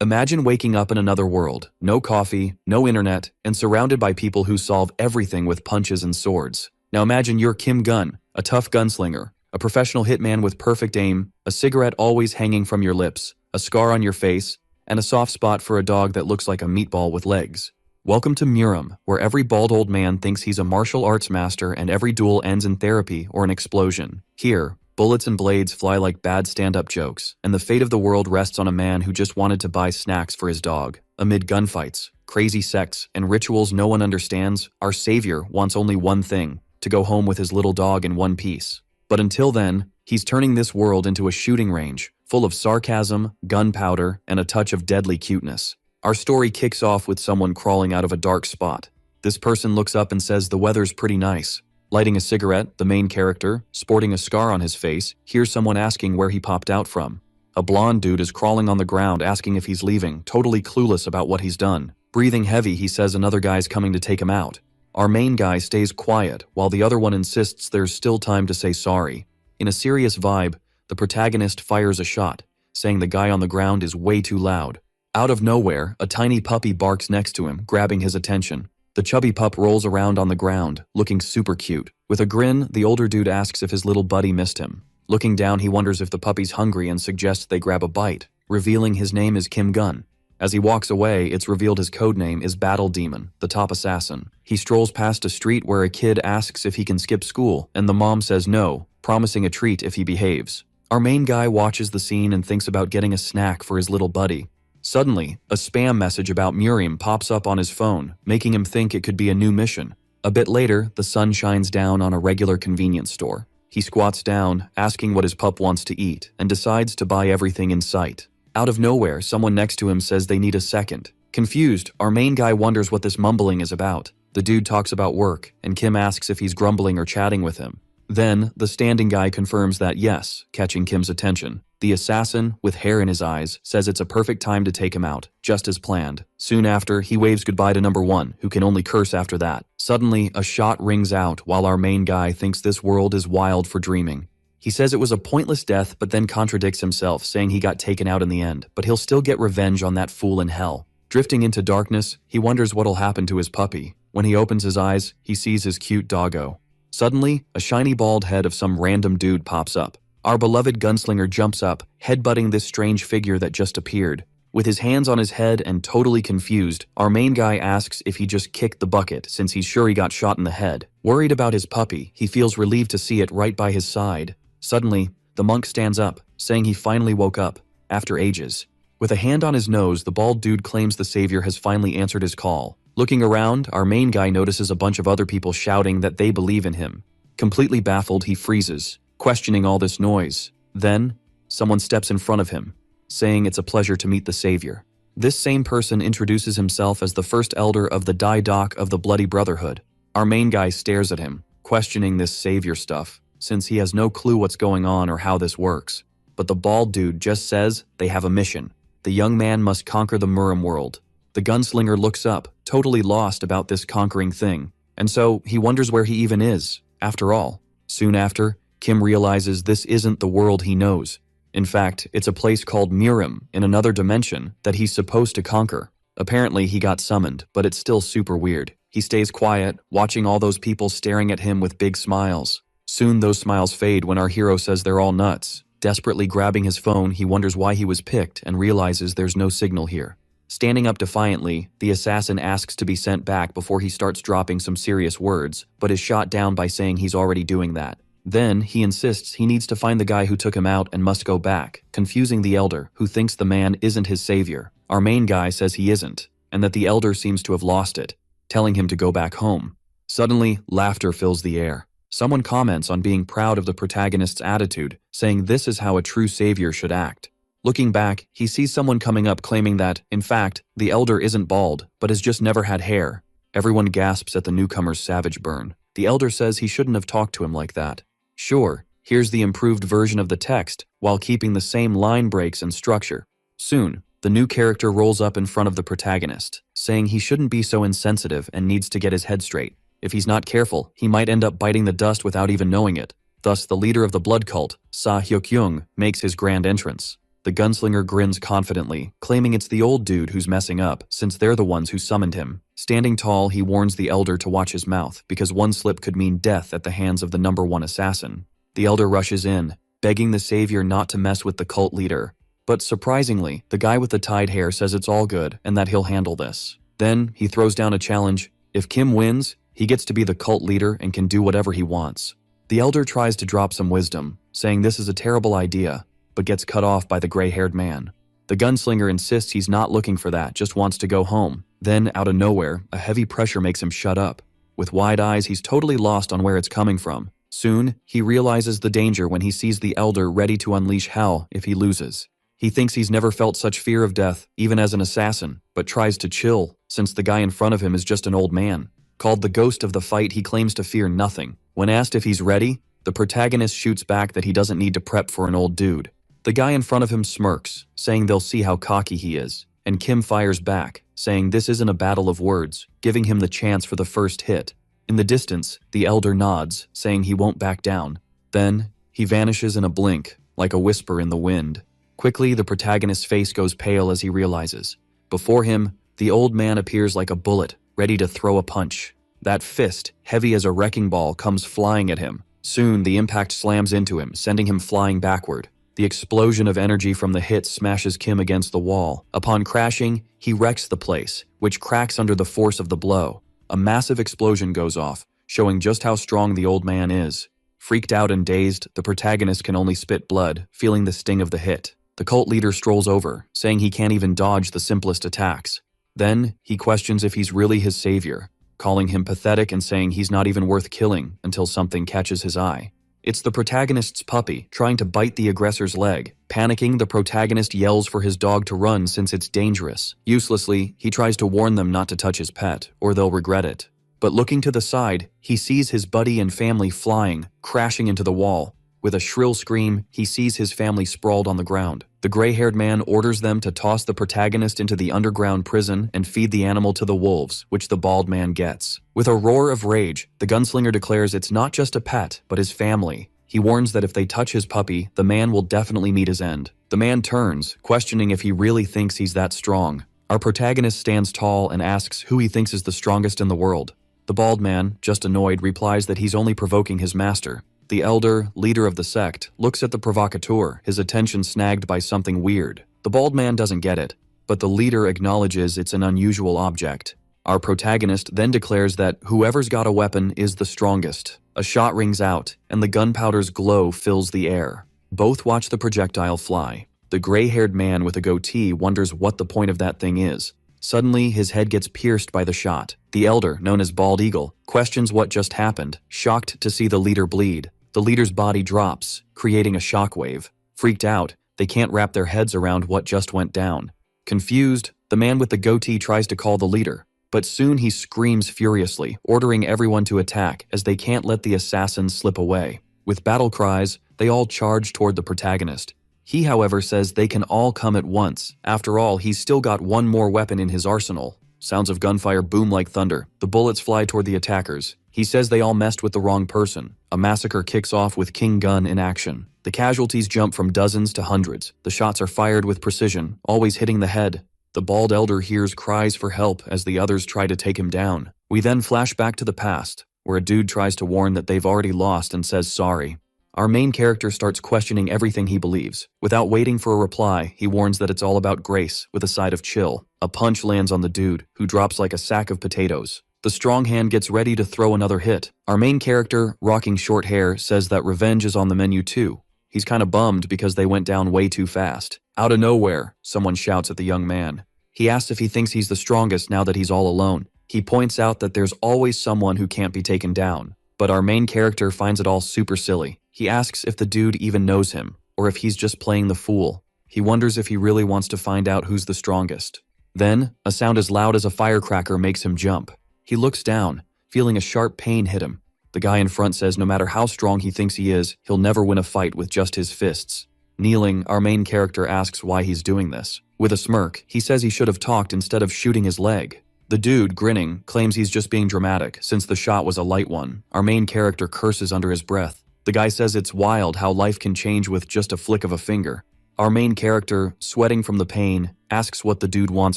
Imagine waking up in another world, no coffee, no internet, and surrounded by people who solve everything with punches and swords. Now imagine you're Kim Gun, a tough gunslinger, a professional hitman with perfect aim, a cigarette always hanging from your lips, a scar on your face, and a soft spot for a dog that looks like a meatball with legs. Welcome to Murum, where every bald old man thinks he's a martial arts master and every duel ends in therapy or an explosion. Here, bullets and blades fly like bad stand-up jokes, and the fate of the world rests on a man who just wanted to buy snacks for his dog. Amid gunfights, crazy sects, and rituals no one understands, our savior wants only one thing: to go home with his little dog in one piece. But until then, he's turning this world into a shooting range, full of sarcasm, gunpowder, and a touch of deadly cuteness. Our story kicks off with someone crawling out of a dark spot. This person looks up and says the weather's pretty nice. Lighting a cigarette, the main character, sporting a scar on his face, hears someone asking where he popped out from. A blonde dude is crawling on the ground asking if he's leaving, totally clueless about what he's done. Breathing heavy, he says another guy's coming to take him out. Our main guy stays quiet, while the other one insists there's still time to say sorry. In a serious vibe, the protagonist fires a shot, saying the guy on the ground is way too loud. Out of nowhere, a tiny puppy barks next to him, grabbing his attention. The chubby pup rolls around on the ground, looking super cute. With a grin, the older dude asks if his little buddy missed him. Looking down, he wonders if the puppy's hungry and suggests they grab a bite, revealing his name is Kim Gun. As he walks away, it's revealed his codename is Battle Demon, the top assassin. He strolls past a street where a kid asks if he can skip school, and the mom says no, promising a treat if he behaves. Our main guy watches the scene and thinks about getting a snack for his little buddy. Suddenly, a spam message about Murum pops up on his phone, making him think it could be a new mission. A bit later, the sun shines down on a regular convenience store. He squats down, asking what his pup wants to eat, and decides to buy everything in sight. Out of nowhere, someone next to him says they need a second. Confused, our main guy wonders what this mumbling is about. The dude talks about work, and Kim asks if he's grumbling or chatting with him. Then, the standing guy confirms that yes, catching Kim's attention. The assassin, with hair in his eyes, says it's a perfect time to take him out, just as planned. Soon after, he waves goodbye to number one, who can only curse after that. Suddenly, a shot rings out while our main guy thinks this world is wild for dreaming. He says it was a pointless death, but then contradicts himself, saying he got taken out in the end, but he'll still get revenge on that fool in hell. Drifting into darkness, he wonders what'll happen to his puppy. When he opens his eyes, he sees his cute doggo. Suddenly, a shiny bald head of some random dude pops up. Our beloved gunslinger jumps up, headbutting this strange figure that just appeared. With his hands on his head and totally confused, our main guy asks if he just kicked the bucket since he's sure he got shot in the head. Worried about his puppy, he feels relieved to see it right by his side. Suddenly, the monk stands up, saying he finally woke up, after ages. With a hand on his nose, the bald dude claims the savior has finally answered his call. Looking around, our main guy notices a bunch of other people shouting that they believe in him. Completely baffled, he freezes, questioning all this noise. Then, someone steps in front of him, saying it's a pleasure to meet the savior. This same person introduces himself as the first elder of the Dai Dak of the Bloody Brotherhood. Our main guy stares at him, questioning this savior stuff, since he has no clue what's going on or how this works. But the bald dude just says they have a mission. The young man must conquer the Murum world. The gunslinger looks up, totally lost about this conquering thing, and so he wonders where he even is, after all. Soon after, Kim realizes this isn't the world he knows. In fact, it's a place called Murum in another dimension that he's supposed to conquer. Apparently he got summoned, but it's still super weird. He stays quiet, watching all those people staring at him with big smiles. Soon those smiles fade when our hero says they're all nuts. Desperately grabbing his phone, he wonders why he was picked and realizes there's no signal here. Standing up defiantly, the assassin asks to be sent back before he starts dropping some serious words, but is shot down by saying he's already doing that. Then, he insists he needs to find the guy who took him out and must go back, confusing the elder, who thinks the man isn't his savior. Our main guy says he isn't, and that the elder seems to have lost it, telling him to go back home. Suddenly, laughter fills the air. Someone comments on being proud of the protagonist's attitude, saying this is how a true savior should act. Looking back, he sees someone coming up claiming that, in fact, the elder isn't bald, but has just never had hair. Everyone gasps at the newcomer's savage burn. The elder says he shouldn't have talked to him like that. Sure, here's the improved version of the text, while keeping the same line breaks and structure. Soon, the new character rolls up in front of the protagonist, saying he shouldn't be so insensitive and needs to get his head straight. If he's not careful, he might end up biting the dust without even knowing it. Thus, the leader of the blood cult, Sa Hyuk-young, makes his grand entrance. The gunslinger grins confidently, claiming it's the old dude who's messing up, since they're the ones who summoned him. Standing tall, he warns the elder to watch his mouth, because one slip could mean death at the hands of the #1 assassin. The elder rushes in, begging the savior not to mess with the cult leader. But surprisingly, the guy with the tied hair says it's all good and that he'll handle this. Then, he throws down a challenge. If Kim wins, he gets to be the cult leader and can do whatever he wants. The elder tries to drop some wisdom, saying this is a terrible idea, but gets cut off by the gray-haired man. The gunslinger insists he's not looking for that, just wants to go home. Then, out of nowhere, a heavy pressure makes him shut up. With wide eyes, he's totally lost on where it's coming from. Soon, he realizes the danger when he sees the elder ready to unleash hell if he loses. He thinks he's never felt such fear of death, even as an assassin, but tries to chill, since the guy in front of him is just an old man. Called the ghost of the fight, he claims to fear nothing. When asked if he's ready, the protagonist shoots back that he doesn't need to prep for an old dude. The guy in front of him smirks, saying they'll see how cocky he is, and Kim fires back, saying this isn't a battle of words, giving him the chance for the first hit. In the distance, the elder nods, saying he won't back down. Then, he vanishes in a blink, like a whisper in the wind. Quickly, the protagonist's face goes pale as he realizes. Before him, the old man appears like a bullet, ready to throw a punch. That fist, heavy as a wrecking ball, comes flying at him. Soon, the impact slams into him, sending him flying backward. The explosion of energy from the hit smashes Kim against the wall. Upon crashing, he wrecks the place, which cracks under the force of the blow. A massive explosion goes off, showing just how strong the old man is. Freaked out and dazed, the protagonist can only spit blood, feeling the sting of the hit. The cult leader strolls over, saying he can't even dodge the simplest attacks. Then, he questions if he's really his savior, calling him pathetic and saying he's not even worth killing until something catches his eye. It's the protagonist's puppy, trying to bite the aggressor's leg. Panicking, the protagonist yells for his dog to run since it's dangerous. Uselessly, he tries to warn them not to touch his pet, or they'll regret it. But looking to the side, he sees his buddy and family flying, crashing into the wall. With a shrill scream, he sees his family sprawled on the ground. The gray-haired man orders them to toss the protagonist into the underground prison and feed the animal to the wolves, which the bald man gets. With a roar of rage, the gunslinger declares it's not just a pet, but his family. He warns that if they touch his puppy, the man will definitely meet his end. The man turns, questioning if he really thinks he's that strong. Our protagonist stands tall and asks who he thinks is the strongest in the world. The bald man, just annoyed, replies that he's only provoking his master. The elder, leader of the sect, looks at the provocateur, his attention snagged by something weird. The bald man doesn't get it, but the leader acknowledges it's an unusual object. Our protagonist then declares that whoever's got a weapon is the strongest. A shot rings out, and the gunpowder's glow fills the air. Both watch the projectile fly. The gray-haired man with a goatee wonders what the point of that thing is. Suddenly, his head gets pierced by the shot. The elder, known as Bald Eagle, questions what just happened, shocked to see the leader bleed. The leader's body drops, creating a shockwave. Freaked out, they can't wrap their heads around what just went down. Confused, the man with the goatee tries to call the leader, but soon he screams furiously, ordering everyone to attack as they can't let the assassins slip away. With battle cries, they all charge toward the protagonist. He, however, says they can all come at once. After all, he's still got one more weapon in his arsenal. Sounds of gunfire boom like thunder. The bullets fly toward the attackers. He says they all messed with the wrong person. A massacre kicks off with King Gun in action. The casualties jump from dozens to hundreds. The shots are fired with precision, always hitting the head. The bald elder hears cries for help as the others try to take him down. We then flash back to the past, where a dude tries to warn that they've already lost and says sorry. Our main character starts questioning everything he believes. Without waiting for a reply, he warns that it's all about grace, with a side of chill. A punch lands on the dude, who drops like a sack of potatoes. The strong hand gets ready to throw another hit. Our main character, rocking short hair, says that revenge is on the menu too. He's kinda bummed because they went down way too fast. Out of nowhere, someone shouts at the young man. He asks if he thinks he's the strongest now that he's all alone. He points out that there's always someone who can't be taken down. But our main character finds it all super silly. He asks if the dude even knows him, or if he's just playing the fool. He wonders if he really wants to find out who's the strongest. Then, a sound as loud as a firecracker makes him jump. He looks down, feeling a sharp pain hit him. The guy in front says no matter how strong he thinks he is, he'll never win a fight with just his fists. Kneeling, our main character asks why he's doing this. With a smirk, he says he should have talked instead of shooting his leg. The dude, grinning, claims he's just being dramatic since the shot was a light one. Our main character curses under his breath. The guy says it's wild how life can change with just a flick of a finger. Our main character, sweating from the pain, asks what the dude wants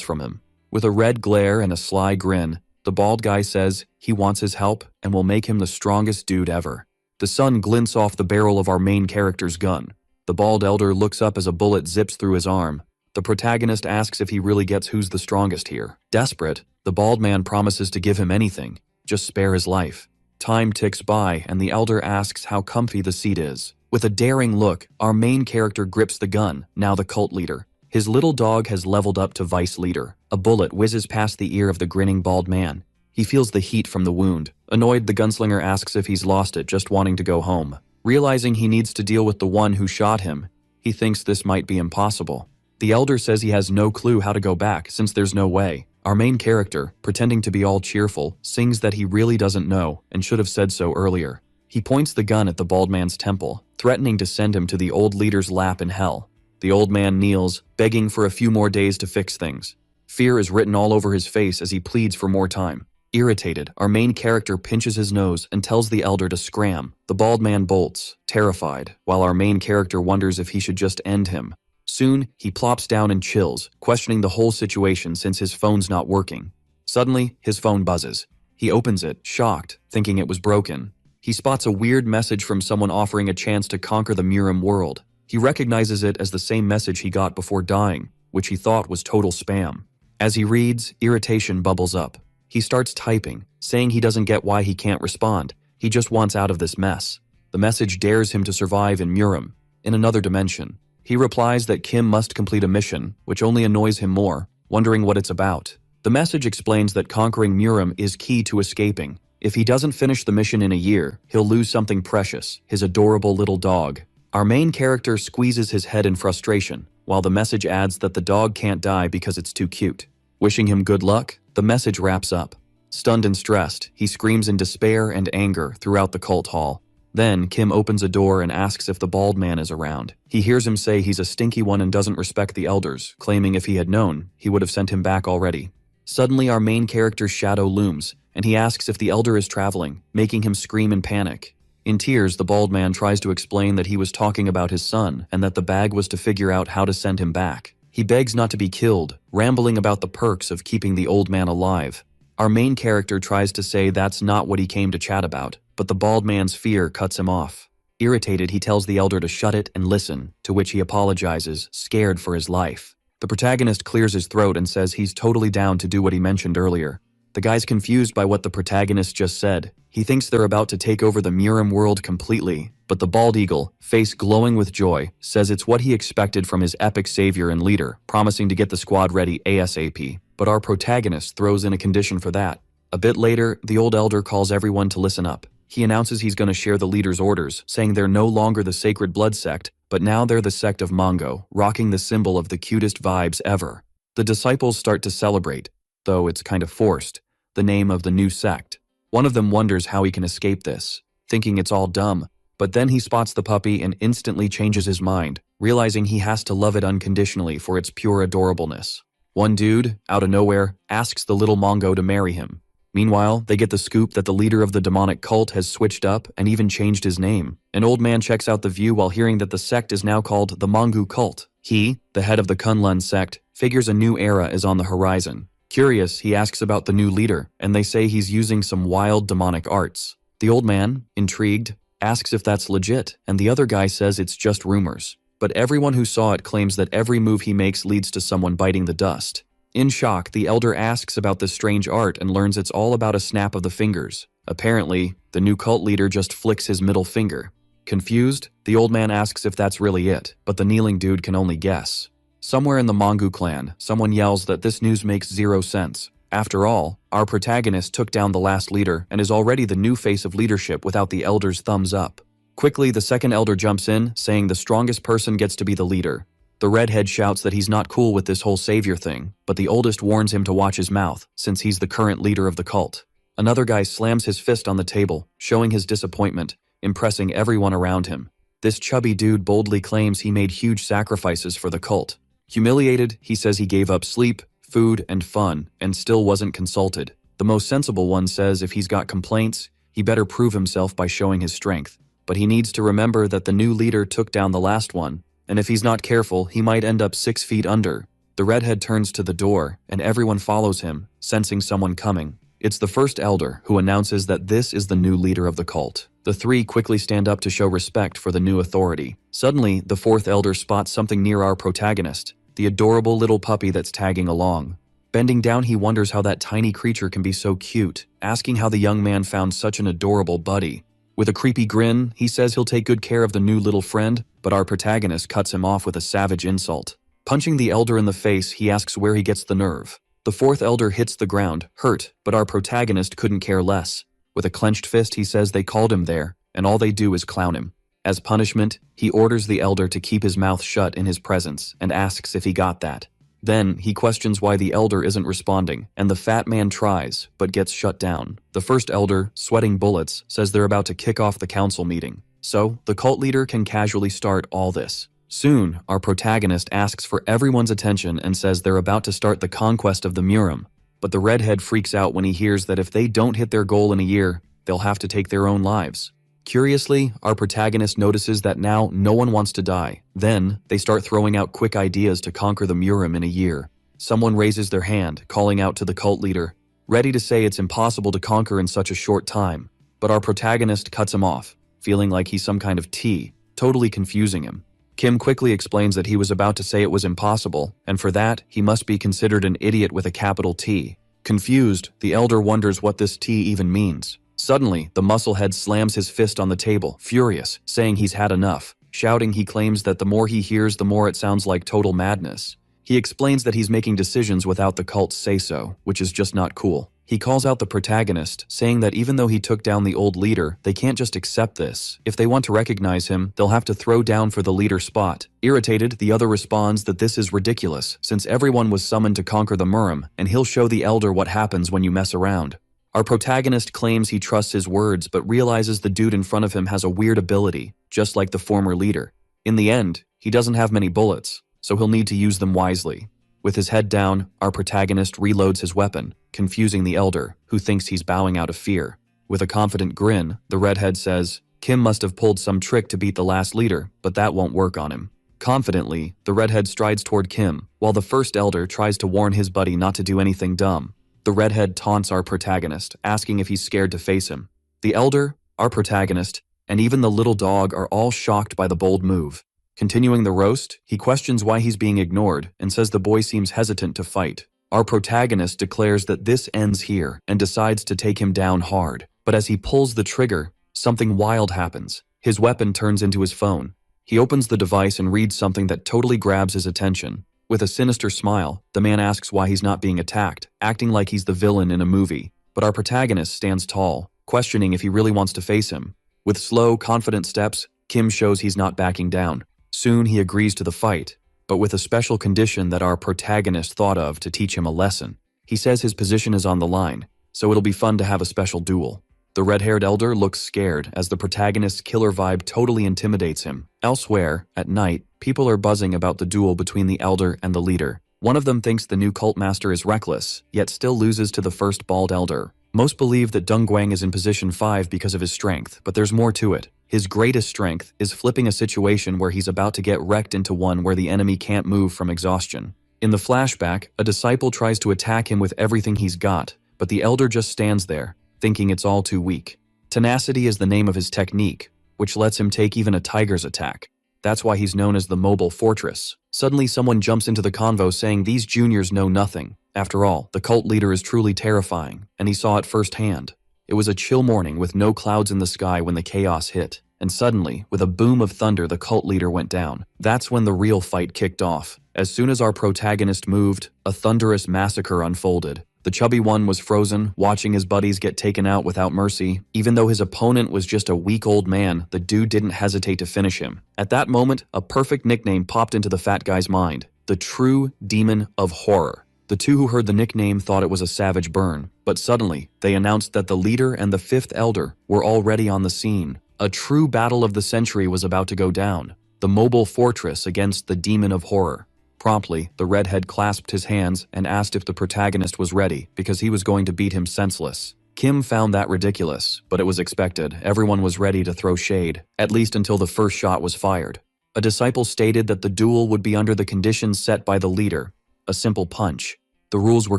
from him. With a red glare and a sly grin, the bald guy says he wants his help and will make him the strongest dude ever. The sun glints off the barrel of our main character's gun. The bald elder looks up as a bullet zips through his arm. The protagonist asks if he really gets who's the strongest here. Desperate, the bald man promises to give him anything, just spare his life. Time ticks by and the elder asks how comfy the seat is. With a daring look, our main character grips the gun, now the cult leader. His little dog has leveled up to vice leader. A bullet whizzes past the ear of the grinning bald man. He feels the heat from the wound. Annoyed, the gunslinger asks if he's lost it, just wanting to go home. Realizing he needs to deal with the one who shot him, he thinks this might be impossible. The elder says he has no clue how to go back since there's no way. Our main character, pretending to be all cheerful, sings that he really doesn't know and should have said so earlier. He points the gun at the bald man's temple, threatening to send him to the old leader's lap in hell. The old man kneels, begging for a few more days to fix things. Fear is written all over his face as he pleads for more time. Irritated, our main character pinches his nose and tells the elder to scram. The bald man bolts, terrified, while our main character wonders if he should just end him. Soon, he plops down and chills, questioning the whole situation since his phone's not working. Suddenly, his phone buzzes. He opens it, shocked, thinking it was broken. He spots a weird message from someone offering a chance to conquer the Murim world. He recognizes it as the same message he got before dying, which he thought was total spam. As he reads, irritation bubbles up. He starts typing, saying he doesn't get why he can't respond. He just wants out of this mess. The message dares him to survive in Murim, in another dimension. He replies that Kim must complete a mission, which only annoys him more, wondering what it's about. The message explains that conquering Murim is key to escaping. If he doesn't finish the mission in a year, he'll lose something precious, his adorable little dog. Our main character squeezes his head in frustration, while the message adds that the dog can't die because it's too cute. Wishing him good luck, the message wraps up. Stunned and stressed, he screams in despair and anger throughout the cult hall. Then, Kim opens a door and asks if the bald man is around. He hears him say he's a stinky one and doesn't respect the elders, claiming if he had known, he would have sent him back already. Suddenly, our main character's shadow looms, and he asks if the elder is traveling, making him scream in panic. In tears, the bald man tries to explain that he was talking about his son and that the bag was to figure out how to send him back. He begs not to be killed, rambling about the perks of keeping the old man alive. Our main character tries to say that's not what he came to chat about, but the bald man's fear cuts him off. Irritated, he tells the elder to shut it and listen, to which he apologizes, scared for his life. The protagonist clears his throat and says he's totally down to do what he mentioned earlier. The guy's confused by what the protagonist just said. He thinks they're about to take over the Murim world completely, but the bald eagle, face glowing with joy, says it's what he expected from his epic savior and leader, promising to get the squad ready ASAP. But our protagonist throws in a condition for that. A bit later, the old elder calls everyone to listen up. He announces he's going to share the leader's orders, saying they're no longer the Sacred Blood sect, but now they're the sect of Mongo, rocking the symbol of the cutest vibes ever. The disciples start to celebrate, though it's kind of forced, the name of the new sect. One of them wonders how he can escape this, thinking it's all dumb, but then he spots the puppy and instantly changes his mind, realizing he has to love it unconditionally for its pure adorableness. One dude, out of nowhere, asks the little Mongo to marry him. Meanwhile, they get the scoop that the leader of the demonic cult has switched up and even changed his name. An old man checks out the view while hearing that the sect is now called the Mangu cult. He, the head of the Kunlun sect, figures a new era is on the horizon. Curious, he asks about the new leader, and they say he's using some wild demonic arts. The old man, intrigued, asks if that's legit, and the other guy says it's just rumors. But everyone who saw it claims that every move he makes leads to someone biting the dust. In shock, the elder asks about this strange art and learns it's all about a snap of the fingers. Apparently, the new cult leader just flicks his middle finger. Confused, the old man asks if that's really it, but the kneeling dude can only guess. Somewhere in the Mangu clan, someone yells that this news makes zero sense. After all, our protagonist took down the last leader and is already the new face of leadership without the elder's thumbs up. Quickly, the second elder jumps in, saying the strongest person gets to be the leader. The redhead shouts that he's not cool with this whole savior thing, but the oldest warns him to watch his mouth, since he's the current leader of the cult. Another guy slams his fist on the table, showing his disappointment, impressing everyone around him. This chubby dude boldly claims he made huge sacrifices for the cult. Humiliated, he says he gave up sleep, food, and fun, and still wasn't consulted. The most sensible one says if he's got complaints, he better prove himself by showing his strength. But he needs to remember that the new leader took down the last one, and if he's not careful, he might end up 6 feet under. The redhead turns to the door, and everyone follows him, sensing someone coming. It's the first elder, who announces that this is the new leader of the cult. The three quickly stand up to show respect for the new authority. Suddenly, the fourth elder spots something near our protagonist, the adorable little puppy that's tagging along. Bending down, he wonders how that tiny creature can be so cute, asking how the young man found such an adorable buddy. With a creepy grin, he says he'll take good care of the new little friend, but our protagonist cuts him off with a savage insult. Punching the elder in the face, he asks where he gets the nerve. The fourth elder hits the ground, hurt, but our protagonist couldn't care less. With a clenched fist, he says they called him there, and all they do is clown him. As punishment, he orders the elder to keep his mouth shut in his presence and asks if he got that. Then, he questions why the elder isn't responding, and the fat man tries, but gets shut down. The first elder, sweating bullets, says they're about to kick off the council meeting. So, the cult leader can casually start all this. Soon, our protagonist asks for everyone's attention and says they're about to start the conquest of the Murim. But the redhead freaks out when he hears that if they don't hit their goal in a year, they'll have to take their own lives. Curiously, our protagonist notices that now no one wants to die. Then, they start throwing out quick ideas to conquer the Murim in a year. Someone raises their hand, calling out to the cult leader, ready to say it's impossible to conquer in such a short time. But our protagonist cuts him off, feeling like he's some kind of T, totally confusing him. Kim quickly explains that he was about to say it was impossible, and for that, he must be considered an idiot with a capital T. Confused, the elder wonders what this T even means. Suddenly, the musclehead slams his fist on the table, furious, saying he's had enough. Shouting, he claims that the more he hears, the more it sounds like total madness. He explains that he's making decisions without the cult's say-so, which is just not cool. He calls out the protagonist, saying that even though he took down the old leader, they can't just accept this. If they want to recognize him, they'll have to throw down for the leader spot. Irritated, the other responds that this is ridiculous, since everyone was summoned to conquer the Murim, and he'll show the elder what happens when you mess around. Our protagonist claims he trusts his words, but realizes the dude in front of him has a weird ability, just like the former leader. In the end, he doesn't have many bullets, so he'll need to use them wisely. With his head down, our protagonist reloads his weapon, confusing the elder, who thinks he's bowing out of fear. With a confident grin, the redhead says, Kim must have pulled some trick to beat the last leader, but that won't work on him. Confidently, the redhead strides toward Kim, while the first elder tries to warn his buddy not to do anything dumb. The redhead taunts our protagonist, asking if he's scared to face him. The elder, our protagonist, and even the little dog are all shocked by the bold move. Continuing the roast, he questions why he's being ignored and says the boy seems hesitant to fight. Our protagonist declares that this ends here and decides to take him down hard. But as he pulls the trigger, something wild happens. His weapon turns into his phone. He opens the device and reads something that totally grabs his attention. With a sinister smile, the man asks why he's not being attacked, acting like he's the villain in a movie. But our protagonist stands tall, questioning if he really wants to face him. With slow, confident steps, Kim shows he's not backing down. Soon he agrees to the fight, but with a special condition that our protagonist thought of to teach him a lesson. He says his position is on the line, so it'll be fun to have a special duel. The red-haired elder looks scared as the protagonist's killer vibe totally intimidates him. Elsewhere, at night, people are buzzing about the duel between the elder and the leader. One of them thinks the new cult master is reckless, yet still loses to the first bald elder. Most believe that Dongguang is in position 5 because of his strength, but there's more to it. His greatest strength is flipping a situation where he's about to get wrecked into one where the enemy can't move from exhaustion. In the flashback, a disciple tries to attack him with everything he's got, but the elder just stands there, thinking it's all too weak. Tenacity is the name of his technique, which lets him take even a tiger's attack. That's why he's known as the Mobile Fortress. Suddenly someone jumps into the convo saying these juniors know nothing. After all, the cult leader is truly terrifying, and he saw it firsthand. It was a chill morning with no clouds in the sky when the chaos hit, and suddenly, with a boom of thunder, the cult leader went down. That's when the real fight kicked off. As soon as our protagonist moved, a thunderous massacre unfolded. The chubby one was frozen, watching his buddies get taken out without mercy. Even though his opponent was just a weak old man, the dude didn't hesitate to finish him. At that moment, a perfect nickname popped into the fat guy's mind: the true demon of horror. The two who heard the nickname thought it was a savage burn, but suddenly, they announced that the leader and the fifth elder were already on the scene. A true battle of the century was about to go down. The Mobile Fortress against the demon of horror. Promptly, the redhead clasped his hands and asked if the protagonist was ready, because he was going to beat him senseless. Kim found that ridiculous, but it was expected. Everyone was ready to throw shade, at least until the first shot was fired. A disciple stated that the duel would be under the conditions set by the leader, a simple punch. The rules were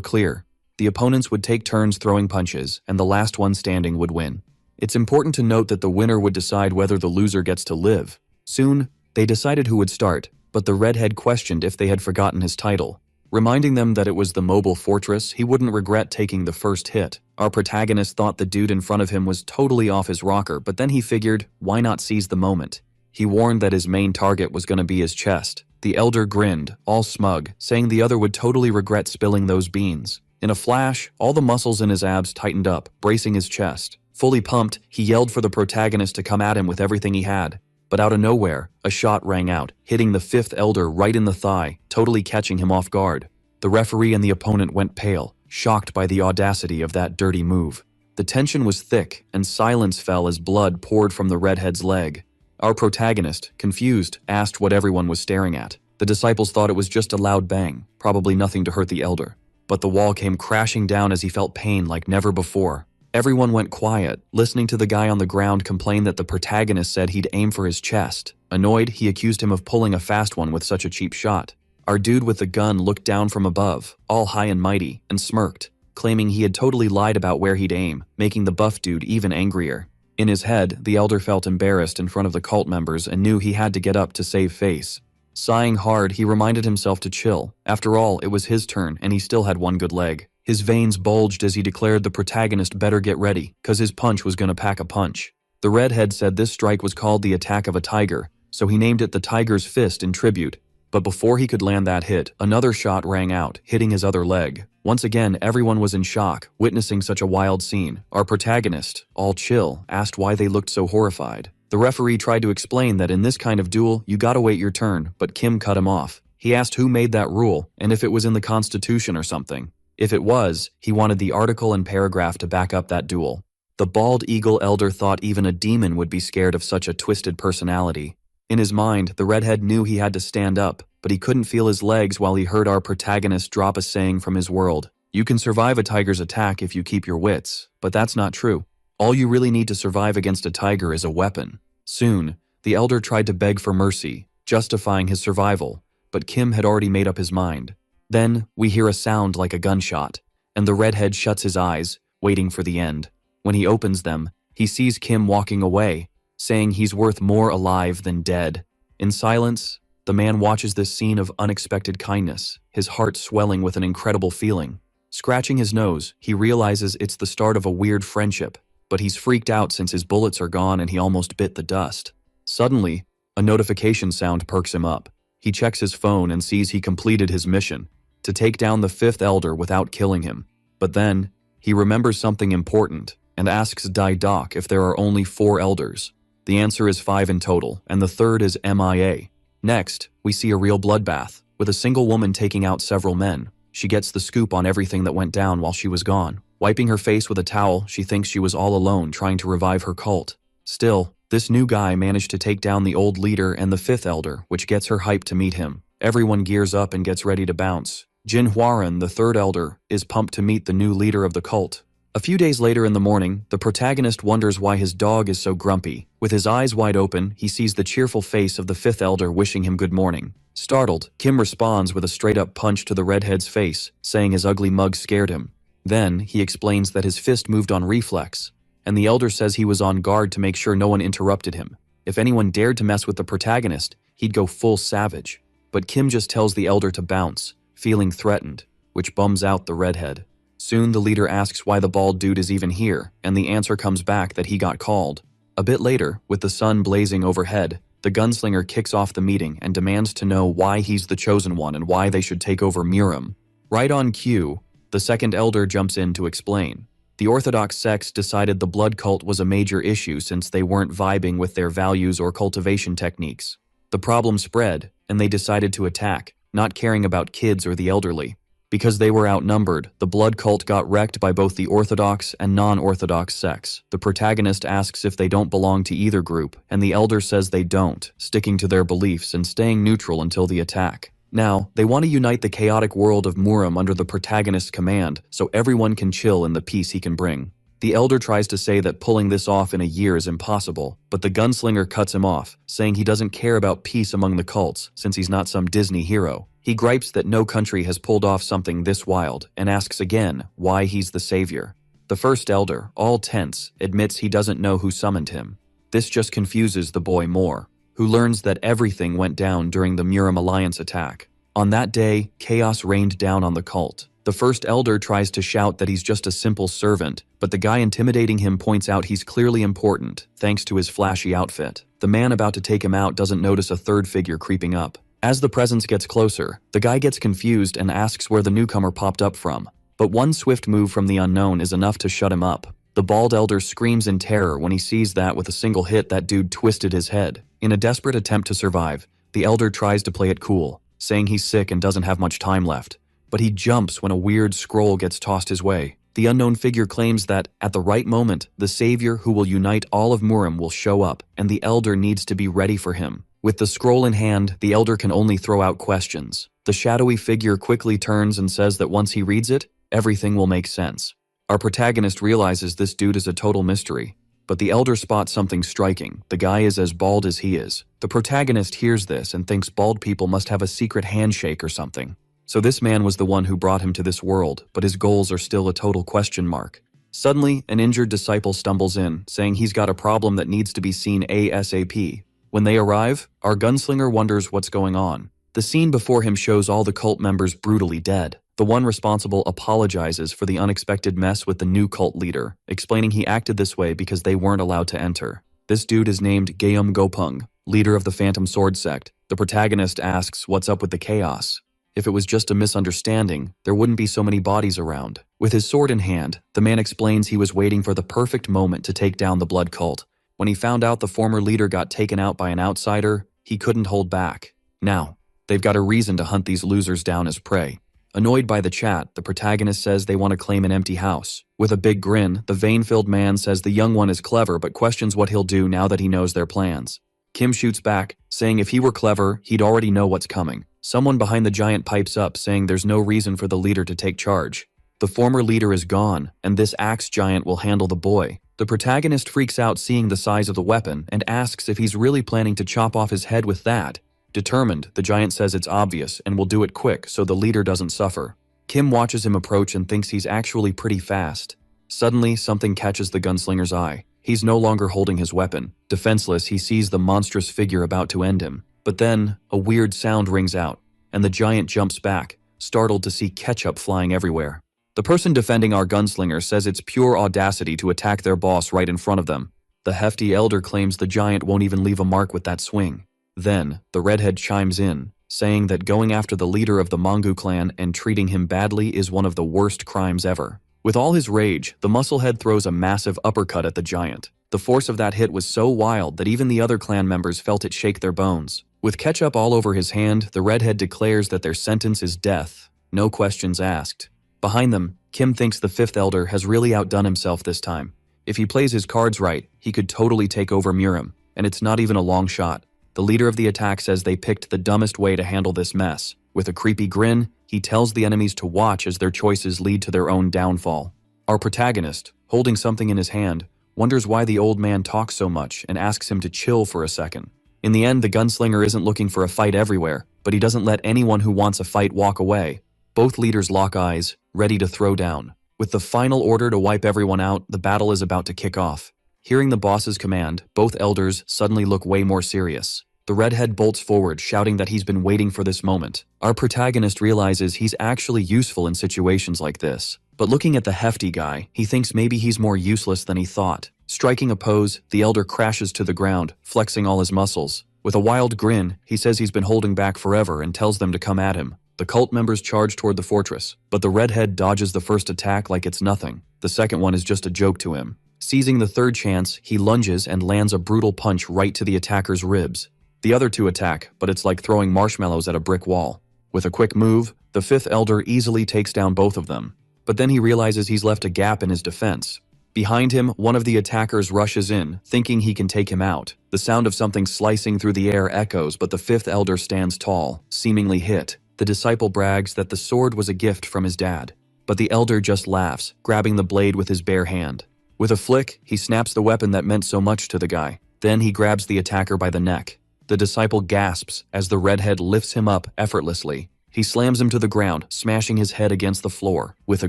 clear. The opponents would take turns throwing punches, and the last one standing would win. It's important to note that the winner would decide whether the loser gets to live. Soon, they decided who would start, but the redhead questioned if they had forgotten his title. Reminding them that it was the mobile fortress, he wouldn't regret taking the first hit. Our protagonist thought the dude in front of him was totally off his rocker, but then he figured, why not seize the moment? He warned that his main target was going to be his chest. The elder grinned, all smug, saying the other would totally regret spilling those beans. In a flash, all the muscles in his abs tightened up, bracing his chest. Fully pumped, he yelled for the protagonist to come at him with everything he had. But out of nowhere, a shot rang out, hitting the fifth elder right in the thigh, totally catching him off guard. The referee and the opponent went pale, shocked by the audacity of that dirty move. The tension was thick, and silence fell as blood poured from the redhead's leg. Our protagonist, confused, asked what everyone was staring at. The disciples thought it was just a loud bang, probably nothing to hurt the elder. But the wall came crashing down as he felt pain like never before. Everyone went quiet, listening to the guy on the ground complain that the protagonist said he'd aim for his chest. Annoyed, he accused him of pulling a fast one with such a cheap shot. Our dude with the gun looked down from above, all high and mighty, and smirked, claiming he had totally lied about where he'd aim, making the buff dude even angrier. In his head, the elder felt embarrassed in front of the cult members and knew he had to get up to save face. Sighing hard, he reminded himself to chill. After all, it was his turn, and he still had one good leg. His veins bulged as he declared the protagonist better get ready, cause his punch was gonna pack a punch. The redhead said this strike was called the attack of a tiger, so he named it the tiger's fist in tribute. But before he could land that hit, another shot rang out, hitting his other leg. Once again, everyone was in shock, witnessing such a wild scene. Our protagonist, all chill, asked why they looked so horrified. The referee tried to explain that in this kind of duel, you gotta wait your turn, but Kim cut him off. He asked who made that rule, and if it was in the Constitution or something. If it was, he wanted the article and paragraph to back up that duel. The bald eagle elder thought even a demon would be scared of such a twisted personality. In his mind, the redhead knew he had to stand up, but he couldn't feel his legs while he heard our protagonist drop a saying from his world. You can survive a tiger's attack if you keep your wits, but that's not true. All you really need to survive against a tiger is a weapon. Soon, the elder tried to beg for mercy, justifying his survival, but Kim had already made up his mind. Then, we hear a sound like a gunshot, and the redhead shuts his eyes, waiting for the end. When he opens them, he sees Kim walking away, saying he's worth more alive than dead. In silence, the man watches this scene of unexpected kindness, his heart swelling with an incredible feeling. Scratching his nose, he realizes it's the start of a weird friendship, but he's freaked out since his bullets are gone and he almost bit the dust. Suddenly, a notification sound perks him up. He checks his phone and sees he completed his mission, to take down the fifth elder without killing him. But then, he remembers something important and asks Dai Doc if there are only 4 elders. The answer is 5 in total, and the third is MIA. Next, we see a real bloodbath, with a single woman taking out several men. She gets the scoop on everything that went down while she was gone. Wiping her face with a towel, she thinks she was all alone trying to revive her cult. Still, this new guy managed to take down the old leader and the fifth elder, which gets her hyped to meet him. Everyone gears up and gets ready to bounce. Jin Hwaran, the third elder, is pumped to meet the new leader of the cult. A few days later in the morning, the protagonist wonders why his dog is so grumpy. With his eyes wide open, he sees the cheerful face of the fifth elder wishing him good morning. Startled, Kim responds with a straight-up punch to the redhead's face, saying his ugly mug scared him. Then, he explains that his fist moved on reflex, and the elder says he was on guard to make sure no one interrupted him. If anyone dared to mess with the protagonist, he'd go full savage. But Kim just tells the elder to bounce, feeling threatened, which bums out the redhead. Soon the leader asks why the bald dude is even here, and the answer comes back that he got called. A bit later, with the sun blazing overhead, the gunslinger kicks off the meeting and demands to know why he's the chosen one and why they should take over Murim. Right on cue, the second elder jumps in to explain. The Orthodox sects decided the blood cult was a major issue since they weren't vibing with their values or cultivation techniques. The problem spread, and they decided to attack, not caring about kids or the elderly. Because they were outnumbered, the blood cult got wrecked by both the Orthodox and non-Orthodox sects. The protagonist asks if they don't belong to either group, and the elder says they don't, sticking to their beliefs and staying neutral until the attack. Now, they want to unite the chaotic world of Murim under the protagonist's command, so everyone can chill in the peace he can bring. The elder tries to say that pulling this off in a year is impossible, but the gunslinger cuts him off, saying he doesn't care about peace among the cults since he's not some Disney hero. He gripes that no country has pulled off something this wild and asks again why he's the savior. The first elder, all tense, admits he doesn't know who summoned him. This just confuses the boy more, who learns that everything went down during the Murim Alliance attack. On that day, chaos rained down on the cult. The first elder tries to shout that he's just a simple servant, but the guy intimidating him points out he's clearly important, thanks to his flashy outfit. The man about to take him out doesn't notice a third figure creeping up. As the presence gets closer, the guy gets confused and asks where the newcomer popped up from. But one swift move from the unknown is enough to shut him up. The bald elder screams in terror when he sees that with a single hit that dude twisted his head. In a desperate attempt to survive, the elder tries to play it cool, saying he's sick and doesn't have much time left. But he jumps when a weird scroll gets tossed his way. The unknown figure claims that, at the right moment, the savior who will unite all of Murim will show up, and the elder needs to be ready for him. With the scroll in hand, the elder can only throw out questions. The shadowy figure quickly turns and says that once he reads it, everything will make sense. Our protagonist realizes this dude is a total mystery, but the elder spots something striking. The guy is as bald as he is. The protagonist hears this and thinks bald people must have a secret handshake or something. So this man was the one who brought him to this world, but his goals are still a total question mark. Suddenly, an injured disciple stumbles in, saying he's got a problem that needs to be seen ASAP. When they arrive, our gunslinger wonders what's going on. The scene before him shows all the cult members brutally dead. The one responsible apologizes for the unexpected mess with the new cult leader, explaining he acted this way because they weren't allowed to enter. This dude is named Gayum Gopung, leader of the Phantom Sword sect. The protagonist asks what's up with the chaos. If it was just a misunderstanding, there wouldn't be so many bodies around. With his sword in hand, the man explains he was waiting for the perfect moment to take down the blood cult. When he found out the former leader got taken out by an outsider, he couldn't hold back. Now, they've got a reason to hunt these losers down as prey. Annoyed by the chat, the protagonist says they want to claim an empty house. With a big grin, the vein-filled man says the young one is clever but questions what he'll do now that he knows their plans. Kim shoots back, saying if he were clever, he'd already know what's coming. Someone behind the giant pipes up, saying there's no reason for the leader to take charge. The former leader is gone, and this axe giant will handle the boy. The protagonist freaks out seeing the size of the weapon and asks if he's really planning to chop off his head with that. Determined, the giant says it's obvious and will do it quick so the leader doesn't suffer. Kim watches him approach and thinks he's actually pretty fast. Suddenly, something catches the gunslinger's eye. He's no longer holding his weapon. Defenseless, he sees the monstrous figure about to end him. But then, a weird sound rings out, and the giant jumps back, startled to see ketchup flying everywhere. The person defending our gunslinger says it's pure audacity to attack their boss right in front of them. The hefty elder claims the giant won't even leave a mark with that swing. Then, the redhead chimes in, saying that going after the leader of the Mongu clan and treating him badly is one of the worst crimes ever. With all his rage, the musclehead throws a massive uppercut at the giant. The force of that hit was so wild that even the other clan members felt it shake their bones. With ketchup all over his hand, the redhead declares that their sentence is death. No questions asked. Behind them, Kim thinks the fifth elder has really outdone himself this time. If he plays his cards right, he could totally take over Murim, and it's not even a long shot. The leader of the attack says they picked the dumbest way to handle this mess. With a creepy grin, he tells the enemies to watch as their choices lead to their own downfall. Our protagonist, holding something in his hand, wonders why the old man talks so much and asks him to chill for a second. In the end, the gunslinger isn't looking for a fight everywhere, but he doesn't let anyone who wants a fight walk away. Both leaders lock eyes, ready to throw down. With the final order to wipe everyone out, the battle is about to kick off. Hearing the boss's command, both elders suddenly look way more serious. The redhead bolts forward, shouting that he's been waiting for this moment. Our protagonist realizes he's actually useful in situations like this. But looking at the hefty guy, he thinks maybe he's more useless than he thought. Striking a pose, the elder crashes to the ground, flexing all his muscles. With a wild grin, he says he's been holding back forever and tells them to come at him. The cult members charge toward the fortress, but the redhead dodges the first attack like it's nothing. The second one is just a joke to him. Seizing the third chance, he lunges and lands a brutal punch right to the attacker's ribs. The other two attack, but it's like throwing marshmallows at a brick wall. With a quick move, the fifth elder easily takes down both of them. But then he realizes he's left a gap in his defense. Behind him, one of the attackers rushes in, thinking he can take him out. The sound of something slicing through the air echoes, but the fifth elder stands tall, seemingly hit. The disciple brags that the sword was a gift from his dad. But the elder just laughs, grabbing the blade with his bare hand. With a flick, he snaps the weapon that meant so much to the guy. Then he grabs the attacker by the neck. The disciple gasps as the redhead lifts him up effortlessly. He slams him to the ground, smashing his head against the floor. With a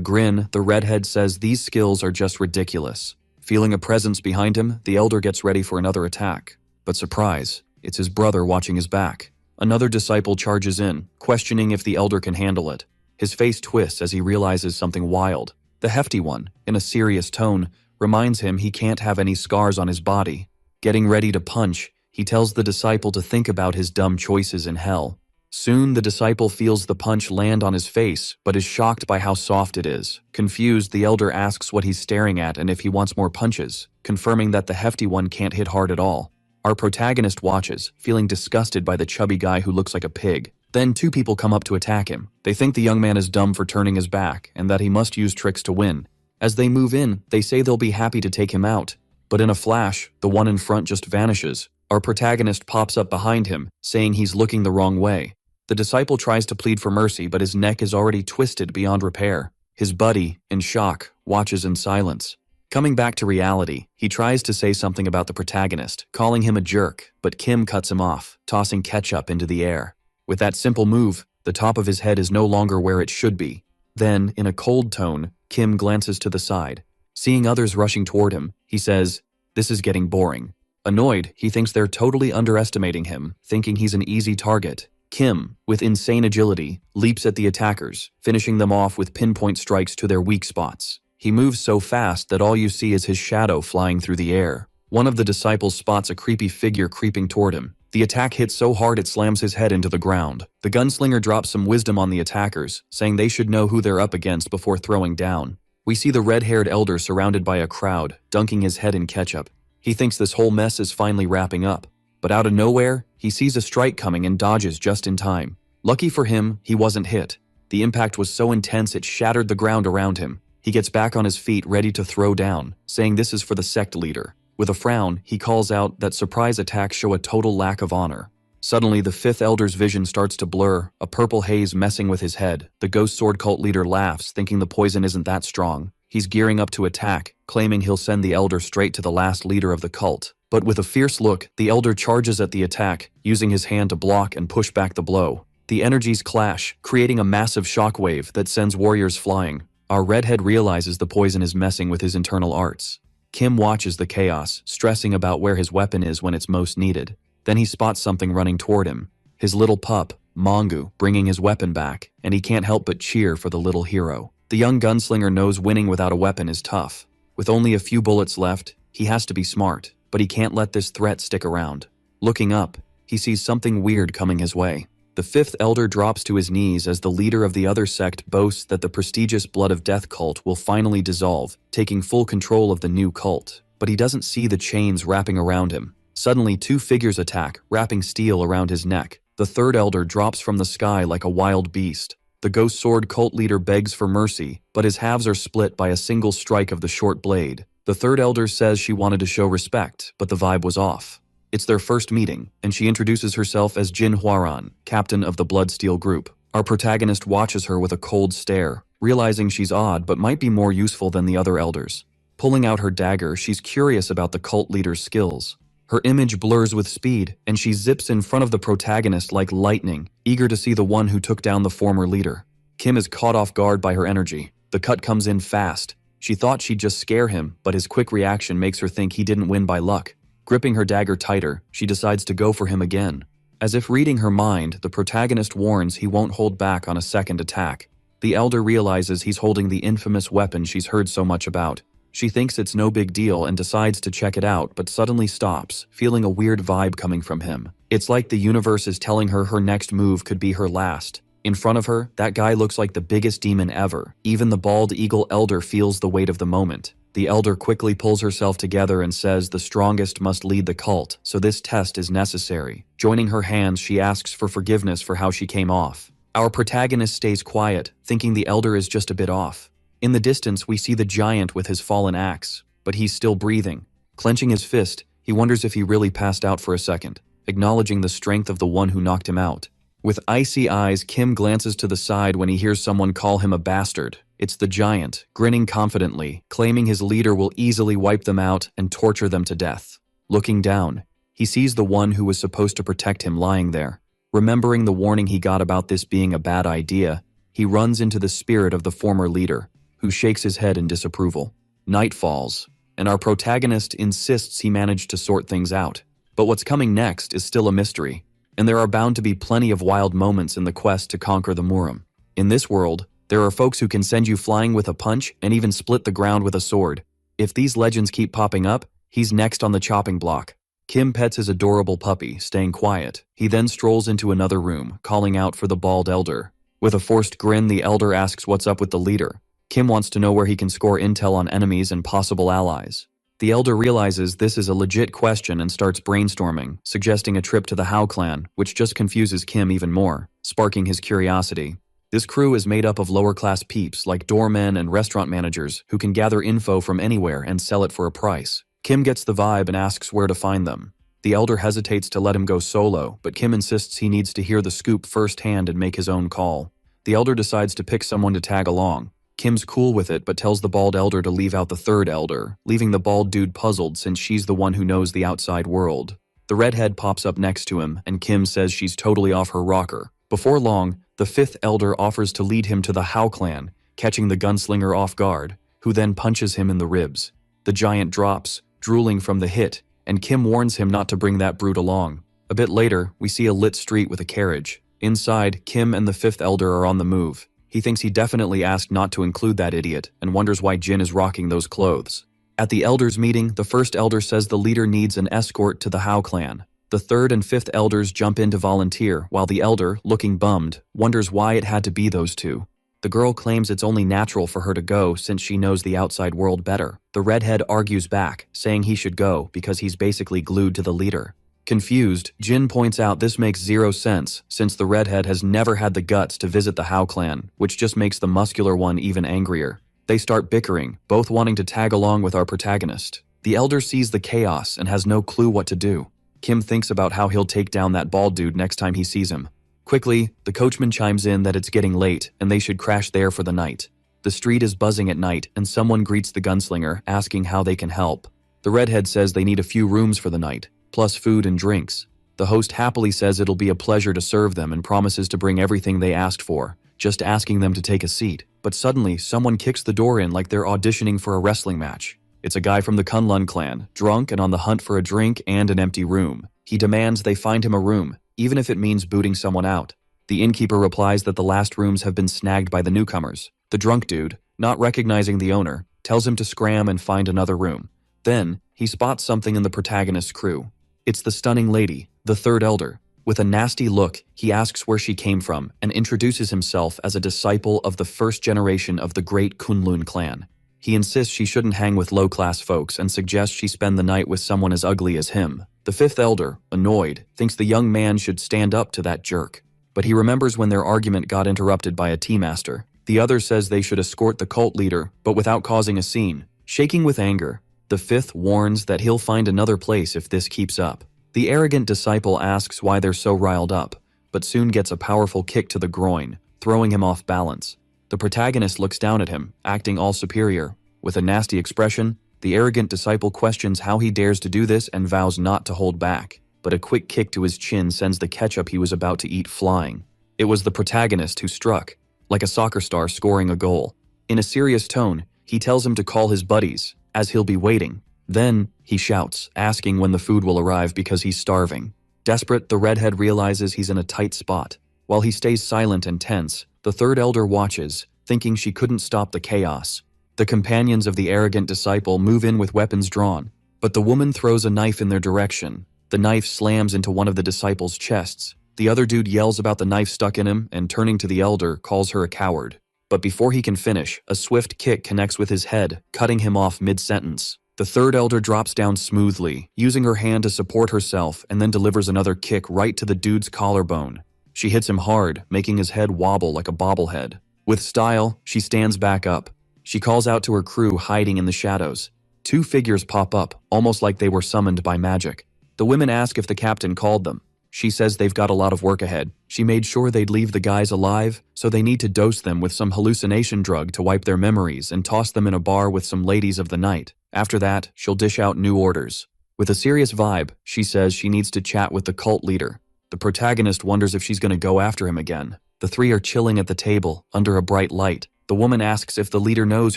grin, the redhead says these skills are just ridiculous. Feeling a presence behind him, the elder gets ready for another attack. But surprise, it's his brother watching his back. Another disciple charges in, questioning if the elder can handle it. His face twists as he realizes something wild. The hefty one, in a serious tone, reminds him he can't have any scars on his body. Getting ready to punch, he tells the disciple to think about his dumb choices in hell. Soon, the disciple feels the punch land on his face, but is shocked by how soft it is. Confused, the elder asks what he's staring at and if he wants more punches, confirming that the hefty one can't hit hard at all. Our protagonist watches, feeling disgusted by the chubby guy who looks like a pig. Then two people come up to attack him. They think the young man is dumb for turning his back, and that he must use tricks to win. As they move in, they say they'll be happy to take him out. But in a flash, the one in front just vanishes. Our protagonist pops up behind him, saying he's looking the wrong way. The disciple tries to plead for mercy, but his neck is already twisted beyond repair. His buddy, in shock, watches in silence. Coming back to reality, he tries to say something about the protagonist, calling him a jerk, but Kim cuts him off, tossing ketchup into the air. With that simple move, the top of his head is no longer where it should be. Then, in a cold tone, Kim glances to the side. Seeing others rushing toward him, he says, "This is getting boring." Annoyed, he thinks they're totally underestimating him, thinking he's an easy target. Kim, with insane agility, leaps at the attackers, finishing them off with pinpoint strikes to their weak spots. He moves so fast that all you see is his shadow flying through the air. One of the disciples spots a creepy figure creeping toward him. The attack hits so hard it slams his head into the ground. The gunslinger drops some wisdom on the attackers, saying they should know who they're up against before throwing down. We see the red-haired elder surrounded by a crowd, dunking his head in ketchup. He thinks this whole mess is finally wrapping up. But out of nowhere, he sees a strike coming and dodges just in time. Lucky for him, he wasn't hit. The impact was so intense it shattered the ground around him. He gets back on his feet ready to throw down, saying this is for the sect leader. With a frown, he calls out that surprise attacks show a total lack of honor. Suddenly, the fifth elder's vision starts to blur, a purple haze messing with his head. The ghost sword cult leader laughs, thinking the poison isn't that strong. He's gearing up to attack, claiming he'll send the elder straight to the last leader of the cult. But with a fierce look, the elder charges at the attack, using his hand to block and push back the blow. The energies clash, creating a massive shockwave that sends warriors flying. Our redhead realizes the poison is messing with his internal arts. Kim watches the chaos, stressing about where his weapon is when it's most needed. Then he spots something running toward him. His little pup, Mongu, bringing his weapon back, and he can't help but cheer for the little hero. The young gunslinger knows winning without a weapon is tough. With only a few bullets left, he has to be smart, but he can't let this threat stick around. Looking up, he sees something weird coming his way. The fifth elder drops to his knees as the leader of the other sect boasts that the prestigious Blood of Death cult will finally dissolve, taking full control of the new cult. But he doesn't see the chains wrapping around him. Suddenly, two figures attack, wrapping steel around his neck. The third elder drops from the sky like a wild beast. The ghost sword cult leader begs for mercy, but his halves are split by a single strike of the short blade. The third elder says she wanted to show respect, but the vibe was off. It's their first meeting, and she introduces herself as Jin Hwaran, captain of the Bloodsteel group. Our protagonist watches her with a cold stare, realizing she's odd but might be more useful than the other elders. Pulling out her dagger, she's curious about the cult leader's skills. Her image blurs with speed, and she zips in front of the protagonist like lightning, eager to see the one who took down the former leader. Kim is caught off guard by her energy. The cut comes in fast. She thought she'd just scare him, but his quick reaction makes her think he didn't win by luck. Gripping her dagger tighter, she decides to go for him again. As if reading her mind, the protagonist warns he won't hold back on a second attack. The elder realizes he's holding the infamous weapon she's heard so much about. She thinks it's no big deal and decides to check it out, but suddenly stops, feeling a weird vibe coming from him. It's like the universe is telling her her next move could be her last. In front of her, that guy looks like the biggest demon ever. Even the bald eagle elder feels the weight of the moment. The elder quickly pulls herself together and says the strongest must lead the cult, so this test is necessary. Joining her hands, she asks for forgiveness for how she came off. Our protagonist stays quiet, thinking the elder is just a bit off. In the distance, we see the giant with his fallen axe, but he's still breathing. Clenching his fist, he wonders if he really passed out for a second, acknowledging the strength of the one who knocked him out. With icy eyes, Kim glances to the side when he hears someone call him a bastard. It's the giant, grinning confidently, claiming his leader will easily wipe them out and torture them to death. Looking down, he sees the one who was supposed to protect him lying there. Remembering the warning he got about this being a bad idea, he runs into the spirit of the former leader, who shakes his head in disapproval. Night falls, and our protagonist insists he managed to sort things out. But what's coming next is still a mystery, and there are bound to be plenty of wild moments in the quest to conquer the Murim. In this world, there are folks who can send you flying with a punch and even split the ground with a sword. If these legends keep popping up, he's next on the chopping block. Kim pets his adorable puppy, staying quiet. He then strolls into another room, calling out for the bald elder. With a forced grin, the elder asks what's up with the leader. Kim wants to know where he can score intel on enemies and possible allies. The elder realizes this is a legit question and starts brainstorming, suggesting a trip to the Hao clan, which just confuses Kim even more, sparking his curiosity. This crew is made up of lower-class peeps like doormen and restaurant managers who can gather info from anywhere and sell it for a price. Kim gets the vibe and asks where to find them. The elder hesitates to let him go solo, but Kim insists he needs to hear the scoop firsthand and make his own call. The elder decides to pick someone to tag along. Kim's cool with it but tells the bald elder to leave out the third elder, leaving the bald dude puzzled since she's the one who knows the outside world. The redhead pops up next to him, and Kim says she's totally off her rocker. Before long, the fifth elder offers to lead him to the Hao clan, catching the gunslinger off guard, who then punches him in the ribs. The giant drops, drooling from the hit, and Kim warns him not to bring that brute along. A bit later, we see a lit street with a carriage. Inside, Kim and the fifth elder are on the move. He thinks he definitely asked not to include that idiot, and wonders why Jin is rocking those clothes. At the elders' meeting, the first elder says the leader needs an escort to the Hao clan. The third and fifth elders jump in to volunteer, while the elder, looking bummed, wonders why it had to be those two. The girl claims it's only natural for her to go since she knows the outside world better. The redhead argues back, saying he should go because he's basically glued to the leader. Confused, Jin points out this makes zero sense since the redhead has never had the guts to visit the Hao clan, which just makes the muscular one even angrier. They start bickering, both wanting to tag along with our protagonist. The elder sees the chaos and has no clue what to do. Kim thinks about how he'll take down that bald dude next time he sees him. Quickly, the coachman chimes in that it's getting late and they should crash there for the night. The street is buzzing at night and someone greets the gunslinger, asking how they can help. The redhead says they need a few rooms for the night, plus food and drinks. The host happily says it'll be a pleasure to serve them and promises to bring everything they asked for, just asking them to take a seat. But suddenly, someone kicks the door in like they're auditioning for a wrestling match. It's a guy from the Kunlun clan, drunk and on the hunt for a drink and an empty room. He demands they find him a room, even if it means booting someone out. The innkeeper replies that the last rooms have been snagged by the newcomers. The drunk dude, not recognizing the owner, tells him to scram and find another room. Then, he spots something in the protagonist's crew. It's the stunning lady, the third elder. With a nasty look, he asks where she came from and introduces himself as a disciple of the first generation of the great Kunlun clan. He insists she shouldn't hang with low-class folks and suggests she spend the night with someone as ugly as him. The fifth elder, annoyed, thinks the young man should stand up to that jerk. But he remembers when their argument got interrupted by a tea master. The other says they should escort the cult leader, but without causing a scene. Shaking with anger, the fifth warns that he'll find another place if this keeps up. The arrogant disciple asks why they're so riled up, but soon gets a powerful kick to the groin, throwing him off balance. The protagonist looks down at him, acting all superior. With a nasty expression, the arrogant disciple questions how he dares to do this and vows not to hold back. But a quick kick to his chin sends the ketchup he was about to eat flying. It was the protagonist who struck, like a soccer star scoring a goal. In a serious tone, he tells him to call his buddies, as he'll be waiting. Then, he shouts, asking when the food will arrive because he's starving. Desperate, the redhead realizes he's in a tight spot. While he stays silent and tense, the third elder watches, thinking she couldn't stop the chaos. The companions of the arrogant disciple move in with weapons drawn, but the woman throws a knife in their direction. The knife slams into one of the disciples' chests. The other dude yells about the knife stuck in him and, turning to the elder, calls her a coward. But before he can finish, a swift kick connects with his head, cutting him off mid-sentence. The third elder drops down smoothly, using her hand to support herself, and then delivers another kick right to the dude's collarbone. She hits him hard, making his head wobble like a bobblehead. With style, she stands back up. She calls out to her crew hiding in the shadows. Two figures pop up, almost like they were summoned by magic. The women ask if the captain called them. She says they've got a lot of work ahead. She made sure they'd leave the guys alive, so they need to dose them with some hallucination drug to wipe their memories and toss them in a bar with some ladies of the night. After that, she'll dish out new orders. With a serious vibe, she says she needs to chat with the cult leader. The protagonist wonders if she's going to go after him again. The three are chilling at the table, under a bright light. The woman asks if the leader knows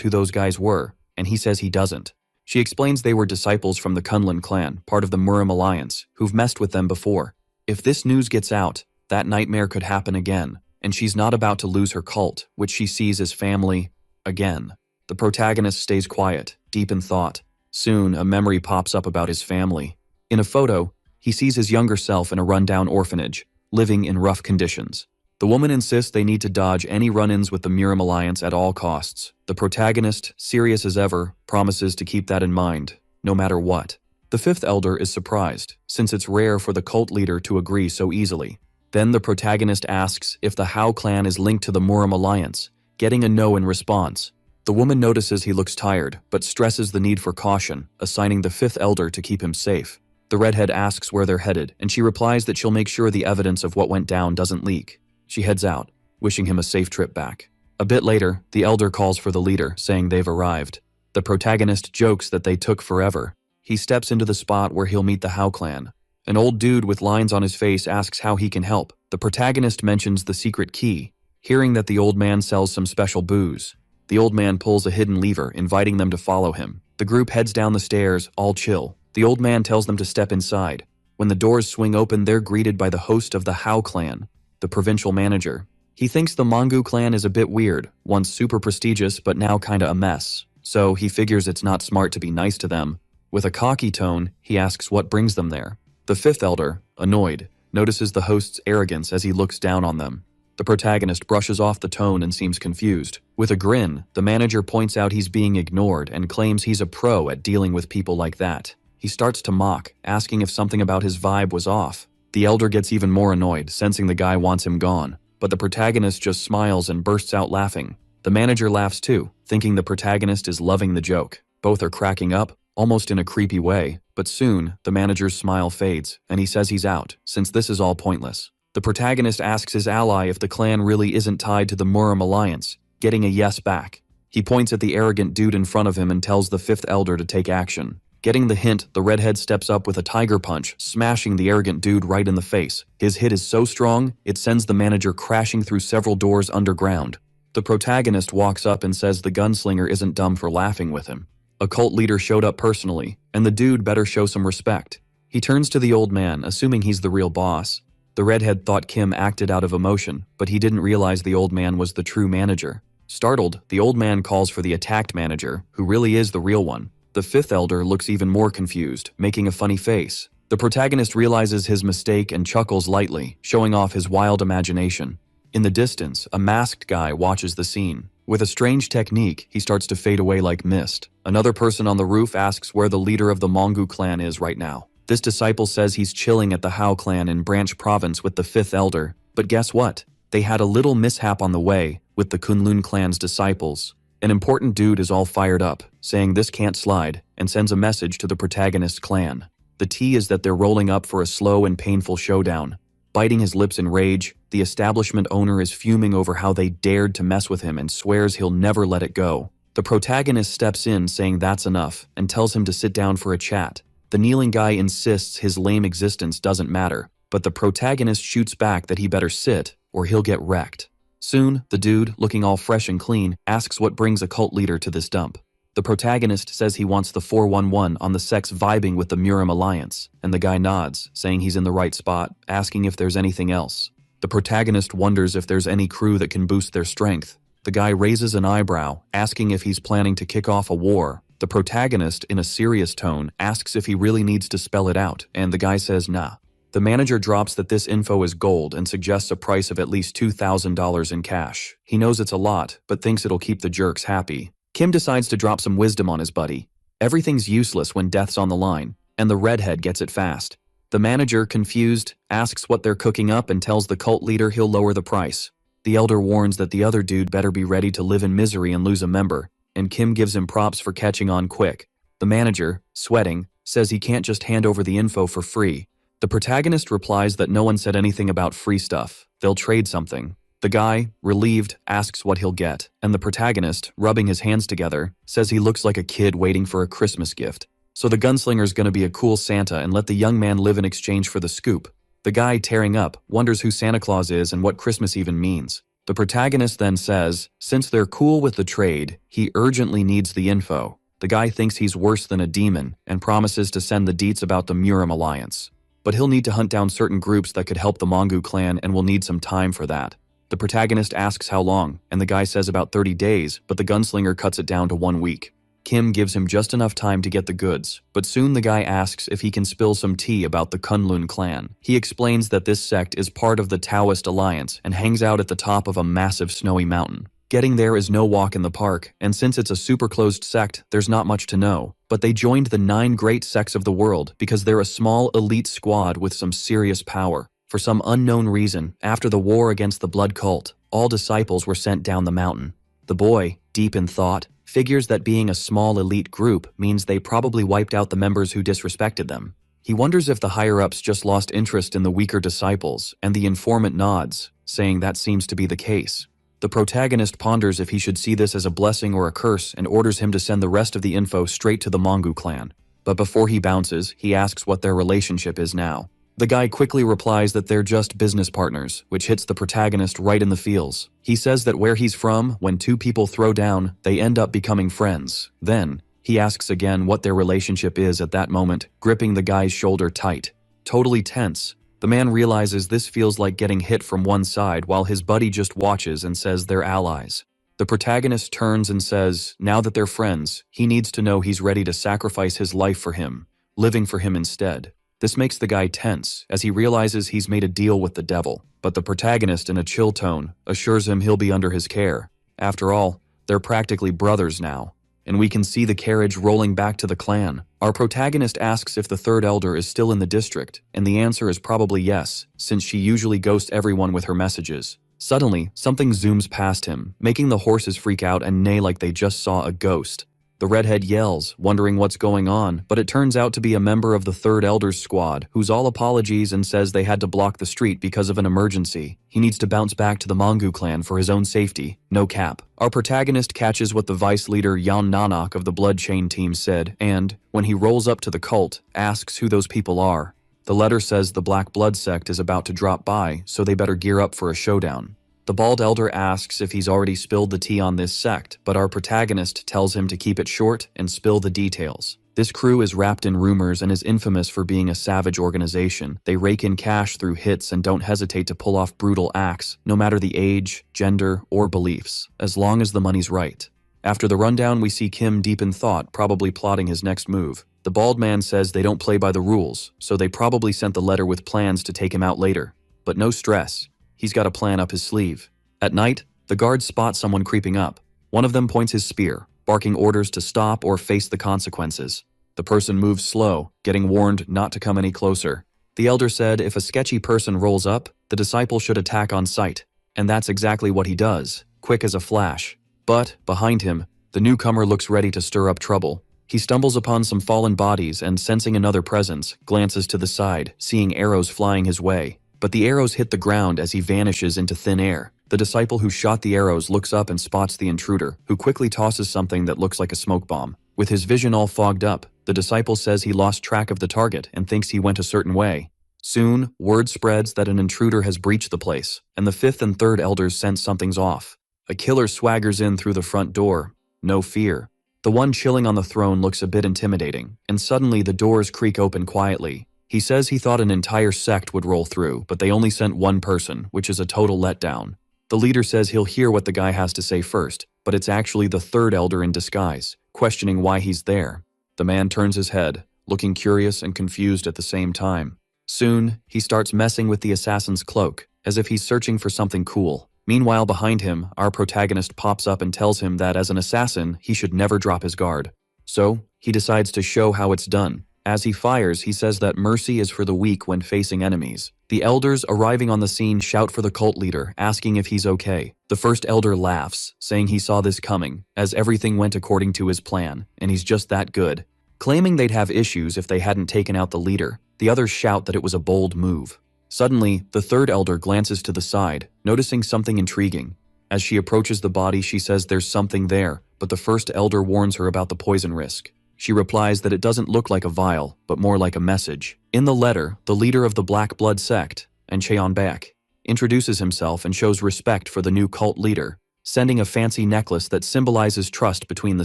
who those guys were, and he says he doesn't. She explains they were disciples from the Kunlun clan, part of the Murim alliance, who've messed with them before. If this news gets out, that nightmare could happen again, and she's not about to lose her cult, which she sees as family, again. The protagonist stays quiet, deep in thought. Soon, a memory pops up about his family. In a photo, he sees his younger self in a rundown orphanage, living in rough conditions. The woman insists they need to dodge any run-ins with the Murim alliance at all costs. The protagonist, serious as ever, promises to keep that in mind, no matter what. The fifth elder is surprised, since it's rare for the cult leader to agree so easily. Then the protagonist asks if the Hao clan is linked to the Murim alliance, getting a no in response. The woman notices he looks tired, but stresses the need for caution, assigning the fifth elder to keep him safe. The redhead asks where they're headed, and she replies that she'll make sure the evidence of what went down doesn't leak. She heads out, wishing him a safe trip back. A bit later, the elder calls for the leader, saying they've arrived. The protagonist jokes that they took forever. He steps into the spot where he'll meet the Hao clan. An old dude with lines on his face asks how he can help. The protagonist mentions the secret key, hearing that the old man sells some special booze. The old man pulls a hidden lever, inviting them to follow him. The group heads down the stairs, all chill. The old man tells them to step inside. When the doors swing open, they're greeted by the host of the Hao clan, the provincial manager. He thinks the Mangu clan is a bit weird, once super prestigious but now kinda a mess. So he figures it's not smart to be nice to them. With a cocky tone, he asks what brings them there. The fifth elder, annoyed, notices the host's arrogance as he looks down on them. The protagonist brushes off the tone and seems confused. With a grin, the manager points out he's being ignored and claims he's a pro at dealing with people like that. He starts to mock, asking if something about his vibe was off. The elder gets even more annoyed, sensing the guy wants him gone. But the protagonist just smiles and bursts out laughing. The manager laughs too, thinking the protagonist is loving the joke. Both are cracking up, almost in a creepy way, but soon, the manager's smile fades, and he says he's out, since this is all pointless. The protagonist asks his ally if the clan really isn't tied to the Murim alliance, getting a yes back. He points at the arrogant dude in front of him and tells the fifth elder to take action. Getting the hint, the redhead steps up with a tiger punch, smashing the arrogant dude right in the face. His hit is so strong, it sends the manager crashing through several doors underground. The protagonist walks up and says the gunslinger isn't dumb for laughing with him. A cult leader showed up personally, and the dude better show some respect. He turns to the old man, assuming he's the real boss. The redhead thought Kim acted out of emotion, but he didn't realize the old man was the true manager. Startled, the old man calls for the attacked manager, who really is the real one. The fifth elder looks even more confused, making a funny face. The protagonist realizes his mistake and chuckles lightly, showing off his wild imagination. In the distance, a masked guy watches the scene. With a strange technique, he starts to fade away like mist. Another person on the roof asks where the leader of the Mangu clan is right now. This disciple says he's chilling at the Hao clan in Branch Province with the fifth elder. But guess what? They had a little mishap on the way with the Kunlun clan's disciples. An important dude is all fired up, saying this can't slide, and sends a message to the protagonist's clan. The tea is that they're rolling up for a slow and painful showdown. Biting his lips in rage, the establishment owner is fuming over how they dared to mess with him and swears he'll never let it go. The protagonist steps in saying that's enough and tells him to sit down for a chat. The kneeling guy insists his lame existence doesn't matter, but the protagonist shoots back that he better sit or he'll get wrecked. Soon, the dude, looking all fresh and clean, asks what brings a cult leader to this dump. The protagonist says he wants the 411 on the sex vibing with the Murim alliance, and the guy nods, saying he's in the right spot, asking if there's anything else. The protagonist wonders if there's any crew that can boost their strength. The guy raises an eyebrow, asking if he's planning to kick off a war. The protagonist, in a serious tone, asks if he really needs to spell it out, and the guy says nah. The manager drops that this info is gold and suggests a price of at least $2,000 in cash. He knows it's a lot, but thinks it'll keep the jerks happy. Kim decides to drop some wisdom on his buddy. Everything's useless when death's on the line, and the redhead gets it fast. The manager, confused, asks what they're cooking up and tells the cult leader he'll lower the price. The elder warns that the other dude better be ready to live in misery and lose a member, and Kim gives him props for catching on quick. The manager, sweating, says he can't just hand over the info for free. The protagonist replies that no one said anything about free stuff. They'll trade something. The guy, relieved, asks what he'll get, and the protagonist, rubbing his hands together, says he looks like a kid waiting for a Christmas gift. So the gunslinger's gonna be a cool Santa and let the young man live in exchange for the scoop. The guy, tearing up, wonders who Santa Claus is and what Christmas even means. The protagonist then says, since they're cool with the trade, he urgently needs the info. The guy thinks he's worse than a demon and promises to send the deets about the Murim Alliance. But he'll need to hunt down certain groups that could help the Mongu clan and will need some time for that. The protagonist asks how long, and the guy says about 30 days, but the gunslinger cuts it down to 1 week. Kim gives him just enough time to get the goods, but soon the guy asks if he can spill some tea about the Kunlun clan. He explains that this sect is part of the Taoist alliance and hangs out at the top of a massive snowy mountain. Getting there is no walk in the park, and since it's a super closed sect, there's not much to know. But they joined the 9 great sects of the world because they're a small elite squad with some serious power. For some unknown reason, after the war against the blood cult, all disciples were sent down the mountain. The boy, deep in thought, figures that being a small elite group means they probably wiped out the members who disrespected them. He wonders if the higher-ups just lost interest in the weaker disciples, and the informant nods, saying that seems to be the case. The protagonist ponders if he should see this as a blessing or a curse and orders him to send the rest of the info straight to the Mongu clan. But before he bounces, he asks what their relationship is now. The guy quickly replies that they're just business partners, which hits the protagonist right in the feels. He says that where he's from, when 2 people throw down, they end up becoming friends. Then, he asks again what their relationship is at that moment, gripping the guy's shoulder tight. Totally tense, the man realizes this feels like getting hit from one side while his buddy just watches and says they're allies. The protagonist turns and says, now that they're friends, he needs to know he's ready to sacrifice his life for him, living for him instead. This makes the guy tense, as he realizes he's made a deal with the devil, but the protagonist, in a chill tone, assures him he'll be under his care. After all, they're practically brothers now, and we can see the carriage rolling back to the clan. Our protagonist asks if the third elder is still in the district, and the answer is probably yes, since she usually ghosts everyone with her messages. Suddenly, something zooms past him, making the horses freak out and neigh like they just saw a ghost. The redhead yells, wondering what's going on, but it turns out to be a member of the Third Elder's squad, who's all apologies and says they had to block the street because of an emergency. He needs to bounce back to the Mongu clan for his own safety. No cap. Our protagonist catches what the vice leader Yan Nanak of the Blood Chain team said, and, when he rolls up to the cult, asks who those people are. The letter says the Black Blood sect is about to drop by, so they better gear up for a showdown. The bald elder asks if he's already spilled the tea on this sect, but our protagonist tells him to keep it short and spill the details. This crew is wrapped in rumors and is infamous for being a savage organization. They rake in cash through hits and don't hesitate to pull off brutal acts, no matter the age, gender, or beliefs, as long as the money's right. After the rundown, we see Kim deep in thought, probably plotting his next move. The bald man says they don't play by the rules, so they probably sent the letter with plans to take him out later. But no stress. He's got a plan up his sleeve. At night, the guards spot someone creeping up. One of them points his spear, barking orders to stop or face the consequences. The person moves slow, getting warned not to come any closer. The elder said if a sketchy person rolls up, the disciple should attack on sight. And that's exactly what he does, quick as a flash. But, behind him, the newcomer looks ready to stir up trouble. He stumbles upon some fallen bodies and, sensing another presence, glances to the side, seeing arrows flying his way. But the arrows hit the ground as he vanishes into thin air. The disciple who shot the arrows looks up and spots the intruder, who quickly tosses something that looks like a smoke bomb. With his vision all fogged up, the disciple says he lost track of the target and thinks he went a certain way. Soon, word spreads that an intruder has breached the place, and the 5th and 3rd elders sense something's off. A killer swaggers in through the front door. No fear. The one chilling on the throne looks a bit intimidating, and suddenly the doors creak open quietly. He says he thought an entire sect would roll through, but they only sent one person, which is a total letdown. The leader says he'll hear what the guy has to say first, but it's actually the 3rd elder in disguise, questioning why he's there. The man turns his head, looking curious and confused at the same time. Soon, he starts messing with the assassin's cloak, as if he's searching for something cool. Meanwhile, behind him, our protagonist pops up and tells him that as an assassin, he should never drop his guard. So, he decides to show how it's done. As he fires, he says that mercy is for the weak when facing enemies. The elders arriving on the scene shout for the cult leader, asking if he's okay. The 1st elder laughs, saying he saw this coming, as everything went according to his plan, and he's just that good. Claiming they'd have issues if they hadn't taken out the leader, The others shout that it was a bold move. Suddenly, the third elder glances to the side, noticing something intriguing. As she approaches the body, she says there's something there, but the first elder warns her about the poison risk. She replies that it doesn't look like a vial, but more like a message. In the letter, the leader of the Black Blood sect, and Cheonbaek, introduces himself and shows respect for the new cult leader, sending a fancy necklace that symbolizes trust between the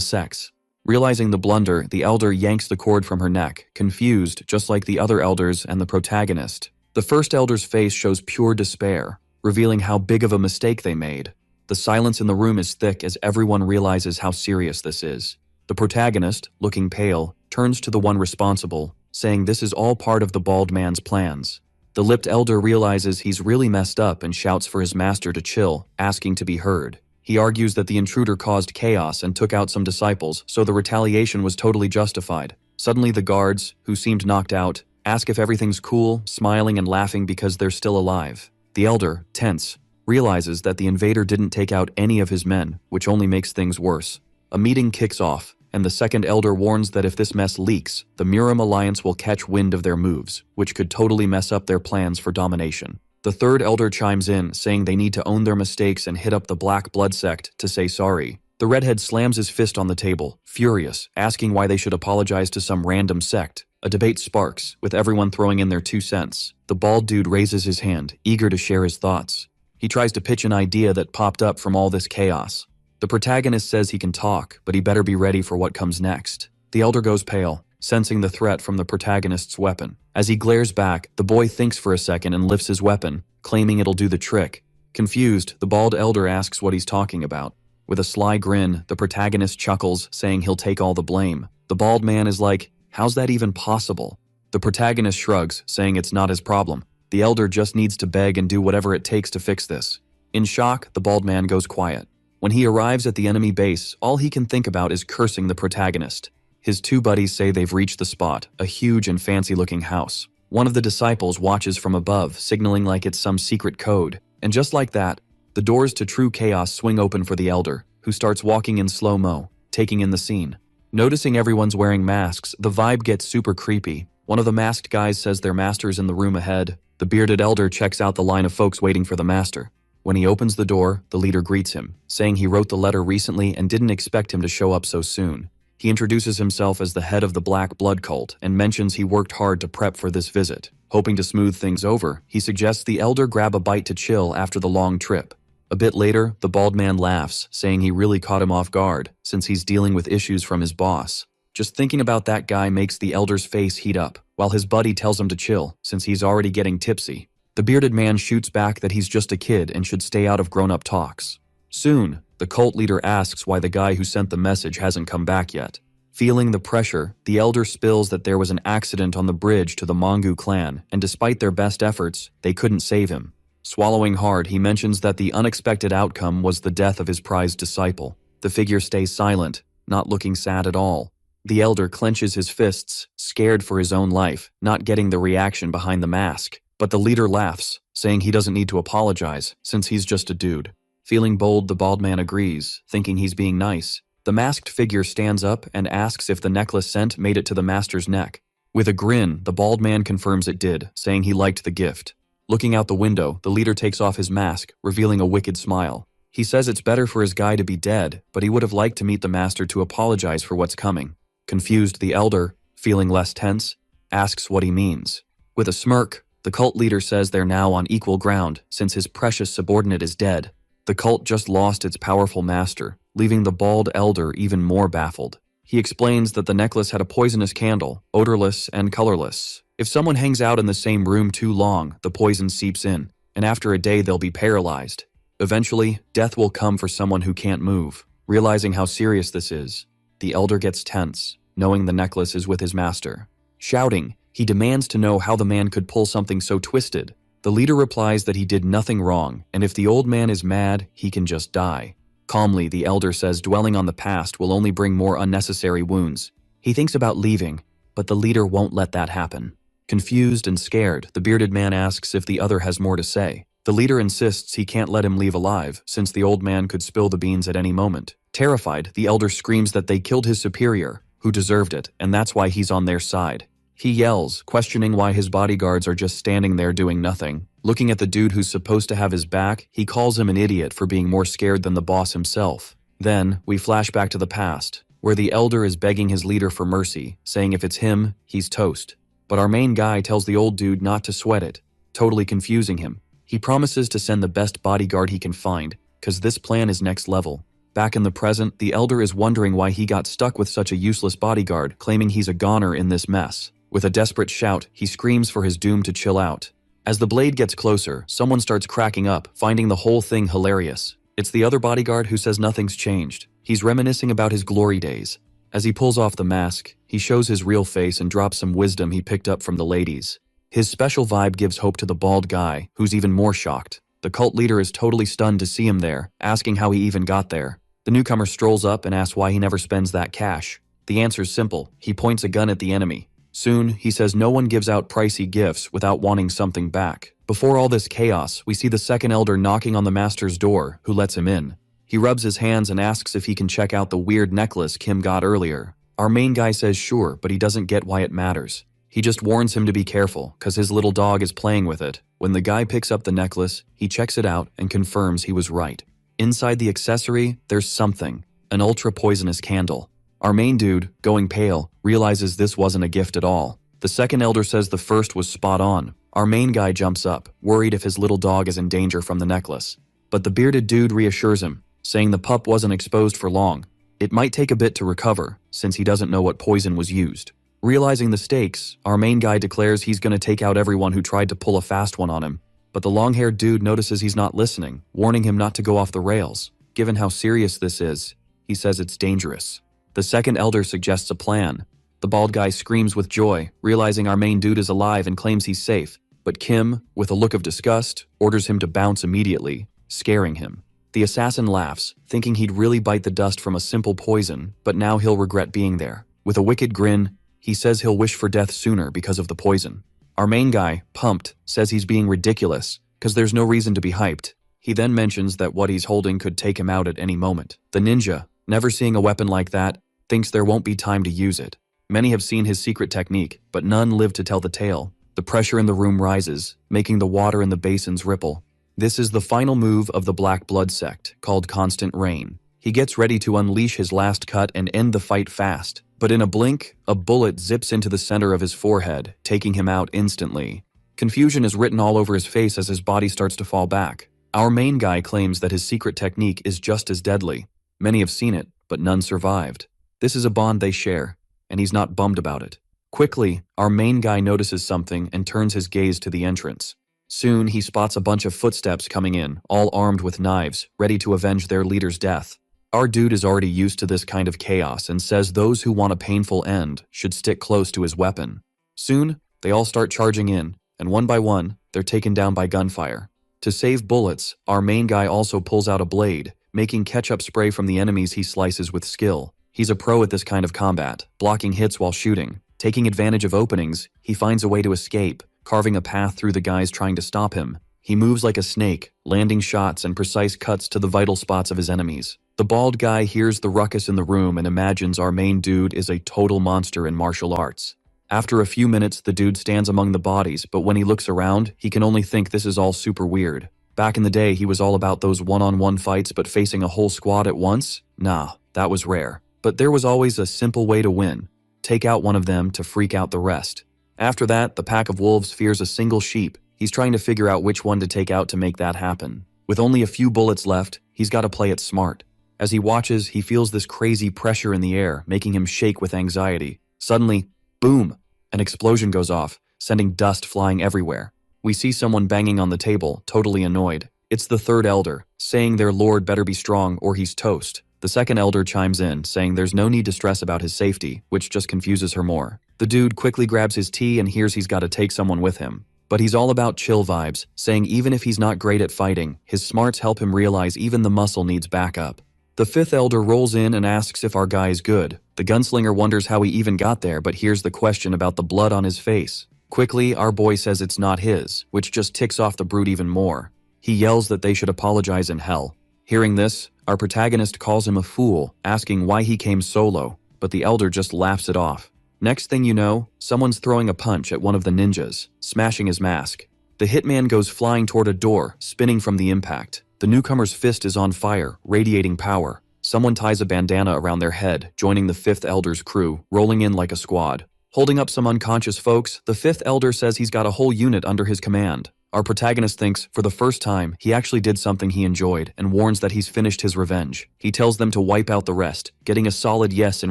sects. Realizing the blunder, the elder yanks the cord from her neck, confused just like the other elders and the protagonist. The first elder's face shows pure despair, revealing how big of a mistake they made. The silence in the room is thick as everyone realizes how serious this is. The protagonist, looking pale, turns to the one responsible, saying this is all part of the bald man's plans. The lipped elder realizes he's really messed up and shouts for his master to chill, asking to be heard. He argues that the intruder caused chaos and took out some disciples, so the retaliation was totally justified. Suddenly the guards, who seemed knocked out, ask if everything's cool, smiling and laughing because they're still alive. The elder, tense, realizes that the invader didn't take out any of his men, which only makes things worse. A meeting kicks off, and the second elder warns that if this mess leaks, the Murim Alliance will catch wind of their moves, which could totally mess up their plans for domination. The third elder chimes in, saying they need to own their mistakes and hit up the Black Blood sect to say sorry. The redhead slams his fist on the table, furious, asking why they should apologize to some random sect. A debate sparks, with everyone throwing in their 2 cents. The bald dude raises his hand, eager to share his thoughts. He tries to pitch an idea that popped up from all this chaos. The protagonist says he can talk, but he better be ready for what comes next. The elder goes pale, sensing the threat from the protagonist's weapon. As he glares back, the boy thinks for a second and lifts his weapon, claiming it'll do the trick. Confused, the bald elder asks what he's talking about. With a sly grin, the protagonist chuckles, saying he'll take all the blame. The bald man is like, how's that even possible? The protagonist shrugs, saying it's not his problem. The elder just needs to beg and do whatever it takes to fix this. In shock, the bald man goes quiet. When he arrives at the enemy base, all he can think about is cursing the protagonist. His 2 buddies say they've reached the spot, a huge and fancy-looking house. One of the disciples watches from above, signaling like it's some secret code. And just like that, the doors to true chaos swing open for the elder, who starts walking in slow-mo, taking in the scene. Noticing everyone's wearing masks, the vibe gets super creepy. One of the masked guys says their master's in the room ahead. The bearded elder checks out the line of folks waiting for the master. When he opens the door, the leader greets him, saying he wrote the letter recently and didn't expect him to show up so soon. He introduces himself as the head of the Black Blood cult and mentions he worked hard to prep for this visit. Hoping to smooth things over, he suggests the elder grab a bite to chill after the long trip. A bit later, the bald man laughs, saying he really caught him off guard, since he's dealing with issues from his boss. Just thinking about that guy makes the elder's face heat up, while his buddy tells him to chill, since he's already getting tipsy. The bearded man shoots back that he's just a kid and should stay out of grown-up talks. Soon, the cult leader asks why the guy who sent the message hasn't come back yet. Feeling the pressure, the elder spills that there was an accident on the bridge to the Mongu clan, and despite their best efforts, they couldn't save him. Swallowing hard, he mentions that the unexpected outcome was the death of his prized disciple. The figure stays silent, not looking sad at all. The elder clenches his fists, scared for his own life, not getting the reaction behind the mask. But the leader laughs, saying he doesn't need to apologize, since he's just a dude. Feeling bold, the bald man agrees, thinking he's being nice. The masked figure stands up and asks if the necklace sent made it to the master's neck. With a grin, the bald man confirms it did, saying he liked the gift. Looking out the window, the leader takes off his mask, revealing a wicked smile. He says it's better for his guy to be dead, but he would have liked to meet the master to apologize for what's coming. Confused, the elder, feeling less tense, asks what he means. With a smirk, the cult leader says they're now on equal ground, since his precious subordinate is dead. The cult just lost its powerful master, leaving the bald elder even more baffled. He explains that the necklace had a poisonous candle, odorless and colorless. If someone hangs out in the same room too long, the poison seeps in, and after a day they'll be paralyzed. Eventually, death will come for someone who can't move. Realizing how serious this is, the elder gets tense, knowing the necklace is with his master. Shouting, he demands to know how the man could pull something so twisted. The leader replies that he did nothing wrong, and if the old man is mad, he can just die. Calmly, the elder says dwelling on the past will only bring more unnecessary wounds. He thinks about leaving, but the leader won't let that happen. Confused and scared, the bearded man asks if the other has more to say. The leader insists he can't let him leave alive, since the old man could spill the beans at any moment. Terrified, the elder screams that they killed his superior, who deserved it, and that's why he's on their side. He yells, questioning why his bodyguards are just standing there doing nothing. Looking at the dude who's supposed to have his back, he calls him an idiot for being more scared than the boss himself. Then, we flash back to the past, where the elder is begging his leader for mercy, saying if it's him, he's toast. But our main guy tells the old dude not to sweat it, totally confusing him. He promises to send the best bodyguard he can find, cause this plan is next level. Back in the present, the elder is wondering why he got stuck with such a useless bodyguard, claiming he's a goner in this mess. With a desperate shout, he screams for his doom to chill out. As the blade gets closer, someone starts cracking up, finding the whole thing hilarious. It's the other bodyguard who says nothing's changed. He's reminiscing about his glory days. As he pulls off the mask, he shows his real face and drops some wisdom he picked up from the ladies. His special vibe gives hope to the bald guy, who's even more shocked. The cult leader is totally stunned to see him there, asking how he even got there. The newcomer strolls up and asks why he never spends that cash. The answer's simple. He points a gun at the enemy. Soon, he says no one gives out pricey gifts without wanting something back. Before all this chaos, we see the second elder knocking on the master's door, who lets him in. He rubs his hands and asks if he can check out the weird necklace Kim got earlier. Our main guy says sure, but he doesn't get why it matters. He just warns him to be careful, cause his little dog is playing with it. When the guy picks up the necklace, he checks it out and confirms he was right. Inside the accessory, there's something, an ultra-poisonous candle. Our main dude, going pale, realizes this wasn't a gift at all. The second elder says the first was spot on. Our main guy jumps up, worried if his little dog is in danger from the necklace. But the bearded dude reassures him, saying the pup wasn't exposed for long. It might take a bit to recover, since he doesn't know what poison was used. Realizing the stakes, our main guy declares he's gonna take out everyone who tried to pull a fast one on him. But the long-haired dude notices he's not listening, warning him not to go off the rails. Given how serious this is, he says it's dangerous. The second elder suggests a plan. The bald guy screams with joy, realizing our main dude is alive and claims he's safe. But Kim, with a look of disgust, orders him to bounce immediately, scaring him. The assassin laughs, thinking he'd really bite the dust from a simple poison, but now he'll regret being there. With a wicked grin, he says he'll wish for death sooner because of the poison. Our main guy, pumped, says he's being ridiculous, cause there's no reason to be hyped. He then mentions that what he's holding could take him out at any moment. The ninja, never seeing a weapon like that, thinks there won't be time to use it. Many have seen his secret technique, but none live to tell the tale. The pressure in the room rises, making the water in the basins ripple. This is the final move of the Black Blood sect, called Constant Rain. He gets ready to unleash his last cut and end the fight fast. But in a blink, a bullet zips into the center of his forehead, taking him out instantly. Confusion is written all over his face as his body starts to fall back. Our main guy claims that his secret technique is just as deadly. Many have seen it, but none survived. This is a bond they share, and he's not bummed about it. Quickly, our main guy notices something and turns his gaze to the entrance. Soon, he spots a bunch of footsteps coming in, all armed with knives, ready to avenge their leader's death. Our dude is already used to this kind of chaos and says those who want a painful end should stick close to his weapon. Soon, they all start charging in, and one by one, they're taken down by gunfire. To save bullets, our main guy also pulls out a blade, making ketchup spray from the enemies he slices with skill. He's a pro at this kind of combat, blocking hits while shooting. Taking advantage of openings, he finds a way to escape, carving a path through the guys trying to stop him. He moves like a snake, landing shots and precise cuts to the vital spots of his enemies. The bald guy hears the ruckus in the room and imagines our main dude is a total monster in martial arts. After a few minutes, the dude stands among the bodies, but when he looks around, he can only think this is all super weird. Back in the day, he was all about those one-on-one fights, but facing a whole squad at once? Nah, that was rare. But there was always a simple way to win. Take out one of them to freak out the rest. After that, the pack of wolves fears a single sheep. He's trying to figure out which one to take out to make that happen. With only a few bullets left, he's got to play it smart. As he watches, he feels this crazy pressure in the air, making him shake with anxiety. Suddenly, boom! An explosion goes off, sending dust flying everywhere. We see someone banging on the table, totally annoyed. It's the third elder, saying their lord better be strong or he's toast. The second elder chimes in, saying there's no need to stress about his safety, which just confuses her more. The dude quickly grabs his tea and hears he's got to take someone with him. But he's all about chill vibes, saying even if he's not great at fighting, his smarts help him realize even the muscle needs backup. The fifth elder rolls in and asks if our guy is good. The gunslinger wonders how he even got there, but hears the question about the blood on his face. Quickly, our boy says it's not his, which just ticks off the brute even more. He yells that they should apologize in hell. Hearing this, our protagonist calls him a fool, asking why he came solo, but the elder just laughs it off. Next thing you know, someone's throwing a punch at one of the ninjas, smashing his mask. The hitman goes flying toward a door, spinning from the impact. The newcomer's fist is on fire, radiating power. Someone ties a bandana around their head, joining the Fifth Elder's crew, rolling in like a squad. Holding up some unconscious folks, the Fifth Elder says he's got a whole unit under his command. Our protagonist thinks, for the first time, he actually did something he enjoyed and warns that he's finished his revenge. He tells them to wipe out the rest, getting a solid yes in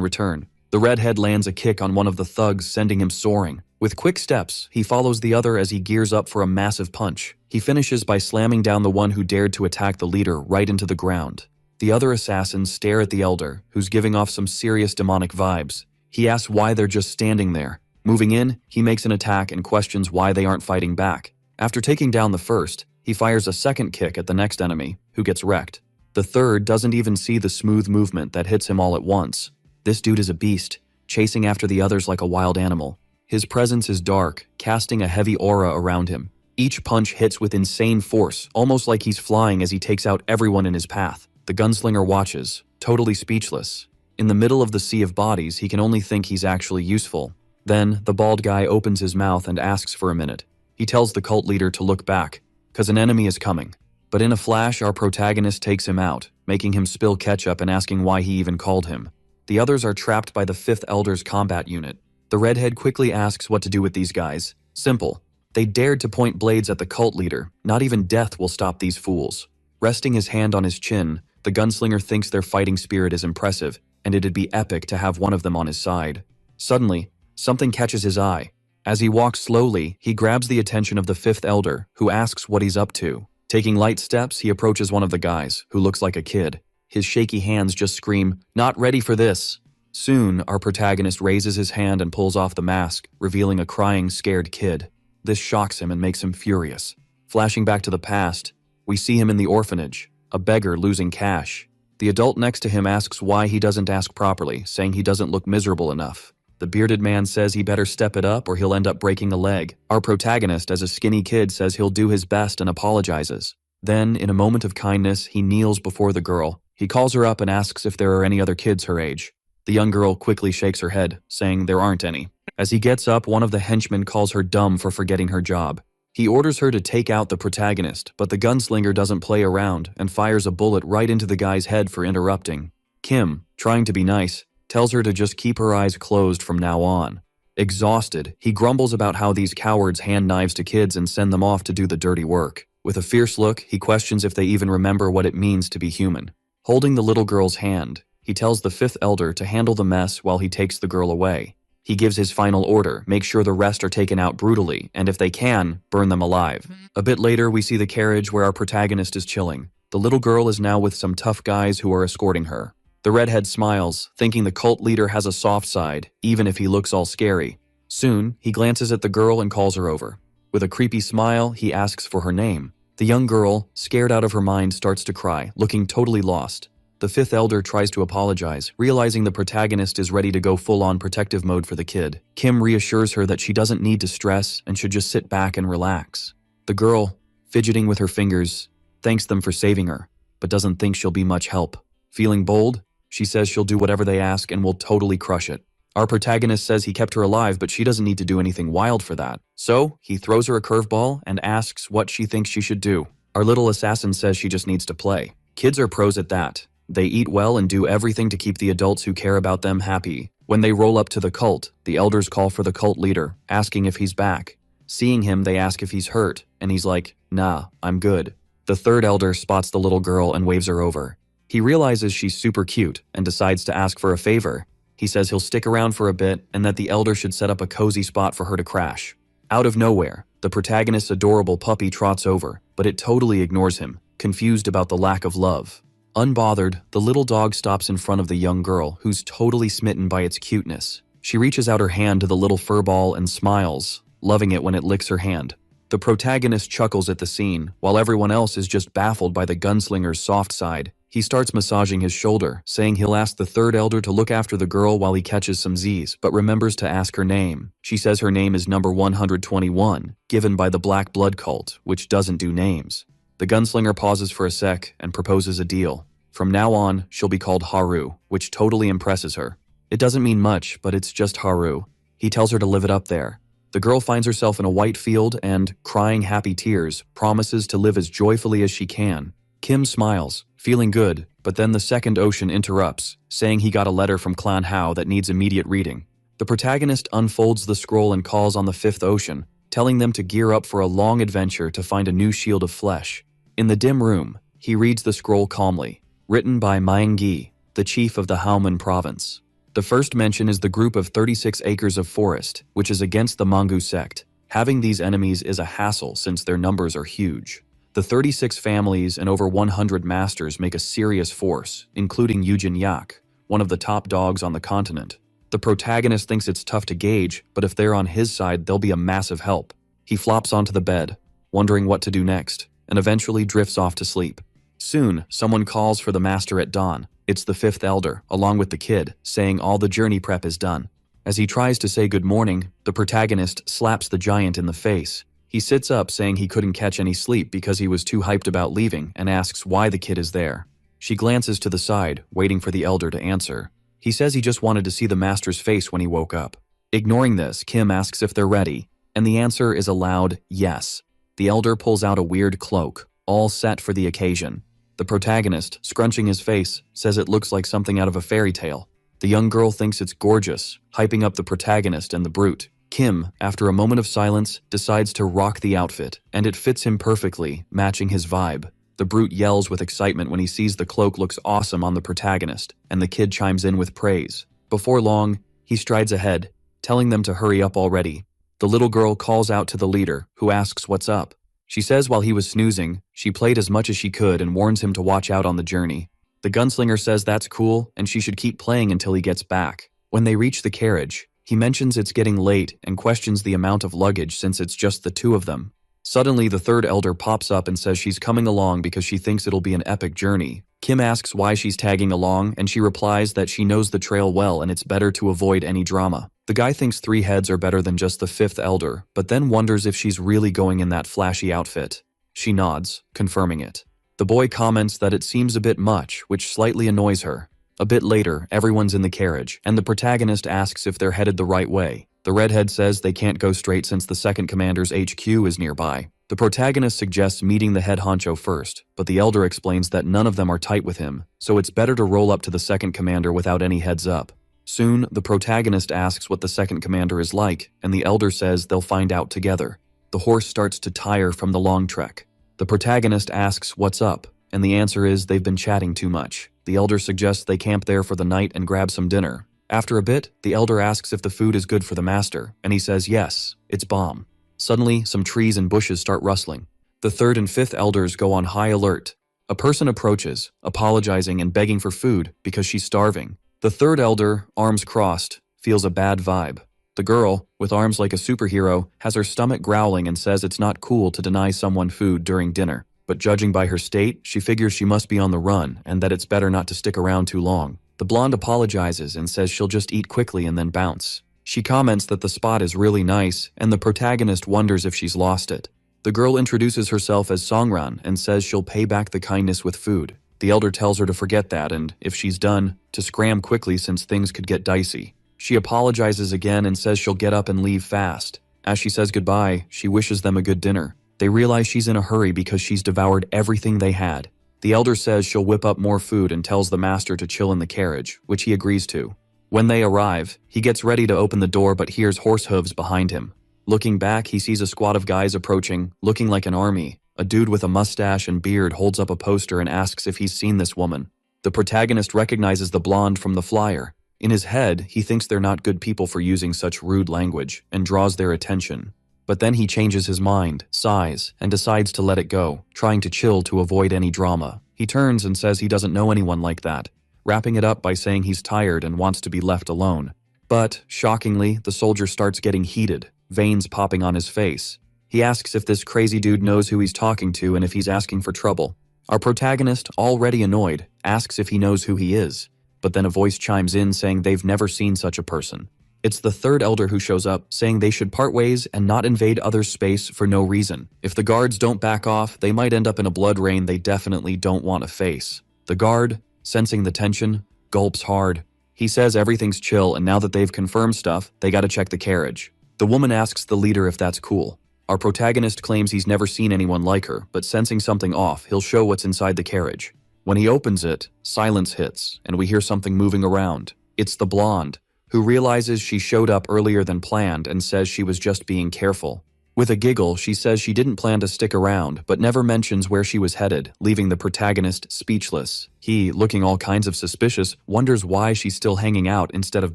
return. The redhead lands a kick on one of the thugs, sending him soaring. With quick steps, he follows the other as he gears up for a massive punch. He finishes by slamming down the one who dared to attack the leader right into the ground. The other assassins stare at the elder, who's giving off some serious demonic vibes. He asks why they're just standing there. Moving in, he makes an attack and questions why they aren't fighting back. After taking down the first, he fires a second kick at the next enemy, who gets wrecked. The third doesn't even see the smooth movement that hits him all at once. This dude is a beast, chasing after the others like a wild animal. His presence is dark, casting a heavy aura around him. Each punch hits with insane force, almost like he's flying as he takes out everyone in his path. The gunslinger watches, totally speechless. In the middle of the sea of bodies, he can only think he's actually useful. Then, the bald guy opens his mouth and asks for a minute. He tells the cult leader to look back, cause an enemy is coming. But in a flash, our protagonist takes him out, making him spill ketchup and asking why he even called him. The others are trapped by the Fifth Elder's combat unit. The redhead quickly asks what to do with these guys. Simple. They dared to point blades at the cult leader. Not even death will stop these fools. Resting his hand on his chin, the gunslinger thinks their fighting spirit is impressive, and it'd be epic to have one of them on his side. Suddenly, something catches his eye. As he walks slowly, he grabs the attention of the Fifth Elder, who asks what he's up to. Taking light steps, he approaches one of the guys, who looks like a kid. His shaky hands just scream, "Not ready for this!" Soon, our protagonist raises his hand and pulls off the mask, revealing a crying, scared kid. This shocks him and makes him furious. Flashing back to the past, we see him in the orphanage, a beggar losing cash. The adult next to him asks why he doesn't ask properly, saying he doesn't look miserable enough. The bearded man says he better step it up or he'll end up breaking a leg. Our protagonist, as a skinny kid, says he'll do his best and apologizes. Then, in a moment of kindness, he kneels before the girl. He calls her up and asks if there are any other kids her age. The young girl quickly shakes her head, saying there aren't any. As he gets up, one of the henchmen calls her dumb for forgetting her job. He orders her to take out the protagonist, but the gunslinger doesn't play around and fires a bullet right into the guy's head for interrupting. Kim, trying to be nice, tells her to just keep her eyes closed from now on. Exhausted, he grumbles about how these cowards hand knives to kids and send them off to do the dirty work. With a fierce look, he questions if they even remember what it means to be human. Holding the little girl's hand, he tells the Fifth Elder to handle the mess while he takes the girl away. He gives his final order, make sure the rest are taken out brutally, and if they can, burn them alive. A bit later, we see the carriage where our protagonist is chilling. The little girl is now with some tough guys who are escorting her. The redhead smiles, thinking the cult leader has a soft side, even if he looks all scary. Soon, he glances at the girl and calls her over. With a creepy smile, he asks for her name. The young girl, scared out of her mind, starts to cry, looking totally lost. The Fifth Elder tries to apologize, realizing the protagonist is ready to go full-on protective mode for the kid. Kim reassures her that she doesn't need to stress and should just sit back and relax. The girl, fidgeting with her fingers, thanks them for saving her, but doesn't think she'll be much help. Feeling bold, she says she'll do whatever they ask and will totally crush it. Our protagonist says he kept her alive, but she doesn't need to do anything wild for that. So, he throws her a curveball and asks what she thinks she should do. Our little assassin says she just needs to play. Kids are pros at that. They eat well and do everything to keep the adults who care about them happy. When they roll up to the cult, the elders call for the cult leader, asking if he's back. Seeing him, they ask if he's hurt, and he's like, "Nah, I'm good." The third elder spots the little girl and waves her over. He realizes she's super cute and decides to ask for a favor. He says he'll stick around for a bit and that the elder should set up a cozy spot for her to crash. Out of nowhere, the protagonist's adorable puppy trots over, but it totally ignores him, confused about the lack of love. Unbothered, the little dog stops in front of the young girl, who's totally smitten by its cuteness. She reaches out her hand to the little fur ball and smiles, loving it when it licks her hand. The protagonist chuckles at the scene, while everyone else is just baffled by the gunslinger's soft side. He starts massaging his shoulder, saying he'll ask the third elder to look after the girl while he catches some Z's, but remembers to ask her name. She says her name is number 121, given by the Black Blood cult, which doesn't do names. The gunslinger pauses for a sec and proposes a deal. From now on, she'll be called Haru, which totally impresses her. It doesn't mean much, but it's just Haru. He tells her to live it up there. The girl finds herself in a white field and, crying happy tears, promises to live as joyfully as she can. Kim smiles, feeling good, but then the second ocean interrupts, saying he got a letter from Clan Hao that needs immediate reading. The protagonist unfolds the scroll and calls on the fifth ocean, telling them to gear up for a long adventure to find a new shield of flesh. In the dim room, he reads the scroll calmly, written by Mangi, the chief of the Haoman province. The first mention is the group of 36 acres of forest, which is against the Mangu sect. Having these enemies is a hassle since their numbers are huge. The 36 families and over 100 masters make a serious force, including Yujin Yak, one of the top dogs on the continent. The protagonist thinks it's tough to gauge, but if they're on his side, they'll be a massive help. He flops onto the bed, wondering what to do next, and eventually drifts off to sleep. Soon, someone calls for the master at dawn. It's the fifth elder, along with the kid, saying all the journey prep is done. As he tries to say good morning, the protagonist slaps the giant in the face. He sits up saying he couldn't catch any sleep because he was too hyped about leaving and asks why the kid is there. She glances to the side, waiting for the elder to answer. He says he just wanted to see the master's face when he woke up. Ignoring this, Kim asks if they're ready, and the answer is a loud yes. The elder pulls out a weird cloak, all set for the occasion. The protagonist, scrunching his face, says it looks like something out of a fairy tale. The young girl thinks it's gorgeous, hyping up the protagonist and the brute. Kim, after a moment of silence, decides to rock the outfit, and it fits him perfectly, matching his vibe. The brute yells with excitement when he sees the cloak looks awesome on the protagonist, and the kid chimes in with praise. Before long, he strides ahead, telling them to hurry up already. The little girl calls out to the leader, who asks what's up. She says while he was snoozing, she played as much as she could and warns him to watch out on the journey. The gunslinger says that's cool and she should keep playing until he gets back. When they reach the carriage, he mentions it's getting late and questions the amount of luggage since it's just the two of them. Suddenly, the third elder pops up and says she's coming along because she thinks it'll be an epic journey. Kim asks why she's tagging along, and she replies that she knows the trail well and it's better to avoid any drama. The guy thinks 3 heads are better than just the 5th elder, but then wonders if she's really going in that flashy outfit. She nods, confirming it. The boy comments that it seems a bit much, which slightly annoys her. A bit later, everyone's in the carriage, and the protagonist asks if they're headed the right way. The redhead says they can't go straight since the second commander's HQ is nearby. The protagonist suggests meeting the head honcho first, but the elder explains that none of them are tight with him, so it's better to roll up to the second commander without any heads up. Soon, the protagonist asks what the second commander is like, and the elder says they'll find out together. The horse starts to tire from the long trek. The protagonist asks what's up, and the answer is they've been chatting too much. The elder suggests they camp there for the night and grab some dinner. After a bit, the elder asks if the food is good for the master, and he says yes, it's bomb. Suddenly, some trees and bushes start rustling. The 3rd and 5th elders go on high alert. A person approaches, apologizing and begging for food because she's starving. The 3rd elder, arms crossed, feels a bad vibe. The girl, with arms like a superhero, has her stomach growling and says it's not cool to deny someone food during dinner. But judging by her state, she figures she must be on the run and that it's better not to stick around too long. The blonde apologizes and says she'll just eat quickly and then bounce. She comments that the spot is really nice, and the protagonist wonders if she's lost it. The girl introduces herself as Songran and says she'll pay back the kindness with food. The elder tells her to forget that and, if she's done, to scram quickly since things could get dicey. She apologizes again and says she'll get up and leave fast. As she says goodbye, she wishes them a good dinner. They realize she's in a hurry because she's devoured everything they had. The elder says she'll whip up more food and tells the master to chill in the carriage, which he agrees to. When they arrive, he gets ready to open the door but hears horse hooves behind him. Looking back, he sees a squad of guys approaching, looking like an army. A dude with a mustache and beard holds up a poster and asks if he's seen this woman. The protagonist recognizes the blonde from the flyer. In his head, he thinks they're not good people for using such rude language and draws their attention. But then he changes his mind, sighs, and decides to let it go, trying to chill to avoid any drama. He turns and says he doesn't know anyone like that, wrapping it up by saying he's tired and wants to be left alone. But, shockingly, the soldier starts getting heated, veins popping on his face. He asks if this crazy dude knows who he's talking to and if he's asking for trouble. Our protagonist, already annoyed, asks if he knows who he is, but then a voice chimes in saying they've never seen such a person. It's the 3rd elder who shows up, saying they should part ways and not invade others' space for no reason. If the guards don't back off, they might end up in a blood rain they definitely don't want to face. The guard, sensing the tension, gulps hard. He says everything's chill and now that they've confirmed stuff, they gotta check the carriage. The woman asks the leader if that's cool. Our protagonist claims he's never seen anyone like her, but sensing something off, he'll show what's inside the carriage. When he opens it, silence hits, and we hear something moving around. It's the blonde, who realizes she showed up earlier than planned and says she was just being careful. With a giggle, she says she didn't plan to stick around, but never mentions where she was headed, leaving the protagonist speechless. He, looking all kinds of suspicious, wonders why she's still hanging out instead of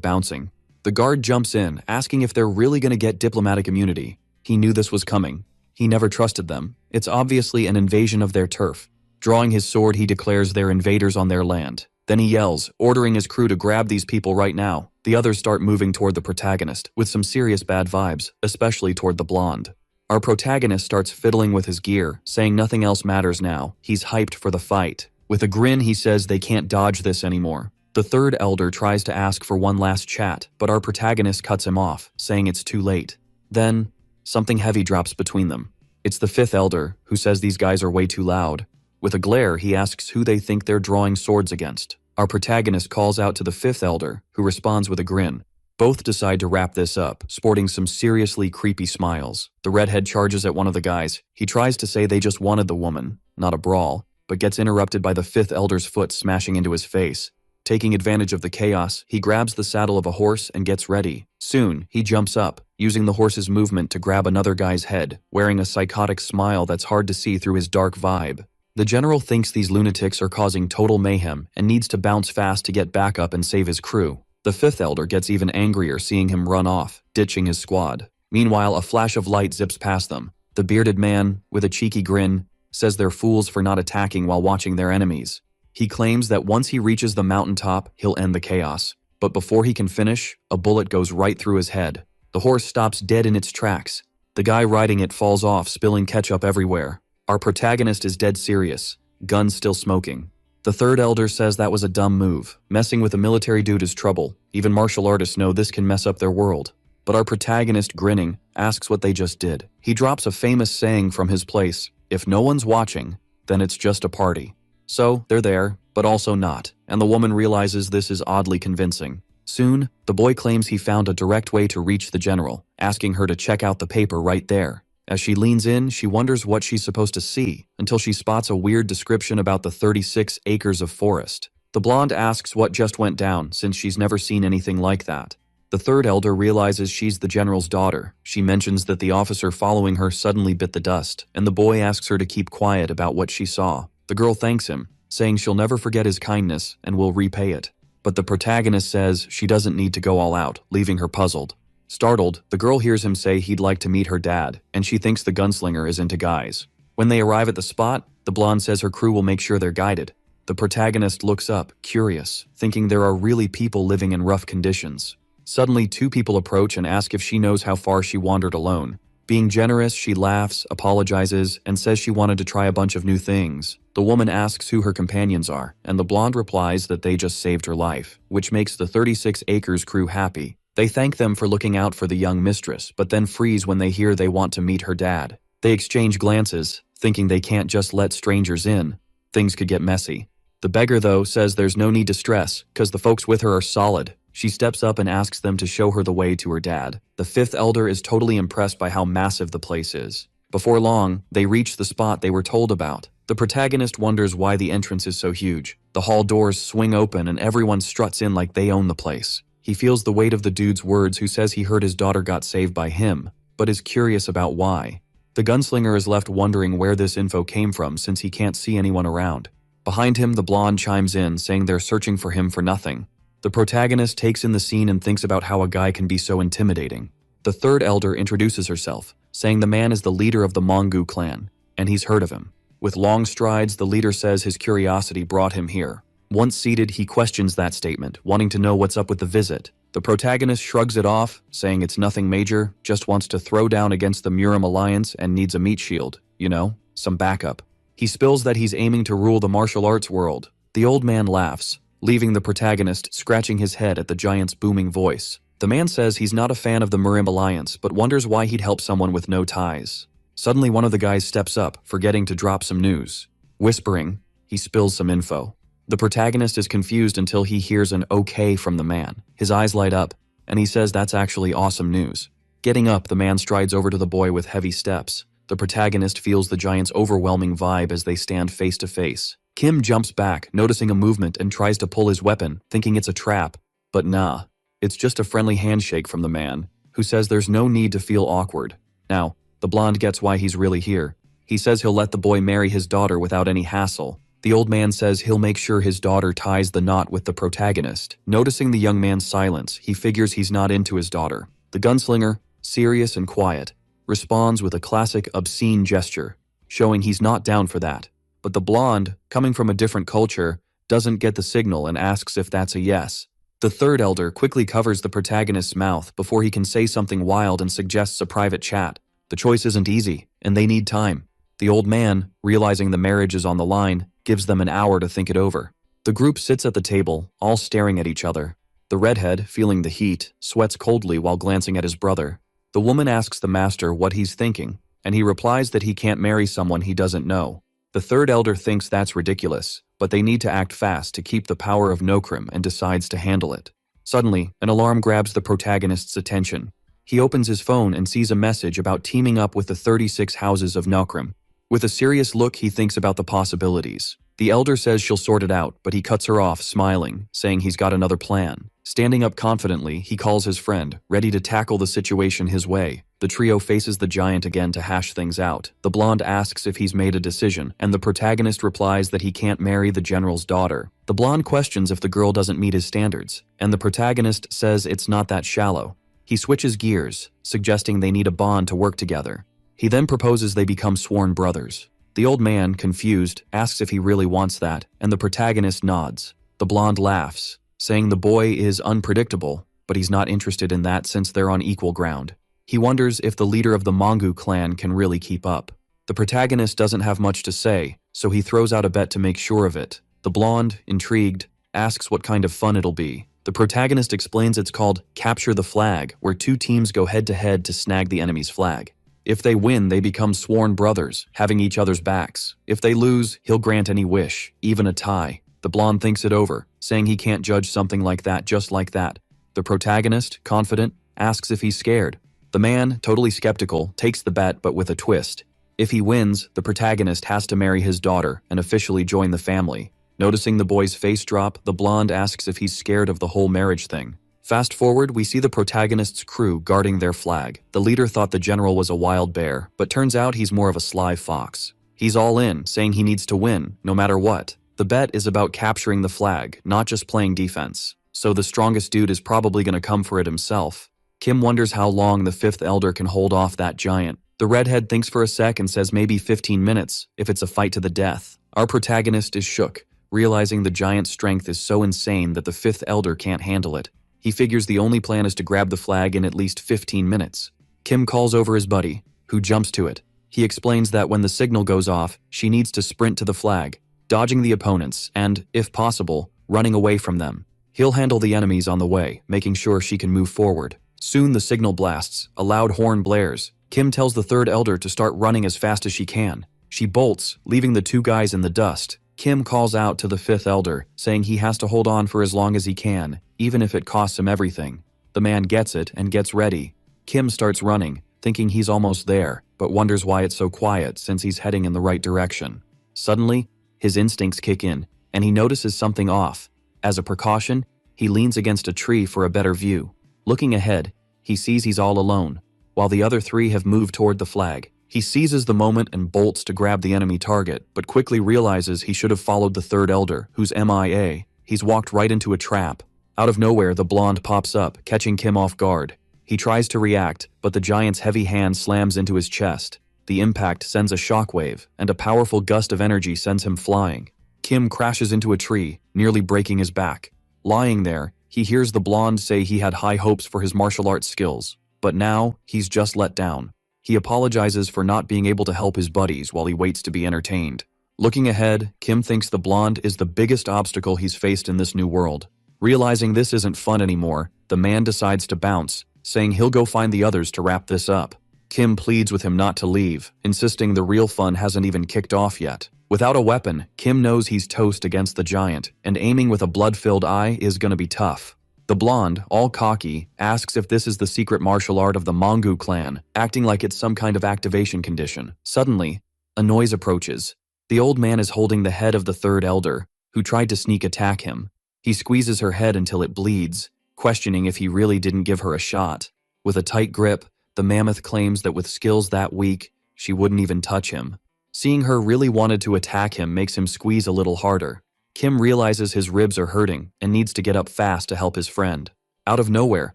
bouncing. The guard jumps in, asking if they're really gonna get diplomatic immunity. He knew this was coming. He never trusted them. It's obviously an invasion of their turf. Drawing his sword, he declares they're invaders on their land. Then he yells, ordering his crew to grab these people right now. The others start moving toward the protagonist, with some serious bad vibes, especially toward the blonde. Our protagonist starts fiddling with his gear, saying nothing else matters now. He's hyped for the fight. With a grin, he says they can't dodge this anymore. The third elder tries to ask for one last chat, but our protagonist cuts him off, saying it's too late. Then, something heavy drops between them. It's the fifth elder, who says these guys are way too loud. With a glare, he asks who they think they're drawing swords against. Our protagonist calls out to the fifth elder, who responds with a grin. Both decide to wrap this up, sporting some seriously creepy smiles. The redhead charges at one of the guys. He tries to say they just wanted the woman, not a brawl, but gets interrupted by the fifth elder's foot smashing into his face. Taking advantage of the chaos, he grabs the saddle of a horse and gets ready. Soon, he jumps up, using the horse's movement to grab another guy's head, wearing a psychotic smile that's hard to see through his dark vibe. The general thinks these lunatics are causing total mayhem and needs to bounce fast to get back up and save his crew. The fifth elder gets even angrier seeing him run off, ditching his squad. Meanwhile, a flash of light zips past them. The bearded man, with a cheeky grin, says they're fools for not attacking while watching their enemies. He claims that once he reaches the mountaintop, he'll end the chaos. But before he can finish, a bullet goes right through his head. The horse stops dead in its tracks. The guy riding it falls off, spilling ketchup everywhere. Our protagonist is dead serious, gun still smoking. The third elder says that was a dumb move. Messing with a military dude is trouble. Even martial artists know this can mess up their world. But our protagonist, grinning, asks what they just did. He drops a famous saying from his place, if no one's watching, then it's just a party. So, they're there, but also not, and the woman realizes this is oddly convincing. Soon, the boy claims he found a direct way to reach the general, asking her to check out the paper right there. As she leans in, she wonders what she's supposed to see, until she spots a weird description about the 36 acres of forest. The blonde asks what just went down, since she's never seen anything like that. The third elder realizes she's the general's daughter. She mentions that the officer following her suddenly bit the dust, and the boy asks her to keep quiet about what she saw. The girl thanks him, saying she'll never forget his kindness and will repay it. But the protagonist says she doesn't need to go all out, leaving her puzzled. Startled, the girl hears him say he'd like to meet her dad, and she thinks the gunslinger is into guys. When they arrive at the spot, the blonde says her crew will make sure they're guided. The protagonist looks up, curious, thinking there are really people living in rough conditions. Suddenly, two people approach and ask if she knows how far she wandered alone. Being generous, she laughs, apologizes, and says she wanted to try a bunch of new things. The woman asks who her companions are, and the blonde replies that they just saved her life, which makes the 36 Acres crew happy. They thank them for looking out for the young mistress, but then freeze when they hear they want to meet her dad. They exchange glances, thinking they can't just let strangers in. Things could get messy. The beggar, though, says there's no need to stress, cause the folks with her are solid. She steps up and asks them to show her the way to her dad. The fifth elder is totally impressed by how massive the place is. Before long, they reach the spot they were told about. The protagonist wonders why the entrance is so huge. The hall doors swing open and everyone struts in like they own the place. He feels the weight of the dude's words who says he heard his daughter got saved by him, but is curious about why. The gunslinger is left wondering where this info came from since he can't see anyone around. Behind him, the blonde chimes in, saying they're searching for him for nothing. The protagonist takes in the scene and thinks about how a guy can be so intimidating. The third elder introduces herself, saying the man is the leader of the Mongu clan, and he's heard of him. With long strides, the leader says his curiosity brought him here. Once seated, he questions that statement, wanting to know what's up with the visit. The protagonist shrugs it off, saying it's nothing major, just wants to throw down against the Murim Alliance and needs a meat shield, you know, some backup. He spills that he's aiming to rule the martial arts world. The old man laughs, leaving the protagonist scratching his head at the giant's booming voice. The man says he's not a fan of the Murim Alliance, but wonders why he'd help someone with no ties. Suddenly, one of the guys steps up, forgetting to drop some news. Whispering, he spills some info. The protagonist is confused until he hears an okay from the man. His eyes light up, and he says that's actually awesome news. Getting up, the man strides over to the boy with heavy steps. The protagonist feels the giant's overwhelming vibe as they stand face to face. Kim jumps back, noticing a movement, and tries to pull his weapon, thinking it's a trap. But nah, it's just a friendly handshake from the man, who says there's no need to feel awkward. Now, the blonde gets why he's really here. He says he'll let the boy marry his daughter without any hassle. The old man says he'll make sure his daughter ties the knot with the protagonist. Noticing the young man's silence, he figures he's not into his daughter. The gunslinger, serious and quiet, responds with a classic obscene gesture, showing he's not down for that. But the blonde, coming from a different culture, doesn't get the signal and asks if that's a yes. The third elder quickly covers the protagonist's mouth before he can say something wild and suggests a private chat. The choice isn't easy, and they need time. The old man, realizing the marriage is on the line, gives them an hour to think it over. The group sits at the table, all staring at each other. The redhead, feeling the heat, sweats coldly while glancing at his brother. The woman asks the master what he's thinking, and he replies that he can't marry someone he doesn't know. The third elder thinks that's ridiculous, but they need to act fast to keep the power of Nokrim and decides to handle it. Suddenly, an alarm grabs the protagonist's attention. He opens his phone and sees a message about teaming up with the 36 houses of Nokrim. With a serious look, he thinks about the possibilities. The elder says she'll sort it out, but he cuts her off, smiling, saying he's got another plan. Standing up confidently, he calls his friend, ready to tackle the situation his way. The trio faces the giant again to hash things out. The blonde asks if he's made a decision, and the protagonist replies that he can't marry the general's daughter. The blonde questions if the girl doesn't meet his standards, and the protagonist says it's not that shallow. He switches gears, suggesting they need a bond to work together. He then proposes they become sworn brothers. The old man, confused, asks if he really wants that, and the protagonist nods. The blonde laughs, saying the boy is unpredictable, but he's not interested in that since they're on equal ground. He wonders if the leader of the Mongu clan can really keep up. The protagonist doesn't have much to say, so he throws out a bet to make sure of it. The blonde, intrigued, asks what kind of fun it'll be. The protagonist explains it's called Capture the Flag, where two teams go head-to-head to snag the enemy's flag. If they win, they become sworn brothers, having each other's backs. If they lose, he'll grant any wish, even a tie. The blonde thinks it over, saying he can't judge something like that just like that. The protagonist, confident, asks if he's scared. The man, totally skeptical, takes the bet but with a twist. If he wins, the protagonist has to marry his daughter and officially join the family. Noticing the boy's face drop, the blonde asks if he's scared of the whole marriage thing. Fast forward, we see the protagonist's crew guarding their flag. The leader thought the general was a wild bear, but turns out he's more of a sly fox. He's all in, saying he needs to win, no matter what. The bet is about capturing the flag, not just playing defense. So the strongest dude is probably going to come for it himself. Kim wonders how long the fifth elder can hold off that giant. The redhead thinks for a sec and says maybe 15 minutes, if it's a fight to the death. Our protagonist is shook, realizing the giant's strength is so insane that the fifth elder can't handle it. He figures the only plan is to grab the flag in at least 15 minutes. Kim calls over his buddy, who jumps to it. He explains that when the signal goes off, she needs to sprint to the flag, dodging the opponents and, if possible, running away from them. He'll handle the enemies on the way, making sure she can move forward. Soon the signal blasts, a loud horn blares. Kim tells the third elder to start running as fast as she can. She bolts, leaving the two guys in the dust. Kim calls out to the fifth elder, saying he has to hold on for as long as he can, even if it costs him everything. The man gets it and gets ready. Kim starts running, thinking he's almost there, but wonders why it's so quiet since he's heading in the right direction. Suddenly, his instincts kick in, and he notices something off. As a precaution, he leans against a tree for a better view. Looking ahead, he sees he's all alone, while the other three have moved toward the flag. He seizes the moment and bolts to grab the enemy target, but quickly realizes he should have followed the third elder, who's MIA. He's walked right into a trap. Out of nowhere, the blonde pops up, catching Kim off guard. He tries to react, but the giant's heavy hand slams into his chest. The impact sends a shockwave, and a powerful gust of energy sends him flying. Kim crashes into a tree, nearly breaking his back. Lying there, he hears the blonde say he had high hopes for his martial arts skills, but now he's just let down. He apologizes for not being able to help his buddies while he waits to be entertained. Looking ahead, Kim thinks the blonde is the biggest obstacle he's faced in this new world. Realizing this isn't fun anymore, the man decides to bounce, saying he'll go find the others to wrap this up. Kim pleads with him not to leave, insisting the real fun hasn't even kicked off yet. Without a weapon, Kim knows he's toast against the giant, and aiming with a blood-filled eye is gonna be tough. The blonde, all cocky, asks if this is the secret martial art of the Mongu clan, acting like it's some kind of activation condition. Suddenly, a noise approaches. The old man is holding the head of the third elder, who tried to sneak attack him. He squeezes her head until it bleeds, questioning if he really didn't give her a shot. With a tight grip, the mammoth claims that with skills that weak, she wouldn't even touch him. Seeing her really wanted to attack him makes him squeeze a little harder. Kim realizes his ribs are hurting and needs to get up fast to help his friend. Out of nowhere,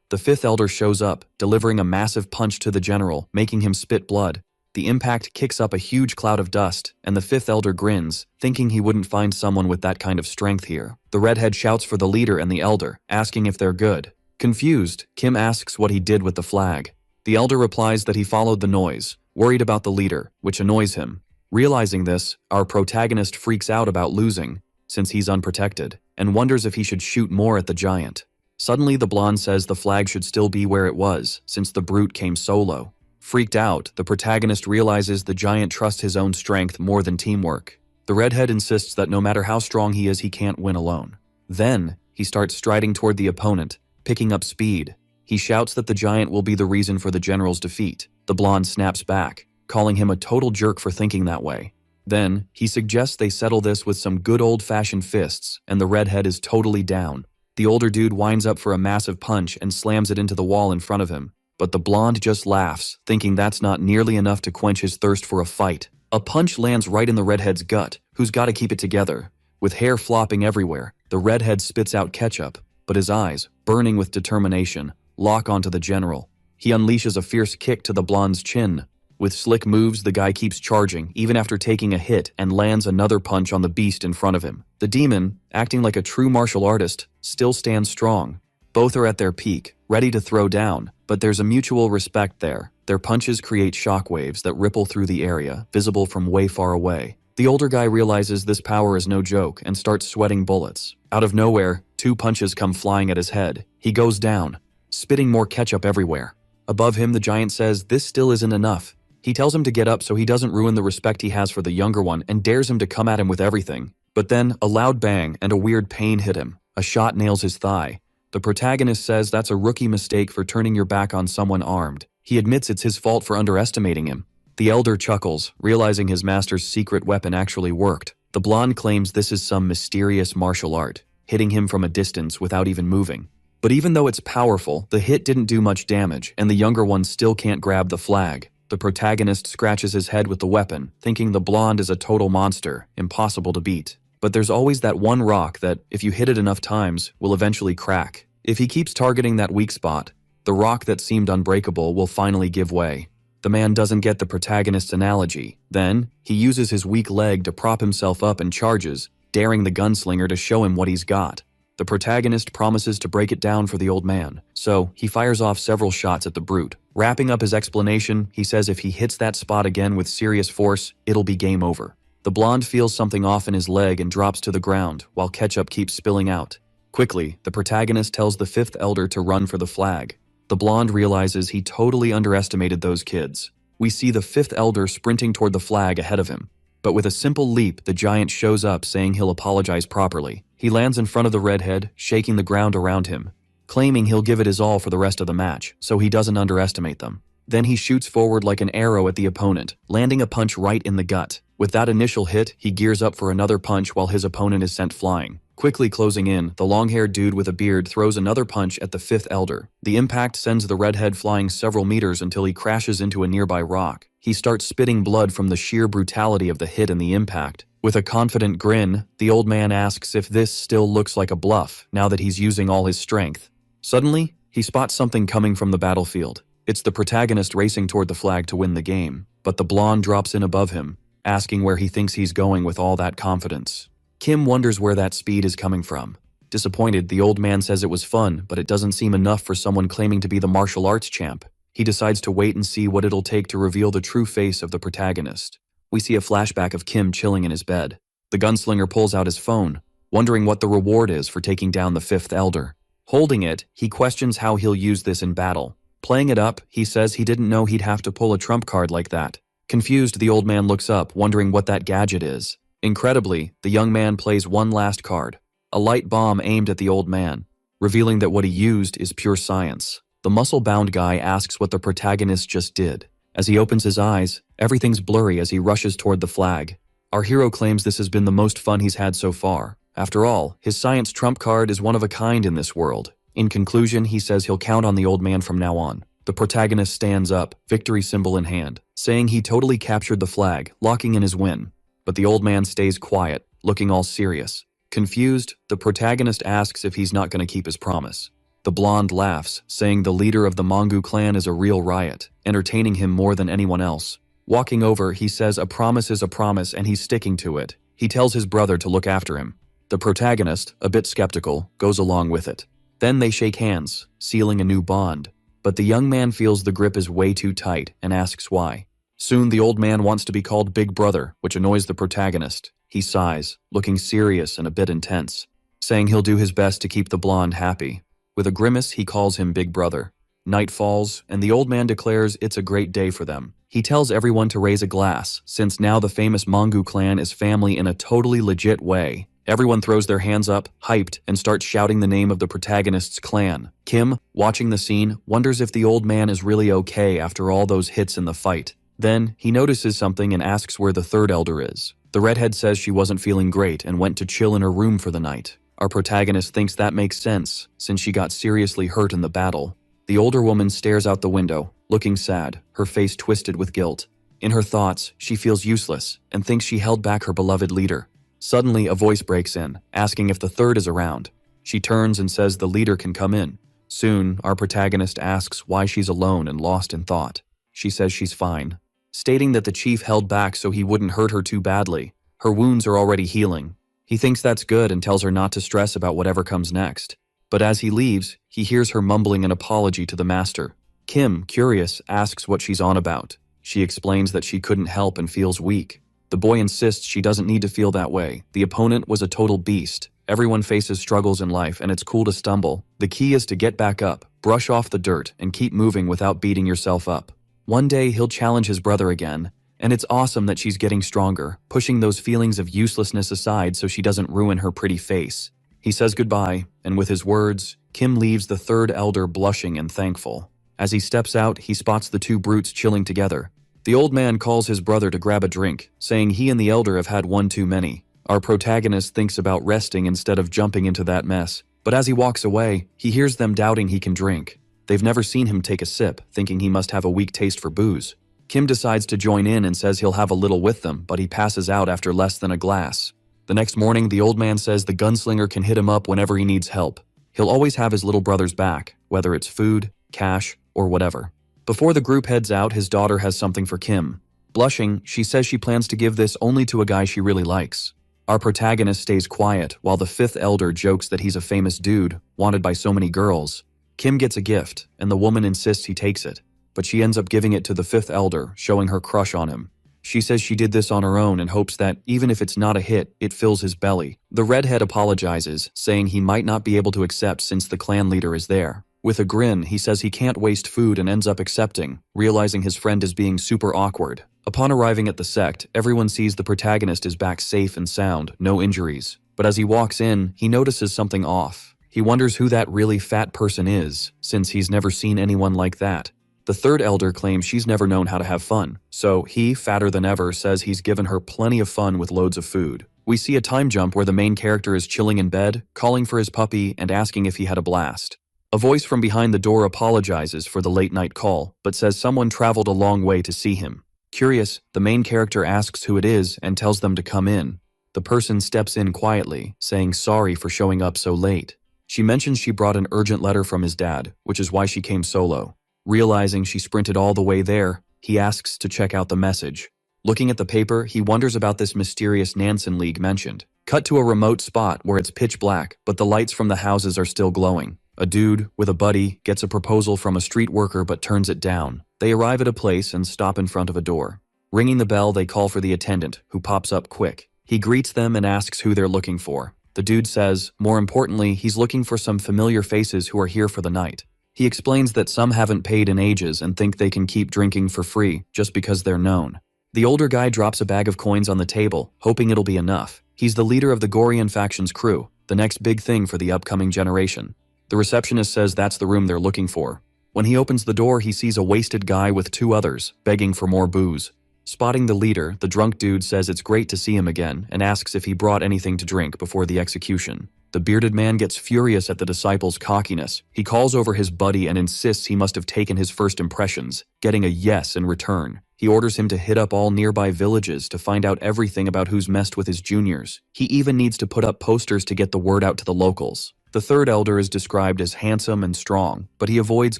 the fifth elder shows up, delivering a massive punch to the general, making him spit blood. The impact kicks up a huge cloud of dust, and the fifth elder grins, thinking he wouldn't find someone with that kind of strength here. The redhead shouts for the leader and the elder, asking if they're good. Confused, Kim asks what he did with the flag. The elder replies that he followed the noise, worried about the leader, which annoys him. Realizing this, our protagonist freaks out about losing, since he's unprotected, and wonders if he should shoot more at the giant. Suddenly the blonde says the flag should still be where it was, since the brute came solo. Freaked out, the protagonist realizes the giant trusts his own strength more than teamwork. The redhead insists that no matter how strong he is, he can't win alone. Then, he starts striding toward the opponent, picking up speed. He shouts that the giant will be the reason for the general's defeat. The blonde snaps back, calling him a total jerk for thinking that way. Then, he suggests they settle this with some good old-fashioned fists, and the redhead is totally down. The older dude winds up for a massive punch and slams it into the wall in front of him. But the blonde just laughs, thinking that's not nearly enough to quench his thirst for a fight. A punch lands right in the redhead's gut, who's gotta keep it together. With hair flopping everywhere, the redhead spits out ketchup, but his eyes, burning with determination, lock onto the general. He unleashes a fierce kick to the blonde's chin. With slick moves, the guy keeps charging, even after taking a hit, and lands another punch on the beast in front of him. The demon, acting like a true martial artist, still stands strong. Both are at their peak, ready to throw down, but there's a mutual respect there. Their punches create shockwaves that ripple through the area, visible from way far away. The older guy realizes this power is no joke and starts sweating bullets. Out of nowhere, 2 punches come flying at his head. He goes down, spitting more ketchup everywhere. Above him, the giant says this still isn't enough. He tells him to get up so he doesn't ruin the respect he has for the younger one and dares him to come at him with everything. But then, a loud bang and a weird pain hit him. A shot nails his thigh. The protagonist says that's a rookie mistake for turning your back on someone armed. He admits it's his fault for underestimating him. The elder chuckles, realizing his master's secret weapon actually worked. The blonde claims this is some mysterious martial art, hitting him from a distance without even moving. But even though it's powerful, the hit didn't do much damage, and the younger one still can't grab the flag. The protagonist scratches his head with the weapon, thinking the blonde is a total monster, impossible to beat. But there's always that one rock that, if you hit it enough times, will eventually crack. If he keeps targeting that weak spot, the rock that seemed unbreakable will finally give way. The man doesn't get the protagonist's analogy. Then, he uses his weak leg to prop himself up and charges, daring the gunslinger to show him what he's got. The protagonist promises to break it down for the old man, so he fires off several shots at the brute. Wrapping up his explanation, he says if he hits that spot again with serious force, it'll be game over. The blonde feels something off in his leg and drops to the ground, while ketchup keeps spilling out. Quickly, the protagonist tells the fifth elder to run for the flag. The blonde realizes he totally underestimated those kids. We see the fifth elder sprinting toward the flag ahead of him. But with a simple leap, the giant shows up saying he'll apologize properly. He lands in front of the redhead, shaking the ground around him, claiming he'll give it his all for the rest of the match, so he doesn't underestimate them. Then he shoots forward like an arrow at the opponent, landing a punch right in the gut. With that initial hit, he gears up for another punch while his opponent is sent flying. Quickly closing in, the long-haired dude with a beard throws another punch at the fifth elder. The impact sends the redhead flying several meters until he crashes into a nearby rock. He starts spitting blood from the sheer brutality of the hit and the impact. With a confident grin, the old man asks if this still looks like a bluff, now that he's using all his strength. Suddenly, he spots something coming from the battlefield. It's the protagonist racing toward the flag to win the game, but the blonde drops in above him, asking where he thinks he's going with all that confidence. Kim wonders where that speed is coming from. Disappointed, the old man says it was fun, but it doesn't seem enough for someone claiming to be the martial arts champ. He decides to wait and see what it'll take to reveal the true face of the protagonist. We see a flashback of Kim chilling in his bed. The gunslinger pulls out his phone, wondering what the reward is for taking down the fifth elder. Holding it, he questions how he'll use this in battle. Playing it up, he says he didn't know he'd have to pull a trump card like that. Confused, the old man looks up, wondering what that gadget is. Incredibly, the young man plays one last card. A light bomb aimed at the old man, revealing that what he used is pure science. The muscle-bound guy asks what the protagonist just did. As he opens his eyes, everything's blurry as he rushes toward the flag. Our hero claims this has been the most fun he's had so far. After all, his science trump card is one of a kind in this world. In conclusion, he says he'll count on the old man from now on. The protagonist stands up, victory symbol in hand, saying he totally captured the flag, locking in his win. But the old man stays quiet, looking all serious. Confused, the protagonist asks if he's not going to keep his promise. The blonde laughs, saying the leader of the Mangu clan is a real riot, entertaining him more than anyone else. Walking over, he says a promise is a promise and he's sticking to it. He tells his brother to look after him. The protagonist, a bit skeptical, goes along with it. Then they shake hands, sealing a new bond. But the young man feels the grip is way too tight and asks why. Soon the old man wants to be called Big Brother, which annoys the protagonist. He sighs, looking serious and a bit intense, saying he'll do his best to keep the blonde happy. With a grimace, he calls him Big Brother. Night falls, and the old man declares it's a great day for them. He tells everyone to raise a glass, since now the famous Mangu clan is family in a totally legit way. Everyone throws their hands up, hyped, and starts shouting the name of the protagonist's clan. Kim, watching the scene, wonders if the old man is really okay after all those hits in the fight. Then, he notices something and asks where the third elder is. The redhead says she wasn't feeling great and went to chill in her room for the night. Our protagonist thinks that makes sense, since she got seriously hurt in the battle. The older woman stares out the window, looking sad, her face twisted with guilt. In her thoughts, she feels useless and thinks she held back her beloved leader. Suddenly, a voice breaks in, asking if the third is around. She turns and says the leader can come in. Soon, our protagonist asks why she's alone and lost in thought. She says she's fine, stating that the chief held back so he wouldn't hurt her too badly. Her wounds are already healing. He thinks that's good and tells her not to stress about whatever comes next. But as he leaves, he hears her mumbling an apology to the master. Kim, curious, asks what she's on about. She explains that she couldn't help and feels weak. The boy insists she doesn't need to feel that way. The opponent was a total beast. Everyone faces struggles in life and it's cool to stumble. The key is to get back up, brush off the dirt, and keep moving without beating yourself up. One day he'll challenge his brother again, and it's awesome that she's getting stronger, pushing those feelings of uselessness aside so she doesn't ruin her pretty face. He says goodbye, and with his words, Kim leaves the third elder blushing and thankful. As he steps out, he spots the two brutes chilling together. The old man calls his brother to grab a drink, saying he and the elder have had one too many. Our protagonist thinks about resting instead of jumping into that mess, but as he walks away, he hears them doubting he can drink. They've never seen him take a sip, thinking he must have a weak taste for booze. Kim decides to join in and says he'll have a little with them, but he passes out after less than a glass. The next morning, the old man says the gunslinger can hit him up whenever he needs help. He'll always have his little brother's back, whether it's food, cash, or whatever. Before the group heads out, his daughter has something for Kim. Blushing, she says she plans to give this only to a guy she really likes. Our protagonist stays quiet, while the fifth elder jokes that he's a famous dude, wanted by so many girls. Kim gets a gift, and the woman insists he takes it, but she ends up giving it to the fifth elder, showing her crush on him. She says she did this on her own and hopes that, even if it's not a hit, it fills his belly. The redhead apologizes, saying he might not be able to accept since the clan leader is there. With a grin, he says he can't waste food and ends up accepting, realizing his friend is being super awkward. Upon arriving at the sect, everyone sees the protagonist is back safe and sound, no injuries. But as he walks in, he notices something off. He wonders who that really fat person is, since he's never seen anyone like that. The third elder claims she's never known how to have fun, so he, fatter than ever, says he's given her plenty of fun with loads of food. We see a time jump where the main character is chilling in bed, calling for his puppy, and asking if he had a blast. A voice from behind the door apologizes for the late-night call, but says someone traveled a long way to see him. Curious, the main character asks who it is and tells them to come in. The person steps in quietly, saying sorry for showing up so late. She mentions she brought an urgent letter from his dad, which is why she came solo. Realizing she sprinted all the way there, he asks to check out the message. Looking at the paper, he wonders about this mysterious Nansen League mentioned. Cut to a remote spot where it's pitch black, but the lights from the houses are still glowing. A dude, with a buddy, gets a proposal from a street worker but turns it down. They arrive at a place and stop in front of a door. Ringing the bell, they call for the attendant, who pops up quick. He greets them and asks who they're looking for. The dude says, more importantly, he's looking for some familiar faces who are here for the night. He explains that some haven't paid in ages and think they can keep drinking for free just because they're known. The older guy drops a bag of coins on the table, hoping it'll be enough. He's the leader of the Gorian faction's crew, the next big thing for the upcoming generation. The receptionist says that's the room they're looking for. When he opens the door, he sees a wasted guy with 2 others, begging for more booze. Spotting the leader, the drunk dude says it's great to see him again and asks if he brought anything to drink before the execution. The bearded man gets furious at the disciple's cockiness. He calls over his buddy and insists he must have taken his first impressions, getting a yes in return. He orders him to hit up all nearby villages to find out everything about who's messed with his juniors. He even needs to put up posters to get the word out to the locals. The third elder is described as handsome and strong, but he avoids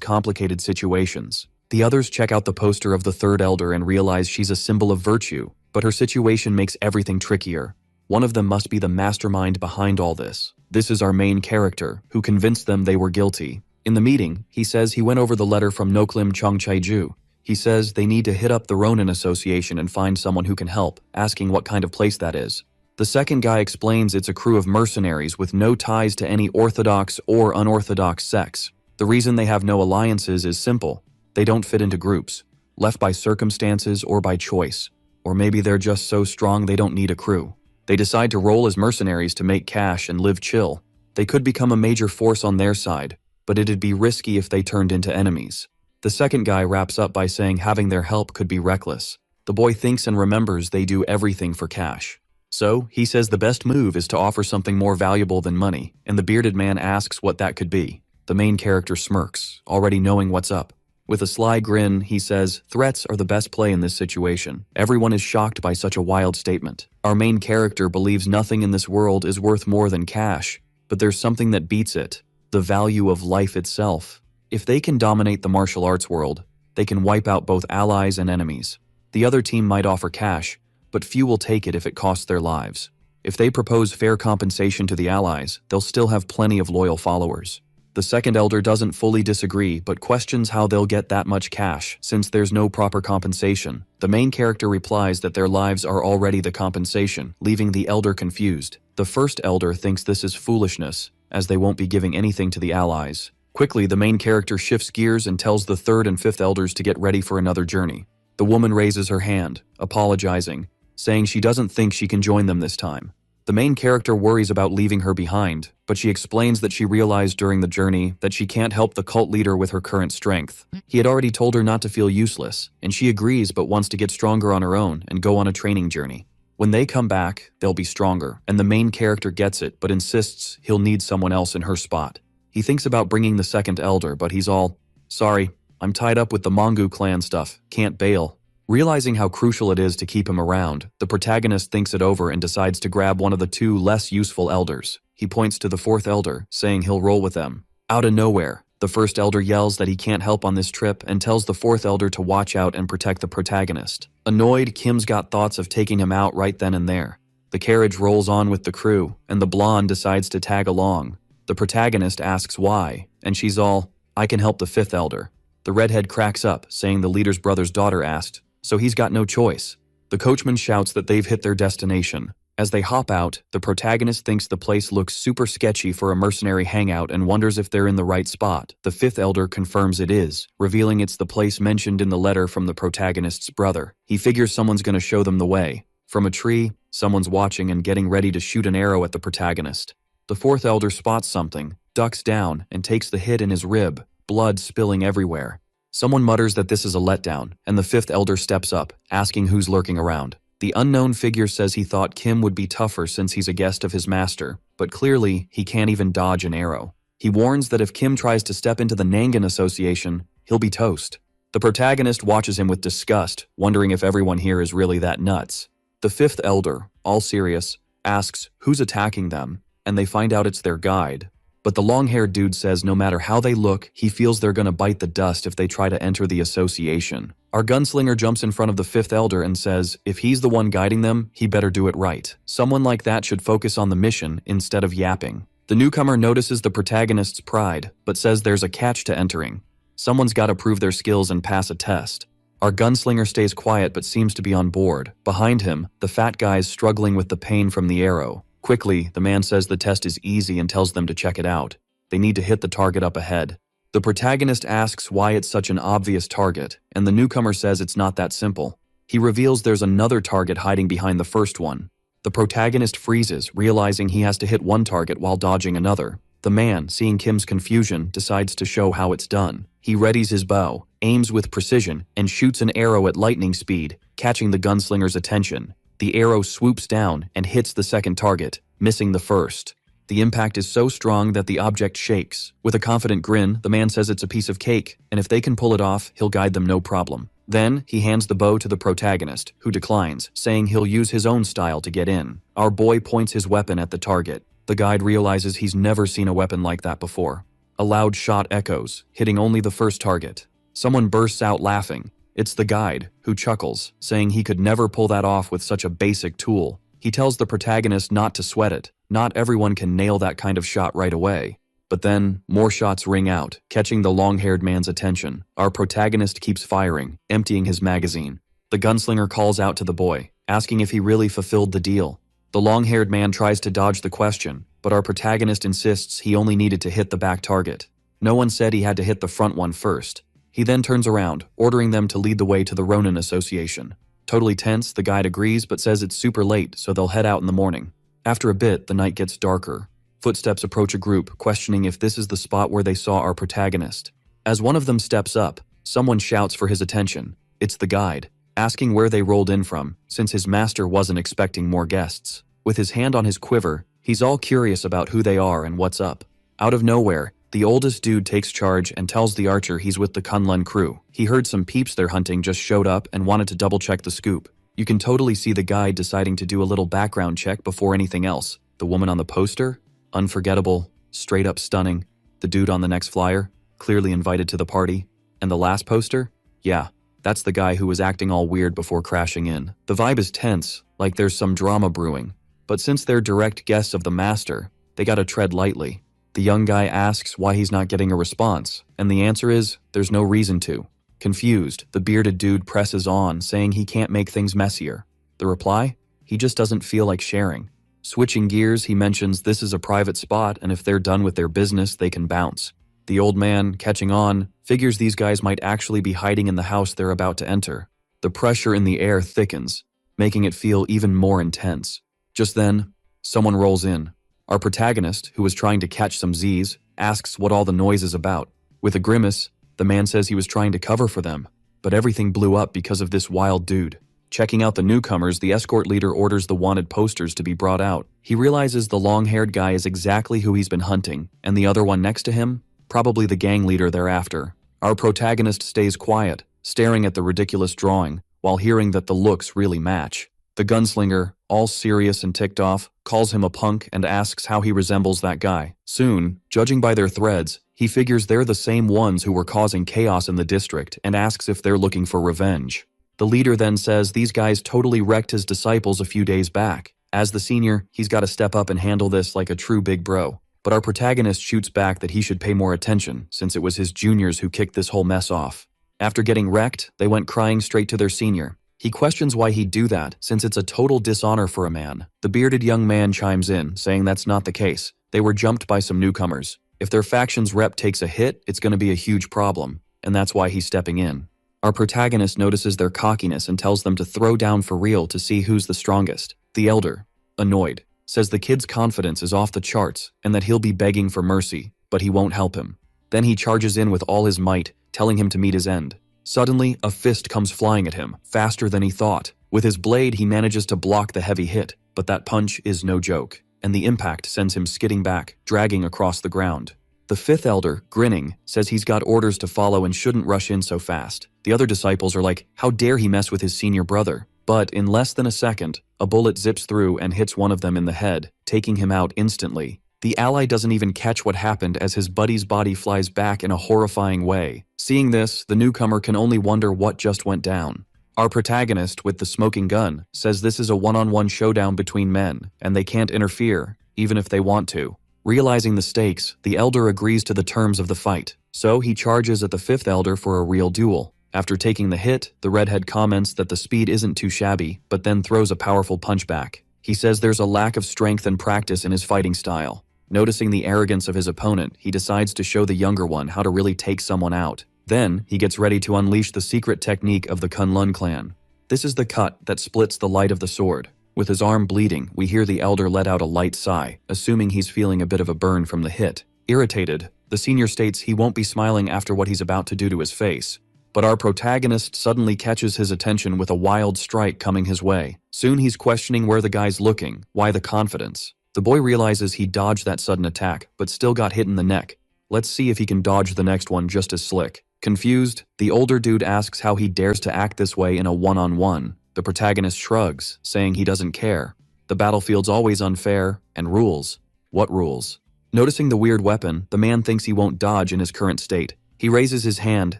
complicated situations. The others check out the poster of the third elder and realize she's a symbol of virtue, but her situation makes everything trickier. One of them must be the mastermind behind all this. This is our main character, who convinced them they were guilty. In the meeting, he says he went over the letter from Noklim Chongchaiju. He says they need to hit up the Ronin Association and find someone who can help, asking what kind of place that is. The second guy explains it's a crew of mercenaries with no ties to any orthodox or unorthodox sects. The reason they have no alliances is simple. They don't fit into groups, left by circumstances or by choice. Or maybe they're just so strong they don't need a crew. They decide to roll as mercenaries to make cash and live chill. They could become a major force on their side, but it'd be risky if they turned into enemies. The second guy wraps up by saying having their help could be reckless. The boy thinks and remembers they do everything for cash. So, he says the best move is to offer something more valuable than money, and the bearded man asks what that could be. The main character smirks, already knowing what's up. With a sly grin, he says, threats are the best play in this situation. Everyone is shocked by such a wild statement. Our main character believes nothing in this world is worth more than cash, but there's something that beats it, the value of life itself. If they can dominate the martial arts world, they can wipe out both allies and enemies. The other team might offer cash, but few will take it if it costs their lives. If they propose fair compensation to the allies, they'll still have plenty of loyal followers. The second elder doesn't fully disagree, but questions how they'll get that much cash, since there's no proper compensation. The main character replies that their lives are already the compensation, leaving the elder confused. The first elder thinks this is foolishness, as they won't be giving anything to the allies. Quickly, the main character shifts gears and tells the third and fifth elders to get ready for another journey. The woman raises her hand, apologizing, saying she doesn't think she can join them this time. The main character worries about leaving her behind, but she explains that she realized during the journey that she can't help the cult leader with her current strength. He had already told her not to feel useless, and she agrees but wants to get stronger on her own and go on a training journey. When they come back, they'll be stronger, and the main character gets it but insists he'll need someone else in her spot. He thinks about bringing the second elder, but he's all, "Sorry, I'm tied up with the Mongu clan stuff, can't bail." Realizing how crucial it is to keep him around, the protagonist thinks it over and decides to grab one of the 2 less useful elders. He points to the fourth elder, saying he'll roll with them. Out of nowhere, the first elder yells that he can't help on this trip and tells the fourth elder to watch out and protect the protagonist. Annoyed, Kim's got thoughts of taking him out right then and there. The carriage rolls on with the crew, and the blonde decides to tag along. The protagonist asks why, and she's all, "I can help the fifth elder." The redhead cracks up, saying the leader's brother's daughter asked, so he's got no choice. The coachman shouts that they've hit their destination. As they hop out, the protagonist thinks the place looks super sketchy for a mercenary hangout and wonders if they're in the right spot. The fifth elder confirms it is, revealing it's the place mentioned in the letter from the protagonist's brother. He figures someone's gonna show them the way. From a tree, someone's watching and getting ready to shoot an arrow at the protagonist. The fourth elder spots something, ducks down, and takes the hit in his rib, blood spilling everywhere. Someone mutters that this is a letdown, and the fifth elder steps up, asking who's lurking around. The unknown figure says he thought Kim would be tougher since he's a guest of his master, but clearly he can't even dodge an arrow. He warns that if Kim tries to step into the Nangan Association, he'll be toast. The protagonist watches him with disgust, wondering if everyone here is really that nuts. The fifth elder, all serious, asks who's attacking them, and they find out it's their guide. But the long-haired dude says no matter how they look, he feels they're gonna bite the dust if they try to enter the association. Our gunslinger jumps in front of the fifth elder and says if he's the one guiding them, he better do it right. Someone like that should focus on the mission instead of yapping. The newcomer notices the protagonist's pride, but says there's a catch to entering. Someone's gotta prove their skills and pass a test. Our gunslinger stays quiet but seems to be on board. Behind him, the fat guy's struggling with the pain from the arrow. Quickly, the man says the test is easy and tells them to check it out. They need to hit the target up ahead. The protagonist asks why it's such an obvious target, and the newcomer says it's not that simple. He reveals there's another target hiding behind the first one. The protagonist freezes, realizing he has to hit one target while dodging another. The man, seeing Kim's confusion, decides to show how it's done. He readies his bow, aims with precision, and shoots an arrow at lightning speed, catching the gunslinger's attention. The arrow swoops down and hits the second target, missing the first. The impact is so strong that the object shakes. With a confident grin, the man says it's a piece of cake, and if they can pull it off, he'll guide them no problem. Then, he hands the bow to the protagonist, who declines, saying he'll use his own style to get in. Our boy points his weapon at the target. The guide realizes he's never seen a weapon like that before. A loud shot echoes, hitting only the first target. Someone bursts out laughing. It's the guide, who chuckles, saying he could never pull that off with such a basic tool. He tells the protagonist not to sweat it. Not everyone can nail that kind of shot right away. But then, more shots ring out, catching the long-haired man's attention. Our protagonist keeps firing, emptying his magazine. The gunslinger calls out to the boy, asking if he really fulfilled the deal. The long-haired man tries to dodge the question, but our protagonist insists he only needed to hit the back target. No one said he had to hit the front one first. He then turns around, ordering them to lead the way to the Ronin Association. Totally tense, the guide agrees but says it's super late, so they'll head out in the morning. After a bit, the night gets darker. Footsteps approach a group, questioning if this is the spot where they saw our protagonist. As one of them steps up, someone shouts for his attention. It's the guide, asking where they rolled in from, since his master wasn't expecting more guests. With his hand on his quiver, he's all curious about who they are and what's up. Out of nowhere, the oldest dude takes charge and tells the archer he's with the Kunlun crew. He heard some peeps they're hunting just showed up and wanted to double-check the scoop. You can totally see the guide deciding to do a little background check before anything else. The woman on the poster? Unforgettable, straight up stunning. The dude on the next flyer? Clearly invited to the party. And the last poster? Yeah, that's the guy who was acting all weird before crashing in. The vibe is tense, like there's some drama brewing. But since they're direct guests of the master, they gotta tread lightly. The young guy asks why he's not getting a response, and the answer is, there's no reason to. Confused, the bearded dude presses on, saying he can't make things messier. The reply? He just doesn't feel like sharing. Switching gears, he mentions this is a private spot and if they're done with their business, they can bounce. The old man, catching on, figures these guys might actually be hiding in the house they're about to enter. The pressure in the air thickens, making it feel even more intense. Just then, someone rolls in. Our protagonist, who was trying to catch some Z's, asks what all the noise is about. With a grimace, the man says he was trying to cover for them, but everything blew up because of this wild dude. Checking out the newcomers, the escort leader orders the wanted posters to be brought out. He realizes the long-haired guy is exactly who he's been hunting, and the other one next to him? Probably the gang leader thereafter. Our protagonist stays quiet, staring at the ridiculous drawing, while hearing that the looks really match. The gunslinger, all serious and ticked off, calls him a punk and asks how he resembles that guy. Soon, judging by their threads, he figures they're the same ones who were causing chaos in the district and asks if they're looking for revenge. The leader then says these guys totally wrecked his disciples a few days back. As the senior, he's got to step up and handle this like a true big bro. But our protagonist shoots back that he should pay more attention, since it was his juniors who kicked this whole mess off. After getting wrecked, they went crying straight to their senior. He questions why he'd do that, since it's a total dishonor for a man. The bearded young man chimes in, saying that's not the case. They were jumped by some newcomers. If their faction's rep takes a hit, it's going to be a huge problem, and that's why he's stepping in. Our protagonist notices their cockiness and tells them to throw down for real to see who's the strongest. The elder, annoyed, says the kid's confidence is off the charts and that he'll be begging for mercy, but he won't help him. Then he charges in with all his might, telling him to meet his end. Suddenly, a fist comes flying at him, faster than he thought. With his blade, he manages to block the heavy hit, but that punch is no joke, and the impact sends him skidding back, dragging across the ground. The fifth elder, grinning, says he's got orders to follow and shouldn't rush in so fast. The other disciples are like, how dare he mess with his senior brother? But in less than a second, a bullet zips through and hits one of them in the head, taking him out instantly. The ally doesn't even catch what happened as his buddy's body flies back in a horrifying way. Seeing this, the newcomer can only wonder what just went down. Our protagonist, with the smoking gun, says this is a one-on-one showdown between men, and they can't interfere, even if they want to. Realizing the stakes, the elder agrees to the terms of the fight, so he charges at the fifth elder for a real duel. After taking the hit, the redhead comments that the speed isn't too shabby, but then throws a powerful punch back. He says there's a lack of strength and practice in his fighting style. Noticing the arrogance of his opponent, he decides to show the younger one how to really take someone out. Then, he gets ready to unleash the secret technique of the Kunlun clan. This is the cut that splits the light of the sword. With his arm bleeding, we hear the elder let out a light sigh, assuming he's feeling a bit of a burn from the hit. Irritated, the senior states he won't be smiling after what he's about to do to his face. But our protagonist suddenly catches his attention with a wild strike coming his way. Soon he's questioning where the guy's looking, why the confidence. The boy realizes he dodged that sudden attack, but still got hit in the neck. Let's see if he can dodge the next one just as slick. Confused, the older dude asks how he dares to act this way in a one-on-one. The protagonist shrugs, saying he doesn't care. The battlefield's always unfair, and rules. What rules? Noticing the weird weapon, the man thinks he won't dodge in his current state. He raises his hand,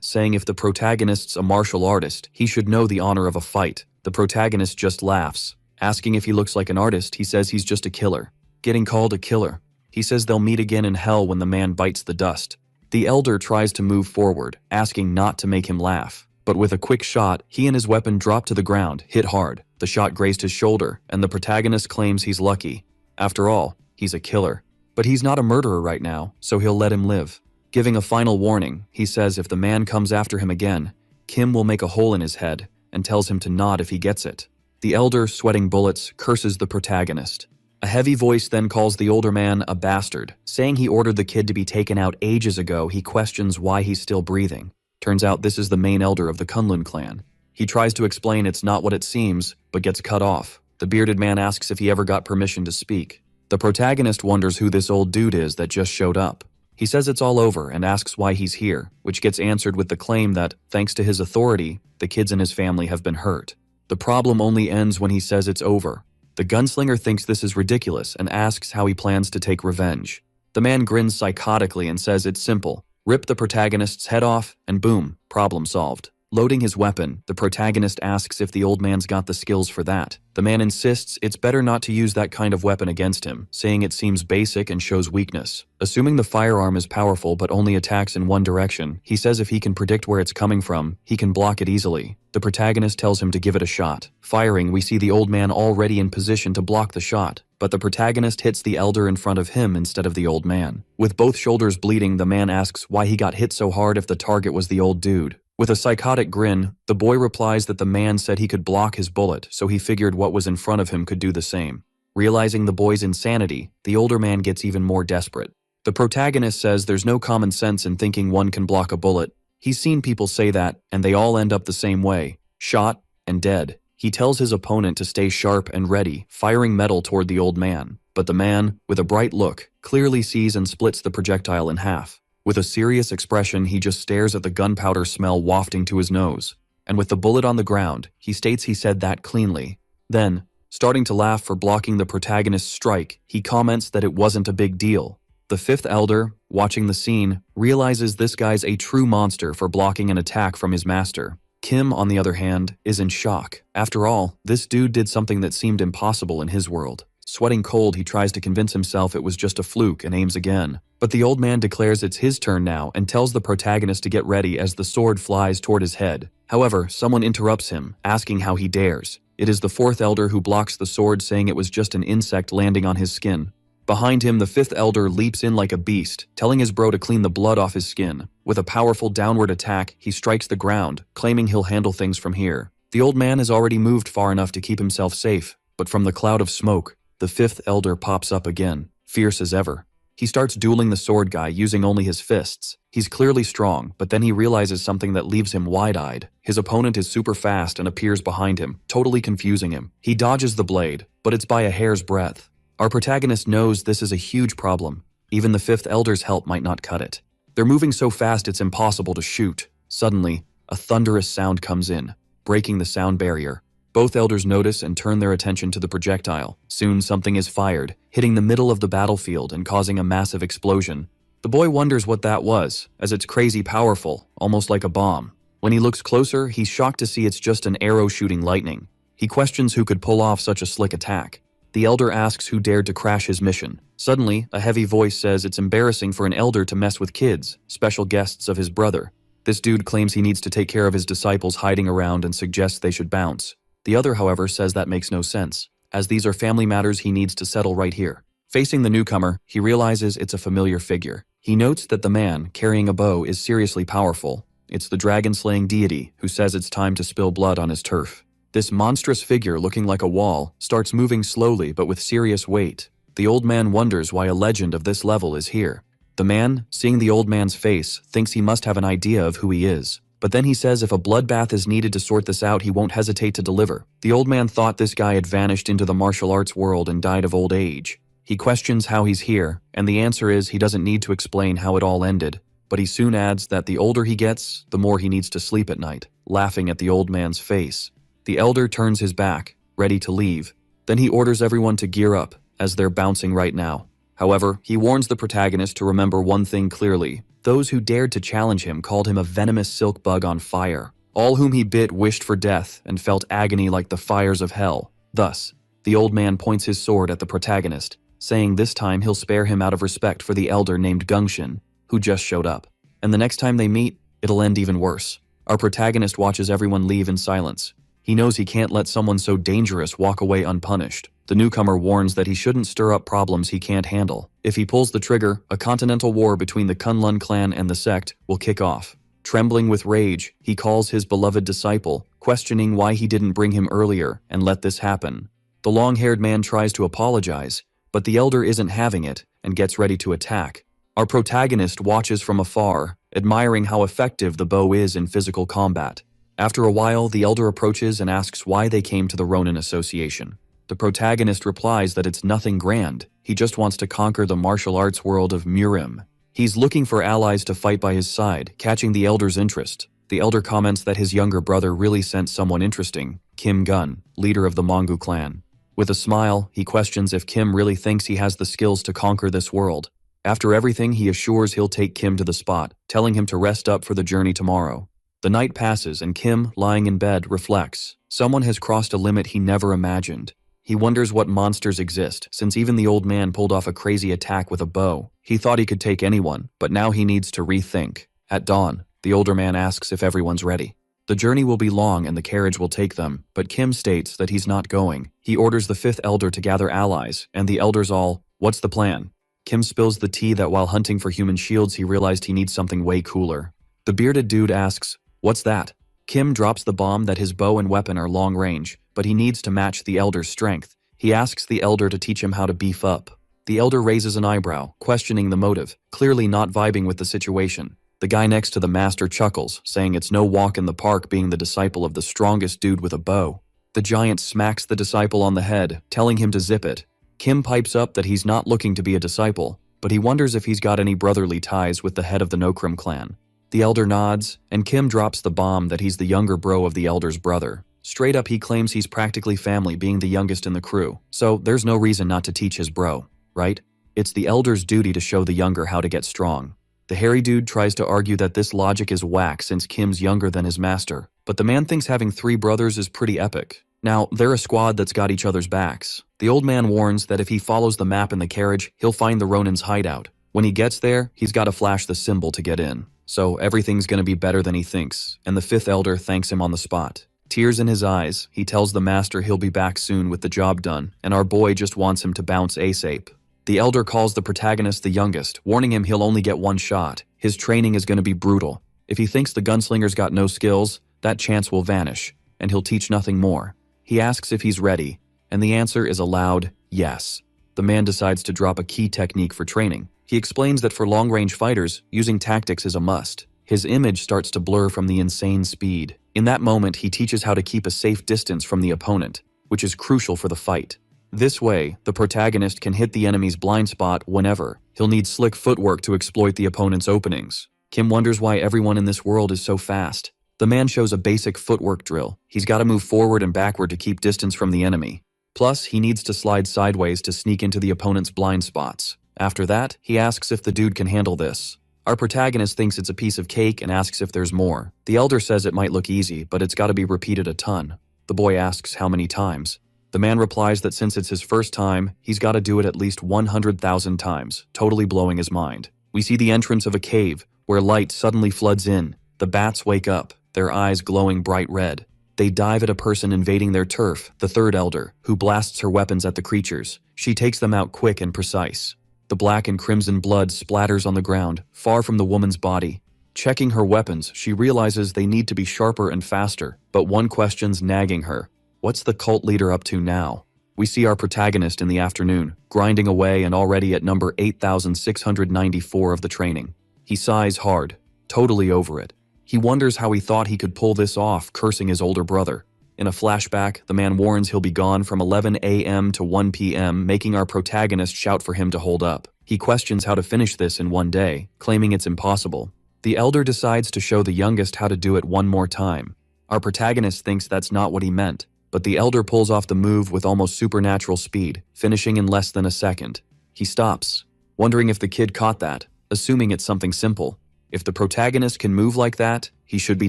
saying if the protagonist's a martial artist, he should know the honor of a fight. The protagonist just laughs. Asking if he looks like an artist, he says he's just a killer. Getting called a killer. He says they'll meet again in hell when the man bites the dust. The elder tries to move forward, asking not to make him laugh. But with a quick shot, he and his weapon drop to the ground, hit hard. The shot grazed his shoulder, and the protagonist claims he's lucky. After all, he's a killer. But he's not a murderer right now, so he'll let him live. Giving a final warning, he says if the man comes after him again, Kim will make a hole in his head, and tells him to nod if he gets it. The elder, sweating bullets, curses the protagonist. A heavy voice then calls the older man a bastard, saying he ordered the kid to be taken out ages ago. He questions why he's still breathing. Turns out this is the main elder of the Kunlun clan. He tries to explain it's not what it seems, but gets cut off. The bearded man asks if he ever got permission to speak. The protagonist wonders who this old dude is that just showed up. He says it's all over and asks why he's here, which gets answered with the claim that, thanks to his authority, the kids in his family have been hurt. The problem only ends when he says it's over. The gunslinger thinks this is ridiculous and asks how he plans to take revenge. The man grins psychotically and says it's simple. Rip the protagonist's head off, and boom, problem solved. Loading his weapon, the protagonist asks if the old man's got the skills for that. The man insists it's better not to use that kind of weapon against him, saying it seems basic and shows weakness. Assuming the firearm is powerful but only attacks in one direction, he says if he can predict where it's coming from, he can block it easily. The protagonist tells him to give it a shot. Firing, we see the old man already in position to block the shot, but the protagonist hits the elder in front of him instead of the old man. With both shoulders bleeding, the man asks why he got hit so hard if the target was the old dude. With a psychotic grin, the boy replies that the man said he could block his bullet, so he figured what was in front of him could do the same. Realizing the boy's insanity, the older man gets even more desperate. The protagonist says there's no common sense in thinking one can block a bullet. He's seen people say that, and they all end up the same way, shot and dead. He tells his opponent to stay sharp and ready, firing metal toward the old man. But the man, with a bright look, clearly sees and splits the projectile in half. With a serious expression, he just stares at the gunpowder smell wafting to his nose. And with the bullet on the ground, he states he said that cleanly. Then, starting to laugh for blocking the protagonist's strike, he comments that it wasn't a big deal. The fifth elder, watching the scene, realizes this guy's a true monster for blocking an attack from his master. Kim, on the other hand, is in shock. After all, this dude did something that seemed impossible in his world. Sweating cold, he tries to convince himself it was just a fluke and aims again. But the old man declares it's his turn now and tells the protagonist to get ready as the sword flies toward his head. However, someone interrupts him, asking how he dares. It is the fourth elder who blocks the sword, saying it was just an insect landing on his skin. Behind him, the fifth elder leaps in like a beast, telling his bro to clean the blood off his skin. With a powerful downward attack, he strikes the ground, claiming he'll handle things from here. The old man has already moved far enough to keep himself safe, but from the cloud of smoke, the fifth elder pops up again, fierce as ever. He starts dueling the sword guy using only his fists. He's clearly strong, but then he realizes something that leaves him wide-eyed. His opponent is super fast and appears behind him, totally confusing him. He dodges the blade, but it's by a hair's breadth. Our protagonist knows this is a huge problem. Even the fifth elder's help might not cut it. They're moving so fast it's impossible to shoot. Suddenly, a thunderous sound comes in, breaking the sound barrier. Both elders notice and turn their attention to the projectile. Soon something is fired, hitting the middle of the battlefield and causing a massive explosion. The boy wonders what that was, as it's crazy powerful, almost like a bomb. When he looks closer, he's shocked to see it's just an arrow shooting lightning. He questions who could pull off such a slick attack. The elder asks who dared to crash his mission. Suddenly, a heavy voice says it's embarrassing for an elder to mess with kids, special guests of his brother. This dude claims he needs to take care of his disciples hiding around and suggests they should bounce. The other, however, says that makes no sense, as these are family matters he needs to settle right here. Facing the newcomer, he realizes it's a familiar figure. He notes that the man, carrying a bow, is seriously powerful. It's the dragon-slaying deity who says it's time to spill blood on his turf. This monstrous figure, looking like a wall, starts moving slowly but with serious weight. The old man wonders why a legend of this level is here. The man, seeing the old man's face, thinks he must have an idea of who he is. But then he says if a bloodbath is needed to sort this out, he won't hesitate to deliver. The old man thought this guy had vanished into the martial arts world and died of old age. He questions how he's here, and the answer is he doesn't need to explain how it all ended. But he soon adds that the older he gets, the more he needs to sleep at night, laughing at the old man's face. The elder turns his back, ready to leave. Then he orders everyone to gear up, as they're bouncing right now. However, he warns the protagonist to remember one thing clearly. Those who dared to challenge him called him a venomous silk bug on fire. All whom he bit wished for death and felt agony like the fires of hell. Thus, the old man points his sword at the protagonist, saying this time he'll spare him out of respect for the elder named Gungshin, who just showed up. And the next time they meet, it'll end even worse. Our protagonist watches everyone leave in silence. He knows he can't let someone so dangerous walk away unpunished. The newcomer warns that he shouldn't stir up problems he can't handle. If he pulls the trigger, a continental war between the Kunlun clan and the sect will kick off. Trembling with rage, he calls his beloved disciple, questioning why he didn't bring him earlier and let this happen. The long-haired man tries to apologize, but the elder isn't having it and gets ready to attack. Our protagonist watches from afar, admiring how effective the bow is in physical combat. After a while, the elder approaches and asks why they came to the Ronin Association. The protagonist replies that it's nothing grand, he just wants to conquer the martial arts world of Murim. He's looking for allies to fight by his side, catching the elder's interest. The elder comments that his younger brother really sent someone interesting, Kim Gun, leader of the Mongu clan. With a smile, he questions if Kim really thinks he has the skills to conquer this world. After everything, he assures he'll take Kim to the spot, telling him to rest up for the journey tomorrow. The night passes and Kim, lying in bed, reflects. Someone has crossed a limit he never imagined. He wonders what monsters exist, since even the old man pulled off a crazy attack with a bow. He thought he could take anyone, but now he needs to rethink. At dawn, the older man asks if everyone's ready. The journey will be long and the carriage will take them, but Kim states that he's not going. He orders the fifth elder to gather allies, and the elders all, "What's the plan?" Kim spills the tea that while hunting for human shields he realized he needs something way cooler. The bearded dude asks, "What's that?" Kim drops the bomb that his bow and weapon are long range, but he needs to match the elder's strength. He asks the elder to teach him how to beef up. The elder raises an eyebrow, questioning the motive, clearly not vibing with the situation. The guy next to the master chuckles, saying it's no walk in the park being the disciple of the strongest dude with a bow. The giant smacks the disciple on the head, telling him to zip it. Kim pipes up that he's not looking to be a disciple, but he wonders if he's got any brotherly ties with the head of the Nokrim clan. The elder nods, and Kim drops the bomb that he's the younger bro of the elder's brother. Straight up he claims he's practically family, being the youngest in the crew, so there's no reason not to teach his bro, right? It's the elder's duty to show the younger how to get strong. The hairy dude tries to argue that this logic is whack since Kim's younger than his master, but the man thinks having 3 brothers is pretty epic. Now, they're a squad that's got each other's backs. The old man warns that if he follows the map in the carriage, he'll find the Ronin's hideout. When he gets there, he's got to flash the symbol to get in. So everything's gonna be better than he thinks, and the 5th elder thanks him on the spot. Tears in his eyes, he tells the master he'll be back soon with the job done, and our boy just wants him to bounce ASAP. The elder calls the protagonist the youngest, warning him he'll only get 1 shot. His training is gonna be brutal. If he thinks the gunslinger's got no skills, that chance will vanish, and he'll teach nothing more. He asks if he's ready, and the answer is a loud yes. The man decides to drop a key technique for training. He explains that for long-range fighters, using tactics is a must. His image starts to blur from the insane speed. In that moment, he teaches how to keep a safe distance from the opponent, which is crucial for the fight. This way, the protagonist can hit the enemy's blind spot whenever. He'll need slick footwork to exploit the opponent's openings. Kim wonders why everyone in this world is so fast. The man shows a basic footwork drill. He's got to move forward and backward to keep distance from the enemy. Plus, he needs to slide sideways to sneak into the opponent's blind spots. After that, he asks if the dude can handle this. Our protagonist thinks it's a piece of cake and asks if there's more. The elder says it might look easy, but it's got to be repeated a ton. The boy asks how many times. The man replies that since it's his first time, he's got to do it at least 100,000 times, totally blowing his mind. We see the entrance of a cave, where light suddenly floods in. The bats wake up, their eyes glowing bright red. They dive at a person invading their turf, the third elder, who blasts her weapons at the creatures. She takes them out quick and precise. The black and crimson blood splatters on the ground, far from the woman's body. Checking her weapons, she realizes they need to be sharper and faster, but one question's nagging her. What's the cult leader up to now? We see our protagonist in the afternoon, grinding away and already at number 8,694 of the training. He sighs hard, totally over it. He wonders how he thought he could pull this off, cursing his older brother. In a flashback, the man warns he'll be gone from 11 a.m. to 1 p.m., making our protagonist shout for him to hold up. He questions how to finish this in one day, claiming it's impossible. The elder decides to show the youngest how to do it one more time. Our protagonist thinks that's not what he meant, but the elder pulls off the move with almost supernatural speed, finishing in less than a second. He stops, wondering if the kid caught that, assuming it's something simple. If the protagonist can move like that, he should be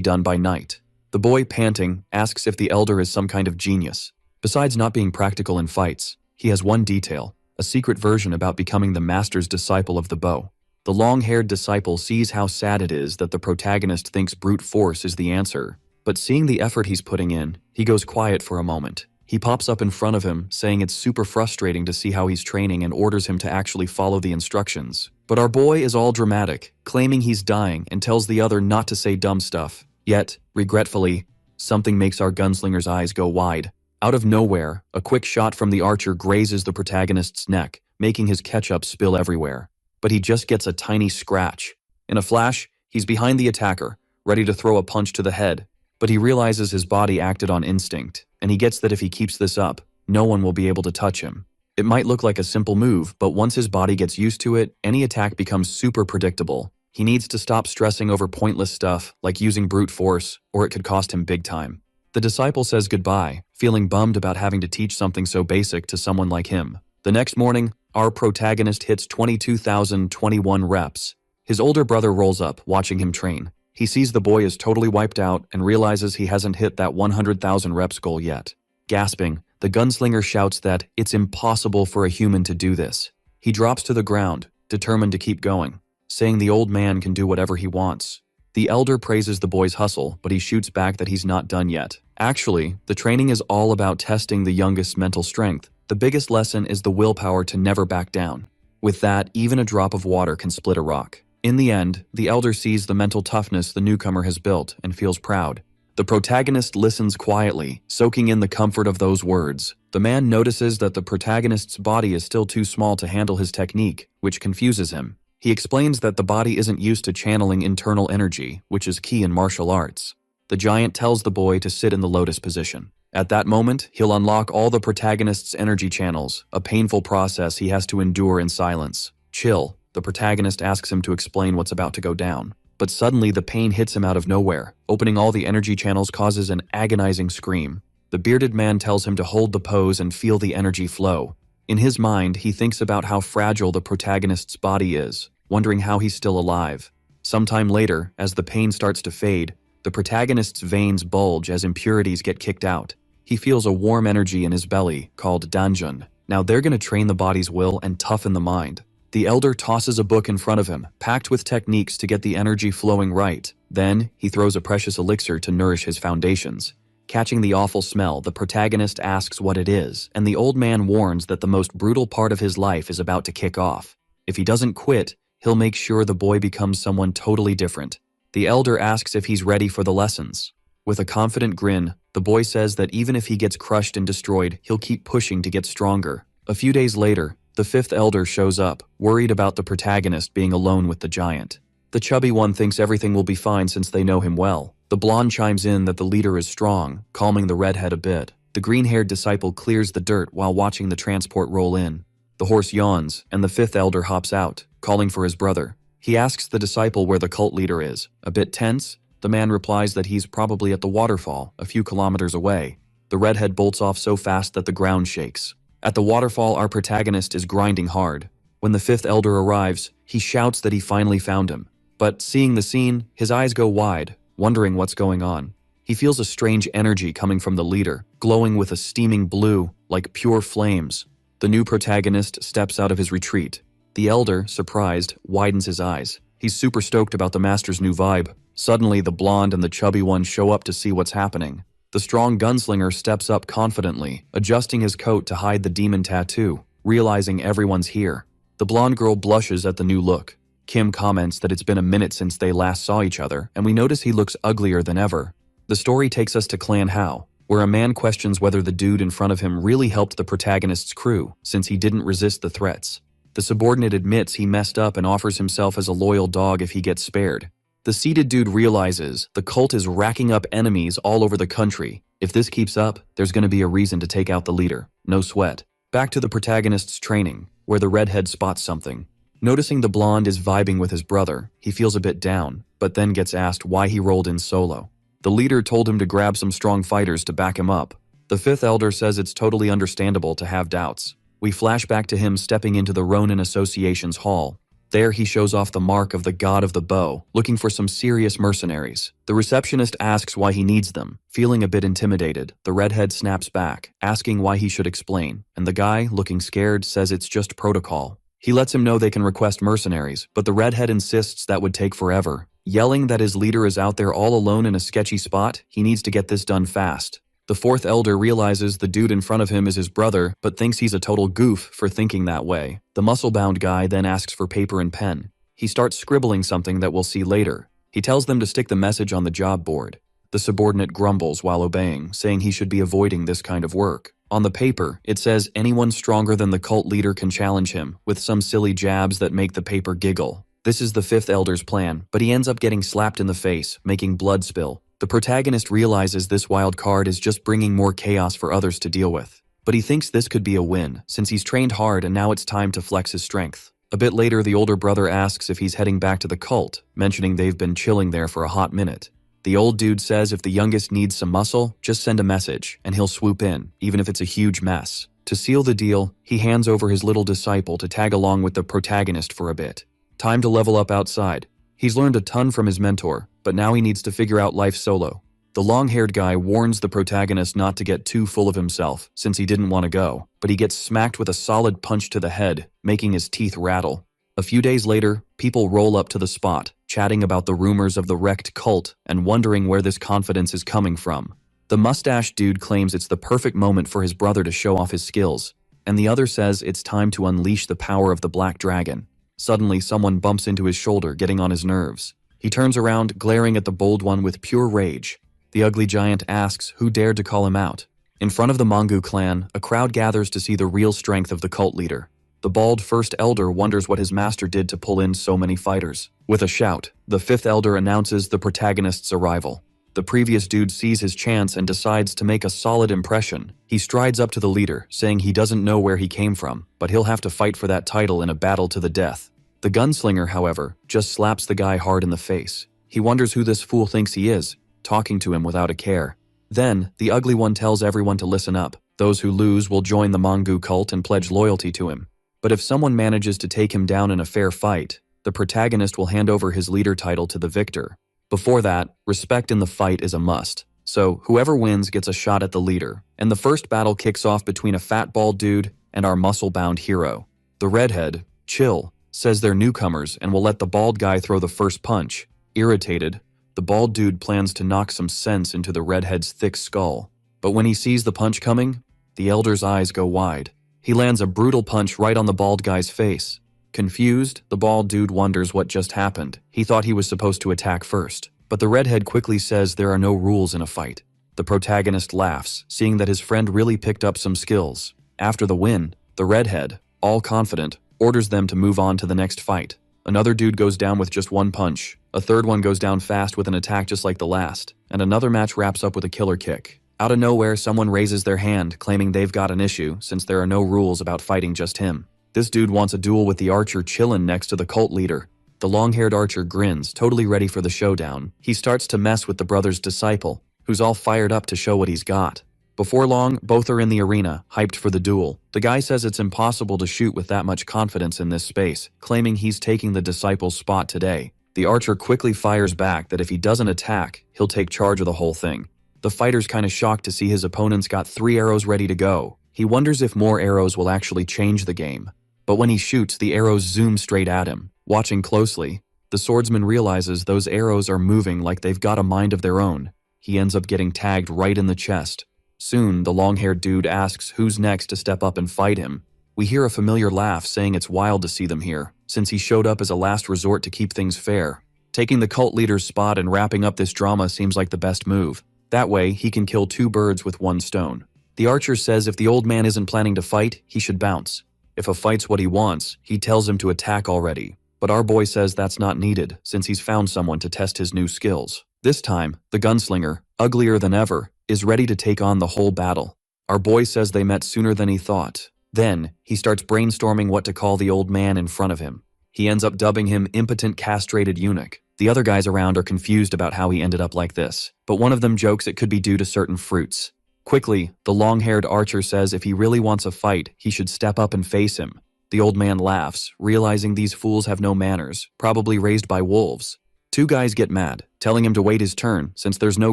done by night. The boy, panting, asks if the elder is some kind of genius. Besides not being practical in fights, he has one detail, a secret version about becoming the master's disciple of the bow. The long-haired disciple sees how sad it is that the protagonist thinks brute force is the answer, but seeing the effort he's putting in, he goes quiet for a moment. He pops up in front of him, saying it's super frustrating to see how he's training and orders him to actually follow the instructions. But our boy is all dramatic, claiming he's dying and tells the other not to say dumb stuff. Yet, regretfully, something makes our gunslinger's eyes go wide. Out of nowhere, a quick shot from the archer grazes the protagonist's neck, making his ketchup spill everywhere. But he just gets a tiny scratch. In a flash, he's behind the attacker, ready to throw a punch to the head. But he realizes his body acted on instinct, and he gets that if he keeps this up, no one will be able to touch him. It might look like a simple move, but once his body gets used to it, any attack becomes super predictable. He needs to stop stressing over pointless stuff, like using brute force, or it could cost him big time. The disciple says goodbye, feeling bummed about having to teach something so basic to someone like him. The next morning, our protagonist hits 22,021 reps. His older brother rolls up, watching him train. He sees the boy is totally wiped out and realizes he hasn't hit that 100,000 reps goal yet. Gasping, the gunslinger shouts that it's impossible for a human to do this. He drops to the ground, determined to keep going, saying the old man can do whatever he wants. The elder praises the boy's hustle, but he shoots back that he's not done yet. Actually, the training is all about testing the youngest's mental strength. The biggest lesson is the willpower to never back down. With that, even a drop of water can split a rock. In the end, the elder sees the mental toughness the newcomer has built and feels proud. The protagonist listens quietly, soaking in the comfort of those words. The man notices that the protagonist's body is still too small to handle his technique, which confuses him. He explains that the body isn't used to channeling internal energy, which is key in martial arts. The giant tells the boy to sit in the lotus position. At that moment, he'll unlock all the protagonist's energy channels, a painful process he has to endure in silence. Chill. The protagonist asks him to explain what's about to go down. But suddenly the pain hits him out of nowhere. Opening all the energy channels causes an agonizing scream. The bearded man tells him to hold the pose and feel the energy flow. In his mind, he thinks about how fragile the protagonist's body is, wondering how he's still alive. Sometime later, as the pain starts to fade, the protagonist's veins bulge as impurities get kicked out. He feels a warm energy in his belly, called danjun. Now they're going to train the body's will and toughen the mind. The elder tosses a book in front of him, packed with techniques to get the energy flowing right. Then, he throws a precious elixir to nourish his foundations. Catching the awful smell, the protagonist asks what it is, and the old man warns that the most brutal part of his life is about to kick off. If he doesn't quit, he'll make sure the boy becomes someone totally different. The elder asks if he's ready for the lessons. With a confident grin, the boy says that even if he gets crushed and destroyed, he'll keep pushing to get stronger. A few days later, the fifth elder shows up, worried about the protagonist being alone with the giant. The chubby one thinks everything will be fine since they know him well. The blonde chimes in that the leader is strong, calming the redhead a bit. The green-haired disciple clears the dirt while watching the transport roll in. The horse yawns, and the fifth elder hops out, calling for his brother. He asks the disciple where the cult leader is. A bit tense, the man replies that he's probably at the waterfall, a few kilometers away. The redhead bolts off so fast that the ground shakes. At the waterfall, our protagonist is grinding hard. When the fifth elder arrives, he shouts that he finally found him. But seeing the scene, his eyes go wide, wondering what's going on. He feels a strange energy coming from the leader, glowing with a steaming blue, like pure flames. The new protagonist steps out of his retreat. The elder, surprised, widens his eyes. He's super stoked about the master's new vibe. Suddenly, the blonde and the chubby one show up to see what's happening. The strong gunslinger steps up confidently, adjusting his coat to hide the demon tattoo, realizing everyone's here. The blonde girl blushes at the new look. Kim comments that it's been a minute since they last saw each other, and we notice he looks uglier than ever. The story takes us to Clan How, where a man questions whether the dude in front of him really helped the protagonist's crew, since he didn't resist the threats. The subordinate admits he messed up and offers himself as a loyal dog if he gets spared. The seated dude realizes the cult is racking up enemies all over the country. If this keeps up, there's going to be a reason to take out the leader. No sweat. Back to the protagonist's training, where the redhead spots something. Noticing the blonde is vibing with his brother, he feels a bit down, but then gets asked why he rolled in solo. The leader told him to grab some strong fighters to back him up. The fifth elder says it's totally understandable to have doubts. We flash back to him stepping into the Ronin Association's hall. There he shows off the mark of the god of the bow, looking for some serious mercenaries. The receptionist asks why he needs them. Feeling a bit intimidated, the redhead snaps back, asking why he should explain, and the guy, looking scared, says it's just protocol. He lets him know they can request mercenaries, but the redhead insists that would take forever. Yelling that his leader is out there all alone in a sketchy spot, he needs to get this done fast. The fourth elder realizes the dude in front of him is his brother, but thinks he's a total goof for thinking that way. The muscle-bound guy then asks for paper and pen. He starts scribbling something that we'll see later. He tells them to stick the message on the job board. The subordinate grumbles while obeying, saying he should be avoiding this kind of work. On the paper, it says anyone stronger than the cult leader can challenge him, with some silly jabs that make the paper giggle. This is the fifth elder's plan, but he ends up getting slapped in the face, making blood spill. The protagonist realizes this wild card is just bringing more chaos for others to deal with. But he thinks this could be a win, since he's trained hard and now it's time to flex his strength. A bit later, the older brother asks if he's heading back to the cult, mentioning they've been chilling there for a hot minute. The old dude says if the youngest needs some muscle, just send a message, and he'll swoop in, even if it's a huge mess. To seal the deal, he hands over his little disciple to tag along with the protagonist for a bit. Time to level up outside. He's learned a ton from his mentor, but now he needs to figure out life solo. The long-haired guy warns the protagonist not to get too full of himself, since he didn't want to go, but he gets smacked with a solid punch to the head, making his teeth rattle. A few days later, people roll up to the spot, chatting about the rumors of the wrecked cult and wondering where this confidence is coming from. The mustache dude claims it's the perfect moment for his brother to show off his skills, and the other says it's time to unleash the power of the black dragon. Suddenly, someone bumps into his shoulder, getting on his nerves. He turns around, glaring at the bold one with pure rage. The ugly giant asks who dared to call him out. In front of the Mangu clan, a crowd gathers to see the real strength of the cult leader. The bald first elder wonders what his master did to pull in so many fighters. With a shout, the fifth elder announces the protagonist's arrival. The previous dude sees his chance and decides to make a solid impression. He strides up to the leader, saying he doesn't know where he came from, but he'll have to fight for that title in a battle to the death. The gunslinger, however, just slaps the guy hard in the face. He wonders who this fool thinks he is, talking to him without a care. Then, the ugly one tells everyone to listen up. Those who lose will join the Mangu cult and pledge loyalty to him. But if someone manages to take him down in a fair fight, the protagonist will hand over his leader title to the victor. Before that, respect in the fight is a must. So, whoever wins gets a shot at the leader, and the first battle kicks off between a fat bald dude and our muscle-bound hero. The redhead, Chill, says they're newcomers and will let the bald guy throw the first punch. Irritated, the bald dude plans to knock some sense into the redhead's thick skull. But when he sees the punch coming, the elder's eyes go wide. He lands a brutal punch right on the bald guy's face. Confused, the bald dude wonders what just happened. He thought he was supposed to attack first, but the redhead quickly says there are no rules in a fight. The protagonist laughs, seeing that his friend really picked up some skills. After the win, the redhead, all confident, orders them to move on to the next fight. Another dude goes down with just one punch. A third one goes down fast with an attack just like the last. And another match wraps up with a killer kick. Out of nowhere, someone raises their hand, claiming they've got an issue since there are no rules about fighting just him. This dude wants a duel with the archer chillin' next to the cult leader. The long-haired archer grins, totally ready for the showdown. He starts to mess with the brother's disciple, who's all fired up to show what he's got. Before long, both are in the arena, hyped for the duel. The guy says it's impossible to shoot with that much confidence in this space, claiming he's taking the disciple's spot today. The archer quickly fires back that if he doesn't attack, he'll take charge of the whole thing. The fighter's kinda shocked to see his opponent's got 3 arrows ready to go. He wonders if more arrows will actually change the game. But when he shoots, the arrows zoom straight at him. Watching closely, the swordsman realizes those arrows are moving like they've got a mind of their own. he ends up getting tagged right in the chest. Soon, the long-haired dude asks who's next to step up and fight him. We hear a familiar laugh saying it's wild to see them here, since he showed up as a last resort to keep things fair. Taking the cult leader's spot and wrapping up this drama seems like the best move. That way, he can kill 2 birds with 1 stone. The archer says if the old man isn't planning to fight, he should bounce. If a fight's what he wants, he tells him to attack already. But our boy says that's not needed, since he's found someone to test his new skills. This time, the gunslinger, uglier than ever, is ready to take on the whole battle. Our boy says they met sooner than he thought. Then, he starts brainstorming what to call the old man in front of him. He ends up dubbing him impotent castrated eunuch. The other guys around are confused about how he ended up like this, but one of them jokes it could be due to certain fruits. Quickly, the long-haired archer says if he really wants a fight, he should step up and face him. The old man laughs, realizing these fools have no manners, probably raised by wolves. 2 guys get mad, telling him to wait his turn since there's no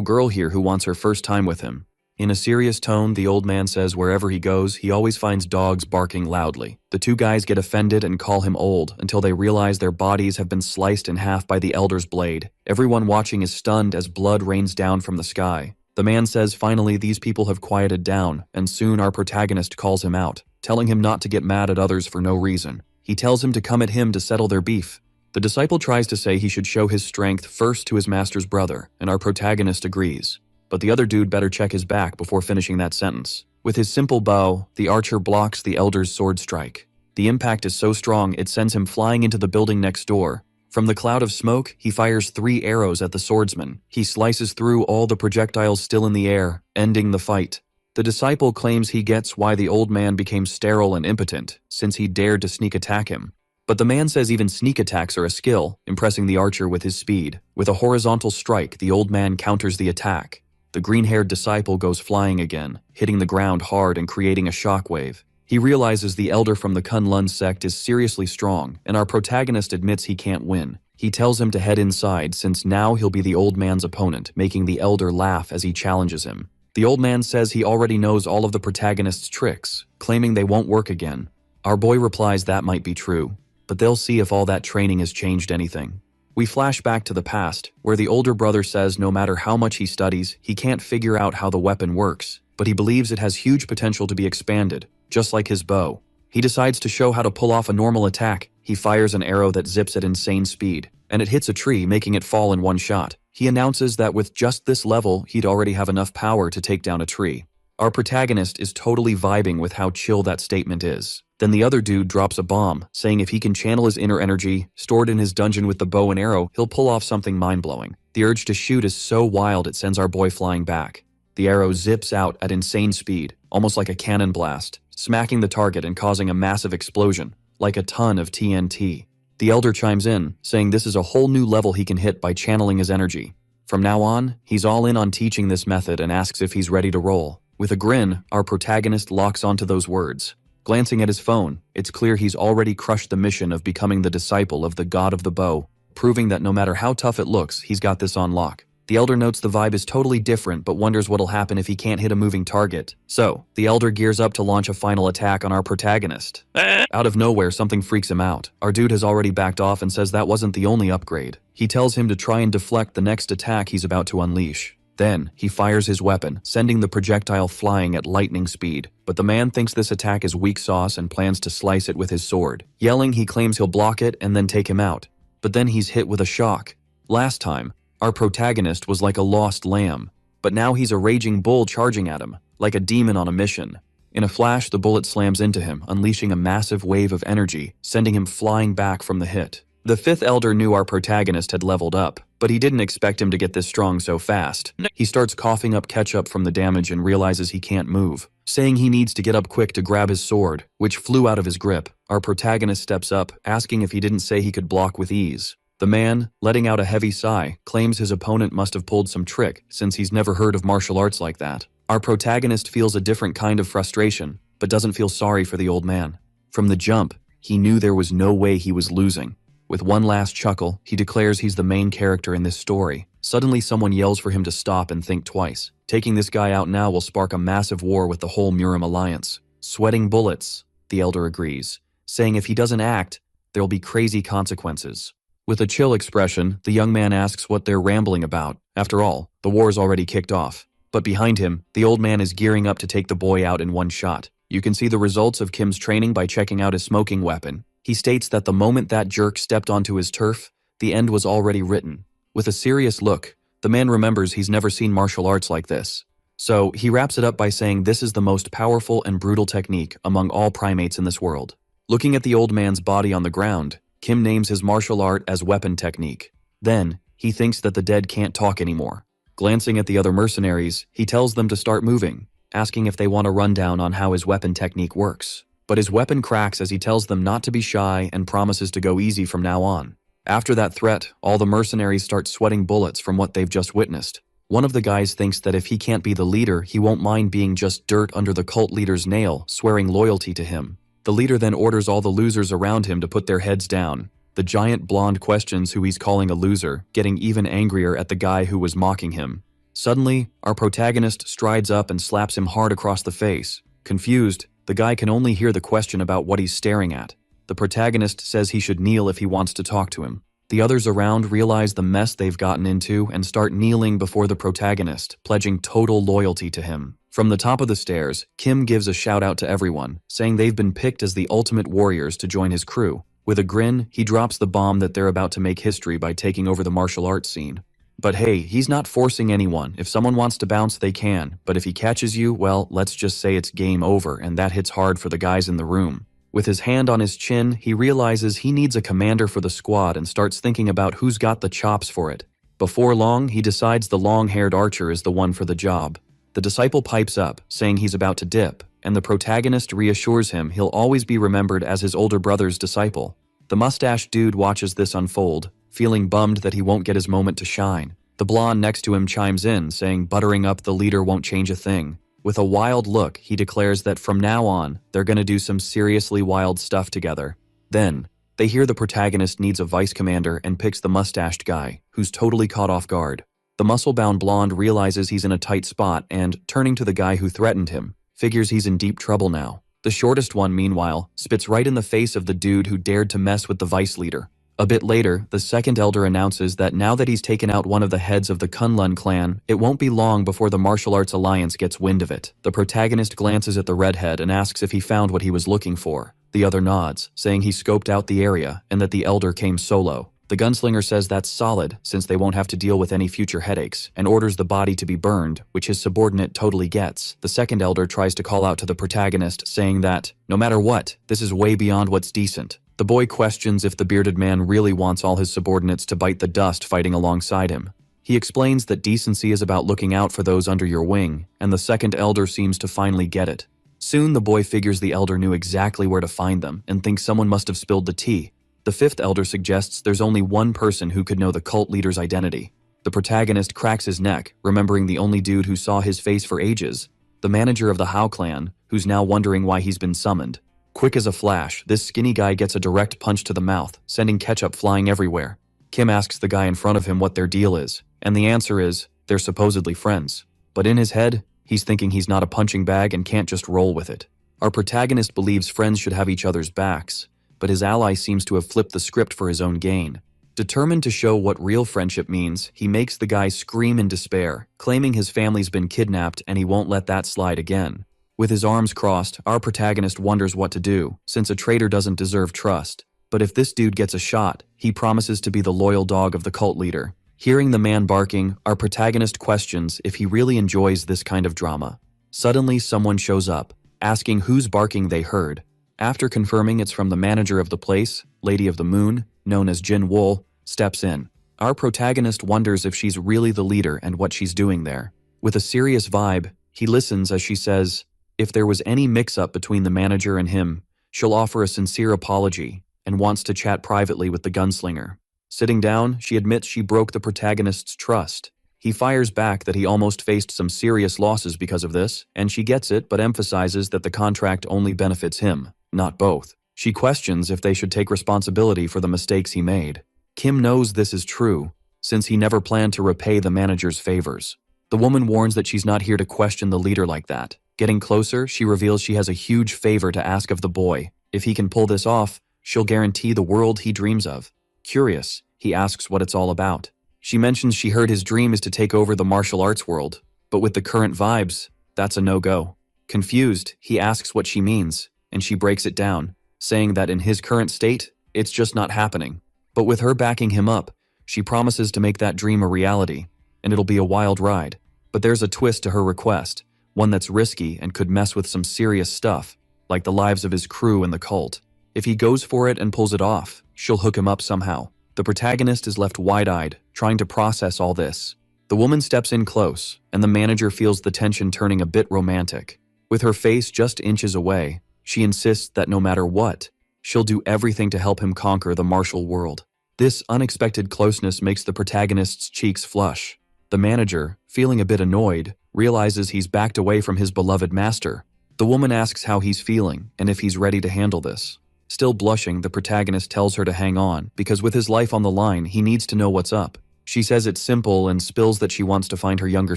girl here who wants her first time with him. In a serious tone, the old man says wherever he goes, he always finds dogs barking loudly. The 2 guys get offended and call him old until they realize their bodies have been sliced in half by the elder's blade. Everyone watching is stunned as blood rains down from the sky. The man says finally these people have quieted down, and soon our protagonist calls him out, telling him not to get mad at others for no reason. He tells him to come at him to settle their beef. The disciple tries to say he should show his strength first to his master's brother, and our protagonist agrees. But the other dude better check his back before finishing that sentence. With his simple bow, the archer blocks the elder's sword strike. The impact is so strong it sends him flying into the building next door. From the cloud of smoke, he fires 3 arrows at the swordsman. He slices through all the projectiles still in the air, ending the fight. The disciple claims he gets why the old man became sterile and impotent, since he dared to sneak attack him. But the man says even sneak attacks are a skill, impressing the archer with his speed. With a horizontal strike, the old man counters the attack. The green-haired disciple goes flying again, hitting the ground hard and creating a shockwave. He realizes the elder from the Kunlun sect is seriously strong, and our protagonist admits he can't win. He tells him to head inside since now he'll be the old man's opponent, making the elder laugh as he challenges him. The old man says he already knows all of the protagonist's tricks, claiming they won't work again. Our boy replies that might be true, but they'll see if all that training has changed anything. We flash back to the past, where the older brother says no matter how much he studies, he can't figure out how the weapon works, but he believes it has huge potential to be expanded, just like his bow. He decides to show how to pull off a normal attack. He fires an arrow that zips at insane speed, and it hits a tree, making it fall in one shot. He announces that with just this level, he'd already have enough power to take down a tree. Our protagonist is totally vibing with how chill that statement is. Then the other dude drops a bomb, saying if he can channel his inner energy, stored in his dungeon with the bow and arrow, he'll pull off something mind-blowing. The urge to shoot is so wild it sends our boy flying back. The arrow zips out at insane speed, almost like a cannon blast, smacking the target and causing a massive explosion, like a ton of TNT. The elder chimes in, saying this is a whole new level he can hit by channeling his energy. From now on, he's all in on teaching this method and asks if he's ready to roll. With a grin, our protagonist locks onto those words. Glancing at his phone, it's clear he's already crushed the mission of becoming the disciple of the god of the bow, proving that no matter how tough it looks, he's got this on lock. The elder notes the vibe is totally different but wonders what'll happen if he can't hit a moving target. So, the elder gears up to launch a final attack on our protagonist. Out of nowhere, something freaks him out. Our dude has already backed off and says that wasn't the only upgrade. He tells him to try and deflect the next attack he's about to unleash. Then, he fires his weapon, sending the projectile flying at lightning speed. But the man thinks this attack is weak sauce and plans to slice it with his sword. Yelling, he claims he'll block it and then take him out. But then he's hit with a shock. Last time, our protagonist was like a lost lamb. But now he's a raging bull charging at him, like a demon on a mission. In a flash, the bullet slams into him, unleashing a massive wave of energy, sending him flying back from the hit. The 5th elder knew our protagonist had leveled up, but he didn't expect him to get this strong so fast. He starts coughing up ketchup from the damage and realizes he can't move, saying he needs to get up quick to grab his sword, which flew out of his grip. Our protagonist steps up, asking if he didn't say he could block with ease. The man, letting out a heavy sigh, claims his opponent must have pulled some trick since he's never heard of martial arts like that. Our protagonist feels a different kind of frustration, but doesn't feel sorry for the old man. From the jump, he knew there was no way he was losing. With one last chuckle, he declares he's the main character in this story. Suddenly someone yells for him to stop and think twice. Taking this guy out now will spark a massive war with the whole Murim alliance. Sweating bullets, the elder agrees, saying if he doesn't act, there'll be crazy consequences. With a chill expression, the young man asks what they're rambling about. After all, The war's already kicked off. But behind him, the old man is gearing up to take the boy out in one shot. You can see the results of Kim's training by checking out his smoking weapon. He states that the moment that jerk stepped onto his turf, the end was already written. With a serious look, the man remembers he's never seen martial arts like this. So, he wraps it up by saying this is the most powerful and brutal technique among all primates in this world. Looking at the old man's body on the ground, Kim names his martial art as weapon technique. Then, he thinks that the dead can't talk anymore. Glancing at the other mercenaries, he tells them to start moving, asking if they want a rundown on how his weapon technique works. But his weapon cracks as he tells them not to be shy and promises to go easy from now on. After that threat, all the mercenaries start sweating bullets from what they've just witnessed. One of the guys thinks that if he can't be the leader, he won't mind being just dirt under the cult leader's nail, swearing loyalty to him. The leader then orders all the losers around him to put their heads down. The giant blonde questions who he's calling a loser, getting even angrier at the guy who was mocking him. Suddenly, our protagonist strides up and slaps him hard across the face. Confused, the guy can only hear the question about what he's staring at. The protagonist says he should kneel if he wants to talk to him. The others around realize the mess they've gotten into and start kneeling before the protagonist, pledging total loyalty to him. From the top of the stairs, Kim gives a shout out to everyone, saying they've been picked as the ultimate warriors to join his crew. With a grin, he drops the bomb that they're about to make history by taking over the martial arts scene. But hey, he's not forcing anyone. If someone wants to bounce, they can. But if he catches you, well, let's just say it's game over, and that hits hard for the guys in the room. With his hand on his chin, he realizes he needs a commander for the squad and starts thinking about who's got the chops for it. Before long, he decides the long-haired archer is the one for the job. The disciple pipes up, saying he's about to dip, and the protagonist reassures him he'll always be remembered as his older brother's disciple. The mustached dude watches this unfold, feeling bummed that he won't get his moment to shine. The blonde next to him chimes in, saying buttering up the leader won't change a thing. With a wild look, he declares that from now on, they're gonna do some seriously wild stuff together. Then, they hear the protagonist needs a vice commander and picks the mustached guy, who's totally caught off guard. The muscle-bound blonde realizes he's in a tight spot and, turning to the guy who threatened him, figures he's in deep trouble now. The shortest one, meanwhile, spits right in the face of the dude who dared to mess with the vice leader. A bit later, the second elder announces that now that he's taken out one of the heads of the Kunlun clan, it won't be long before the Martial Arts Alliance gets wind of it. The protagonist glances at the redhead and asks if he found what he was looking for. The other nods, saying he scoped out the area and that the elder came solo. The gunslinger says that's solid, since they won't have to deal with any future headaches, and orders the body to be burned, which his subordinate totally gets. The second elder tries to call out to the protagonist, saying that, no matter what, this is way beyond what's decent. The boy questions if the bearded man really wants all his subordinates to bite the dust fighting alongside him. He explains that decency is about looking out for those under your wing, and the second elder seems to finally get it. Soon the boy figures the elder knew exactly where to find them and thinks someone must have spilled the tea. The fifth elder suggests there's only one person who could know the cult leader's identity. The protagonist cracks his neck, remembering the only dude who saw his face for ages, the manager of the Hao clan, who's now wondering why he's been summoned. Quick as a flash, this skinny guy gets a direct punch to the mouth, sending ketchup flying everywhere. Kim asks the guy in front of him what their deal is, and the answer is, they're supposedly friends. But in his head, he's thinking he's not a punching bag and can't just roll with it. Our protagonist believes friends should have each other's backs, but his ally seems to have flipped the script for his own gain. Determined to show what real friendship means, he makes the guy scream in despair, claiming his family's been kidnapped and he won't let that slide again. With his arms crossed, our protagonist wonders what to do, since a traitor doesn't deserve trust. But if this dude gets a shot, he promises to be the loyal dog of the cult leader. Hearing the man barking, our protagonist questions if he really enjoys this kind of drama. Suddenly, someone shows up, asking whose barking they heard. After confirming it's from the manager of the place, Lady of the Moon, known as Jin Wool, steps in. Our protagonist wonders if she's really the leader and what she's doing there. With a serious vibe, he listens as she says, if there was any mix-up between the manager and him, she'll offer a sincere apology and wants to chat privately with the gunslinger. Sitting down, she admits she broke the protagonist's trust. He fires back that he almost faced some serious losses because of this, and she gets it but emphasizes that the contract only benefits him, not both. She questions if they should take responsibility for the mistakes he made. Kim knows this is true, since he never planned to repay the manager's favors. The woman warns that she's not here to question the leader like that. Getting closer, she reveals she has a huge favor to ask of the boy. If he can pull this off, she'll guarantee the world he dreams of. Curious, he asks what it's all about. She mentions she heard his dream is to take over the martial arts world, but with the current vibes, that's a no-go. Confused, he asks what she means, and she breaks it down, saying that in his current state, it's just not happening. But with her backing him up, she promises to make that dream a reality, and it'll be a wild ride. But there's a twist to her request, one that's risky and could mess with some serious stuff, like the lives of his crew and the cult. If he goes for it and pulls it off, she'll hook him up somehow. The protagonist is left wide-eyed, trying to process all this. The woman steps in close, and the manager feels the tension turning a bit romantic. With her face just inches away, she insists that no matter what, she'll do everything to help him conquer the martial world. This unexpected closeness makes the protagonist's cheeks flush. The manager, feeling a bit annoyed, realizes he's backed away from his beloved master. The woman asks how he's feeling and if he's ready to handle this. Still blushing, the protagonist tells her to hang on, because with his life on the line, he needs to know what's up. She says it's simple and spills that she wants to find her younger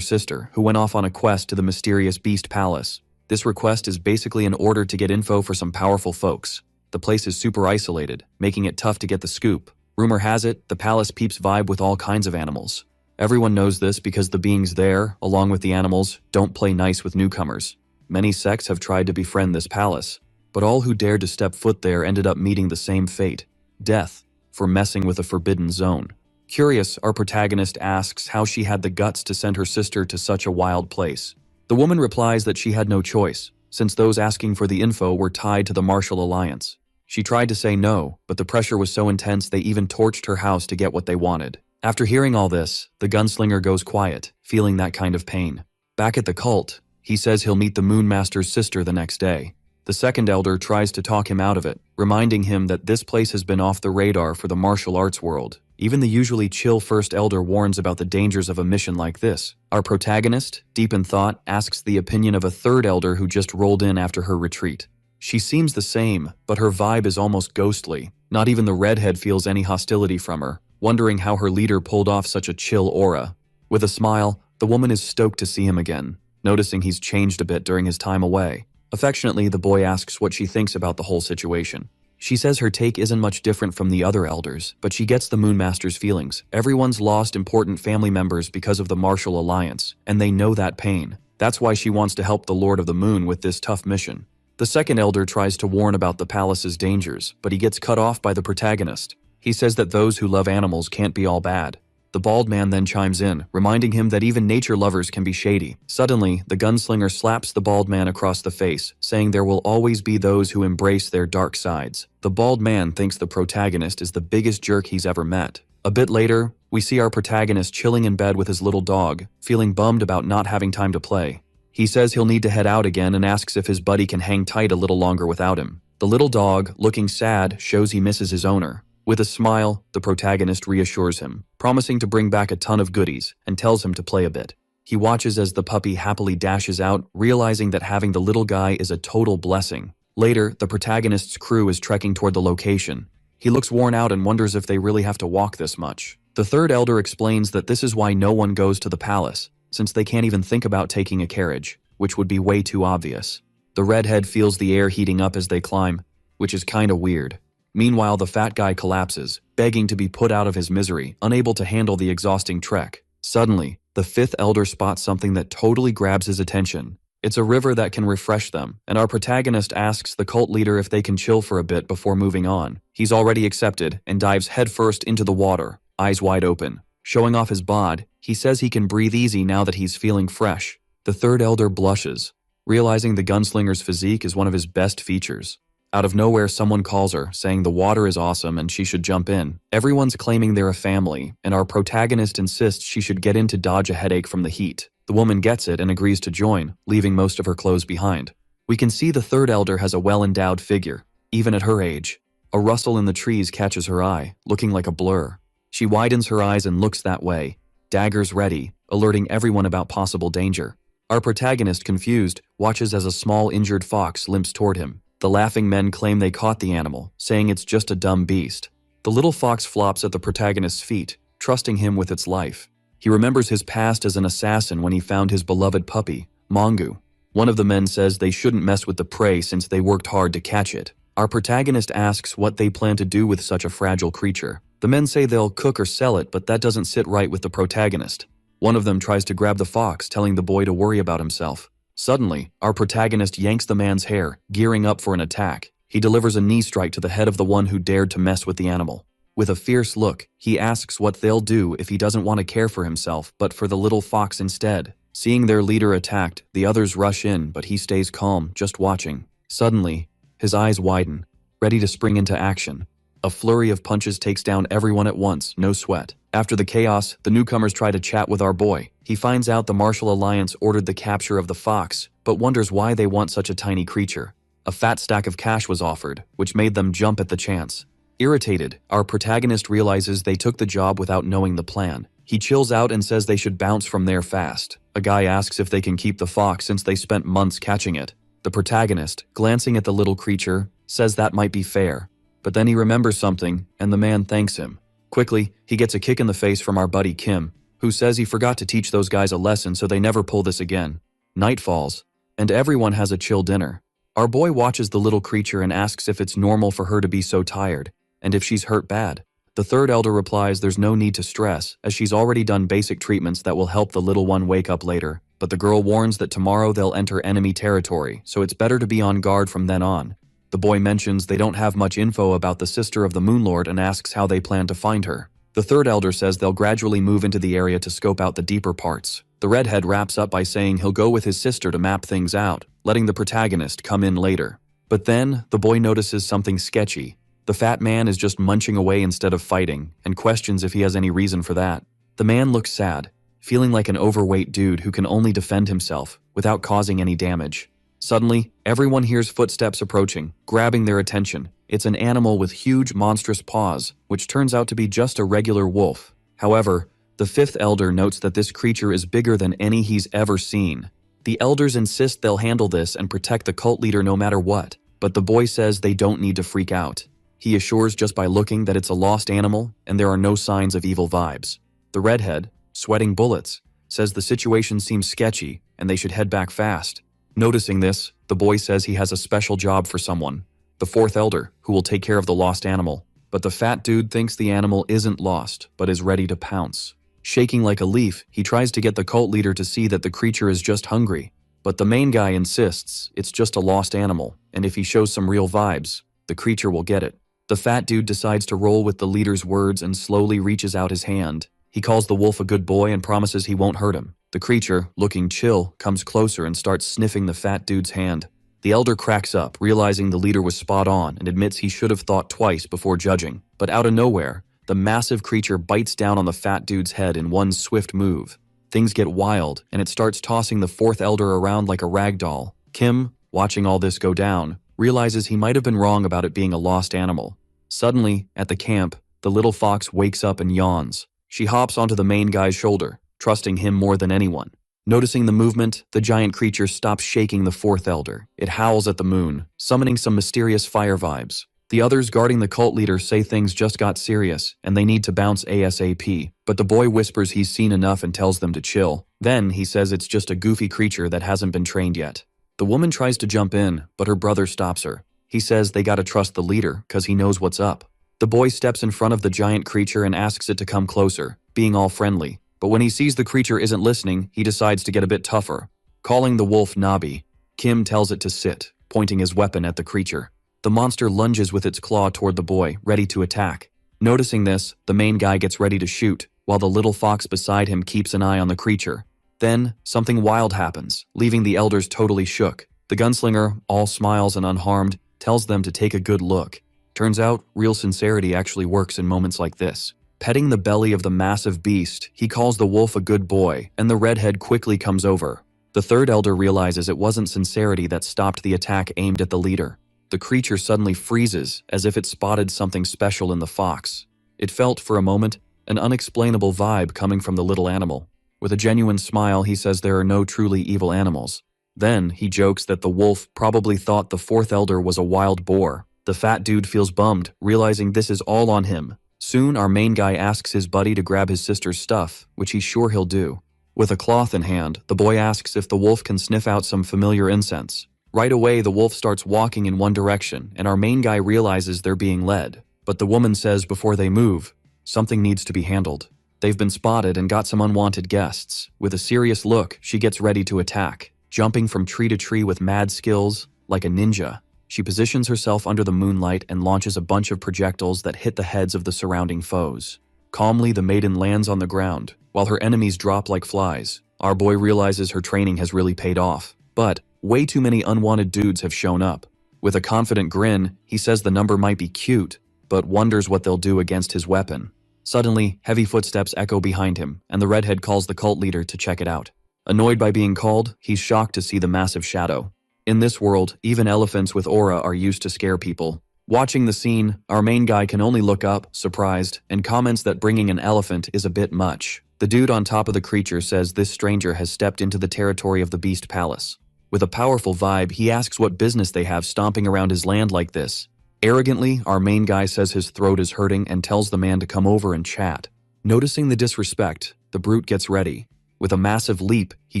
sister, who went off on a quest to the mysterious Beast Palace. This request is basically an order to get info for some powerful folks. The place is super isolated, making it tough to get the scoop. Rumor has it, the palace peeps vibe with all kinds of animals. Everyone knows this because the beings there, along with the animals, don't play nice with newcomers. Many sects have tried to befriend this palace, but all who dared to step foot there ended up meeting the same fate: death, for messing with a forbidden zone. Curious, our protagonist asks how she had the guts to send her sister to such a wild place. The woman replies that she had no choice, since those asking for the info were tied to the Martial Alliance. She tried to say no, but the pressure was so intense they even torched her house to get what they wanted. After hearing all this, the gunslinger goes quiet, feeling that kind of pain. Back at the cult, he says he'll meet the Moon Master's sister the next day. The second elder tries to talk him out of it, reminding him that this place has been off the radar for the martial arts world. Even the usually chill first elder warns about the dangers of a mission like this. Our protagonist, deep in thought, asks the opinion of a third elder who just rolled in after her retreat. She seems the same, but her vibe is almost ghostly. Not even the redhead feels any hostility from her, wondering how her leader pulled off such a chill aura. With a smile, the woman is stoked to see him again, noticing he's changed a bit during his time away. Affectionately, the boy asks what she thinks about the whole situation. She says her take isn't much different from the other elders, but she gets the Moon Master's feelings. Everyone's lost important family members because of the Martial Alliance, and they know that pain. That's why she wants to help the Lord of the Moon with this tough mission. The second elder tries to warn about the palace's dangers, but he gets cut off by the protagonist. He says that those who love animals can't be all bad. The bald man then chimes in, reminding him that even nature lovers can be shady. Suddenly, the gunslinger slaps the bald man across the face, saying there will always be those who embrace their dark sides. The bald man thinks the protagonist is the biggest jerk he's ever met. A bit later, we see our protagonist chilling in bed with his little dog, feeling bummed about not having time to play. He says he'll need to head out again and asks if his buddy can hang tight a little longer without him. The little dog, looking sad, shows he misses his owner. With a smile, the protagonist reassures him, promising to bring back a ton of goodies, and tells him to play a bit. He watches as the puppy happily dashes out, realizing that having the little guy is a total blessing. Later, the protagonist's crew is trekking toward the location. He looks worn out and wonders if they really have to walk this much. The third elder explains that this is why no one goes to the palace, since they can't even think about taking a carriage, which would be way too obvious. The redhead feels the air heating up as they climb, which is kinda weird. Meanwhile, the fat guy collapses, begging to be put out of his misery, unable to handle the exhausting trek. Suddenly, the fifth elder spots something that totally grabs his attention. It's a river that can refresh them, and our protagonist asks the cult leader if they can chill for a bit before moving on. He's already accepted and dives headfirst into the water, eyes wide open. Showing off his bod, he says he can breathe easy now that he's feeling fresh. The third elder blushes, realizing the gunslinger's physique is one of his best features. Out of nowhere, someone calls her, saying the water is awesome and she should jump in. Everyone's claiming they're a family, and our protagonist insists she should get in to dodge a headache from the heat. The woman gets it and agrees to join, leaving most of her clothes behind. We can see the third elder has a well-endowed figure, even at her age. A rustle in the trees catches her eye, looking like a blur. She widens her eyes and looks that way, daggers ready, alerting everyone about possible danger. Our protagonist, confused, watches as a small injured fox limps toward him. The laughing men claim they caught the animal, saying it's just a dumb beast. The little fox flops at the protagonist's feet, trusting him with its life. He remembers his past as an assassin when he found his beloved puppy, Mongu. One of the men says they shouldn't mess with the prey since they worked hard to catch it. Our protagonist asks what they plan to do with such a fragile creature. The men say they'll cook or sell it, but that doesn't sit right with the protagonist. One of them tries to grab the fox, telling the boy to worry about himself. Suddenly, our protagonist yanks the man's hair, gearing up for an attack. He delivers a knee strike to the head of the one who dared to mess with the animal. With a fierce look, he asks what they'll do if he doesn't want to care for himself, but for the little fox instead. Seeing their leader attacked, the others rush in, but he stays calm, just watching. Suddenly, his eyes widen, ready to spring into action. A flurry of punches takes down everyone at once, no sweat. After the chaos, the newcomers try to chat with our boy. He finds out the Martial Alliance ordered the capture of the fox, but wonders why they want such a tiny creature. A fat stack of cash was offered, which made them jump at the chance. Irritated, our protagonist realizes they took the job without knowing the plan. He chills out and says they should bounce from there fast. A guy asks if they can keep the fox since they spent months catching it. The protagonist, glancing at the little creature, says that might be fair. But then he remembers something, and the man thanks him. Quickly, he gets a kick in the face from our buddy Kim, who says he forgot to teach those guys a lesson so they never pull this again. Night falls, and everyone has a chill dinner. Our boy watches the little creature and asks if it's normal for her to be so tired, and if she's hurt bad. The third elder replies there's no need to stress, as she's already done basic treatments that will help the little one wake up later. But the girl warns that tomorrow they'll enter enemy territory, so it's better to be on guard from then on. The boy mentions they don't have much info about the sister of the Moonlord and asks how they plan to find her. The third elder says they'll gradually move into the area to scope out the deeper parts. The redhead wraps up by saying he'll go with his sister to map things out, letting the protagonist come in later. But then, the boy notices something sketchy. The fat man is just munching away instead of fighting, and questions if he has any reason for that. The man looks sad, feeling like an overweight dude who can only defend himself, without causing any damage. Suddenly, everyone hears footsteps approaching, grabbing their attention. It's an animal with huge, monstrous paws, which turns out to be just a regular wolf. However, the fifth elder notes that this creature is bigger than any he's ever seen. The elders insist they'll handle this and protect the cult leader no matter what, but the boy says they don't need to freak out. He assures just by looking that it's a lost animal and there are no signs of evil vibes. The redhead, sweating bullets, says the situation seems sketchy and they should head back fast. Noticing this, the boy says he has a special job for someone, the fourth elder, who will take care of the lost animal. But the fat dude thinks the animal isn't lost, but is ready to pounce. Shaking like a leaf, he tries to get the cult leader to see that the creature is just hungry. But the main guy insists it's just a lost animal, and if he shows some real vibes, the creature will get it. The fat dude decides to roll with the leader's words and slowly reaches out his hand. He calls the wolf a good boy and promises he won't hurt him. The creature, looking chill, comes closer and starts sniffing the fat dude's hand. The elder cracks up, realizing the leader was spot on and admits he should have thought twice before judging. But out of nowhere, the massive creature bites down on the fat dude's head in one swift move. Things get wild, and it starts tossing the fourth elder around like a rag doll. Kim, watching all this go down, realizes he might have been wrong about it being a lost animal. Suddenly, at the camp, the little fox wakes up and yawns. She hops onto the main guy's shoulder, trusting him more than anyone. Noticing the movement, the giant creature stops shaking the fourth elder. It howls at the moon, summoning some mysterious fire vibes. The others guarding the cult leader say things just got serious, and they need to bounce ASAP. But the boy whispers he's seen enough and tells them to chill. Then, he says it's just a goofy creature that hasn't been trained yet. The woman tries to jump in, but her brother stops her. He says they gotta trust the leader, cause he knows what's up. The boy steps in front of the giant creature and asks it to come closer, being all friendly. But when he sees the creature isn't listening, he decides to get a bit tougher. Calling the wolf Nabi, Kim tells it to sit, pointing his weapon at the creature. The monster lunges with its claw toward the boy, ready to attack. Noticing this, the main guy gets ready to shoot, while the little fox beside him keeps an eye on the creature. Then, something wild happens, leaving the elders totally shook. The gunslinger, all smiles and unharmed, tells them to take a good look. Turns out, real sincerity actually works in moments like this. Petting the belly of the massive beast, he calls the wolf a good boy, and the redhead quickly comes over. The third elder realizes it wasn't sincerity that stopped the attack aimed at the leader. The creature suddenly freezes, as if it spotted something special in the fox. It felt, for a moment, an unexplainable vibe coming from the little animal. With a genuine smile, he says there are no truly evil animals. Then, he jokes that the wolf probably thought the fourth elder was a wild boar. The fat dude feels bummed, realizing this is all on him. Soon, our main guy asks his buddy to grab his sister's stuff, which he's sure he'll do. With a cloth in hand, the boy asks if the wolf can sniff out some familiar incense. Right away, the wolf starts walking in one direction, and our main guy realizes they're being led. But the woman says before they move, Something needs to be handled. They've been spotted and got some unwanted guests. With a serious look, she gets ready to attack. Jumping from tree to tree with mad skills, like a ninja, she positions herself under the moonlight and launches a bunch of projectiles that hit the heads of the surrounding foes. Calmly, the maiden lands on the ground, while her enemies drop like flies. Our boy realizes her training has really paid off, but way too many unwanted dudes have shown up. With a confident grin, he says the number might be cute, but wonders what they'll do against his weapon. Suddenly, heavy footsteps echo behind him, and the redhead calls the cult leader to check it out. Annoyed by being called, he's shocked to see the massive shadow. In this world, even elephants with aura are used to scare people. Watching the scene, our main guy can only look up, surprised, and comments that bringing an elephant is a bit much. The dude on top of the creature says this stranger has stepped into the territory of the Beast Palace. With a powerful vibe, he asks what business they have stomping around his land like this. Arrogantly, our main guy says his throat is hurting and tells the man to come over and chat. Noticing the disrespect, the brute gets ready. With a massive leap, he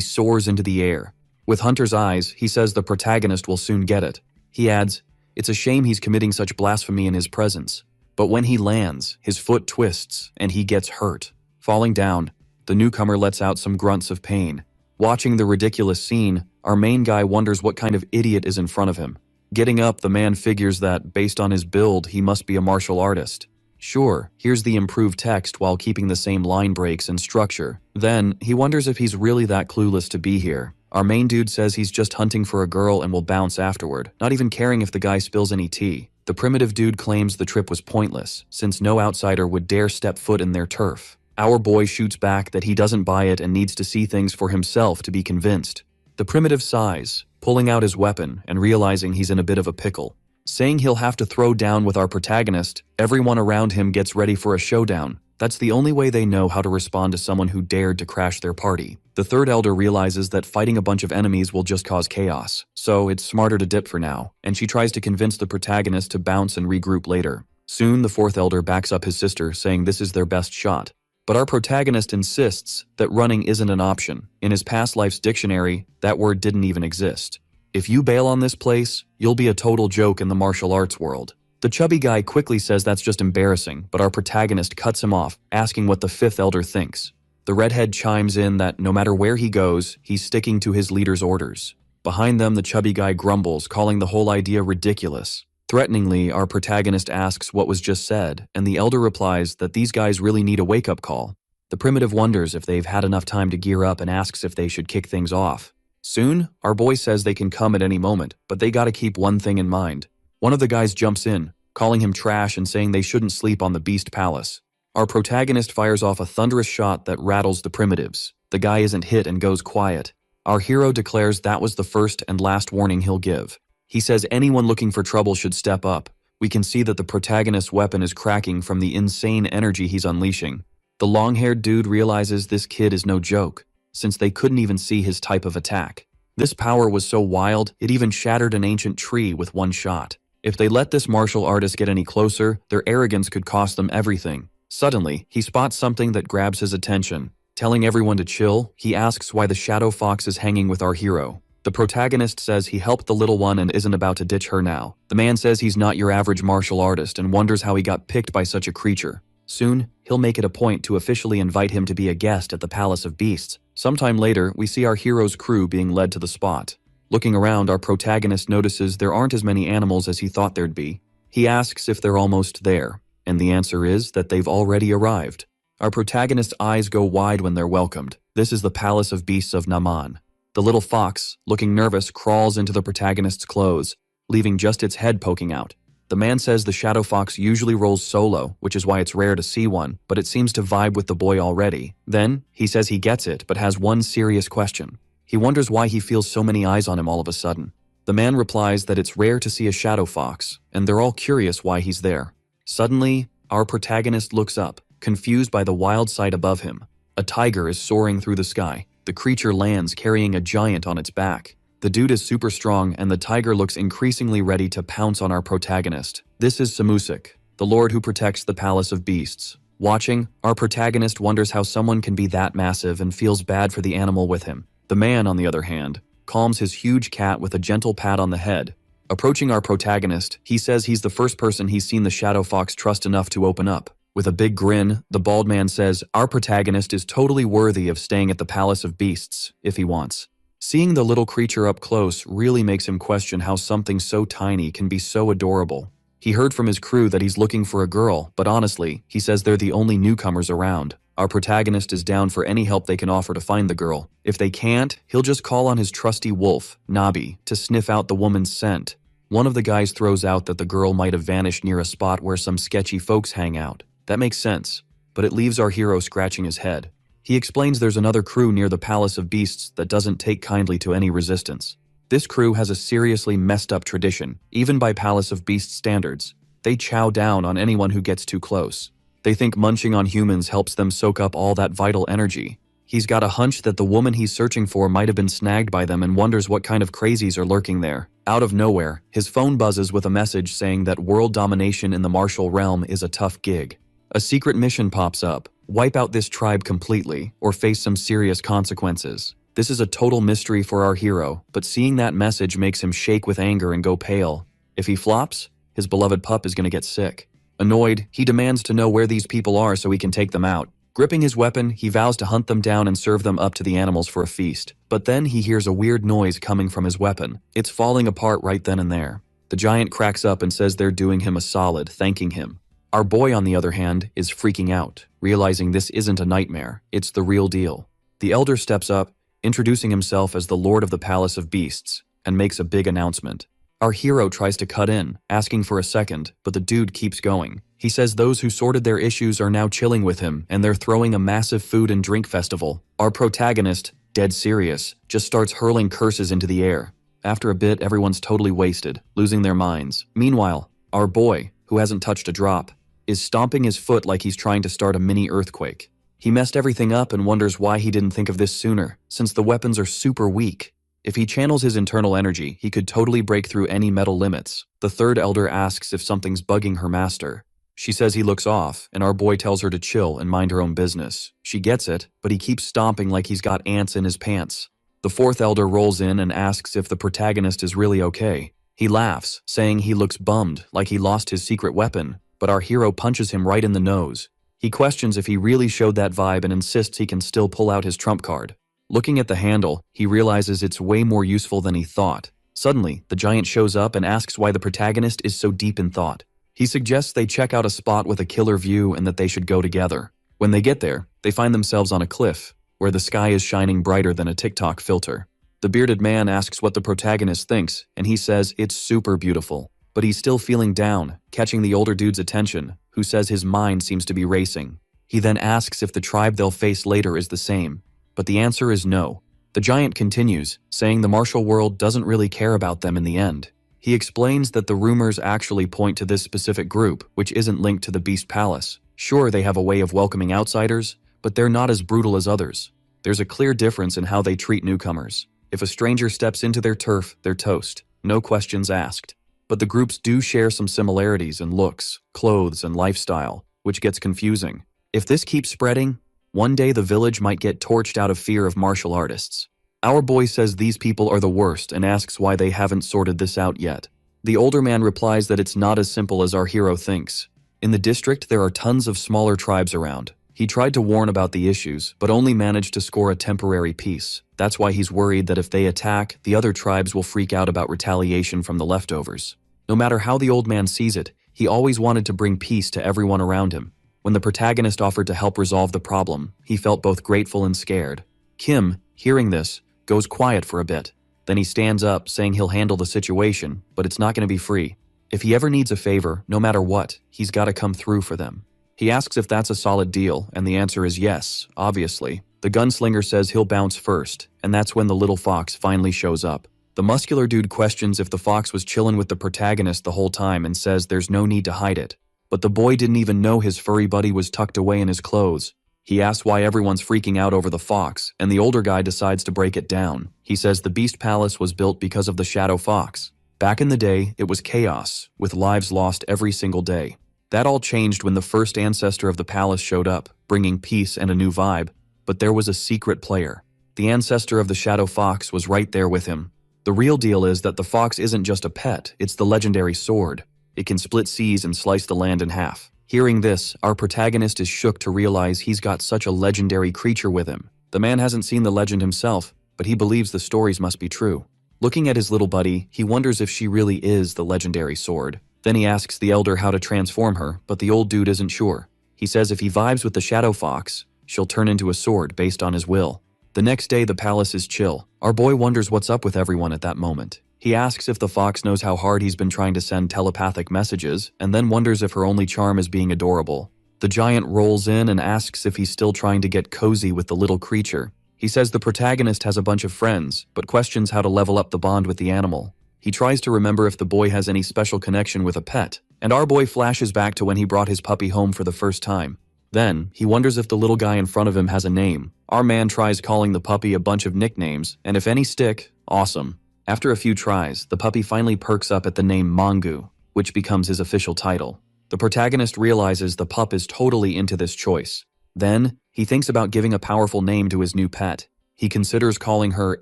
soars into the air. With Hunter's eyes, he says the protagonist will soon get it. He adds, it's a shame he's committing such blasphemy in his presence. But when he lands, his foot twists and he gets hurt. Falling down, the newcomer lets out some grunts of pain. Watching the ridiculous scene, our main guy wonders what kind of idiot is in front of him. Getting up, the man figures that, based on his build, he must be a martial artist. Sure, here's the improved text while keeping the same line breaks and structure. Then, he wonders if he's really that clueless to be here. Our main dude says he's just hunting for a girl and will bounce afterward, not even caring if the guy spills any tea. The primitive dude claims the trip was pointless, since no outsider would dare step foot in their turf. Our boy shoots back that he doesn't buy it and needs to see things for himself to be convinced. The primitive sighs, pulling out his weapon and realizing he's in a bit of a pickle. Saying he'll have to throw down with our protagonist, everyone around him gets ready for a showdown. That's the only way they know how to respond to someone who dared to crash their party. The third elder realizes that fighting a bunch of enemies will just cause chaos, so it's smarter to dip for now, and she tries to convince the protagonist to bounce and regroup later. Soon, the fourth elder backs up his sister, saying this is their best shot. But our protagonist insists that running isn't an option. In his past life's dictionary, that word didn't even exist. If you bail on this place, you'll be a total joke in the martial arts world. The chubby guy quickly says that's just embarrassing, but our protagonist cuts him off, asking what the fifth elder thinks. The redhead chimes in that no matter where he goes, he's sticking to his leader's orders. Behind them, the chubby guy grumbles, calling the whole idea ridiculous. Threateningly, our protagonist asks what was just said, and the elder replies that these guys really need a wake-up call. The primitive wonders if they've had enough time to gear up and asks if they should kick things off. Soon, our boy says they can come at any moment, but they gotta keep one thing in mind. One of the guys jumps in, calling him trash and saying they shouldn't sleep on the Beast Palace. Our protagonist fires off a thunderous shot that rattles the primitives. The guy isn't hit and goes quiet. Our hero declares that was the first and last warning he'll give. He says anyone looking for trouble should step up. We can see that the protagonist's weapon is cracking from the insane energy he's unleashing. The long-haired dude realizes this kid is no joke, since they couldn't even see his type of attack. This power was so wild, it even shattered an ancient tree with one shot. If they let this martial artist get any closer, their arrogance could cost them everything. Suddenly, he spots something that grabs his attention. Telling everyone to chill, he asks why the shadow fox is hanging with our hero. The protagonist says he helped the little one and isn't about to ditch her now. The man says he's not your average martial artist and wonders how he got picked by such a creature. Soon, he'll make it a point to officially invite him to be a guest at the Palace of Beasts. Sometime later, we see our hero's crew being led to the spot. Looking around, our protagonist notices there aren't as many animals as he thought there'd be. He asks if they're almost there, and the answer is that they've already arrived. Our protagonist's eyes go wide when they're welcomed. This is the Palace of Beasts of Naman. The little fox, looking nervous, crawls into the protagonist's clothes, leaving just its head poking out. The man says the shadow fox usually rolls solo, which is why it's rare to see one, but it seems to vibe with the boy already. Then, he says he gets it, but has one serious question. He wonders why he feels so many eyes on him all of a sudden. The man replies that it's rare to see a shadow fox, and they're all curious why he's there. Suddenly, our protagonist looks up, confused by the wild sight above him. A tiger is soaring through the sky. The creature lands carrying a giant on its back. The dude is super strong and the tiger looks increasingly ready to pounce on our protagonist. This is Samusik, the lord who protects the Palace of Beasts. Watching, our protagonist wonders how someone can be that massive and feels bad for the animal with him. The man, on the other hand, calms his huge cat with a gentle pat on the head. Approaching our protagonist, he says he's the first person he's seen the shadow fox trust enough to open up. With a big grin, the bald man says, "Our protagonist is totally worthy of staying at the Palace of Beasts, if he wants." Seeing the little creature up close really makes him question how something so tiny can be so adorable. He heard from his crew that he's looking for a girl, but honestly, he says they're the only newcomers around. Our protagonist is down for any help they can offer to find the girl. If they can't, he'll just call on his trusty wolf, Nabi, to sniff out the woman's scent. One of the guys throws out that the girl might have vanished near a spot where some sketchy folks hang out. That makes sense, but it leaves our hero scratching his head. He explains there's another crew near the Palace of Beasts that doesn't take kindly to any resistance. This crew has a seriously messed up tradition, even by Palace of Beasts standards. They chow down on anyone who gets too close. They think munching on humans helps them soak up all that vital energy. He's got a hunch that the woman he's searching for might have been snagged by them and wonders what kind of crazies are lurking there. Out of nowhere, his phone buzzes with a message saying that world domination in the martial realm is a tough gig. A secret mission pops up: wipe out this tribe completely, or face some serious consequences. This is a total mystery for our hero, but seeing that message makes him shake with anger and go pale. If he flops, his beloved pup is going to get sick. Annoyed, he demands to know where these people are so he can take them out. Gripping his weapon, he vows to hunt them down and serve them up to the animals for a feast. But then he hears a weird noise coming from his weapon. It's falling apart right then and there. The giant cracks up and says they're doing him a solid, thanking him. Our boy, on the other hand, is freaking out, realizing this isn't a nightmare, it's the real deal. The elder steps up, introducing himself as the Lord of the Palace of Beasts, and makes a big announcement. Our hero tries to cut in, asking for a second, but the dude keeps going. He says those who sorted their issues are now chilling with him, and they're throwing a massive food and drink festival. Our protagonist, dead serious, just starts hurling curses into the air. After a bit, everyone's totally wasted, losing their minds. Meanwhile, our boy, who hasn't touched a drop, is stomping his foot like he's trying to start a mini earthquake. He messed everything up and wonders why he didn't think of this sooner, since the weapons are super weak. If he channels his internal energy, he could totally break through any metal limits. The third elder asks if something's bugging her master. She says he looks off, and our boy tells her to chill and mind her own business. She gets it, but he keeps stomping like he's got ants in his pants. The fourth elder rolls in and asks if the protagonist is really okay. He laughs, saying he looks bummed, like he lost his secret weapon, but our hero punches him right in the nose. He questions if he really showed that vibe and insists he can still pull out his trump card. Looking at the handle, he realizes it's way more useful than he thought. Suddenly, the giant shows up and asks why the protagonist is so deep in thought. He suggests they check out a spot with a killer view and that they should go together. When they get there, they find themselves on a cliff, where the sky is shining brighter than a TikTok filter. The bearded man asks what the protagonist thinks, and he says it's super beautiful. But he's still feeling down, catching the older dude's attention, who says his mind seems to be racing. He then asks if the tribe they'll face later is the same, but the answer is no. The giant continues, saying the martial world doesn't really care about them in the end. He explains that the rumors actually point to this specific group, which isn't linked to the Beast Palace. Sure, they have a way of welcoming outsiders, but they're not as brutal as others. There's a clear difference in how they treat newcomers. If a stranger steps into their turf, they're toast, no questions asked. But the groups do share some similarities in looks, clothes, and lifestyle, which gets confusing. If this keeps spreading, one day the village might get torched out of fear of martial artists. Our boy says these people are the worst and asks why they haven't sorted this out yet. The older man replies that it's not as simple as our hero thinks. In the district, there are tons of smaller tribes around. He tried to warn about the issues, but only managed to score a temporary peace. That's why he's worried that if they attack, the other tribes will freak out about retaliation from the leftovers. No matter how the old man sees it, he always wanted to bring peace to everyone around him. When the protagonist offered to help resolve the problem, he felt both grateful and scared. Kim, hearing this, goes quiet for a bit. Then he stands up, saying he'll handle the situation, but it's not going to be free. If he ever needs a favor, no matter what, he's got to come through for them. He asks if that's a solid deal, and the answer is yes, obviously. The gunslinger says he'll bounce first, and that's when the little fox finally shows up. The muscular dude questions if the fox was chillin' with the protagonist the whole time and says there's no need to hide it. But the boy didn't even know his furry buddy was tucked away in his clothes. He asks why everyone's freaking out over the fox, and the older guy decides to break it down. He says the Beast Palace was built because of the Shadow Fox. Back in the day, it was chaos, with lives lost every single day. That all changed when the first ancestor of the palace showed up, bringing peace and a new vibe. But there was a secret player. The ancestor of the Shadow Fox was right there with him. The real deal is that the fox isn't just a pet, it's the legendary sword. It can split seas and slice the land in half. Hearing this, our protagonist is shook to realize he's got such a legendary creature with him. The man hasn't seen the legend himself, but he believes the stories must be true. Looking at his little buddy, he wonders if she really is the legendary sword. Then he asks the elder how to transform her, but the old dude isn't sure. He says if he vibes with the shadow fox, she'll turn into a sword based on his will. The next day, the palace is chill. Our boy wonders what's up with everyone at that moment. He asks if the fox knows how hard he's been trying to send telepathic messages, and then wonders if her only charm is being adorable. The giant rolls in and asks if he's still trying to get cozy with the little creature. He says the protagonist has a bunch of friends, but questions how to level up the bond with the animal. He tries to remember if the boy has any special connection with a pet, and our boy flashes back to when he brought his puppy home for the first time. Then, he wonders if the little guy in front of him has a name. Our man tries calling the puppy a bunch of nicknames, and if any stick, awesome. After a few tries, the puppy finally perks up at the name Mangu, which becomes his official title. The protagonist realizes the pup is totally into this choice. Then, he thinks about giving a powerful name to his new pet. He considers calling her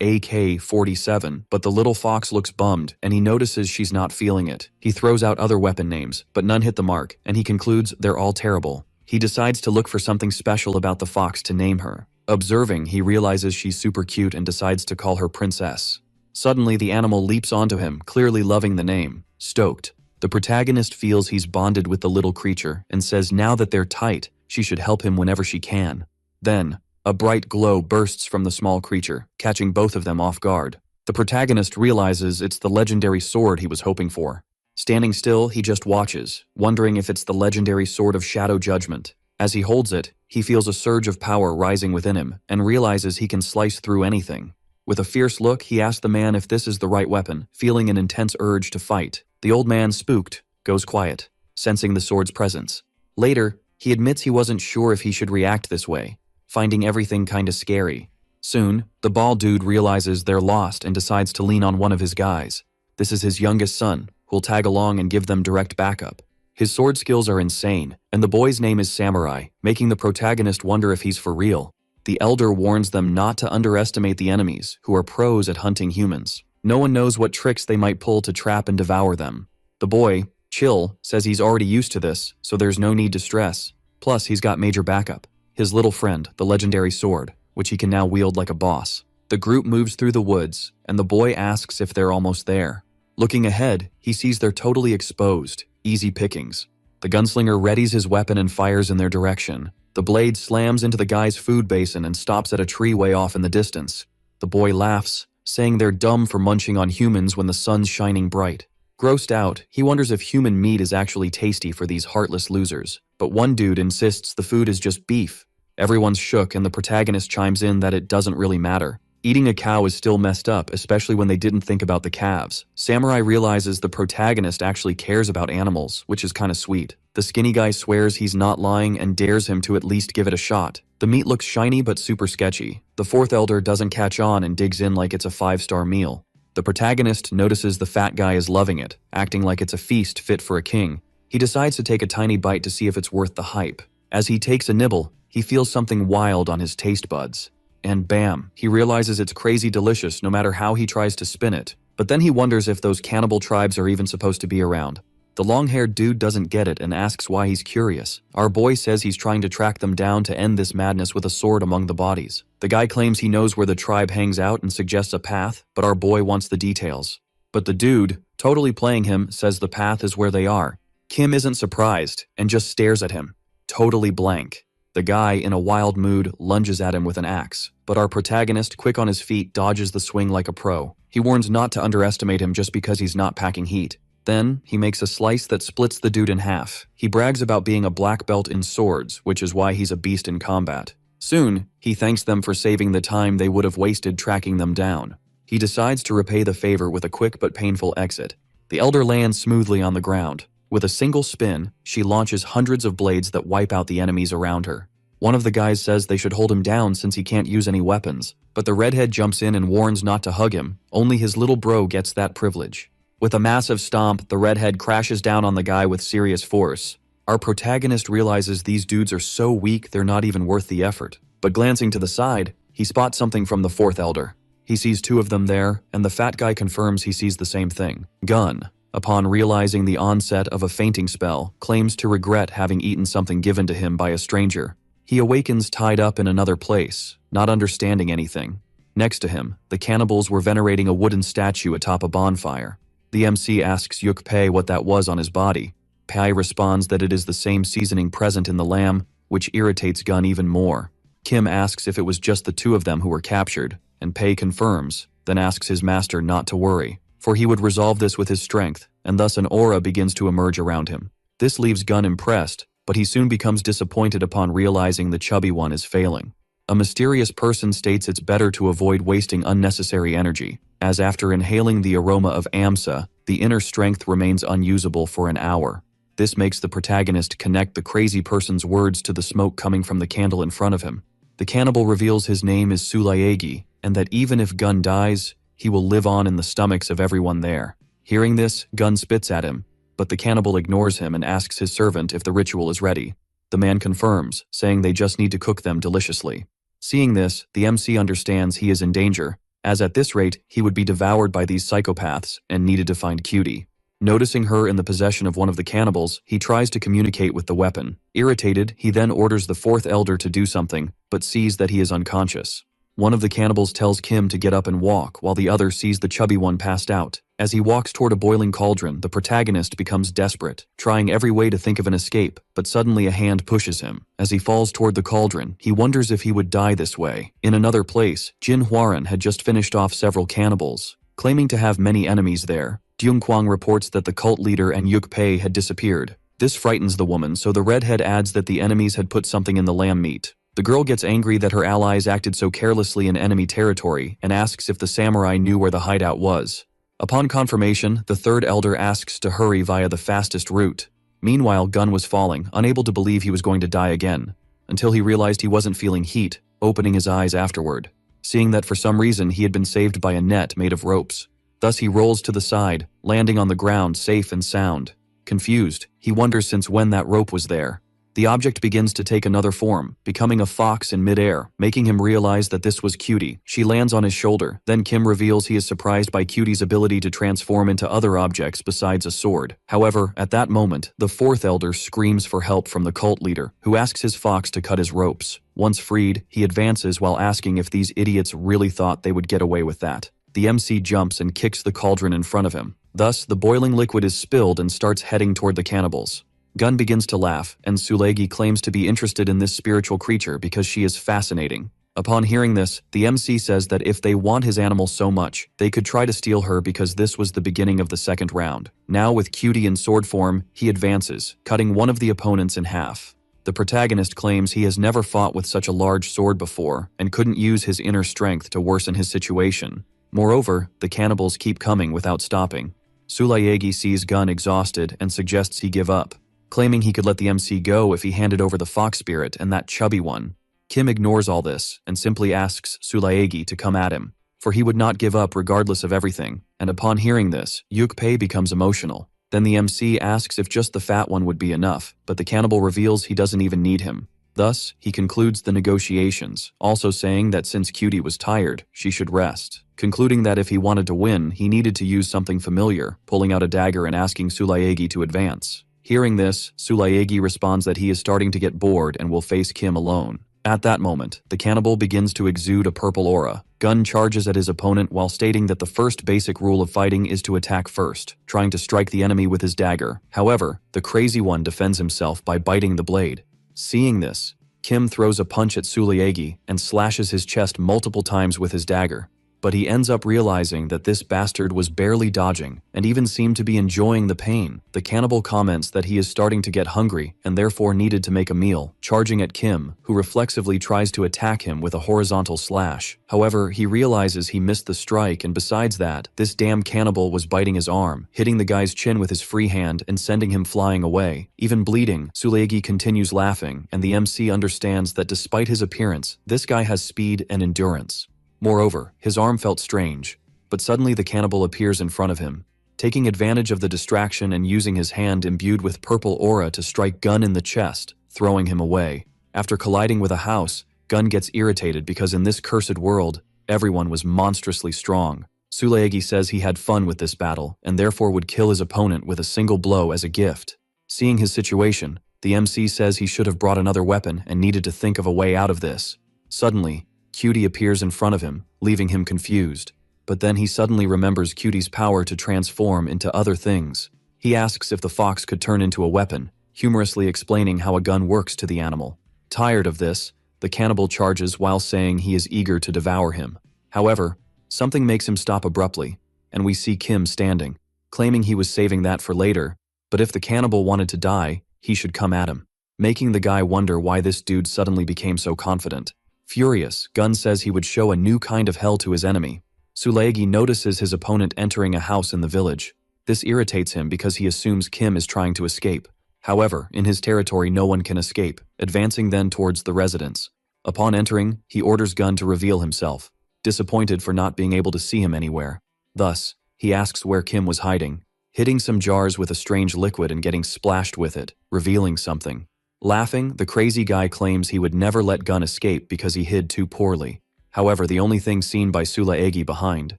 AK-47, but the little fox looks bummed, and he notices she's not feeling it. He throws out other weapon names, but none hit the mark, and he concludes they're all terrible. He decides to look for something special about the fox to name her. Observing, he realizes she's super cute and decides to call her Princess. Suddenly, the animal leaps onto him, clearly loving the name. Stoked. The protagonist feels he's bonded with the little creature and says now that they're tight, she should help him whenever she can. Then, a bright glow bursts from the small creature, catching both of them off guard. The protagonist realizes it's the legendary sword he was hoping for. Standing still, he just watches, wondering if it's the legendary sword of shadow judgment. As he holds it, he feels a surge of power rising within him and realizes he can slice through anything. With a fierce look, he asks the man if this is the right weapon, feeling an intense urge to fight. The old man, spooked, goes quiet, sensing the sword's presence. Later, he admits he wasn't sure if he should react this way, finding everything kinda scary. Soon, the bald dude realizes they're lost and decides to lean on one of his guys. This is his youngest son, who'll tag along and give them direct backup. His sword skills are insane, and the boy's name is Samurai, making the protagonist wonder if he's for real. The elder warns them not to underestimate the enemies, who are pros at hunting humans. No one knows what tricks they might pull to trap and devour them. The boy, Chill, says he's already used to this, so there's no need to stress. Plus, he's got major backup. His little friend, the legendary sword, which he can now wield like a boss. The group moves through the woods, and the boy asks if they're almost there. Looking ahead, he sees they're totally exposed, easy pickings. The gunslinger readies his weapon and fires in their direction. The blade slams into the guy's food basin and stops at a tree way off in the distance. The boy laughs, saying they're dumb for munching on humans when the sun's shining bright. Grossed out, he wonders if human meat is actually tasty for these heartless losers. But one dude insists the food is just beef. Everyone's shook and the protagonist chimes in that it doesn't really matter. Eating a cow is still messed up, especially when they didn't think about the calves. Samurai realizes the protagonist actually cares about animals, which is kinda sweet. The skinny guy swears he's not lying and dares him to at least give it a shot. The meat looks shiny but super sketchy. The fourth elder doesn't catch on and digs in like it's a 5-star meal. The protagonist notices the fat guy is loving it, acting like it's a feast fit for a king. He decides to take a tiny bite to see if it's worth the hype. As he takes a nibble, he feels something wild on his taste buds. And bam, he realizes it's crazy delicious no matter how he tries to spin it. But then he wonders if those cannibal tribes are even supposed to be around. The long-haired dude doesn't get it and asks why he's curious. Our boy says he's trying to track them down to end this madness with a sword among the bodies. The guy claims he knows where the tribe hangs out and suggests a path, but our boy wants the details. But the dude, totally playing him, says the path is where they are. Kim isn't surprised and just stares at him, totally blank. The guy, in a wild mood, lunges at him with an axe, but our protagonist, quick on his feet, dodges the swing like a pro. He warns not to underestimate him just because he's not packing heat. Then, he makes a slice that splits the dude in half. He brags about being a black belt in swords, which is why he's a beast in combat. Soon, he thanks them for saving the time they would have wasted tracking them down. He decides to repay the favor with a quick but painful exit. The elder lands smoothly on the ground. With a single spin, she launches hundreds of blades that wipe out the enemies around her. One of the guys says they should hold him down since he can't use any weapons, but the redhead jumps in and warns not to hug him. Only his little bro gets that privilege. With a massive stomp, the redhead crashes down on the guy with serious force. Our protagonist realizes these dudes are so weak they're not even worth the effort. But glancing to the side, he spots something from the fourth elder. He sees two of them there, and the fat guy confirms he sees the same thing. Gun. Upon realizing the onset of a fainting spell, claims to regret having eaten something given to him by a stranger. He awakens tied up in another place, not understanding anything. Next to him, the cannibals were venerating a wooden statue atop a bonfire. The MC asks Yukpei what that was on his body. Pai responds that it is the same seasoning present in the lamb, which irritates Gun even more. Kim asks if it was just the two of them who were captured, and Pai confirms, then asks his master not to worry, for he would resolve this with his strength, and thus an aura begins to emerge around him. This leaves Gun impressed, but he soon becomes disappointed upon realizing the chubby one is failing. A mysterious person states it's better to avoid wasting unnecessary energy, as after inhaling the aroma of AMSA, the inner strength remains unusable for an hour. This makes the protagonist connect the crazy person's words to the smoke coming from the candle in front of him. The cannibal reveals his name is Sulaegi, and that even if Gun dies, he will live on in the stomachs of everyone there. Hearing this, Gun spits at him, but the cannibal ignores him and asks his servant if the ritual is ready. The man confirms, saying they just need to cook them deliciously. Seeing this, the MC understands he is in danger, as at this rate, he would be devoured by these psychopaths and needed to find Cutie. Noticing her in the possession of one of the cannibals, he tries to communicate with the weapon. Irritated, he then orders the fourth elder to do something, but sees that he is unconscious. One of the cannibals tells Kim to get up and walk, while the other sees the chubby one passed out. As he walks toward a boiling cauldron, the protagonist becomes desperate, trying every way to think of an escape, but suddenly a hand pushes him. As he falls toward the cauldron, he wonders if he would die this way. In another place, Jin Huaran had just finished off several cannibals, claiming to have many enemies there. Kyung reports that the cult leader and Yukpei had disappeared. This frightens the woman, so the redhead adds that the enemies had put something in the lamb meat. The girl gets angry that her allies acted so carelessly in enemy territory and asks if the samurai knew where the hideout was. Upon confirmation, the third elder asks to hurry via the fastest route. Meanwhile, Gun was falling, unable to believe he was going to die again, until he realized he wasn't feeling heat, opening his eyes afterward, seeing that for some reason he had been saved by a net made of ropes. Thus he rolls to the side, landing on the ground safe and sound. Confused, he wonders since when that rope was there. The object begins to take another form, becoming a fox in midair, making him realize that this was Cutie. She lands on his shoulder, then Kim reveals he is surprised by Cutie's ability to transform into other objects besides a sword. However, at that moment, the fourth elder screams for help from the cult leader, who asks his fox to cut his ropes. Once freed, he advances while asking if these idiots really thought they would get away with that. The MC jumps and kicks the cauldron in front of him. Thus, the boiling liquid is spilled and starts heading toward the cannibals. Gun begins to laugh, and Sulaegi claims to be interested in this spiritual creature because she is fascinating. Upon hearing this, the MC says that if they want his animal so much, they could try to steal her because this was the beginning of the second round. Now with Cutie in sword form, he advances, cutting one of the opponents in half. The protagonist claims he has never fought with such a large sword before and couldn't use his inner strength to worsen his situation. Moreover, the cannibals keep coming without stopping. Sulaegi sees Gun exhausted and suggests he give up, claiming he could let the MC go if he handed over the fox spirit and that chubby one. Kim ignores all this and simply asks Sulaegi to come at him, for he would not give up regardless of everything, and upon hearing this, Yukpei becomes emotional. Then the MC asks if just the fat one would be enough, but the cannibal reveals he doesn't even need him. Thus, he concludes the negotiations, also saying that since Cutie was tired, she should rest, concluding that if he wanted to win, he needed to use something familiar, pulling out a dagger and asking Sulaegi to advance. Hearing this, Sulaegi responds that he is starting to get bored and will face Kim alone. At that moment, the cannibal begins to exude a purple aura. Gun charges at his opponent while stating that the first basic rule of fighting is to attack first, trying to strike the enemy with his dagger. However, the crazy one defends himself by biting the blade. Seeing this, Kim throws a punch at Sulaegi and slashes his chest multiple times with his dagger. But he ends up realizing that this bastard was barely dodging and even seemed to be enjoying the pain. The cannibal comments that he is starting to get hungry and therefore needed to make a meal, charging at Kim, who reflexively tries to attack him with a horizontal slash. However, he realizes he missed the strike, and besides that, this damn cannibal was biting his arm, hitting the guy's chin with his free hand and sending him flying away. Even bleeding, Sulaegi continues laughing, and the MC understands that despite his appearance, this guy has speed and endurance. Moreover, his arm felt strange, but suddenly the cannibal appears in front of him, taking advantage of the distraction and using his hand imbued with purple aura to strike Gun in the chest, throwing him away. After colliding with a house, Gun gets irritated because in this cursed world, everyone was monstrously strong. Sulaegi says he had fun with this battle and therefore would kill his opponent with a single blow as a gift. Seeing his situation, the MC says he should have brought another weapon and needed to think of a way out of this. Suddenly, Cutie appears in front of him, leaving him confused. But then he suddenly remembers Cutie's power to transform into other things. He asks if the fox could turn into a weapon, humorously explaining how a gun works to the animal. Tired of this, the cannibal charges while saying he is eager to devour him. However, something makes him stop abruptly, and we see Kim standing, claiming he was saving that for later, but if the cannibal wanted to die, he should come at him, making the guy wonder why this dude suddenly became so confident. Furious, Gun says he would show a new kind of hell to his enemy. Sulaegi notices his opponent entering a house in the village. This irritates him because he assumes Kim is trying to escape. However, in his territory no one can escape, advancing then towards the residence. Upon entering, he orders Gun to reveal himself, disappointed for not being able to see him anywhere. Thus, he asks where Kim was hiding, hitting some jars with a strange liquid and getting splashed with it, revealing something. Laughing, the crazy guy claims he would never let Gun escape because he hid too poorly. However, the only thing seen by Sulaegi behind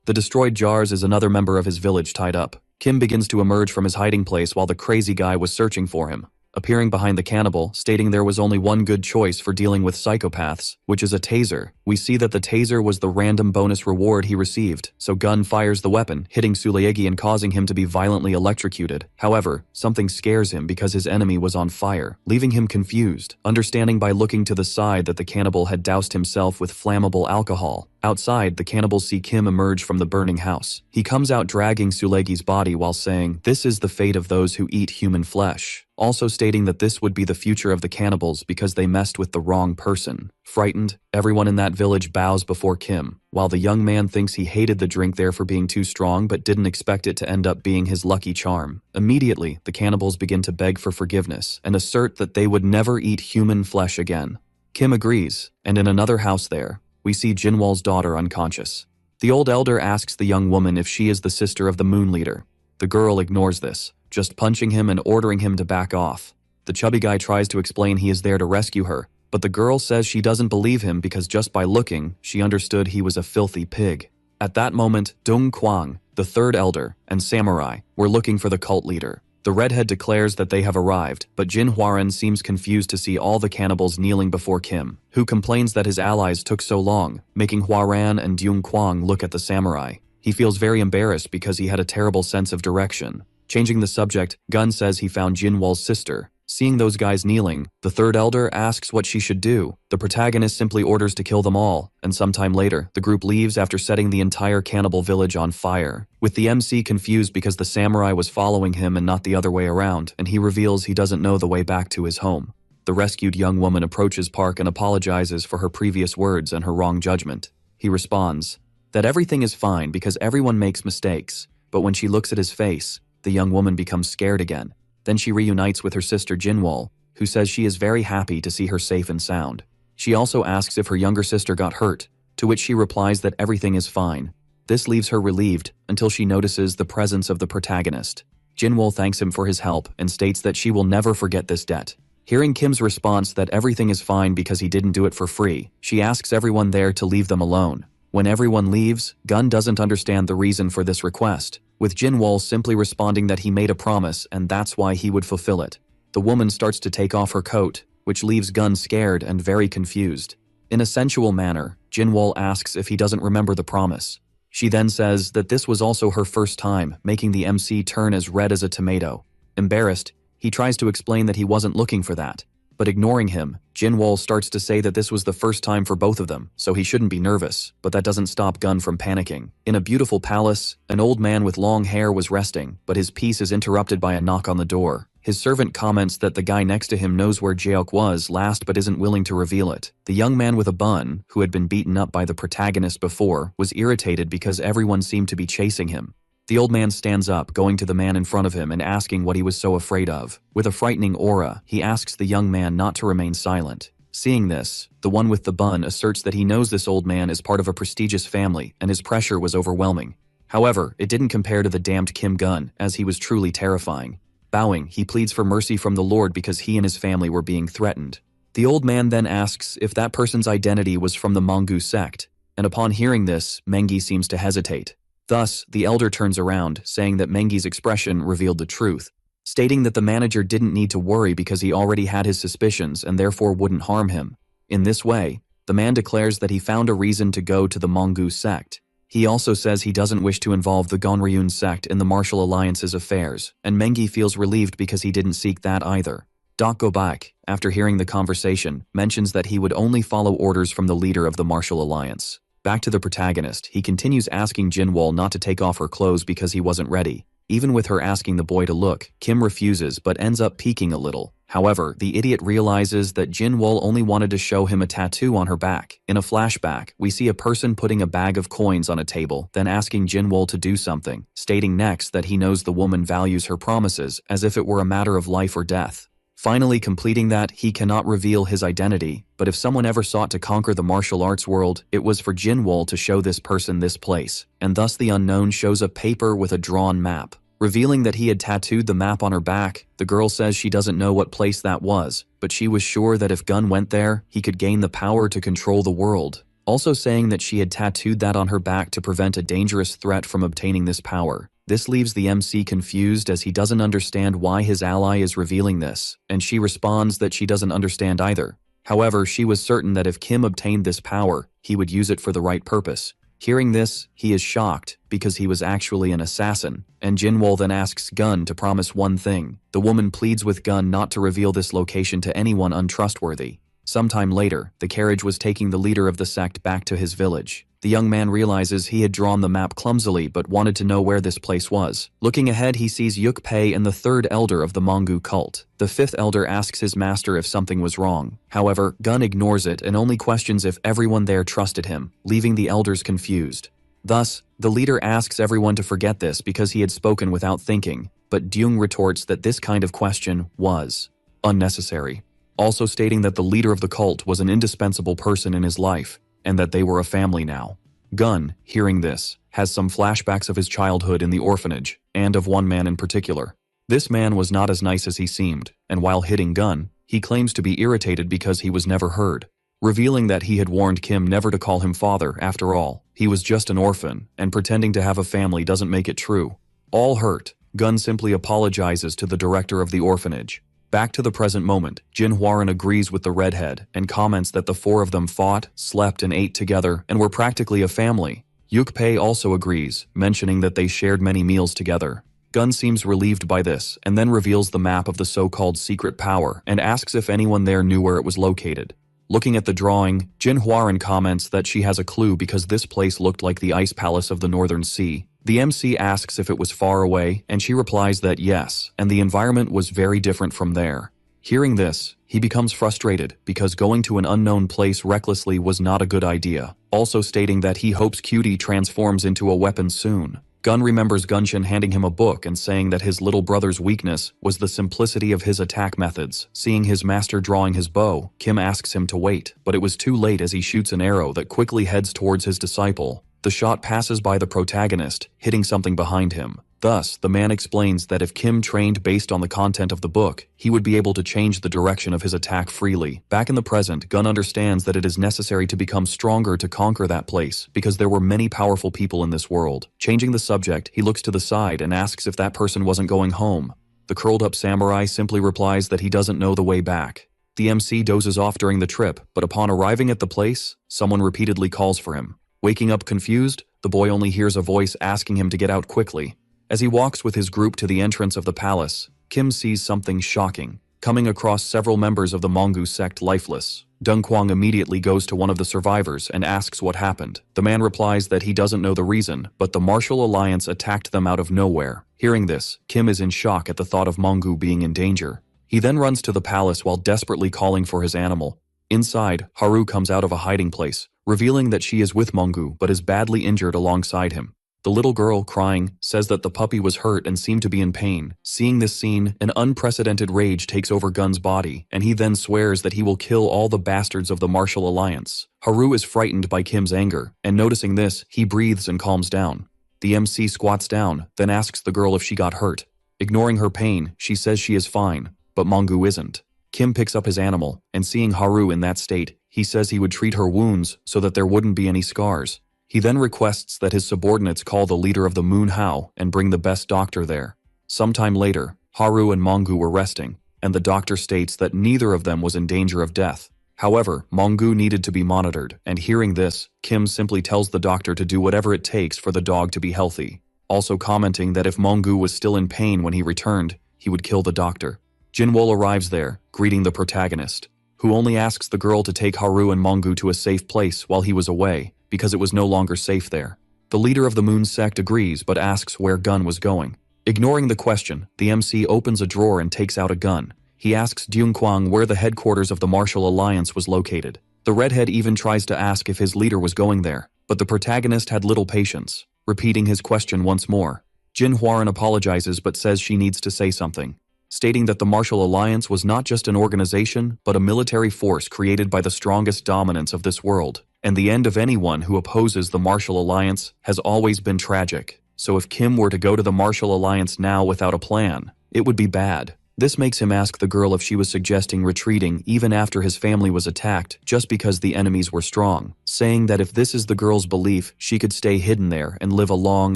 the destroyed jars is another member of his village tied up. Kim begins to emerge from his hiding place while the crazy guy was searching for him, appearing behind the cannibal, stating there was only one good choice for dealing with psychopaths, which is a taser. We see that the taser was the random bonus reward he received, so Gun fires the weapon, hitting Sulaegi and causing him to be violently electrocuted. However, something scares him because his enemy was on fire, leaving him confused, understanding by looking to the side that the cannibal had doused himself with flammable alcohol. Outside, the cannibals see Kim emerge from the burning house. He comes out dragging Sulegi's body while saying, "This is the fate of those who eat human flesh," also stating that this would be the future of the cannibals because they messed with the wrong person. Frightened, everyone in that village bows before Kim, while the young man thinks he hated the drink there for being too strong but didn't expect it to end up being his lucky charm. Immediately, the cannibals begin to beg for forgiveness and assert that they would never eat human flesh again. Kim agrees, and in another house there, we see Jinwol's daughter unconscious. The old elder asks the young woman if she is the sister of the moon leader. The girl ignores this, just punching him and ordering him to back off. The chubby guy tries to explain he is there to rescue her, but the girl says she doesn't believe him because just by looking, she understood he was a filthy pig. At that moment, Dung Kwang, the third elder, and Samurai were looking for the cult leader. The redhead declares that they have arrived, but Jin Hwaran seems confused to see all the cannibals kneeling before Kim, who complains that his allies took so long, making Hwaran and Dung Kwang look at the samurai. He feels very embarrassed because he had a terrible sense of direction. Changing the subject, Gun says he found Jinwol's sister. Seeing those guys kneeling, the third elder asks what she should do. The protagonist simply orders to kill them all, and sometime later, the group leaves after setting the entire cannibal village on fire. With the MC confused because the samurai was following him and not the other way around, and he reveals he doesn't know the way back to his home. The rescued young woman approaches Park and apologizes for her previous words and her wrong judgment. He responds that everything is fine because everyone makes mistakes, but when she looks at his face, the young woman becomes scared again. Then she reunites with her sister Jinwol, who says she is very happy to see her safe and sound. She also asks if her younger sister got hurt, to which she replies that everything is fine. This leaves her relieved until she notices the presence of the protagonist. Jinwol thanks him for his help and states that she will never forget this debt. Hearing Kim's response that everything is fine because he didn't do it for free, she asks everyone there to leave them alone. When everyone leaves, Gun doesn't understand the reason for this request, with Jinwol simply responding that he made a promise and that's why he would fulfill it. The woman starts to take off her coat, which leaves Gun scared and very confused. In a sensual manner, Jinwol asks if he doesn't remember the promise. She then says that this was also her first time, making the MC turn as red as a tomato. Embarrassed, he tries to explain that he wasn't looking for that. But ignoring him, Jinwol starts to say that this was the first time for both of them, so he shouldn't be nervous, but that doesn't stop Gun from panicking. In a beautiful palace, an old man with long hair was resting, but his peace is interrupted by a knock on the door. His servant comments that the guy next to him knows where Jeok was last but isn't willing to reveal it. The young man with a bun, who had been beaten up by the protagonist before, was irritated because everyone seemed to be chasing him. The old man stands up, going to the man in front of him and asking what he was so afraid of. With a frightening aura, he asks the young man not to remain silent. Seeing this, the one with the bun asserts that he knows this old man is part of a prestigious family and his pressure was overwhelming. However, it didn't compare to the damned Kim Gun, as he was truly terrifying. Bowing, he pleads for mercy from the Lord because he and his family were being threatened. The old man then asks if that person's identity was from the Mangu sect, and upon hearing this, Mengi seems to hesitate. Thus, the elder turns around, saying that Mengi's expression revealed the truth, stating that the manager didn't need to worry because he already had his suspicions and therefore wouldn't harm him. In this way, the man declares that he found a reason to go to the Mongu sect. He also says he doesn't wish to involve the Gonryun sect in the Martial Alliance's affairs, and Mengi feels relieved because he didn't seek that either. Gobak, after hearing the conversation, mentions that he would only follow orders from the leader of the Martial Alliance. Back to the protagonist, he continues asking Jinwoo not to take off her clothes because he wasn't ready. Even with her asking the boy to look, Kim refuses but ends up peeking a little. However, the idiot realizes that Jinwoo only wanted to show him a tattoo on her back. In a flashback, we see a person putting a bag of coins on a table, then asking Jinwoo to do something, stating next that he knows the woman values her promises as if it were a matter of life or death. Finally completing that, he cannot reveal his identity, but if someone ever sought to conquer the martial arts world, it was for Jinwoo to show this person this place, and thus the unknown shows a paper with a drawn map. Revealing that he had tattooed the map on her back, the girl says she doesn't know what place that was, but she was sure that if Gun went there, he could gain the power to control the world. Also saying that she had tattooed that on her back to prevent a dangerous threat from obtaining this power. This leaves the MC confused as he doesn't understand why his ally is revealing this, and she responds that she doesn't understand either. However, she was certain that if Kim obtained this power, he would use it for the right purpose. Hearing this, he is shocked because he was actually an assassin, and Jinwoo then asks Gun to promise one thing. The woman pleads with Gun not to reveal this location to anyone untrustworthy. Sometime later, the carriage was taking the leader of the sect back to his village. The young man realizes he had drawn the map clumsily but wanted to know where this place was. Looking ahead, he sees Yukpei and the third elder of the Mongu cult. The fifth elder asks his master if something was wrong. However, Gun ignores it and only questions if everyone there trusted him, leaving the elders confused. Thus, the leader asks everyone to forget this because he had spoken without thinking, but Dyung retorts that this kind of question was unnecessary, also stating that the leader of the cult was an indispensable person in his life, and that they were a family now. Gun, hearing this, has some flashbacks of his childhood in the orphanage, and of one man in particular. This man was not as nice as he seemed, and while hitting Gun, he claims to be irritated because he was never heard, revealing that he had warned Kim never to call him father after all. He was just an orphan, and pretending to have a family doesn't make it true. All hurt, Gun simply apologizes to the director of the orphanage. Back to the present moment, Jin Hwaran agrees with the redhead and comments that the four of them fought, slept, and ate together and were practically a family. Yukpei also agrees, mentioning that they shared many meals together. Gun seems relieved by this and then reveals the map of the so-called secret power and asks if anyone there knew where it was located. Looking at the drawing, Jin Hwaran comments that she has a clue because this place looked like the ice palace of the Northern Sea. The MC asks if it was far away, and she replies that yes, and the environment was very different from there. Hearing this, he becomes frustrated because going to an unknown place recklessly was not a good idea, also stating that he hopes Cutie transforms into a weapon soon. Gun remembers Gunshin handing him a book and saying that his little brother's weakness was the simplicity of his attack methods. Seeing his master drawing his bow, Kim asks him to wait, but it was too late as he shoots an arrow that quickly heads towards his disciple. The shot passes by the protagonist, hitting something behind him. Thus, the man explains that if Kim trained based on the content of the book, he would be able to change the direction of his attack freely. Back in the present, Gun understands that it is necessary to become stronger to conquer that place, because there were many powerful people in this world. Changing the subject, he looks to the side and asks if that person wasn't going home. The curled-up samurai simply replies that he doesn't know the way back. The MC dozes off during the trip, but upon arriving at the place, someone repeatedly calls for him. Waking up confused, the boy only hears a voice asking him to get out quickly. As he walks with his group to the entrance of the palace, Kim sees something shocking. Coming across several members of the Mongu sect lifeless, Deng Kwang immediately goes to one of the survivors and asks what happened. The man replies that he doesn't know the reason, but the Martial Alliance attacked them out of nowhere. Hearing this, Kim is in shock at the thought of Mongu being in danger. He then runs to the palace while desperately calling for his animal. Inside, Haru comes out of a hiding place, revealing that she is with Mongu but is badly injured alongside him. The little girl, crying, says that the puppy was hurt and seemed to be in pain. Seeing this scene, an unprecedented rage takes over Gun's body, and he then swears that he will kill all the bastards of the Martial Alliance. Haru is frightened by Kim's anger, and noticing this, he breathes and calms down. The MC squats down, then asks the girl if she got hurt. Ignoring her pain, she says she is fine, but Mongu isn't. Kim picks up his animal, and seeing Haru in that state, he says he would treat her wounds so that there wouldn't be any scars. He then requests that his subordinates call the leader of the Moon How and bring the best doctor there. Sometime later, Haru and Mongu were resting, and the doctor states that neither of them was in danger of death. However, Mongu needed to be monitored, and hearing this, Kim simply tells the doctor to do whatever it takes for the dog to be healthy, also commenting that if Mongu was still in pain when he returned, he would kill the doctor. Jinwoo arrives there, greeting the protagonist, who only asks the girl to take Haru and Mongu to a safe place while he was away, because it was no longer safe there. The leader of the Moon sect agrees but asks where Gun was going. Ignoring the question, the MC opens a drawer and takes out a gun. He asks Dyungkwang where the headquarters of the Martial Alliance was located. The redhead even tries to ask if his leader was going there, but the protagonist had little patience, repeating his question once more. Jin Hwaran apologizes but says she needs to say something, stating that the Martial Alliance was not just an organization, but a military force created by the strongest dominants of this world, and the end of anyone who opposes the Martial Alliance has always been tragic. So if Kim were to go to the Martial Alliance now without a plan, it would be bad. This makes him ask the girl if she was suggesting retreating even after his family was attacked just because the enemies were strong, saying that if this is the girl's belief, she could stay hidden there and live a long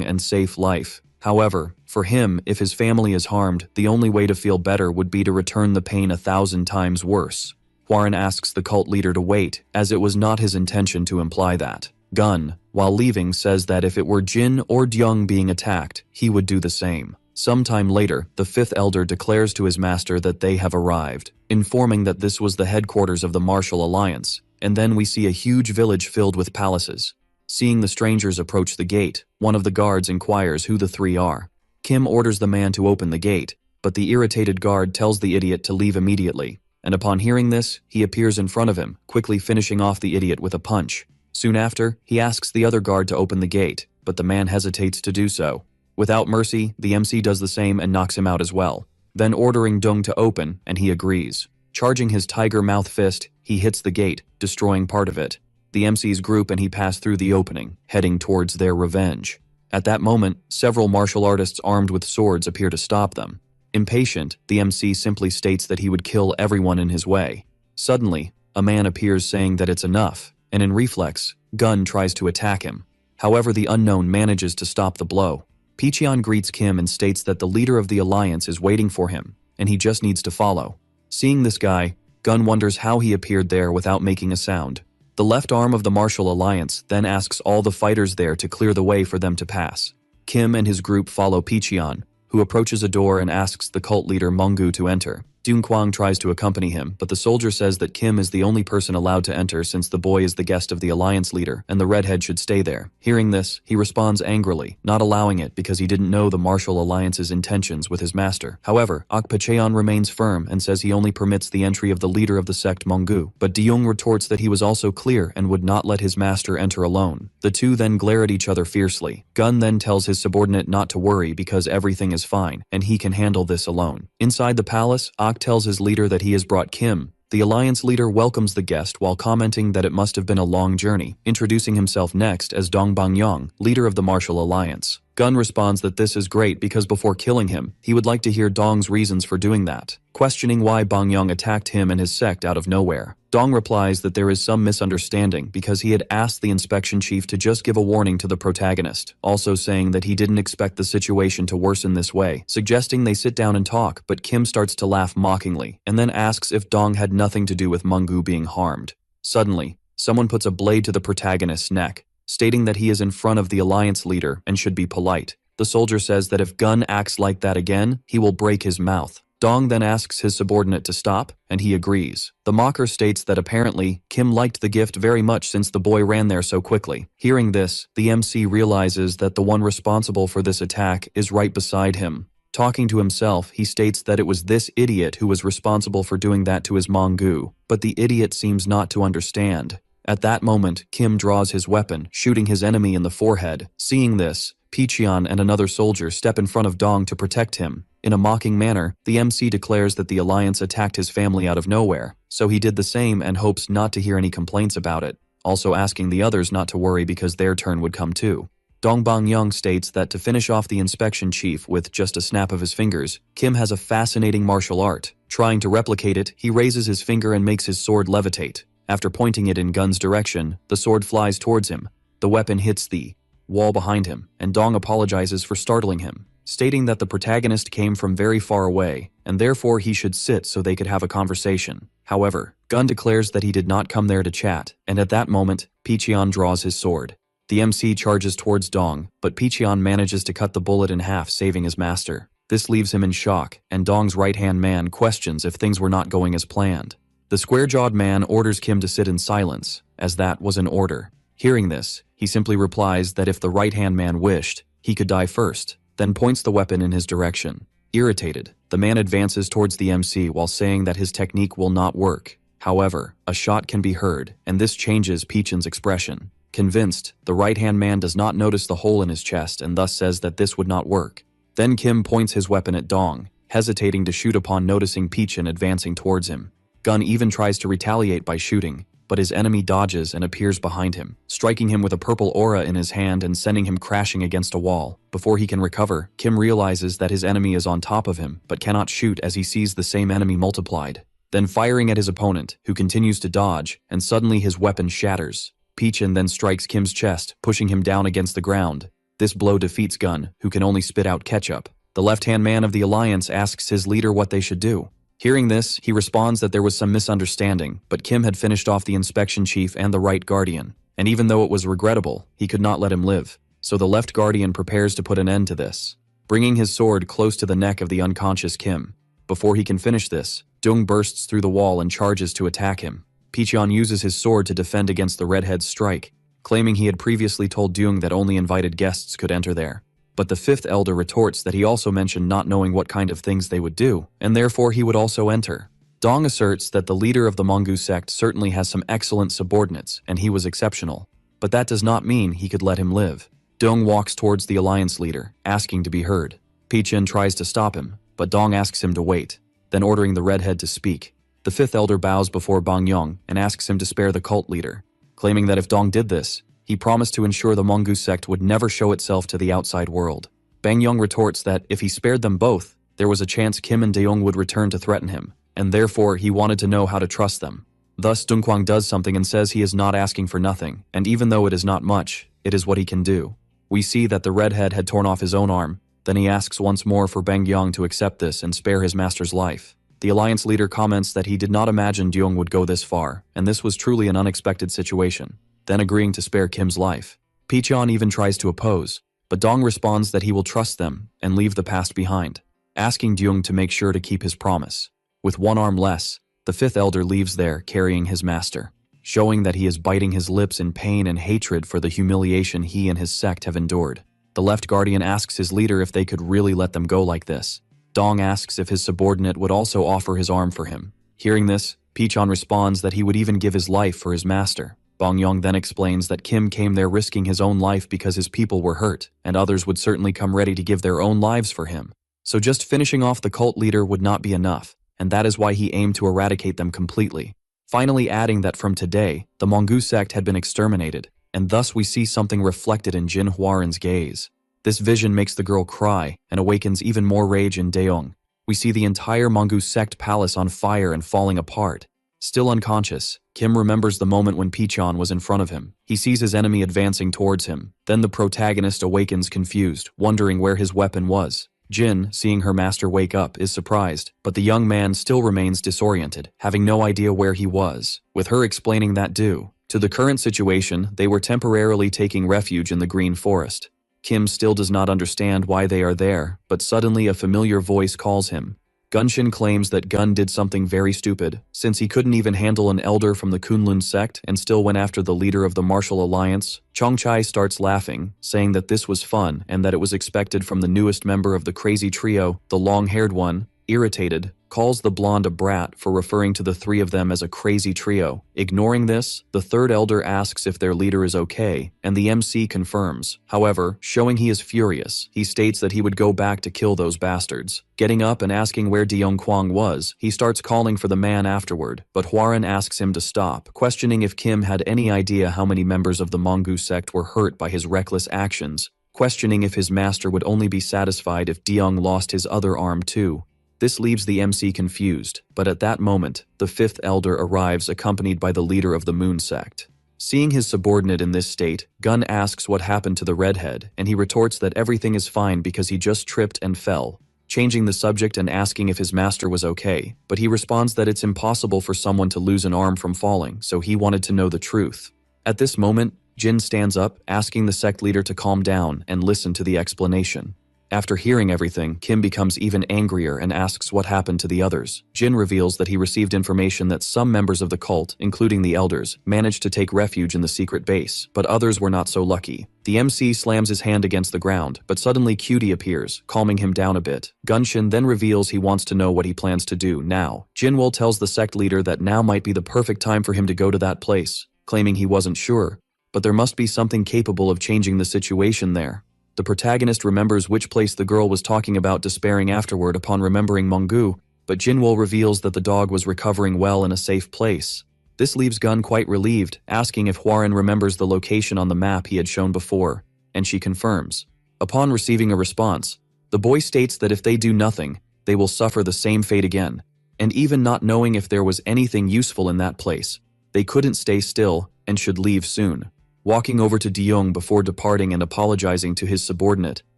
and safe life. However, for him, if his family is harmed, the only way to feel better would be to return the pain 1,000 times worse. Hwaran asks the cult leader to wait, as it was not his intention to imply that. Gun, while leaving, says that if it were Jin or Dyung being attacked, he would do the same. Sometime later, the fifth elder declares to his master that they have arrived, informing that this was the headquarters of the Martial Alliance, and then we see a huge village filled with palaces. Seeing the strangers approach the gate, one of the guards inquires who the three are. Kim orders the man to open the gate, but the irritated guard tells the idiot to leave immediately, and upon hearing this, he appears in front of him, quickly finishing off the idiot with a punch. Soon after, he asks the other guard to open the gate, but the man hesitates to do so. Without mercy, the MC does the same and knocks him out as well, then ordering Dung to open, and he agrees. Charging his tiger mouth fist, he hits the gate, destroying part of it. The MC's group and he pass through the opening, heading towards their revenge. At that moment, several martial artists armed with swords appear to stop them. Impatient, the MC simply states that he would kill everyone in his way. Suddenly, a man appears saying that it's enough, and in reflex, Gun tries to attack him. However, the unknown manages to stop the blow. Picheon greets Kim and states that the leader of the alliance is waiting for him, and he just needs to follow. Seeing this guy, Gun wonders how he appeared there without making a sound. The left arm of the Martial Alliance then asks all the fighters there to clear the way for them to pass. Kim and his group follow Picheon, who approaches a door and asks the cult leader Mongu to enter. Dyungkwang tries to accompany him, but the soldier says that Kim is the only person allowed to enter since the boy is the guest of the alliance leader and the redhead should stay there. Hearing this, he responds angrily, not allowing it because he didn't know the Martial Alliance's intentions with his master. However, Akpacheon remains firm and says he only permits the entry of the leader of the sect Mongu, but Dyung retorts that he was also clear and would not let his master enter alone. The two then glare at each other fiercely. Gun then tells his subordinate not to worry because everything is fine and he can handle this alone. Inside the palace, tells his leader that he has brought Kim. The alliance leader welcomes the guest while commenting that it must have been a long journey, introducing himself next as Dong Bangyong, leader of the Martial Alliance. Gun responds that this is great because before killing him, he would like to hear Dong's reasons for doing that, questioning why Bangyong attacked him and his sect out of nowhere. Dong replies that there is some misunderstanding because he had asked the inspection chief to just give a warning to the protagonist, also saying that he didn't expect the situation to worsen this way, suggesting they sit down and talk, but Kim starts to laugh mockingly, and then asks if Dong had nothing to do with Mongu being harmed. Suddenly, someone puts a blade to the protagonist's neck, stating that he is in front of the alliance leader and should be polite. The soldier says that if Gun acts like that again, he will break his mouth. Dong then asks his subordinate to stop, and he agrees. The mocker states that apparently, Kim liked the gift very much since the boy ran there so quickly. Hearing this, the MC realizes that the one responsible for this attack is right beside him. Talking to himself, he states that it was this idiot who was responsible for doing that to his Mongu, but the idiot seems not to understand. At that moment, Kim draws his weapon, shooting his enemy in the forehead. Seeing this, Picheon and another soldier step in front of Dong to protect him. In a mocking manner, the MC declares that the alliance attacked his family out of nowhere, so he did the same and hopes not to hear any complaints about it, also asking the others not to worry because their turn would come too. Dong Bangyong states that to finish off the inspection chief with just a snap of his fingers, Kim has a fascinating martial art. Trying to replicate it, he raises his finger and makes his sword levitate. After pointing it in Gun's direction, the sword flies towards him. The weapon hits the wall behind him, and Dong apologizes for startling him, stating that the protagonist came from very far away, and therefore he should sit so they could have a conversation. However, Gun declares that he did not come there to chat, and at that moment, Picheon draws his sword. The MC charges towards Dong, but Picheon manages to cut the bullet in half, saving his master. This leaves him in shock, and Dong's right-hand man questions if things were not going as planned. The square-jawed man orders Kim to sit in silence, as that was an order. Hearing this, he simply replies that if the right-hand man wished, he could die first, then points the weapon in his direction. Irritated, the man advances towards the MC while saying that his technique will not work. However, a shot can be heard, and this changes Picheon's expression. Convinced, the right-hand man does not notice the hole in his chest and thus says that this would not work. Then Kim points his weapon at Dong, hesitating to shoot upon noticing Picheon advancing towards him. Gun even tries to retaliate by shooting, but his enemy dodges and appears behind him, striking him with a purple aura in his hand and sending him crashing against a wall. Before he can recover, Kim realizes that his enemy is on top of him, but cannot shoot as he sees the same enemy multiplied. Then firing at his opponent, who continues to dodge, and suddenly his weapon shatters. Picheon then strikes Kim's chest, pushing him down against the ground. This blow defeats Gun, who can only spit out ketchup. The left-hand man of the alliance asks his leader what they should do. Hearing this, he responds that there was some misunderstanding, but Kim had finished off the inspection chief and the right guardian, and even though it was regrettable, he could not let him live. So the left guardian prepares to put an end to this, bringing his sword close to the neck of the unconscious Kim. Before he can finish this, Dung bursts through the wall and charges to attack him. Picheon uses his sword to defend against the redhead's strike, claiming he had previously told Dung that only invited guests could enter there. But the fifth elder retorts that he also mentioned not knowing what kind of things they would do, and therefore he would also enter. Dong asserts that the leader of the Mangu sect certainly has some excellent subordinates, and he was exceptional. But that does not mean he could let him live. Dong walks towards the alliance leader, asking to be heard. Picheon tries to stop him, but Dong asks him to wait, then ordering the redhead to speak. The fifth elder bows before Bang Yong and asks him to spare the cult leader, claiming that if Dong did this, he promised to ensure the Mangu sect would never show itself to the outside world. Bang Yong retorts that if he spared them both, there was a chance Kim and Daeong would return to threaten him, and therefore he wanted to know how to trust them. Thus Dongkwang does something and says he is not asking for nothing, and even though it is not much, it is what he can do. We see that the redhead had torn off his own arm, then he asks once more for Bang Yong to accept this and spare his master's life. The alliance leader comments that he did not imagine Daeong would go this far, and this was truly an unexpected situation, then agreeing to spare Kim's life. Picheon even tries to oppose, but Dong responds that he will trust them and leave the past behind, asking Daeong to make sure to keep his promise. With one arm less, the fifth elder leaves there carrying his master, showing that he is biting his lips in pain and hatred for the humiliation he and his sect have endured. The left guardian asks his leader if they could really let them go like this. Dong asks if his subordinate would also offer his arm for him. Hearing this, Picheon responds that he would even give his life for his master. Bang Yong then explains that Kim came there risking his own life because his people were hurt, and others would certainly come ready to give their own lives for him. So just finishing off the cult leader would not be enough, and that is why he aimed to eradicate them completely. Finally adding that from today, the Mangu sect had been exterminated, and thus we see something reflected in Jin Hwarin's gaze. This vision makes the girl cry and awakens even more rage in Daeong. We see the entire Mangu sect palace on fire and falling apart. Still unconscious, Kim remembers the moment when Picheon was in front of him. He sees his enemy advancing towards him. Then the protagonist awakens confused, wondering where his weapon was. Jin, seeing her master wake up, is surprised, but the young man still remains disoriented, having no idea where he was, with her explaining that due to the current situation, they were temporarily taking refuge in the green forest. Kim still does not understand why they are there, but suddenly a familiar voice calls him. Gunshin claims that Gun did something very stupid, since he couldn't even handle an elder from the Kunlun sect and still went after the leader of the Martial Alliance. Chongchai starts laughing, saying that this was fun and that it was expected from the newest member of the crazy trio, the long-haired one. Irritated, calls the blonde a brat for referring to the three of them as a crazy trio. Ignoring this, the third elder asks if their leader is okay, and the MC confirms. However, showing he is furious, he states that he would go back to kill those bastards. Getting up and asking where Deong Kwang was, he starts calling for the man afterward, but Hwarin asks him to stop, questioning if Kim had any idea how many members of the Mangu sect were hurt by his reckless actions, questioning if his master would only be satisfied if Deong lost his other arm too. This leaves the MC confused, but at that moment, the fifth elder arrives accompanied by the leader of the Moon sect. Seeing his subordinate in this state, Gun asks what happened to the redhead, and he retorts that everything is fine because he just tripped and fell, changing the subject and asking if his master was okay, but he responds that it's impossible for someone to lose an arm from falling, so he wanted to know the truth. At this moment, Jin stands up, asking the sect leader to calm down and listen to the explanation. After hearing everything, Kim becomes even angrier and asks what happened to the others. Jin reveals that he received information that some members of the cult, including the elders, managed to take refuge in the secret base, but others were not so lucky. The MC slams his hand against the ground, but suddenly Cutie appears, calming him down a bit. Gunshin then reveals he wants to know what he plans to do now. Jinwoo tells the sect leader that now might be the perfect time for him to go to that place, claiming he wasn't sure, but there must be something capable of changing the situation there. The protagonist remembers which place the girl was talking about, despairing afterward upon remembering Mongu, but Jinwoo reveals that the dog was recovering well in a safe place. This leaves Gun quite relieved, asking if Hwarin remembers the location on the map he had shown before, and she confirms. Upon receiving a response, the boy states that if they do nothing, they will suffer the same fate again, and even not knowing if there was anything useful in that place, they couldn't stay still and should leave soon. Walking over to Deyoung before departing and apologizing to his subordinate,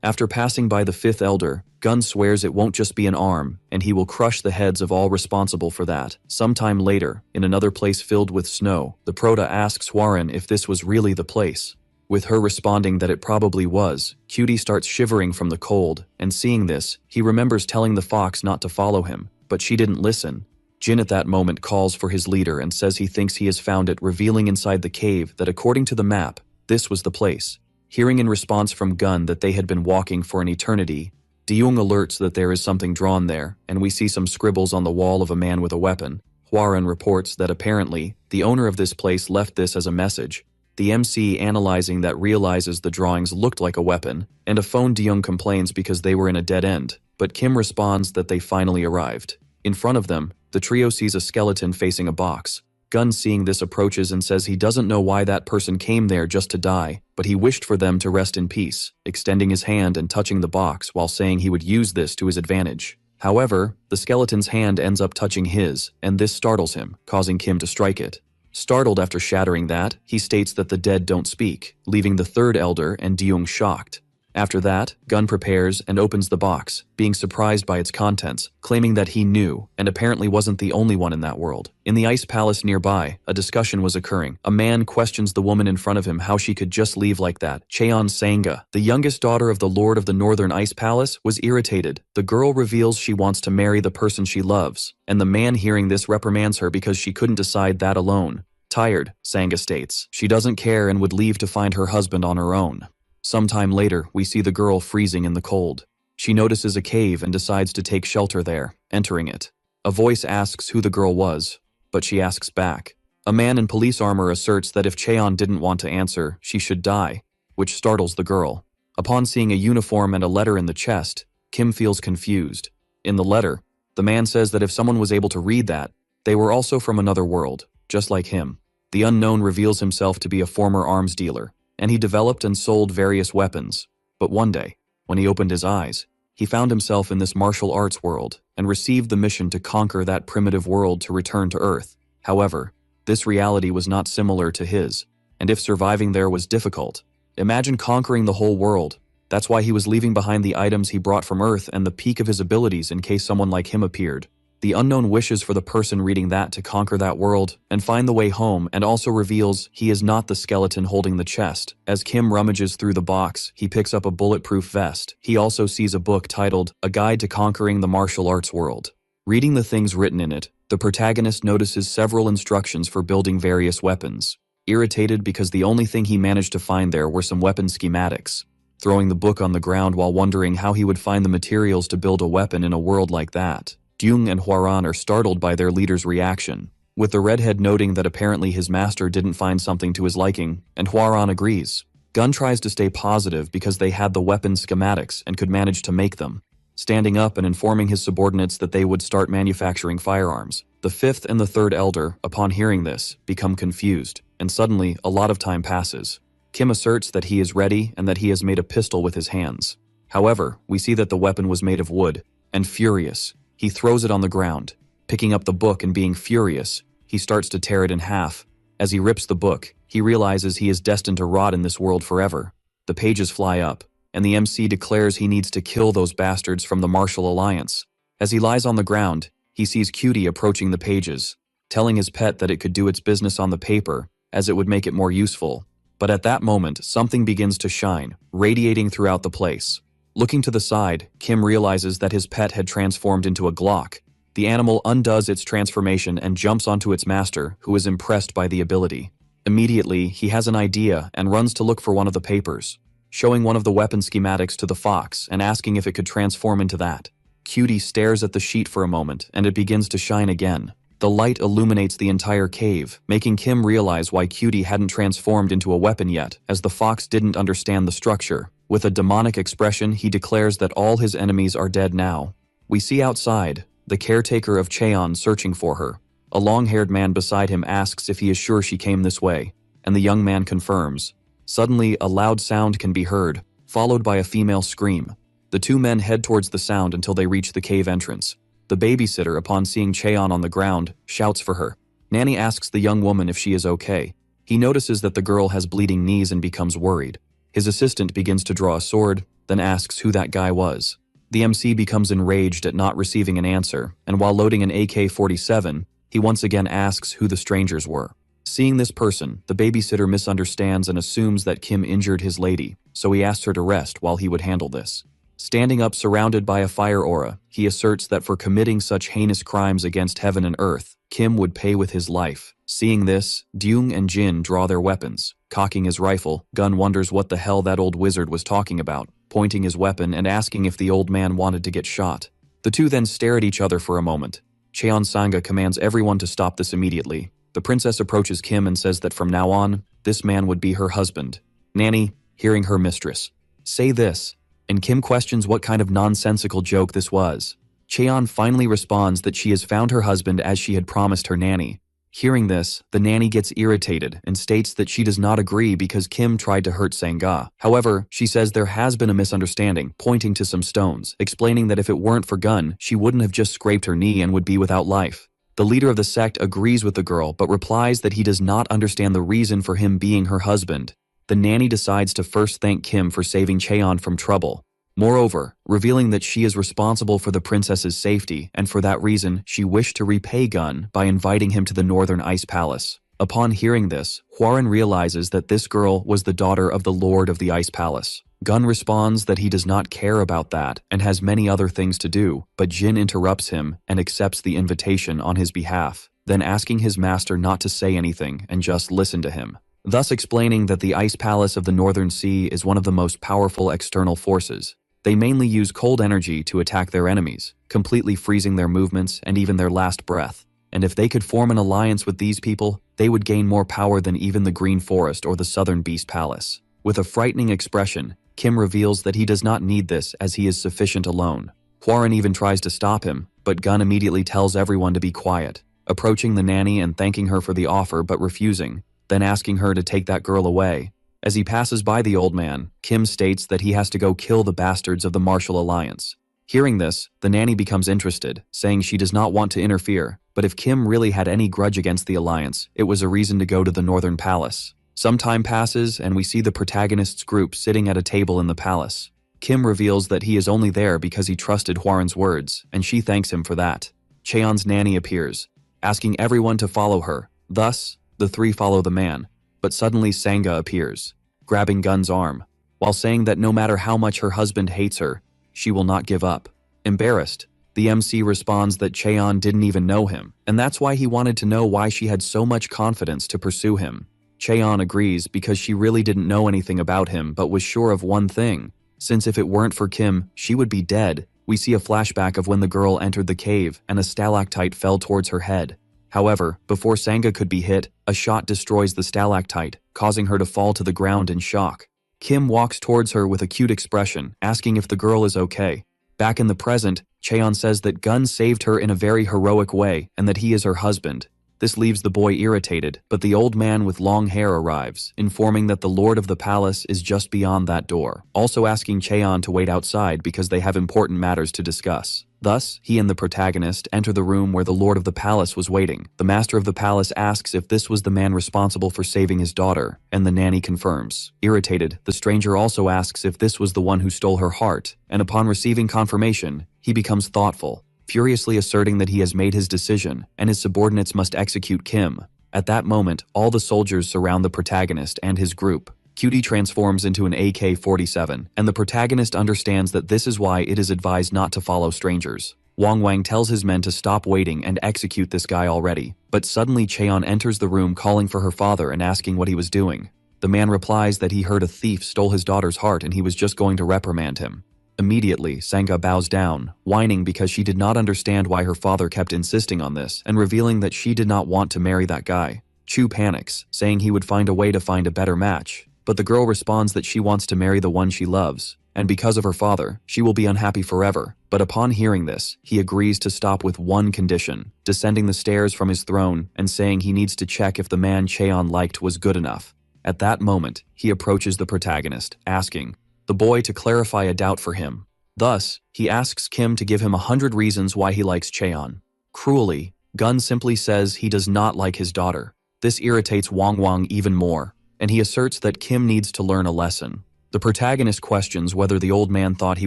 after passing by the fifth elder, Gun swears it won't just be an arm, and he will crush the heads of all responsible for that. Sometime later, in another place filled with snow, the Prota asks Hwarin if this was really the place. With her responding that it probably was, Cutie starts shivering from the cold, and seeing this, he remembers telling the fox not to follow him, but she didn't listen. Jin at that moment calls for his leader and says he thinks he has found it, revealing inside the cave that according to the map, this was the place. Hearing in response from Gun that they had been walking for an eternity, Deyoung alerts that there is something drawn there, and we see some scribbles on the wall of a man with a weapon. Hwarin reports that apparently, the owner of this place left this as a message. The MC analyzing that realizes the drawings looked like a weapon, and a phone Deyoung complains because they were in a dead end, but Kim responds that they finally arrived. In front of them, the trio sees a skeleton facing a box. Gun seeing this approaches and says he doesn't know why that person came there just to die, but he wished for them to rest in peace, extending his hand and touching the box while saying he would use this to his advantage. However, the skeleton's hand ends up touching his, and this startles him, causing Kim to strike it. Startled after shattering that, he states that the dead don't speak, leaving the third elder and Deyoung shocked. After that, Gun prepares and opens the box, being surprised by its contents, claiming that he knew, and apparently wasn't the only one in that world. In the ice palace nearby, a discussion was occurring. A man questions the woman in front of him how she could just leave like that. Cheon Sanga, the youngest daughter of the Lord of the Northern Ice Palace, was irritated. The girl reveals she wants to marry the person she loves, and the man hearing this reprimands her because she couldn't decide that alone. Tired, Sanga states, she doesn't care and would leave to find her husband on her own. Sometime later, we see the girl freezing in the cold. She notices a cave and decides to take shelter there, entering it. A voice asks who the girl was, but she asks back. A man in police armor asserts that if Cheon didn't want to answer, she should die, which startles the girl. Upon seeing a uniform and a letter in the chest, Kim feels confused. In the letter, the man says that if someone was able to read that, they were also from another world, just like him. The unknown reveals himself to be a former arms dealer, and he developed and sold various weapons. But one day, when he opened his eyes, he found himself in this martial arts world and received the mission to conquer that primitive world to return to Earth. However, this reality was not similar to his, and if surviving there was difficult, imagine conquering the whole world. That's why he was leaving behind the items he brought from Earth and the peak of his abilities in case someone like him appeared. The unknown wishes for the person reading that to conquer that world and find the way home, and also reveals he is not the skeleton holding the chest. As Kim rummages through the box, he picks up a bulletproof vest. He also sees a book titled A Guide to Conquering the Martial Arts World. Reading the things written in it, the protagonist notices several instructions for building various weapons. Irritated because the only thing he managed to find there were some weapon schematics. Throwing the book on the ground while wondering how he would find the materials to build a weapon in a world like that. Deyoung and Hwarin are startled by their leader's reaction, with the redhead noting that apparently his master didn't find something to his liking, and Hwarin agrees. Gun tries to stay positive because they had the weapon schematics and could manage to make them, standing up and informing his subordinates that they would start manufacturing firearms. The fifth and the third elder, upon hearing this, become confused, and suddenly a lot of time passes. Kim asserts that he is ready and that he has made a pistol with his hands. However, we see that the weapon was made of wood, and furious, he throws it on the ground. Picking up the book and being furious, he starts to tear it in half, As he rips the book, he realizes he is destined to rot in this world forever. The pages fly up, and the MC declares he needs to kill those bastards from the Martial Alliance. As he lies on the ground, he sees Cutie approaching the pages, telling his pet that it could do its business on the paper, as it would make it more useful. But at that moment, something begins to shine, radiating throughout the place. Looking to the side, Kim realizes that his pet had transformed into a Glock. The animal undoes its transformation and jumps onto its master, who is impressed by the ability. Immediately, he has an idea and runs to look for one of the papers, showing one of the weapon schematics to the fox and asking if it could transform into that. Cutie stares at the sheet for a moment, and it begins to shine again. The light illuminates the entire cave, making Kim realize why Cutie hadn't transformed into a weapon yet, as the fox didn't understand the structure. With a demonic expression, he declares that all his enemies are dead now. We see outside the caretaker of Cheon searching for her. A long-haired man beside him asks if he is sure she came this way, and the young man confirms. Suddenly, a loud sound can be heard, followed by a female scream. The two men head towards the sound until they reach the cave entrance. The babysitter, upon seeing Cheon on the ground, shouts for her. Nanny asks the young woman if she is okay. He notices that the girl has bleeding knees and becomes worried. His assistant begins to draw a sword, then asks who that guy was. The MC becomes enraged at not receiving an answer, and while loading an AK-47, he once again asks who the strangers were. Seeing this person, the babysitter misunderstands and assumes that Kim injured his lady, so he asks her to rest while he would handle this. Standing up surrounded by a fire aura, he asserts that for committing such heinous crimes against heaven and earth, Kim would pay with his life. Seeing this, Deung and Jin draw their weapons. Cocking his rifle, Gun wonders what the hell that old wizard was talking about, pointing his weapon and asking if the old man wanted to get shot. The two then stare at each other for a moment. Cheon Sanga commands everyone to stop this immediately. The princess approaches Kim and says that from now on, this man would be her husband. Nanny, hearing her mistress say this, and Kim questions what kind of nonsensical joke this was. Cheon finally responds that she has found her husband as she had promised her nanny. Hearing this, the nanny gets irritated and states that she does not agree because Kim tried to hurt Sanga. However, she says there has been a misunderstanding, pointing to some stones, explaining that if it weren't for Gun, she wouldn't have just scraped her knee and would be without life. The leader of the sect agrees with the girl but replies that he does not understand the reason for him being her husband. The nanny decides to first thank Kim for saving Cheon from trouble. Moreover, revealing that she is responsible for the princess's safety, and for that reason, she wished to repay Gun by inviting him to the Northern Ice Palace. Upon hearing this, Hwarin realizes that this girl was the daughter of the Lord of the Ice Palace. Gun responds that he does not care about that and has many other things to do, but Jin interrupts him and accepts the invitation on his behalf, then asking his master not to say anything and just listen to him, thus explaining that the Ice Palace of the Northern Sea is one of the most powerful external forces. They mainly use cold energy to attack their enemies, completely freezing their movements and even their last breath. And if they could form an alliance with these people, they would gain more power than even the Green Forest or the Southern Beast Palace. With a frightening expression, Kim reveals that he does not need this as he is sufficient alone. Hwarin even tries to stop him, but Gun immediately tells everyone to be quiet, approaching the nanny and thanking her for the offer but refusing, then asking her to take that girl away. As he passes by the old man, Kim states that he has to go kill the bastards of the Martial Alliance. Hearing this, the nanny becomes interested, saying she does not want to interfere, but if Kim really had any grudge against the Alliance, it was a reason to go to the Northern Palace. Some time passes and we see the protagonist's group sitting at a table in the palace. Kim reveals that he is only there because he trusted Hwarin's words, and she thanks him for that. Cheon's nanny appears, asking everyone to follow her. Thus, the three follow the man, but suddenly Sanga appears, grabbing Gun's arm, while saying that no matter how much her husband hates her, she will not give up. Embarrassed, the MC responds that Cheon didn't even know him, and that's why he wanted to know why she had so much confidence to pursue him. Cheon agrees because she really didn't know anything about him but was sure of one thing, since if it weren't for Kim, she would be dead. We see a flashback of when the girl entered the cave and a stalactite fell towards her head. However, before Sanga could be hit, a shot destroys the stalactite, causing her to fall to the ground in shock. Kim walks towards her with a cute expression, asking if the girl is okay. Back in the present, Cheon says that Gun saved her in a very heroic way and that he is her husband. This leaves the boy irritated, but the old man with long hair arrives, informing that the lord of the palace is just beyond that door, also asking Cheon to wait outside because they have important matters to discuss. Thus, he and the protagonist enter the room where the lord of the palace was waiting. The master of the palace asks if this was the man responsible for saving his daughter, and the nanny confirms. Irritated, the stranger also asks if this was the one who stole her heart, and upon receiving confirmation, he becomes thoughtful, furiously asserting that he has made his decision, and his subordinates must execute Kim. At that moment, all the soldiers surround the protagonist and his group. Cutie transforms into an AK-47, and the protagonist understands that this is why it is advised not to follow strangers. Wang tells his men to stop waiting and execute this guy already, but suddenly Cheon enters the room calling for her father and asking what he was doing. The man replies that he heard a thief stole his daughter's heart and he was just going to reprimand him. Immediately, Sangha bows down, whining because she did not understand why her father kept insisting on this and revealing that she did not want to marry that guy. Chu panics, saying he would find a way to find a better match. But the girl responds that she wants to marry the one she loves, and because of her father, she will be unhappy forever. But upon hearing this, he agrees to stop with one condition, descending the stairs from his throne and saying he needs to check if the man Cheon liked was good enough. At that moment, he approaches the protagonist, asking the boy to clarify a doubt for him. Thus, he asks Kim to give him 100 reasons why he likes Cheon. Cruelly, Gun simply says he does not like his daughter. This irritates Wang even more, and he asserts that Kim needs to learn a lesson. The protagonist questions whether the old man thought he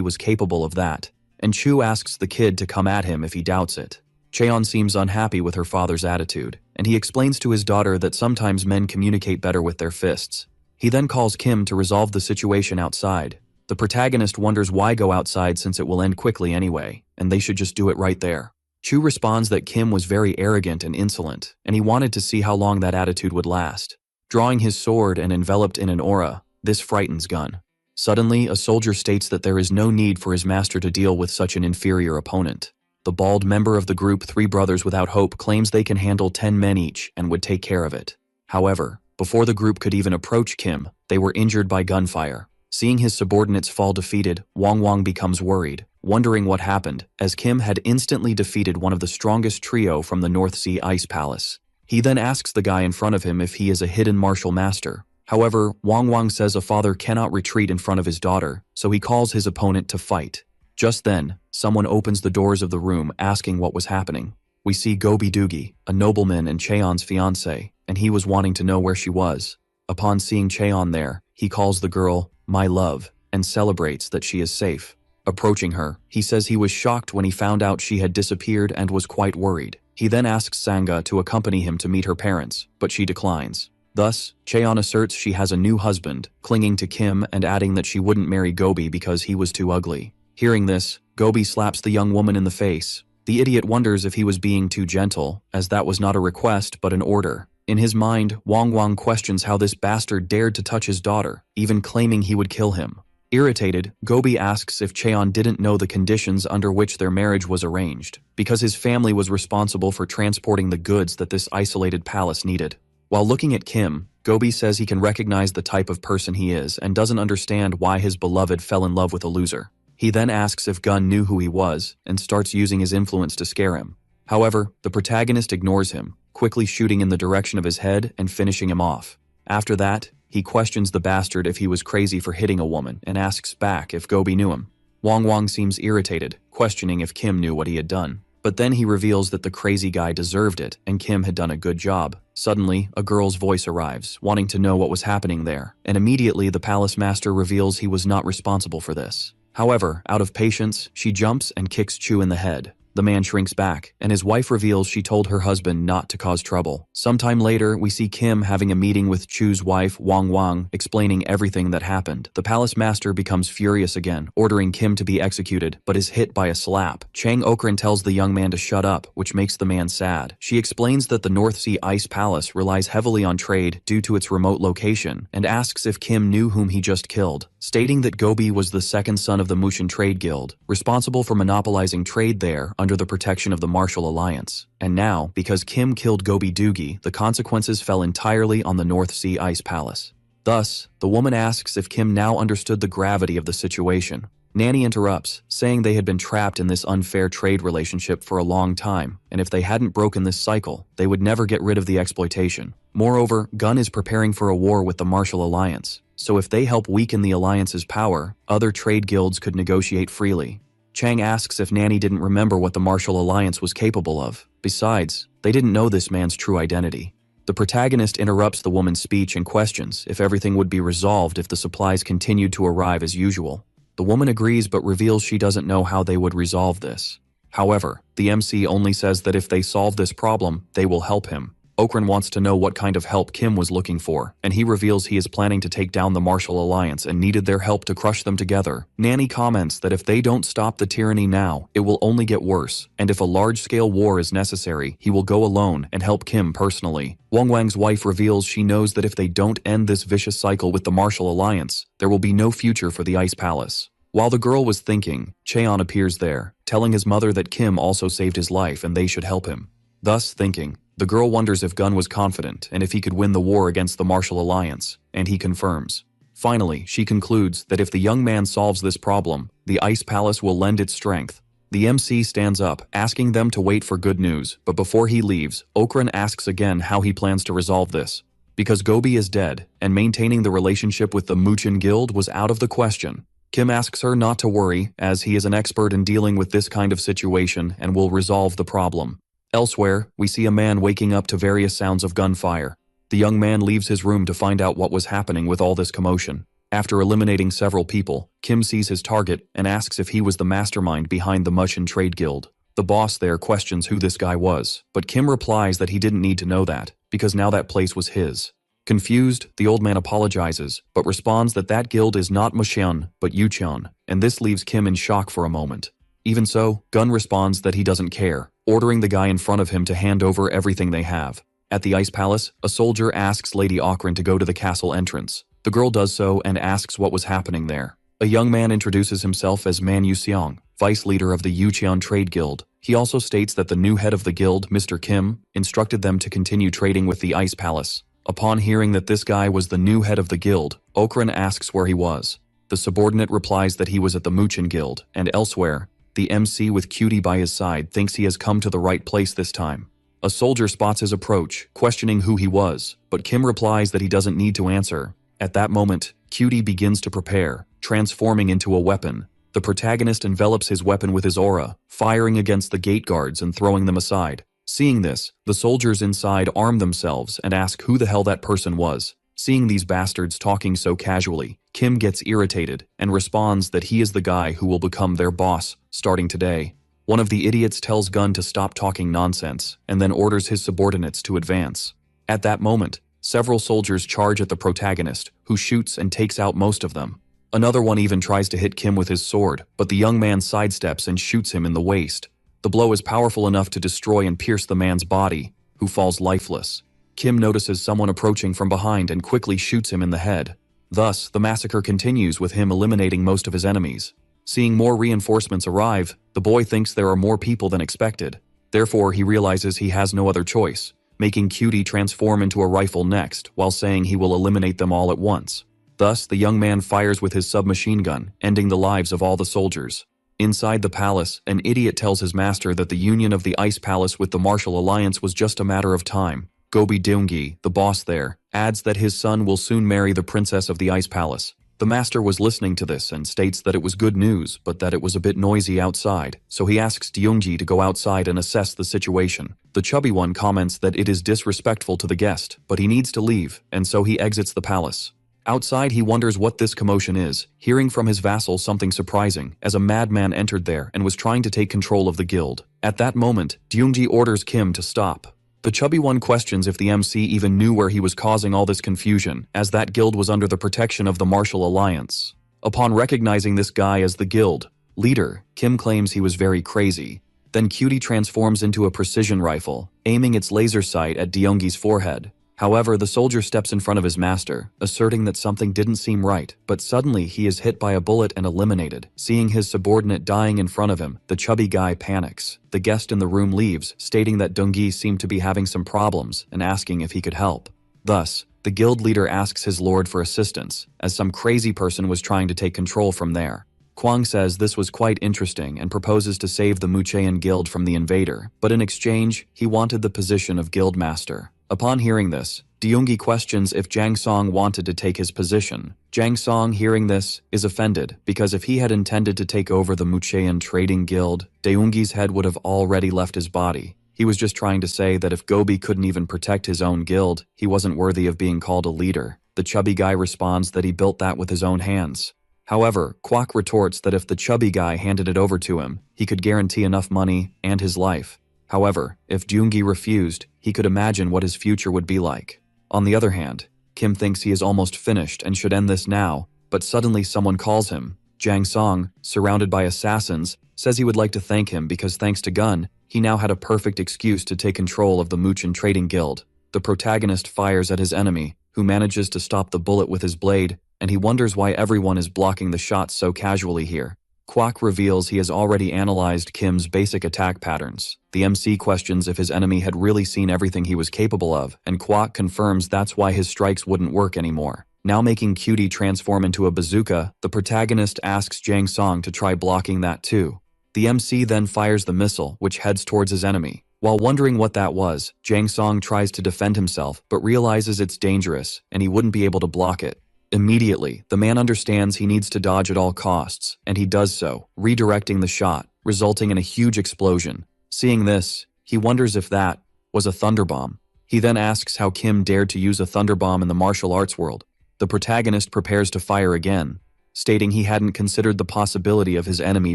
was capable of that, and Chu asks the kid to come at him if he doubts it. Cheon seems unhappy with her father's attitude, and he explains to his daughter that sometimes men communicate better with their fists. He then calls Kim to resolve the situation outside. The protagonist wonders why go outside since it will end quickly anyway, and they should just do it right there. Chu responds that Kim was very arrogant and insolent, and he wanted to see how long that attitude would last. Drawing his sword and enveloped in an aura, this frightens Gun. Suddenly, a soldier states that there is no need for his master to deal with such an inferior opponent. The bald member of the group Three Brothers Without Hope claims they can handle 10 men each and would take care of it. However, before the group could even approach Kim, they were injured by gunfire. Seeing his subordinates fall defeated, Wang becomes worried, wondering what happened, as Kim had instantly defeated one of the strongest trio from the North Sea Ice Palace. He then asks the guy in front of him if he is a hidden martial master. However, Wang says a father cannot retreat in front of his daughter, so he calls his opponent to fight. Just then, someone opens the doors of the room asking what was happening. We see Gobi Doogie, a nobleman and Cheon's fiancé, and he was wanting to know where she was. Upon seeing Cheon there, he calls the girl, "my love," and celebrates that she is safe. Approaching her, he says he was shocked when he found out she had disappeared and was quite worried. He then asks Sangha to accompany him to meet her parents, but she declines. Thus, Cheon asserts she has a new husband, clinging to Kim and adding that she wouldn't marry Gobi because he was too ugly. Hearing this, Gobi slaps the young woman in the face. The idiot wonders if he was being too gentle, as that was not a request but an order. In his mind, Wang questions how this bastard dared to touch his daughter, even claiming he would kill him. Irritated, Gobi asks if Cheon didn't know the conditions under which their marriage was arranged, because his family was responsible for transporting the goods that this isolated palace needed. While looking at Kim, Gobi says he can recognize the type of person he is and doesn't understand why his beloved fell in love with a loser. He then asks if Gun knew who he was and starts using his influence to scare him. However, the protagonist ignores him, quickly shooting in the direction of his head and finishing him off. After that, he questions the bastard if he was crazy for hitting a woman and asks back if Gobi knew him. Wang seems irritated, questioning if Kim knew what he had done. But then he reveals that the crazy guy deserved it and Kim had done a good job. Suddenly, a girl's voice arrives, wanting to know what was happening there, and immediately the palace master reveals he was not responsible for this. However, out of patience, she jumps and kicks Chu in the head. The man shrinks back, and his wife reveals she told her husband not to cause trouble. Sometime later, we see Kim having a meeting with Chu's wife, Wang, explaining everything that happened. The palace master becomes furious again, ordering Kim to be executed, but is hit by a slap. Chang Okran tells the young man to shut up, which makes the man sad. She explains that the North Sea Ice Palace relies heavily on trade due to its remote location, and asks if Kim knew whom he just killed, stating that Gobi was the second son of the Mushin Trade Guild, responsible for monopolizing trade there under the protection of the Martial Alliance. And now, because Kim killed Gobi Doogie, the consequences fell entirely on the North Sea Ice Palace. Thus, the woman asks if Kim now understood the gravity of the situation. Nanny interrupts, saying they had been trapped in this unfair trade relationship for a long time, and if they hadn't broken this cycle, they would never get rid of the exploitation. Moreover, Gun is preparing for a war with the Martial Alliance, so if they help weaken the Alliance's power, other trade guilds could negotiate freely. Chang asks if Nanny didn't remember what the Martial Alliance was capable of. Besides, they didn't know this man's true identity. The protagonist interrupts the woman's speech and questions if everything would be resolved if the supplies continued to arrive as usual. The woman agrees but reveals she doesn't know how they would resolve this. However, the MC only says that if they solve this problem, they will help him. Okran wants to know what kind of help Kim was looking for, and he reveals he is planning to take down the Martial Alliance and needed their help to crush them together. Nanny comments that if they don't stop the tyranny now, it will only get worse, and if a large-scale war is necessary, he will go alone and help Kim personally. Wang Wang's wife reveals she knows that if they don't end this vicious cycle with the Martial Alliance, there will be no future for the Ice Palace. While the girl was thinking, Cheon appears there, telling his mother that Kim also saved his life and they should help him. Thus thinking, the girl wonders if Gun was confident and if he could win the war against the Martial Alliance, and he confirms. Finally, she concludes that if the young man solves this problem, the Ice Palace will lend its strength. The MC stands up, asking them to wait for good news, but before he leaves, Okran asks again how he plans to resolve this. Because Gobi is dead, and maintaining the relationship with the Muchin Guild was out of the question. Kim asks her not to worry, as he is an expert in dealing with this kind of situation and will resolve the problem. Elsewhere, we see a man waking up to various sounds of gunfire. The young man leaves his room to find out what was happening with all this commotion. After eliminating several people, Kim sees his target and asks if he was the mastermind behind the Muchin Trade Guild. The boss there questions who this guy was, but Kim replies that he didn't need to know that, because now that place was his. Confused, the old man apologizes, but responds that that guild is not Muxian, but Yucheon, and this leaves Kim in shock for a moment. Even so, Gun responds that he doesn't care, ordering the guy in front of him to hand over everything they have. At the Ice Palace, a soldier asks Lady Okran to go to the castle entrance. The girl does so and asks what was happening there. A young man introduces himself as Man Yuseong, vice leader of the Yucheon Trade Guild. He also states that the new head of the guild, Mr. Kim, instructed them to continue trading with the Ice Palace. Upon hearing that this guy was the new head of the guild, Okran asks where he was. The subordinate replies that he was at the Muchin Guild, and elsewhere. The MC with Cutie by his side thinks he has come to the right place this time. A soldier spots his approach, questioning who he was, but Kim replies that he doesn't need to answer. At that moment, Cutie begins to prepare, transforming into a weapon. The protagonist envelops his weapon with his aura, firing against the gate guards and throwing them aside. Seeing this, the soldiers inside arm themselves and ask who the hell that person was. Seeing these bastards talking so casually, Kim gets irritated and responds that he is the guy who will become their boss, starting today. One of the idiots tells Gun to stop talking nonsense, and then orders his subordinates to advance. At that moment, several soldiers charge at the protagonist, who shoots and takes out most of them. Another one even tries to hit Kim with his sword, but the young man sidesteps and shoots him in the waist. The blow is powerful enough to destroy and pierce the man's body, who falls lifeless. Kim notices someone approaching from behind and quickly shoots him in the head. Thus, the massacre continues with him eliminating most of his enemies. Seeing more reinforcements arrive, the boy thinks there are more people than expected. Therefore, he realizes he has no other choice, making Cutie transform into a rifle next, while saying he will eliminate them all at once. Thus, the young man fires with his submachine gun, ending the lives of all the soldiers. Inside the palace, an idiot tells his master that the union of the Ice Palace with the Martial Alliance was just a matter of time. Gobi Deunggi, the boss there, adds that his son will soon marry the princess of the Ice Palace. The master was listening to this and states that it was good news, but that it was a bit noisy outside, so he asks Deunggi to go outside and assess the situation. The chubby one comments that it is disrespectful to the guest, but he needs to leave, and so he exits the palace. Outside, he wonders what this commotion is, hearing from his vassal something surprising, as a madman entered there and was trying to take control of the guild. At that moment, Deunggi orders Kim to stop. The chubby one questions if the MC even knew where he was causing all this confusion, as that guild was under the protection of the Martial Alliance. Upon recognizing this guy as the guild leader, Kim claims he was very crazy. Then Cutie transforms into a precision rifle, aiming its laser sight at Deunggi's forehead. However, the soldier steps in front of his master, asserting that something didn't seem right, but suddenly he is hit by a bullet and eliminated. Seeing his subordinate dying in front of him, the chubby guy panics. The guest in the room leaves, stating that Deunggi seemed to be having some problems and asking if he could help. Thus, the guild leader asks his lord for assistance, as some crazy person was trying to take control from there. Kwang says this was quite interesting and proposes to save the Mucheon Guild from the invader, but in exchange, he wanted the position of Guildmaster. Upon hearing this, Deungi questions if Jang Song wanted to take his position. Jang Song, hearing this, is offended because if he had intended to take over the Mucheon Trading Guild, Deungi's head would have already left his body. He was just trying to say that if Gobi couldn't even protect his own guild, he wasn't worthy of being called a leader. The chubby guy responds that he built that with his own hands. However, Kwak retorts that if the chubby guy handed it over to him, he could guarantee enough money and his life. However, if Deungi refused, he could imagine what his future would be like. On the other hand, Kim thinks he is almost finished and should end this now, but suddenly someone calls him. Jang Song, surrounded by assassins, says he would like to thank him because thanks to Gun, he now had a perfect excuse to take control of the Mucheon Trading Guild. The protagonist fires at his enemy, who manages to stop the bullet with his blade, and he wonders why everyone is blocking the shots so casually here. Kwak reveals he has already analyzed Kim's basic attack patterns. The MC questions if his enemy had really seen everything he was capable of, and Kwak confirms that's why his strikes wouldn't work anymore. Now making Cutie transform into a bazooka, the protagonist asks Jang Song to try blocking that too. The MC then fires the missile, which heads towards his enemy. While wondering what that was, Jang Song tries to defend himself, but realizes it's dangerous, and he wouldn't be able to block it. Immediately, the man understands he needs to dodge at all costs, and he does so, redirecting the shot, resulting in a huge explosion. Seeing this, he wonders if that was a thunderbomb. He then asks how Kim dared to use a thunderbomb in the martial arts world. The protagonist prepares to fire again, stating he hadn't considered the possibility of his enemy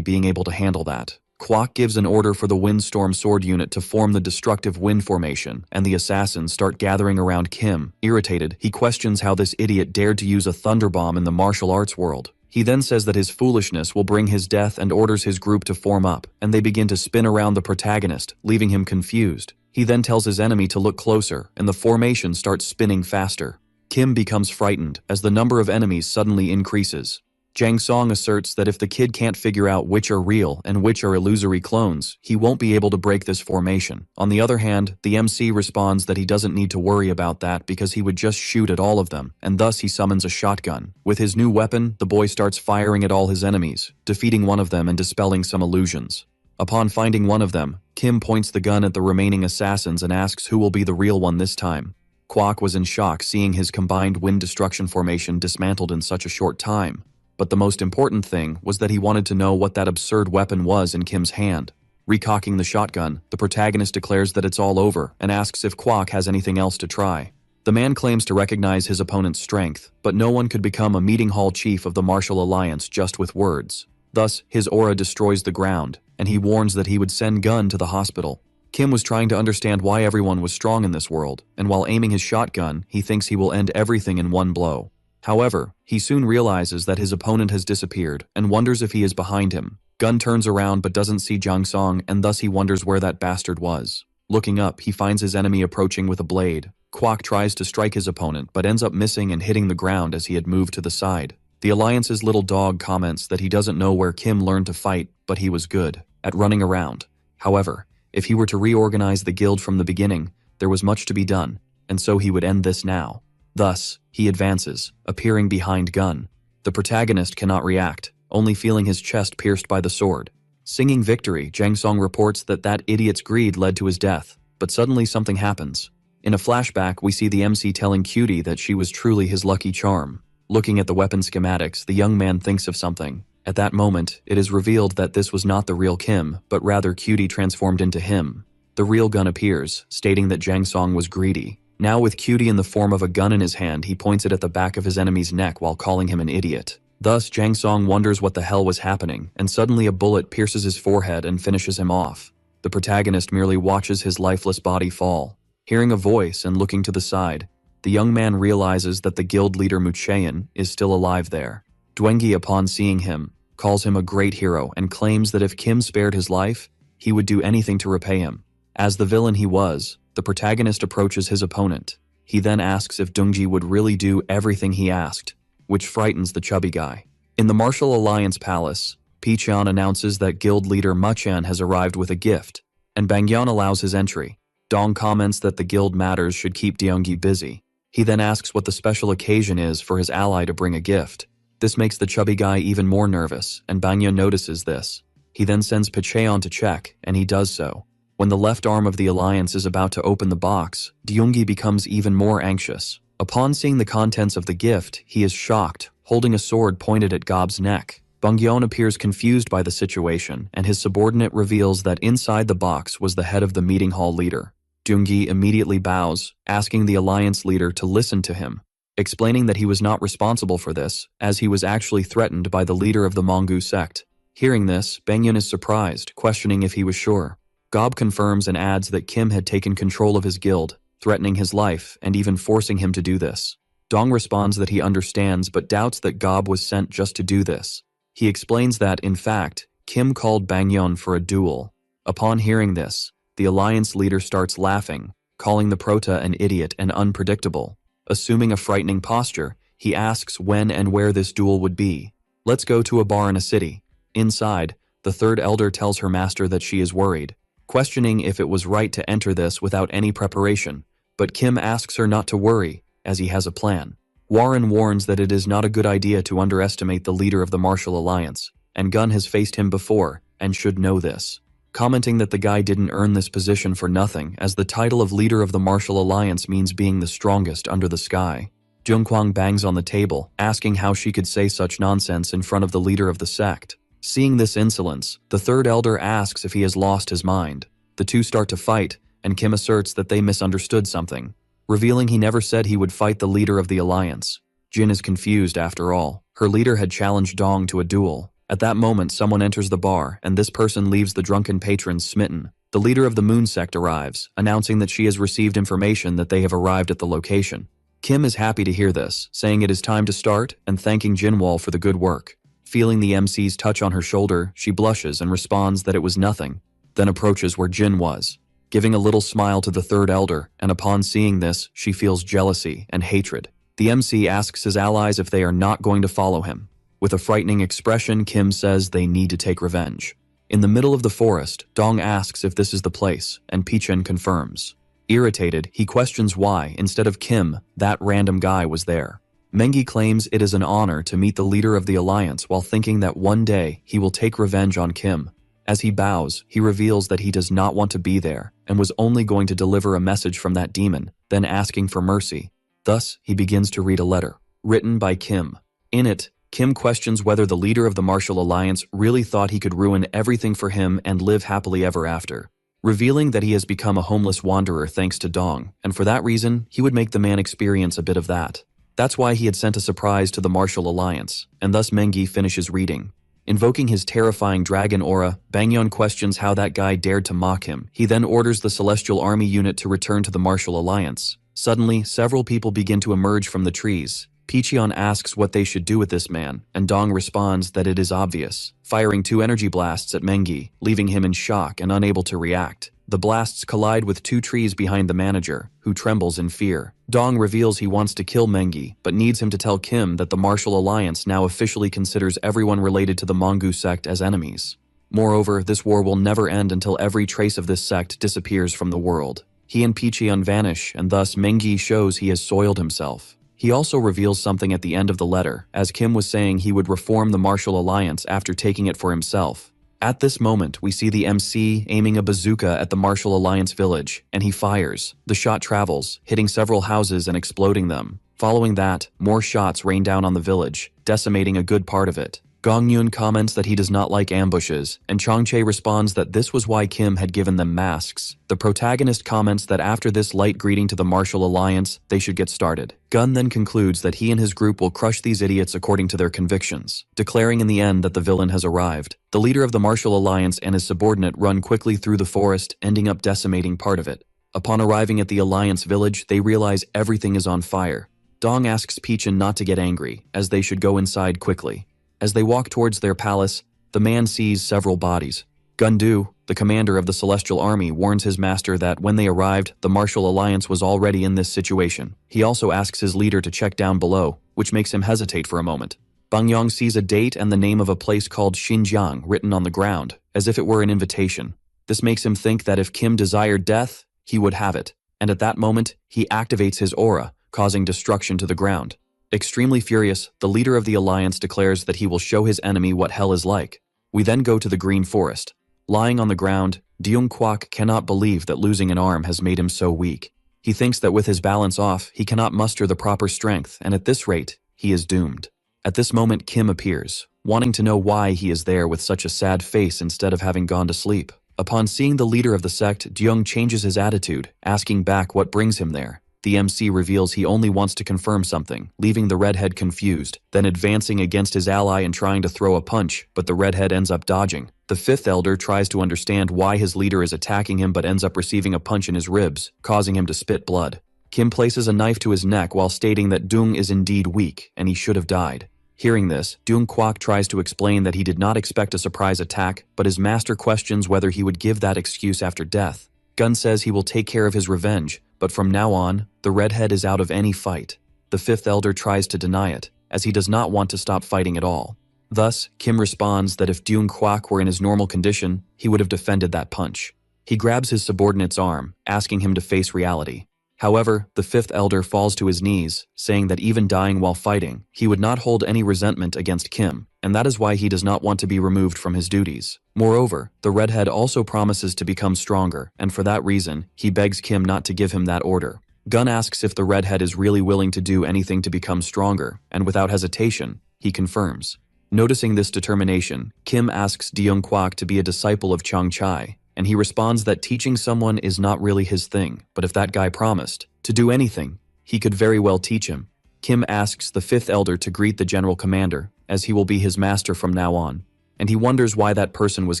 being able to handle that. Kwak gives an order for the Windstorm Sword unit to form the destructive wind formation, and the assassins start gathering around Kim. Irritated, he questions how this idiot dared to use a thunderbomb in the martial arts world. He then says that his foolishness will bring his death and orders his group to form up, and they begin to spin around the protagonist, leaving him confused. He then tells his enemy to look closer, and the formation starts spinning faster. Kim becomes frightened as the number of enemies suddenly increases. Jang Song asserts that if the kid can't figure out which are real and which are illusory clones, he won't be able to break this formation. On the other hand, the MC responds that he doesn't need to worry about that because he would just shoot at all of them, and thus he summons a shotgun. With his new weapon, the boy starts firing at all his enemies, defeating one of them and dispelling some illusions. Upon finding one of them, Kim points the gun at the remaining assassins and asks who will be the real one this time. Kwak was in shock seeing his combined wind destruction formation dismantled in such a short time. But the most important thing was that he wanted to know what that absurd weapon was in Kim's hand. Recocking the shotgun, the protagonist declares that it's all over and asks if Kwak has anything else to try. The man claims to recognize his opponent's strength, but no one could become a meeting hall chief of the Martial Alliance just with words. Thus, his aura destroys the ground, and he warns that he would send Gun to the hospital. Kim was trying to understand why everyone was strong in this world, and while aiming his shotgun, he thinks he will end everything in one blow. However, he soon realizes that his opponent has disappeared and wonders if he is behind him. Gun turns around but doesn't see Jang Song, and thus he wonders where that bastard was. Looking up, he finds his enemy approaching with a blade. Kwak tries to strike his opponent but ends up missing and hitting the ground as he had moved to the side. The Alliance's little dog comments that he doesn't know where Kim learned to fight, but he was good at running around. However, if he were to reorganize the guild from the beginning, there was much to be done, and so he would end this now. Thus, he advances, appearing behind Gun. The protagonist cannot react, only feeling his chest pierced by the sword. Singing victory, Jang Song reports that that idiot's greed led to his death, but suddenly something happens. In a flashback, we see the MC telling Cutie that she was truly his lucky charm. Looking at the weapon schematics, the young man thinks of something. At that moment, it is revealed that this was not the real Kim, but rather Cutie transformed into him. The real Gun appears, stating that Jang Song was greedy. Now with Cutie in the form of a gun in his hand, he points it at the back of his enemy's neck while calling him an idiot. Thus, Jang Song wonders what the hell was happening, and suddenly a bullet pierces his forehead and finishes him off. The protagonist merely watches his lifeless body fall. Hearing a voice and looking to the side, the young man realizes that the guild leader Mucheon is still alive there. Dwengi, upon seeing him, calls him a great hero and claims that if Kim spared his life, he would do anything to repay him. As the villain he was, the protagonist approaches his opponent. He then asks if Dungji would really do everything he asked, which frightens the chubby guy. In the Martial Alliance Palace, Picheon announces that guild leader Machan has arrived with a gift, and Bangyan allows his entry. Dong comments that the guild matters should keep Deungi busy. He then asks what the special occasion is for his ally to bring a gift. This makes the chubby guy even more nervous, and Bangyeon notices this. He then sends Pacheon to check, and he does so. When the left arm of the alliance is about to open the box, Deungi becomes even more anxious. Upon seeing the contents of the gift, he is shocked, holding a sword pointed at Gob's neck. Bangyeon appears confused by the situation, and his subordinate reveals that inside the box was the head of the meeting hall leader. Deungi immediately bows, asking the alliance leader to listen to him, explaining that he was not responsible for this, as he was actually threatened by the leader of the Mangu sect. Hearing this, Bangyeon is surprised, questioning if he was sure. Gob confirms and adds that Kim had taken control of his guild, threatening his life and even forcing him to do this. Dong responds that he understands but doubts that Gob was sent just to do this. He explains that, in fact, Kim called Bangyeon for a duel. Upon hearing this, the alliance leader starts laughing, calling the prota an idiot and unpredictable. Assuming a frightening posture, he asks when and where this duel would be. Let's go to a bar in a city. Inside, the third elder tells her master that she is worried, questioning if it was right to enter this without any preparation, but Kim asks her not to worry, as he has a plan. Warren warns that it is not a good idea to underestimate the leader of the Martial Alliance, and Gun has faced him before, and should know this, commenting that the guy didn't earn this position for nothing, as the title of leader of the Martial Alliance means being the strongest under the sky. Jungkwang bangs on the table, asking how she could say such nonsense in front of the leader of the sect. Seeing this insolence, the third elder asks if he has lost his mind. The two start to fight, and Kim asserts that they misunderstood something, revealing he never said he would fight the leader of the alliance. Jin is confused after all. Her leader had challenged Dong to a duel. At that moment, someone enters the bar, and this person leaves the drunken patrons smitten. The leader of the Moon sect arrives, announcing that she has received information that they have arrived at the location. Kim is happy to hear this, saying it is time to start, and thanking Jinwol for the good work. Feeling the MC's touch on her shoulder, she blushes and responds that it was nothing, then approaches where Jin was, giving a little smile to the third elder, and upon seeing this, she feels jealousy and hatred. The MC asks his allies if they are not going to follow him. With a frightening expression, Kim says they need to take revenge. In the middle of the forest, Dong asks if this is the place, and Pichen confirms. Irritated, he questions why, instead of Kim, that random guy was there. Mengi claims it is an honor to meet the leader of the alliance while thinking that one day he will take revenge on Kim. As he bows, he reveals that he does not want to be there and was only going to deliver a message from that demon, then asking for mercy. Thus, he begins to read a letter, written by Kim. In it, Kim questions whether the leader of the Martial Alliance really thought he could ruin everything for him and live happily ever after, revealing that he has become a homeless wanderer thanks to Dong, and for that reason, he would make the man experience a bit of that. That's why he had sent a surprise to the Martial Alliance, and thus Mengi finishes reading. Invoking his terrifying dragon aura, Bangyeon questions how that guy dared to mock him. He then orders the Celestial Army unit to return to the Martial Alliance. Suddenly, several people begin to emerge from the trees. Picheon asks what they should do with this man, and Dong responds that it is obvious, firing 2 energy blasts at Mengi, leaving him in shock and unable to react. The blasts collide with 2 trees behind the manager, who trembles in fear. Dong reveals he wants to kill Mengi, but needs him to tell Kim that the Martial Alliance now officially considers everyone related to the Mangu sect as enemies. Moreover, this war will never end until every trace of this sect disappears from the world. He and Picheon vanish, and thus Mengi shows he has soiled himself. He also reveals something at the end of the letter, as Kim was saying he would reform the Martial Alliance after taking it for himself. At this moment, we see the MC aiming a bazooka at the Martial Alliance village, and he fires. The shot travels, hitting several houses and exploding them. Following that, more shots rain down on the village, decimating a good part of it. Gongyun comments that he does not like ambushes, and Changchae responds that this was why Kim had given them masks. The protagonist comments that after this light greeting to the Martial Alliance, they should get started. Gun then concludes that he and his group will crush these idiots according to their convictions, declaring in the end that the villain has arrived. The leader of the Martial Alliance and his subordinate run quickly through the forest, ending up decimating part of it. Upon arriving at the Alliance village, they realize everything is on fire. Dong asks Pichen not to get angry, as they should go inside quickly. As they walk towards their palace, the man sees several bodies. Gundu, the commander of the Celestial Army, warns his master that when they arrived, the Martial Alliance was already in this situation. He also asks his leader to check down below, which makes him hesitate for a moment. Bangyong sees a date and the name of a place called Xinjiang written on the ground, as if it were an invitation. This makes him think that if Kim desired death, he would have it, and at that moment, he activates his aura, causing destruction to the ground. Extremely furious, the leader of the alliance declares that he will show his enemy what hell is like. We then go to the green forest. Lying on the ground, Deung-kwak cannot believe that losing an arm has made him so weak. He thinks that with his balance off, he cannot muster the proper strength, and at this rate, he is doomed. At this moment, Kim appears, wanting to know why he is there with such a sad face instead of having gone to sleep. Upon seeing the leader of the sect, Deung changes his attitude, asking back what brings him there. The MC reveals he only wants to confirm something, leaving the redhead confused, then advancing against his ally and trying to throw a punch, but the redhead ends up dodging. The fifth elder tries to understand why his leader is attacking him but ends up receiving a punch in his ribs, causing him to spit blood. Kim places a knife to his neck while stating that Deung is indeed weak and he should have died. Hearing this, Deung-kwak tries to explain that he did not expect a surprise attack, but his master questions whether he would give that excuse after death. Gun says he will take care of his revenge, but from now on, the redhead is out of any fight. The fifth elder tries to deny it, as he does not want to stop fighting at all. Thus, Kim responds that if Deung-kwak were in his normal condition, he would have defended that punch. He grabs his subordinate's arm, asking him to face reality. However, the fifth elder falls to his knees, saying that even dying while fighting, he would not hold any resentment against Kim, and that is why he does not want to be removed from his duties. Moreover, the redhead also promises to become stronger, and for that reason, he begs Kim not to give him that order. Gun asks if the redhead is really willing to do anything to become stronger, and without hesitation, he confirms. Noticing this determination, Kim asks Deung-kwak to be a disciple of Chang Chai, and he responds that teaching someone is not really his thing, but if that guy promised to do anything, he could very well teach him. Kim asks the fifth elder to greet the general commander, as he will be his master from now on, and he wonders why that person was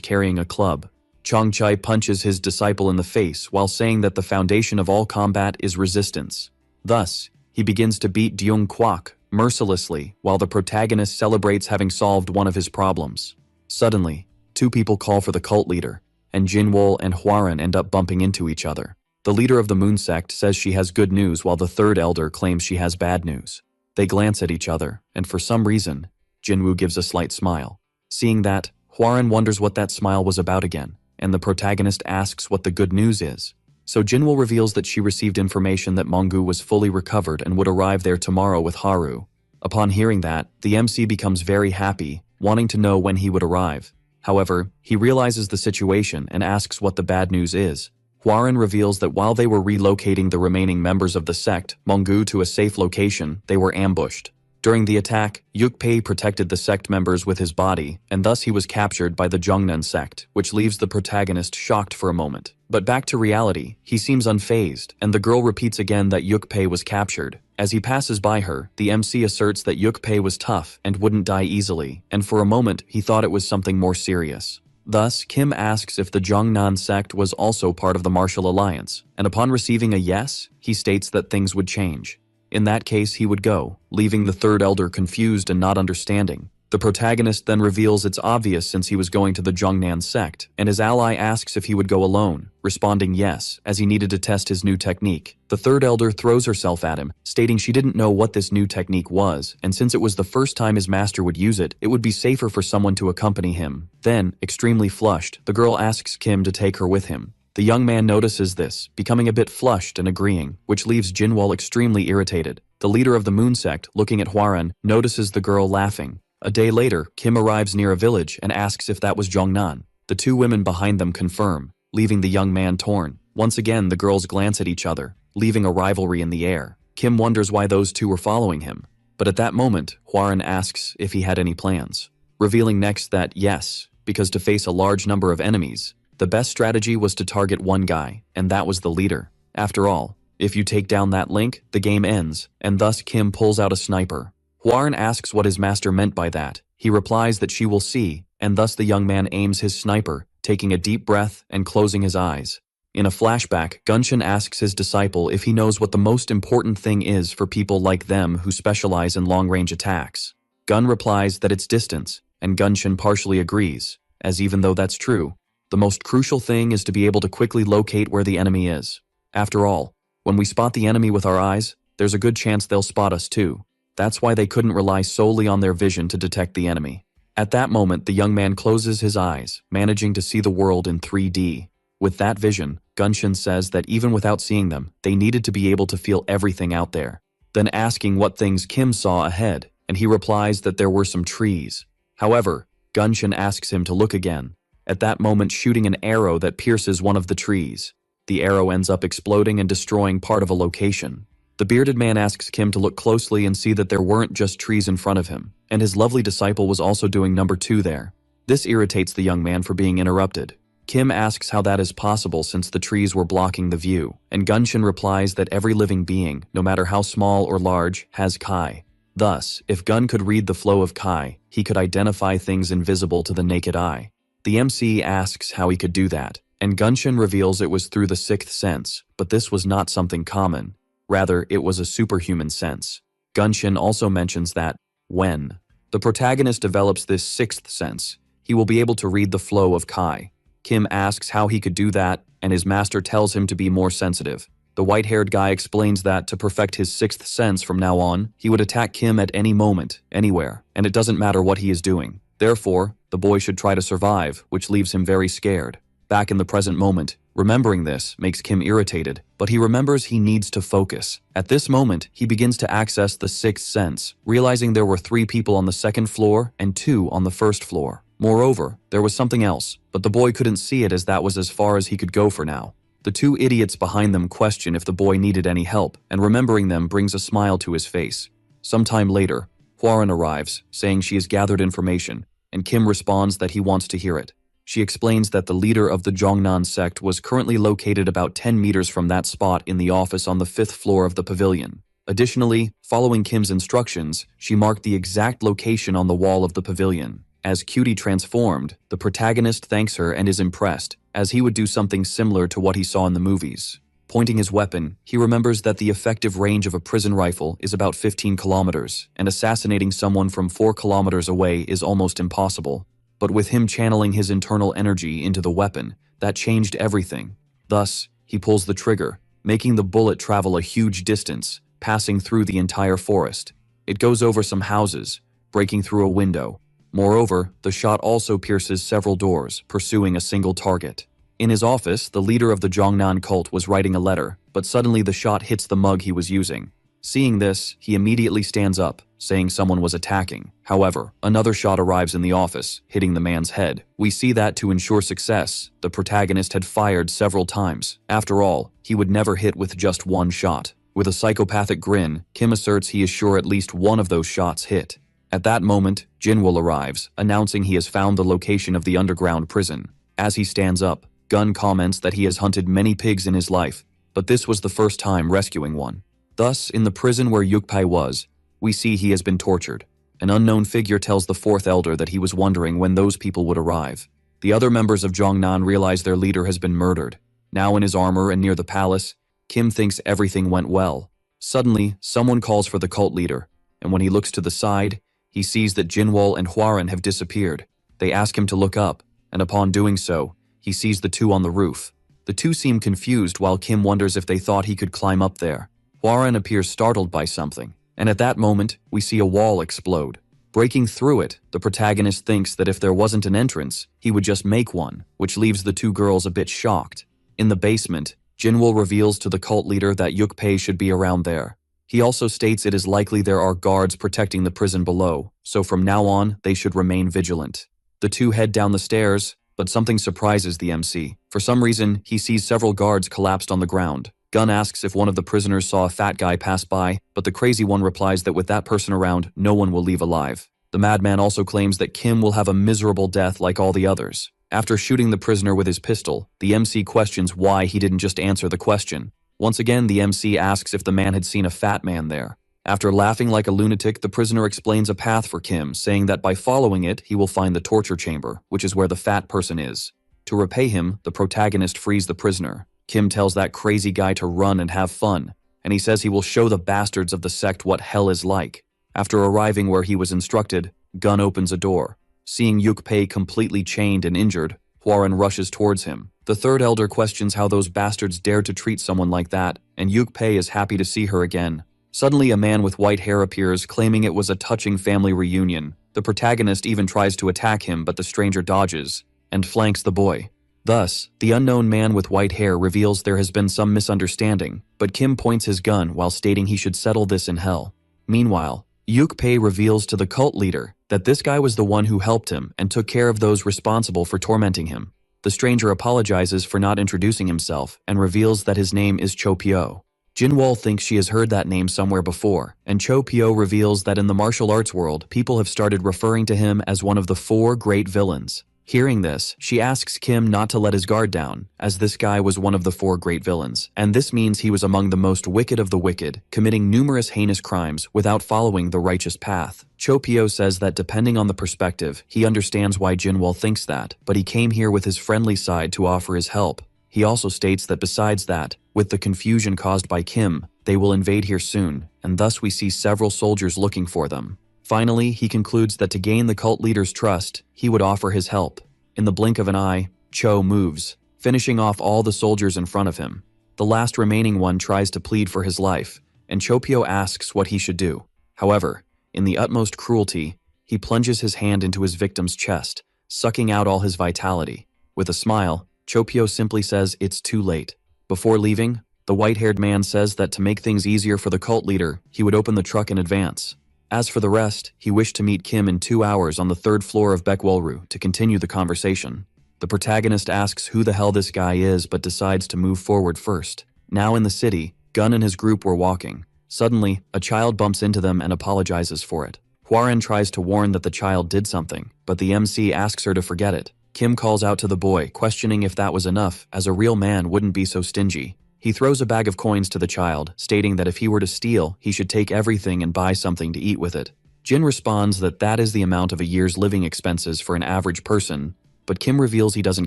carrying a club. Chang Chai punches his disciple in the face while saying that the foundation of all combat is resistance. Thus, he begins to beat Deung-kwak mercilessly while the protagonist celebrates having solved one of his problems. Suddenly, two people call for the cult leader, and Jinwol and Hwaran end up bumping into each other. The leader of the moon sect says she has good news while the third elder claims she has bad news. They glance at each other, and for some reason, Jinwoo gives a slight smile. Seeing that, Hwaran wonders what that smile was about again, and the protagonist asks what the good news is. So Jinwoo reveals that she received information that Mongu was fully recovered and would arrive there tomorrow with Haru. Upon hearing that, the MC becomes very happy, wanting to know when he would arrive. However, he realizes the situation and asks what the bad news is. Hwaran reveals that while they were relocating the remaining members of the sect, Mongu, to a safe location, they were ambushed. During the attack, Yukpei protected the sect members with his body, and thus he was captured by the Jungnan sect, which leaves the protagonist shocked for a moment. But back to reality, he seems unfazed, and the girl repeats again that Yukpei was captured. As he passes by her, the MC asserts that Yukpei was tough and wouldn't die easily, and for a moment he thought it was something more serious. Thus, Kim asks if the Jungnan sect was also part of the martial alliance, and upon receiving a yes, he states that things would change. In that case, he would go, leaving the third elder confused and not understanding. The protagonist then reveals it's obvious since he was going to the Jungnan sect, and his ally asks if he would go alone, responding yes, as he needed to test his new technique. The third elder throws herself at him, stating she didn't know what this new technique was, and since it was the first time his master would use it, it would be safer for someone to accompany him. Then, extremely flushed, the girl asks Kim to take her with him. The young man notices this, becoming a bit flushed and agreeing, which leaves Jinwol extremely irritated. The leader of the moon sect, looking at Hwaran, notices the girl laughing. A day later, Kim arrives near a village and asks if that was Jongnan. The two women behind them confirm, leaving the young man torn. Once again, the girls glance at each other, leaving a rivalry in the air. Kim wonders why those two were following him. But at that moment, Hwaran asks if he had any plans, revealing next that yes, because to face a large number of enemies, the best strategy was to target one guy, and that was the leader. After all, if you take down that link, the game ends, and thus Kim pulls out a sniper. Hwaran asks what his master meant by that. He replies that she will see, and thus the young man aims his sniper, taking a deep breath and closing his eyes. In a flashback, Gunshin asks his disciple if he knows what the most important thing is for people like them who specialize in long-range attacks. Gun replies that it's distance, and Gunshin partially agrees, as even though that's true, the most crucial thing is to be able to quickly locate where the enemy is. After all, when we spot the enemy with our eyes, there's a good chance they'll spot us too. That's why they couldn't rely solely on their vision to detect the enemy. At that moment, the young man closes his eyes, managing to see the world in 3D. With that vision, Gunshin says that even without seeing them, they needed to be able to feel everything out there. then asking what things Kim saw ahead, and he replies that there were some trees. However, Gunshin asks him to look again, at that moment shooting an arrow that pierces one of the trees. The arrow ends up exploding and destroying part of a location. The bearded man asks Kim to look closely and see that there weren't just trees in front of him, and his lovely disciple was also doing number 2 there. This irritates the young man for being interrupted. Kim asks how that is possible since the trees were blocking the view, and Gunshin replies that every living being, no matter how small or large, has Kai. Thus, if Gun could read the flow of Kai, he could identify things invisible to the naked eye. The MC asks how he could do that, and Gunshin reveals it was through the 6th sense, but this was not something common. Rather, it was a superhuman sense. Gunshin also mentions that, when the protagonist develops this 6th sense, he will be able to read the flow of Kai. Kim asks how he could do that, and his master tells him to be more sensitive. The white-haired guy explains that to perfect his 6th sense from now on, he would attack Kim at any moment, anywhere, and it doesn't matter what he is doing. Therefore, the boy should try to survive, which leaves him very scared. Back in the present moment, remembering this makes Kim irritated, but he remembers he needs to focus. At this moment, he begins to access the 6th sense, realizing there were 3 people on the 2nd floor and 2 on the 1st floor. Moreover, there was something else, but the boy couldn't see it as that was as far as he could go for now. The 2 idiots behind them question if the boy needed any help, and remembering them brings a smile to his face. Sometime later, Hwaran arrives, saying she has gathered information, and Kim responds that he wants to hear it. She explains that the leader of the Jongnan sect was currently located about 10 meters from that spot in the office on the 5th floor of the pavilion. Additionally, following Kim's instructions, she marked the exact location on the wall of the pavilion. As Cutie transformed, the protagonist thanks her and is impressed, as he would do something similar to what he saw in the movies. Pointing his weapon, he remembers that the effective range of a prison rifle is about 15 kilometers, and assassinating someone from 4 kilometers away is almost impossible. But with him channeling his internal energy into the weapon, that changed everything. Thus, he pulls the trigger, making the bullet travel a huge distance, passing through the entire forest. It goes over some houses, breaking through a window. Moreover, the shot also pierces several doors, pursuing a single target. In his office, the leader of the Jongnan cult was writing a letter, but suddenly the shot hits the mug he was using. Seeing this, he immediately stands up, saying someone was attacking. However, another shot arrives in the office, hitting the man's head. We see that to ensure success, the protagonist had fired several times. After all, he would never hit with just one shot. With a psychopathic grin, Kim asserts he is sure at least one of those shots hit. At that moment, Jinwoo arrives, announcing he has found the location of the underground prison. As he stands up, Gun comments that he has hunted many pigs in his life, but this was the first time rescuing one. Thus, in the prison where Yukpai was, we see he has been tortured. An unknown figure tells the 4th elder that he was wondering when those people would arrive. The other members of Jongnan realize their leader has been murdered. Now in his armor and near the palace, Kim thinks everything went well. Suddenly, someone calls for the cult leader, and when he looks to the side, he sees that Jinwoo and Hwaran have disappeared. They ask him to look up, and upon doing so, he sees the 2 on the roof. The 2 seem confused while Kim wonders if they thought he could climb up there. Hwaran appears startled by something, and at that moment, we see a wall explode. Breaking through it, the protagonist thinks that if there wasn't an entrance, he would just make one, which leaves the 2 girls a bit shocked. In the basement, Jinwoo reveals to the cult leader that Yukpai should be around there. He also states it is likely there are guards protecting the prison below, so from now on, they should remain vigilant. The 2 head down the stairs, but something surprises the MC. For some reason, he sees several guards collapsed on the ground. Gun asks if one of the prisoners saw a fat guy pass by, but the crazy one replies that with that person around, no one will leave alive. The madman also claims that Kim will have a miserable death like all the others. After shooting the prisoner with his pistol, the MC questions why he didn't just answer the question. Once again, the MC asks if the man had seen a fat man there. After laughing like a lunatic, the prisoner explains a path for Kim, saying that by following it, he will find the torture chamber, which is where the fat person is. To repay him, the protagonist frees the prisoner. Kim tells that crazy guy to run and have fun, and he says he will show the bastards of the sect what hell is like. After arriving where he was instructed, Gun opens a door. Seeing Yukpai completely chained and injured, Hwaran rushes towards him. The 3rd elder questions how those bastards dared to treat someone like that, and Yukpai is happy to see her again. Suddenly, a man with white hair appears, claiming it was a touching family reunion. The protagonist even tries to attack him, but the stranger dodges and flanks the boy. Thus, the unknown man with white hair reveals there has been some misunderstanding, but Kim points his gun while stating he should settle this in hell. Meanwhile, Yukpei reveals to the cult leader that this guy was the one who helped him and took care of those responsible for tormenting him. The stranger apologizes for not introducing himself and reveals that his name is Cho Pyo. Jinwol thinks she has heard that name somewhere before, and Cho Pyo reveals that in the martial arts world, people have started referring to him as one of the 4 great villains. Hearing this, she asks Kim not to let his guard down, as this guy was one of the 4 great villains, and this means he was among the most wicked of the wicked, committing numerous heinous crimes without following the righteous path. Cho Pyo says that depending on the perspective, he understands why Jinwol thinks that, but he came here with his friendly side to offer his help. He also states that besides that, with the confusion caused by Kim, they will invade here soon, and thus we see several soldiers looking for them. Finally, he concludes that to gain the cult leader's trust, he would offer his help. In the blink of an eye, Cho moves, finishing off all the soldiers in front of him. The last remaining one tries to plead for his life, and Cho Pyo asks what he should do. However, in the utmost cruelty, he plunges his hand into his victim's chest, sucking out all his vitality. With a smile, Cho Pyo simply says it's too late. Before leaving, the white-haired man says that to make things easier for the cult leader, he would open the truck in advance. As for the rest, he wished to meet Kim in 2 hours on the 3rd floor of Baekwolru to continue the conversation. The protagonist asks who the hell this guy is but decides to move forward first. Now in the city, Gun and his group were walking. Suddenly, a child bumps into them and apologizes for it. Hwaran tries to warn that the child did something, but the MC asks her to forget it. Kim calls out to the boy, questioning if that was enough, as a real man wouldn't be so stingy. He throws a bag of coins to the child, stating that if he were to steal, he should take everything and buy something to eat with it. Jin responds that that is the amount of a year's living expenses for an average person, but Kim reveals he doesn't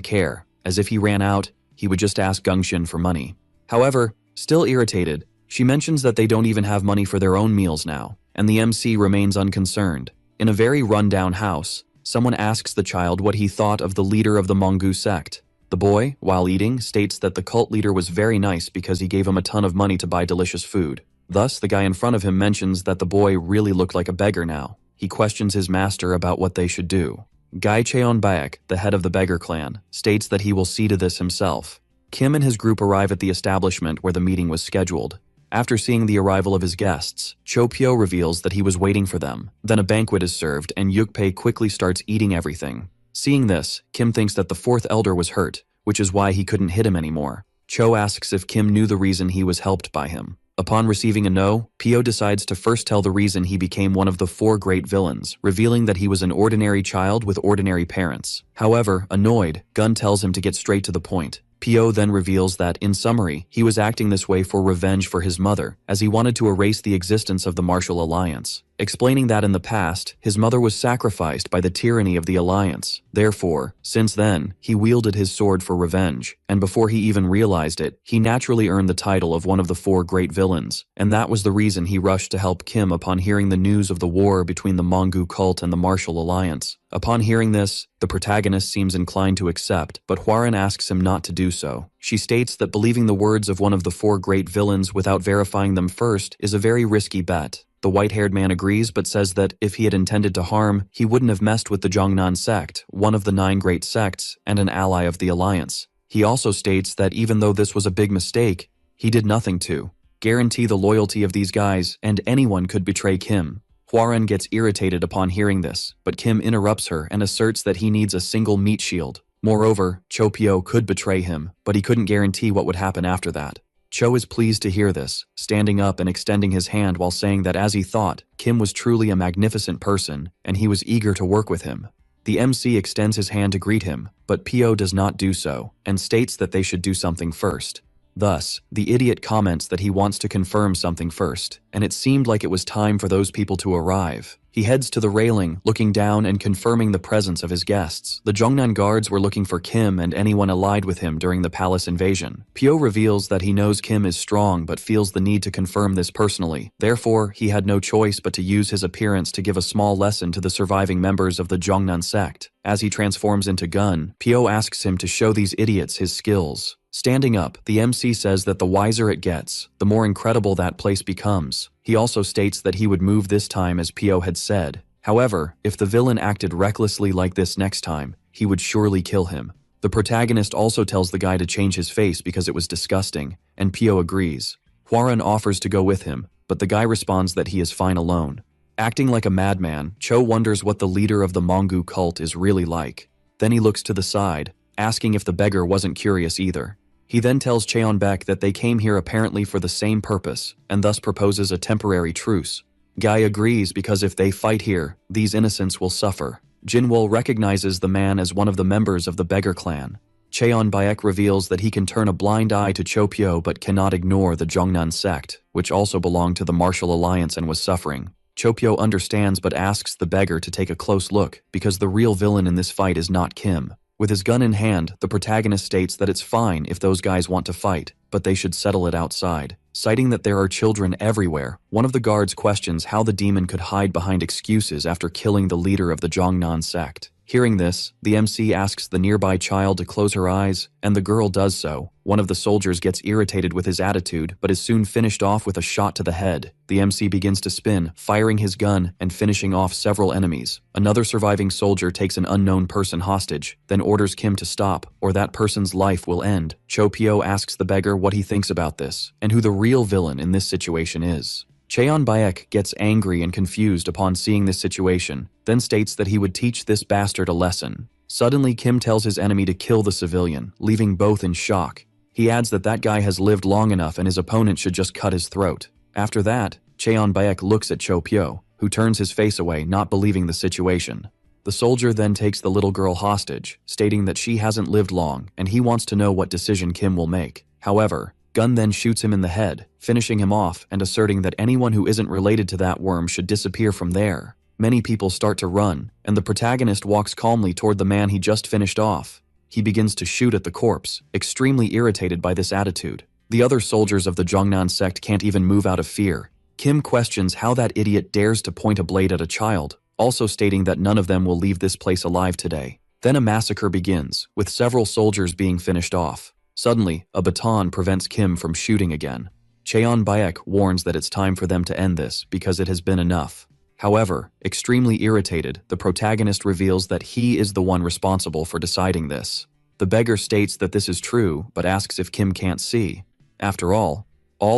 care, as if he ran out, he would just ask Gungshin for money. However, still irritated, she mentions that they don't even have money for their own meals now, and the MC remains unconcerned. In a very run-down house, someone asks the child what he thought of the leader of the Mongu sect. The boy, while eating, states that the cult leader was very nice because he gave him a ton of money to buy delicious food. Thus, the guy in front of him mentions that the boy really looked like a beggar now. He questions his master about what they should do. Gai Cheon-baek, the head of the beggar clan, states that he will see to this himself. Kim and his group arrive at the establishment where the meeting was scheduled. After seeing the arrival of his guests, Cho Pyo reveals that he was waiting for them. Then a banquet is served and Yukpei quickly starts eating everything. Seeing this, Kim thinks that the 4th elder was hurt, which is why he couldn't hit him anymore. Cho asks if Kim knew the reason he was helped by him. Upon receiving a no, Pyo decides to first tell the reason he became one of the 4 great villains, revealing that he was an ordinary child with ordinary parents. However, annoyed, Gun tells him to get straight to the point. Pyo then reveals that, in summary, he was acting this way for revenge for his mother, as he wanted to erase the existence of the Martial Alliance, explaining that in the past, his mother was sacrificed by the tyranny of the Alliance. Therefore, since then, he wielded his sword for revenge, and before he even realized it, he naturally earned the title of one of the 4 great villains, and that was the reason he rushed to help Kim upon hearing the news of the war between the Mongu cult and the Martial Alliance. Upon hearing this, the protagonist seems inclined to accept, but Hwaran asks him not to do so. She states that believing the words of one of the 4 great villains without verifying them first is a very risky bet. The white-haired man agrees but says that if he had intended to harm, he wouldn't have messed with the Jongnan sect, one of the 9 great sects and an ally of the Alliance. He also states that even though this was a big mistake, he did nothing to guarantee the loyalty of these guys, and anyone could betray Kim. Hwaran gets irritated upon hearing this, but Kim interrupts her and asserts that he needs a single meat shield. Moreover, Cho Pyo could betray him, but he couldn't guarantee what would happen after that. Cho is pleased to hear this, standing up and extending his hand while saying that as he thought, Kim was truly a magnificent person, and he was eager to work with him. The MC extends his hand to greet him, but Pyo does not do so, and states that they should do something first. Thus, the idiot comments that he wants to confirm something first, and it seemed like it was time for those people to arrive. He heads to the railing, looking down and confirming the presence of his guests. The Jongnan guards were looking for Kim and anyone allied with him during the palace invasion. Pyo reveals that he knows Kim is strong but feels the need to confirm this personally. Therefore, he had no choice but to use his appearance to give a small lesson to the surviving members of the Jongnan sect. As he transforms into Gun, Pyo asks him to show these idiots his skills. Standing up, the MC says that the wiser it gets, the more incredible that place becomes. He also states that he would move this time as Pyo had said. However, if the villain acted recklessly like this next time, he would surely kill him. The protagonist also tells the guy to change his face because it was disgusting, and Pio agrees. Hwaran offers to go with him, but the guy responds that he is fine alone. Acting like a madman, Cho wonders what the leader of the Mongu cult is really like. Then he looks to the side, asking if the beggar wasn't curious either. He then tells Cheonbaek that they came here apparently for the same purpose, and thus proposes a temporary truce. Guy agrees because if they fight here, these innocents will suffer. Jinwoo recognizes the man as one of the members of the beggar clan. Cheonbaek reveals that he can turn a blind eye to Chopyo but cannot ignore the Jongnan sect, which also belonged to the Martial Alliance and was suffering. Chopyo understands but asks the beggar to take a close look because the real villain in this fight is not Kim. With his gun in hand, the protagonist states that it's fine if those guys want to fight, but they should settle it outside. Citing that there are children everywhere, one of the guards questions how the demon could hide behind excuses after killing the leader of the Jongnan sect. Hearing this, the MC asks the nearby child to close her eyes, and the girl does so. One of the soldiers gets irritated with his attitude, but is soon finished off with a shot to the head. The MC begins to spin, firing his gun and finishing off several enemies. Another surviving soldier takes an unknown person hostage, then orders Kim to stop, or that person's life will end. Chopyo asks the beggar what he thinks about this, and who the real villain in this situation is. Cheonbaek gets angry and confused upon seeing this situation, then states that he would teach this bastard a lesson. Suddenly, Kim tells his enemy to kill the civilian, leaving both in shock. He adds that that guy has lived long enough and his opponent should just cut his throat. After that, Cheonbaek looks at Chopyo, who turns his face away, not believing the situation. The soldier then takes the little girl hostage, stating that she hasn't lived long and he wants to know what decision Kim will make. However, Gun then shoots him in the head, finishing him off and asserting that anyone who isn't related to that worm should disappear from there. Many people start to run, and the protagonist walks calmly toward the man he just finished off. He begins to shoot at the corpse, extremely irritated by this attitude. The other soldiers of the Jongnan sect can't even move out of fear. Kim questions how that idiot dares to point a blade at a child, also stating that none of them will leave this place alive today. Then a massacre begins, with several soldiers being finished off. Suddenly, a baton prevents Kim from shooting again. Cheonbaek warns that it's time for them to end this because it has been enough. However, extremely irritated, the protagonist reveals that he is the one responsible for deciding this. The beggar states that this is true, but asks if Kim can't see. After all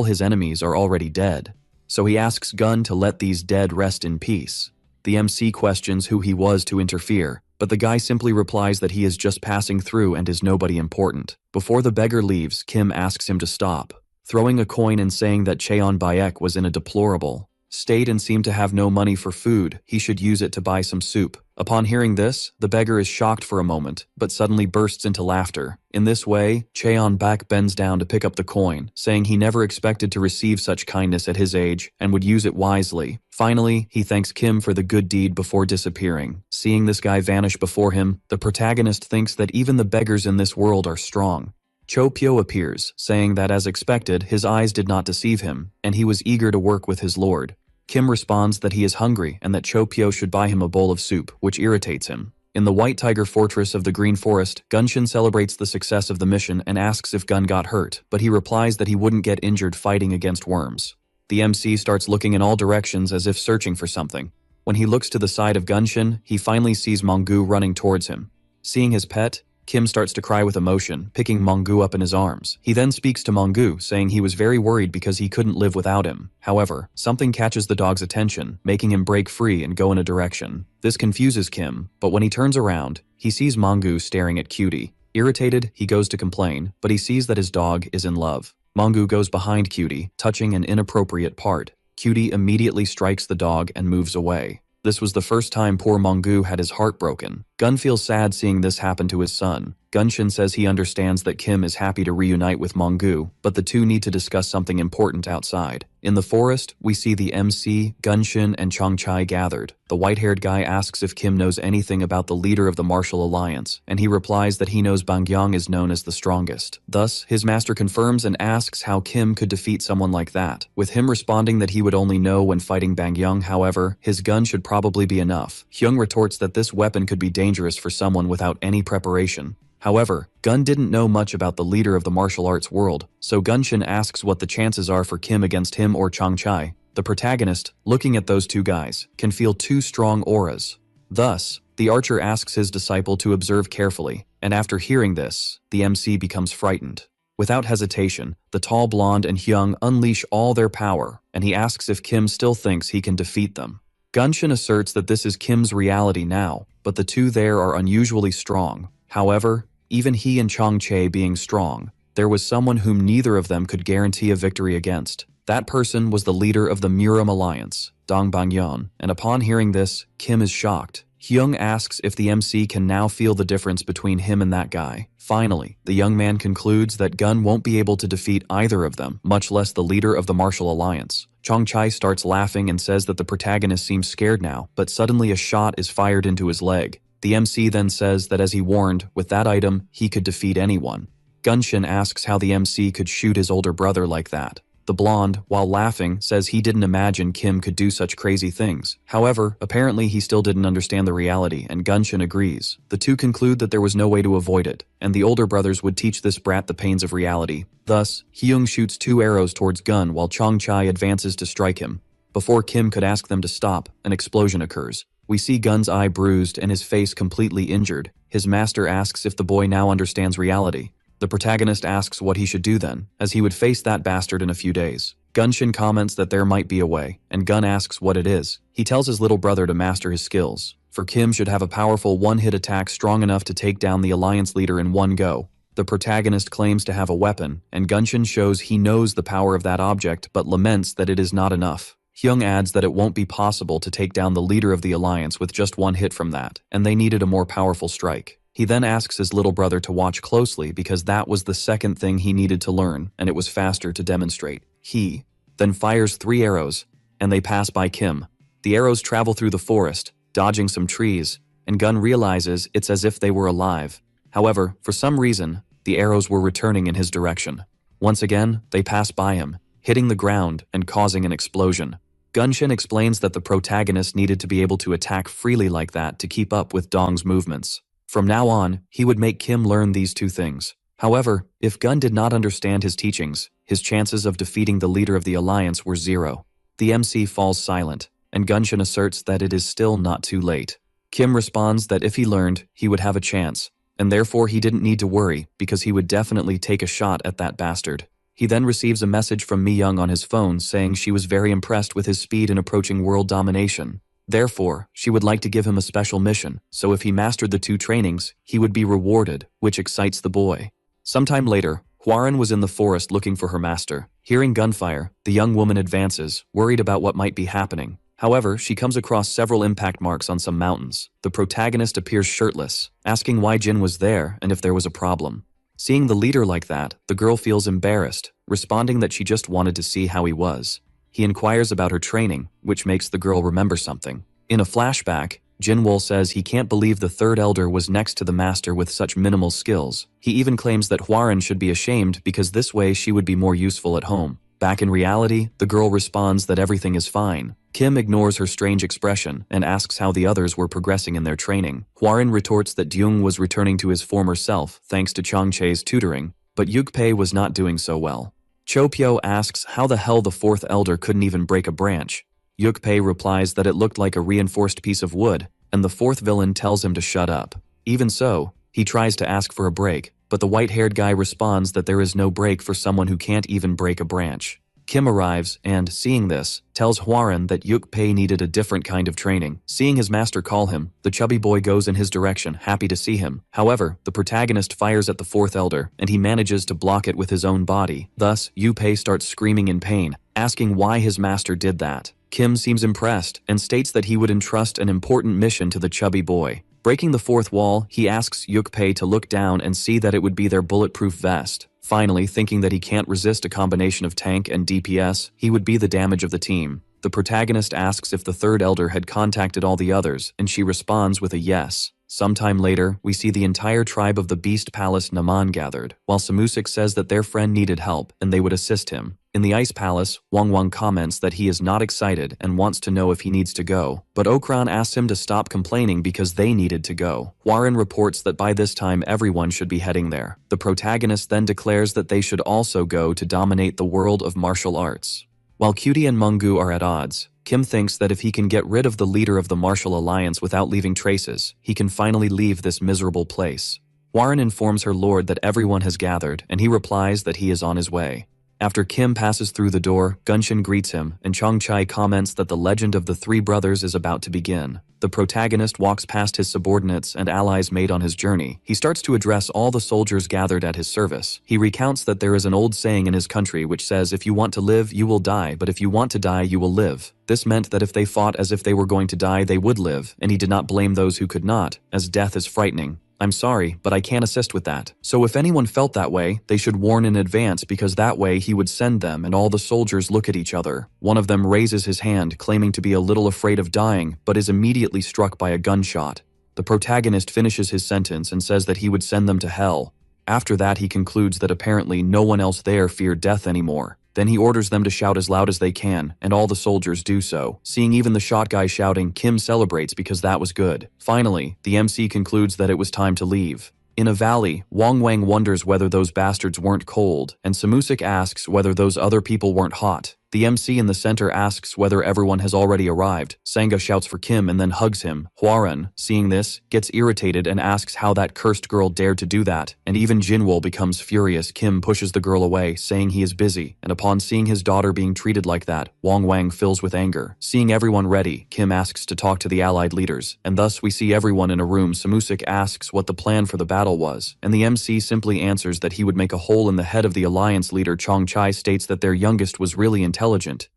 his enemies are already dead. So he asks Gun to let these dead rest in peace. The MC questions who he was to interfere, but the guy simply replies that he is just passing through and is nobody important. Before the beggar leaves, Kim asks him to stop, throwing a coin and saying that Cheonbaek was in a deplorable state and seemed to have no money for food. He should use it to buy some soup. Upon hearing this, the beggar is shocked for a moment, but suddenly bursts into laughter. In this way, Cheonbaek bends down to pick up the coin, saying he never expected to receive such kindness at his age and would use it wisely. Finally, he thanks Kim for the good deed before disappearing. Seeing this guy vanish before him, the protagonist thinks that even the beggars in this world are strong. Chopyo appears, saying that as expected, his eyes did not deceive him, and he was eager to work with his lord. Kim responds that he is hungry and that Chopyo should buy him a bowl of soup, which irritates him. In the White Tiger Fortress of the Green Forest, Gunshin celebrates the success of the mission and asks if Gun got hurt, but he replies that he wouldn't get injured fighting against worms. The MC starts looking in all directions as if searching for something. When he looks to the side of Gunshin, he finally sees Mongu running towards him. Seeing his pet, Kim starts to cry with emotion, picking Mongu up in his arms. He then speaks to Mongu, saying he was very worried because he couldn't live without him. However, something catches the dog's attention, making him break free and go in a direction. This confuses Kim, but when he turns around, he sees Mongu staring at Cutie. Irritated, he goes to complain, but he sees that his dog is in love. Mongu goes behind Cutie, touching an inappropriate part. Cutie immediately strikes the dog and moves away. This was the first time poor Mongu had his heart broken. Gun feels sad seeing this happen to his son. Gunshin says he understands that Kim is happy to reunite with Mongu, but the two need to discuss something important outside. In the forest, we see the MC, Gunshin, and Changchai gathered. The white-haired guy asks if Kim knows anything about the leader of the Martial Alliance, and he replies that he knows Bangyang is known as the strongest. Thus, his master confirms and asks how Kim could defeat someone like that. With him responding that he would only know when fighting Bangyang, however, his gun should probably be enough. Hyung retorts that this weapon could be dangerous for someone without any preparation. However, Gun didn't know much about the leader of the martial arts world, so Gunshin asks what the chances are for Kim against him or Changchai. The protagonist, looking at those two guys, can feel two strong auras. Thus, the archer asks his disciple to observe carefully, and after hearing this, the MC becomes frightened. Without hesitation, the tall blonde and Hyung unleash all their power, and he asks if Kim still thinks he can defeat them. Gunshin asserts that this is Kim's reality now, but the two there are unusually strong. However, even he and Chong Chae being strong, there was someone whom neither of them could guarantee a victory against. That person was the leader of the Muram Alliance, Dong Bang-yeon, and upon hearing this, Kim is shocked. Hyung asks if the MC can now feel the difference between him and that guy. Finally, the young man concludes that Gun won't be able to defeat either of them, much less the leader of the Martial Alliance. Chong Chae starts laughing and says that the protagonist seems scared now, but suddenly a shot is fired into his leg. The MC then says that as he warned, with that item, he could defeat anyone. Gunshin asks how the MC could shoot his older brother like that. The blonde, while laughing, says he didn't imagine Kim could do such crazy things. However, apparently he still didn't understand the reality, and Gunshin agrees. The two conclude that there was no way to avoid it, and the older brothers would teach this brat the pains of reality. Thus, Hyung shoots 2 arrows towards Gun while Chong Chae advances to strike him. Before Kim could ask them to stop, an explosion occurs. We see Gun's eye bruised and his face completely injured. His master asks if the boy now understands reality. The protagonist asks what he should do then, as he would face that bastard in a few days. Gunshin comments that there might be a way, and Gun asks what it is. He tells his little brother to master his skills, for Kim should have a powerful one-hit attack strong enough to take down the alliance leader in one go. The protagonist claims to have a weapon, and Gunshin shows he knows the power of that object but laments that it is not enough. Hyung adds that it won't be possible to take down the leader of the alliance with just one hit from that, and they needed a more powerful strike. He then asks his little brother to watch closely because that was the second thing he needed to learn, and it was faster to demonstrate. He then fires 3 arrows, and they pass by Kim. The arrows travel through the forest, dodging some trees, and Gun realizes it's as if they were alive. However, for some reason, the arrows were returning in his direction. Once again, they pass by him, hitting the ground and causing an explosion. Gunshin explains that the protagonist needed to be able to attack freely like that to keep up with Dong's movements. From now on, he would make Kim learn these 2 things. However, if Gun did not understand his teachings, his chances of defeating the leader of the alliance were 0. The MC falls silent, and Gunshin asserts that it is still not too late. Kim responds that if he learned, he would have a chance, and therefore he didn't need to worry because he would definitely take a shot at that bastard. He then receives a message from Mi-young on his phone saying she was very impressed with his speed in approaching world domination. Therefore, she would like to give him a special mission, so if he mastered the 2 trainings, he would be rewarded, which excites the boy. Sometime later, Hwarin was in the forest looking for her master. Hearing gunfire, the young woman advances, worried about what might be happening. However, she comes across several impact marks on some mountains. The protagonist appears shirtless, asking why Jin was there and if there was a problem. Seeing the leader like that, the girl feels embarrassed, responding that she just wanted to see how he was. He inquires about her training, which makes the girl remember something. In a flashback, Jinwol says he can't believe the 3rd elder was next to the master with such minimal skills. He even claims that Hwarin should be ashamed because this way she would be more useful at home. Back in reality, the girl responds that everything is fine. Kim ignores her strange expression and asks how the others were progressing in their training. Hwarin retorts that Dyung was returning to his former self thanks to Chong Chae's tutoring, but Yukpei was not doing so well. Chopyo asks how the hell the 4th elder couldn't even break a branch. Yukpei replies that it looked like a reinforced piece of wood, and the 4th villain tells him to shut up. Even so, he tries to ask for a break, but the white-haired guy responds that there is no break for someone who can't even break a branch. Kim arrives and, seeing this, tells Hwarin that Yukpei needed a different kind of training. Seeing his master call him, the chubby boy goes in his direction, happy to see him. However, the protagonist fires at the 4th elder, and he manages to block it with his own body. Thus, Yukpei starts screaming in pain, asking why his master did that. Kim seems impressed and states that he would entrust an important mission to the chubby boy. Breaking the 4th wall, he asks Yukpei to look down and see that it would be their bulletproof vest. Finally, thinking that he can't resist a combination of tank and DPS, he would be the damage of the team. The protagonist asks if the 3rd elder had contacted all the others, and she responds with a yes. Sometime later, we see the entire tribe of the Beast Palace Naman gathered, while Samusik says that their friend needed help and they would assist him. In the Ice Palace, Wang comments that he is not excited and wants to know if he needs to go, but Okran asks him to stop complaining because they needed to go. Hwarin reports that by this time everyone should be heading there. The protagonist then declares that they should also go to dominate the world of martial arts. While Cutie and Mungu are at odds, Kim thinks that if he can get rid of the leader of the martial alliance without leaving traces, he can finally leave this miserable place. Warren informs her lord that everyone has gathered, and he replies that he is on his way. After Kim passes through the door, Gunshin greets him, and Chongchai comments that the legend of the three brothers is about to begin. The protagonist walks past his subordinates and allies made on his journey. He starts to address all the soldiers gathered at his service. He recounts that there is an old saying in his country which says, if you want to live, you will die, but if you want to die, you will live. This meant that if they fought as if they were going to die, they would live, and he did not blame those who could not, as death is frightening. I'm sorry, but I can't assist with that. So if anyone felt that way, they should warn in advance, because that way he would send them, and all the soldiers look at each other. One of them raises his hand, claiming to be a little afraid of dying, but is immediately struck by a gunshot. The protagonist finishes his sentence and says that he would send them to hell. After that, he concludes that apparently no one else there feared death anymore. Then he orders them to shout as loud as they can, and all the soldiers do so. Seeing even the shot guy shouting, Kim celebrates because that was good. Finally, the MC concludes that it was time to leave. In a valley, Wang Wang wonders whether those bastards weren't cold, and Samusik asks whether those other people weren't hot. The MC in the center asks whether everyone has already arrived. Sangha shouts for Kim and then hugs him. Hwaran, seeing this, gets irritated and asks how that cursed girl dared to do that, and even Jinwoo becomes furious. Kim pushes the girl away, saying he is busy, and upon seeing his daughter being treated like that, Wang Wang fills with anger. Seeing everyone ready, Kim asks to talk to the allied leaders, and thus we see everyone in a room. Samusik asks what the plan for the battle was, and the MC simply answers that he would make a hole in the head of the alliance leader. Chongchai states that their youngest was really intelligent,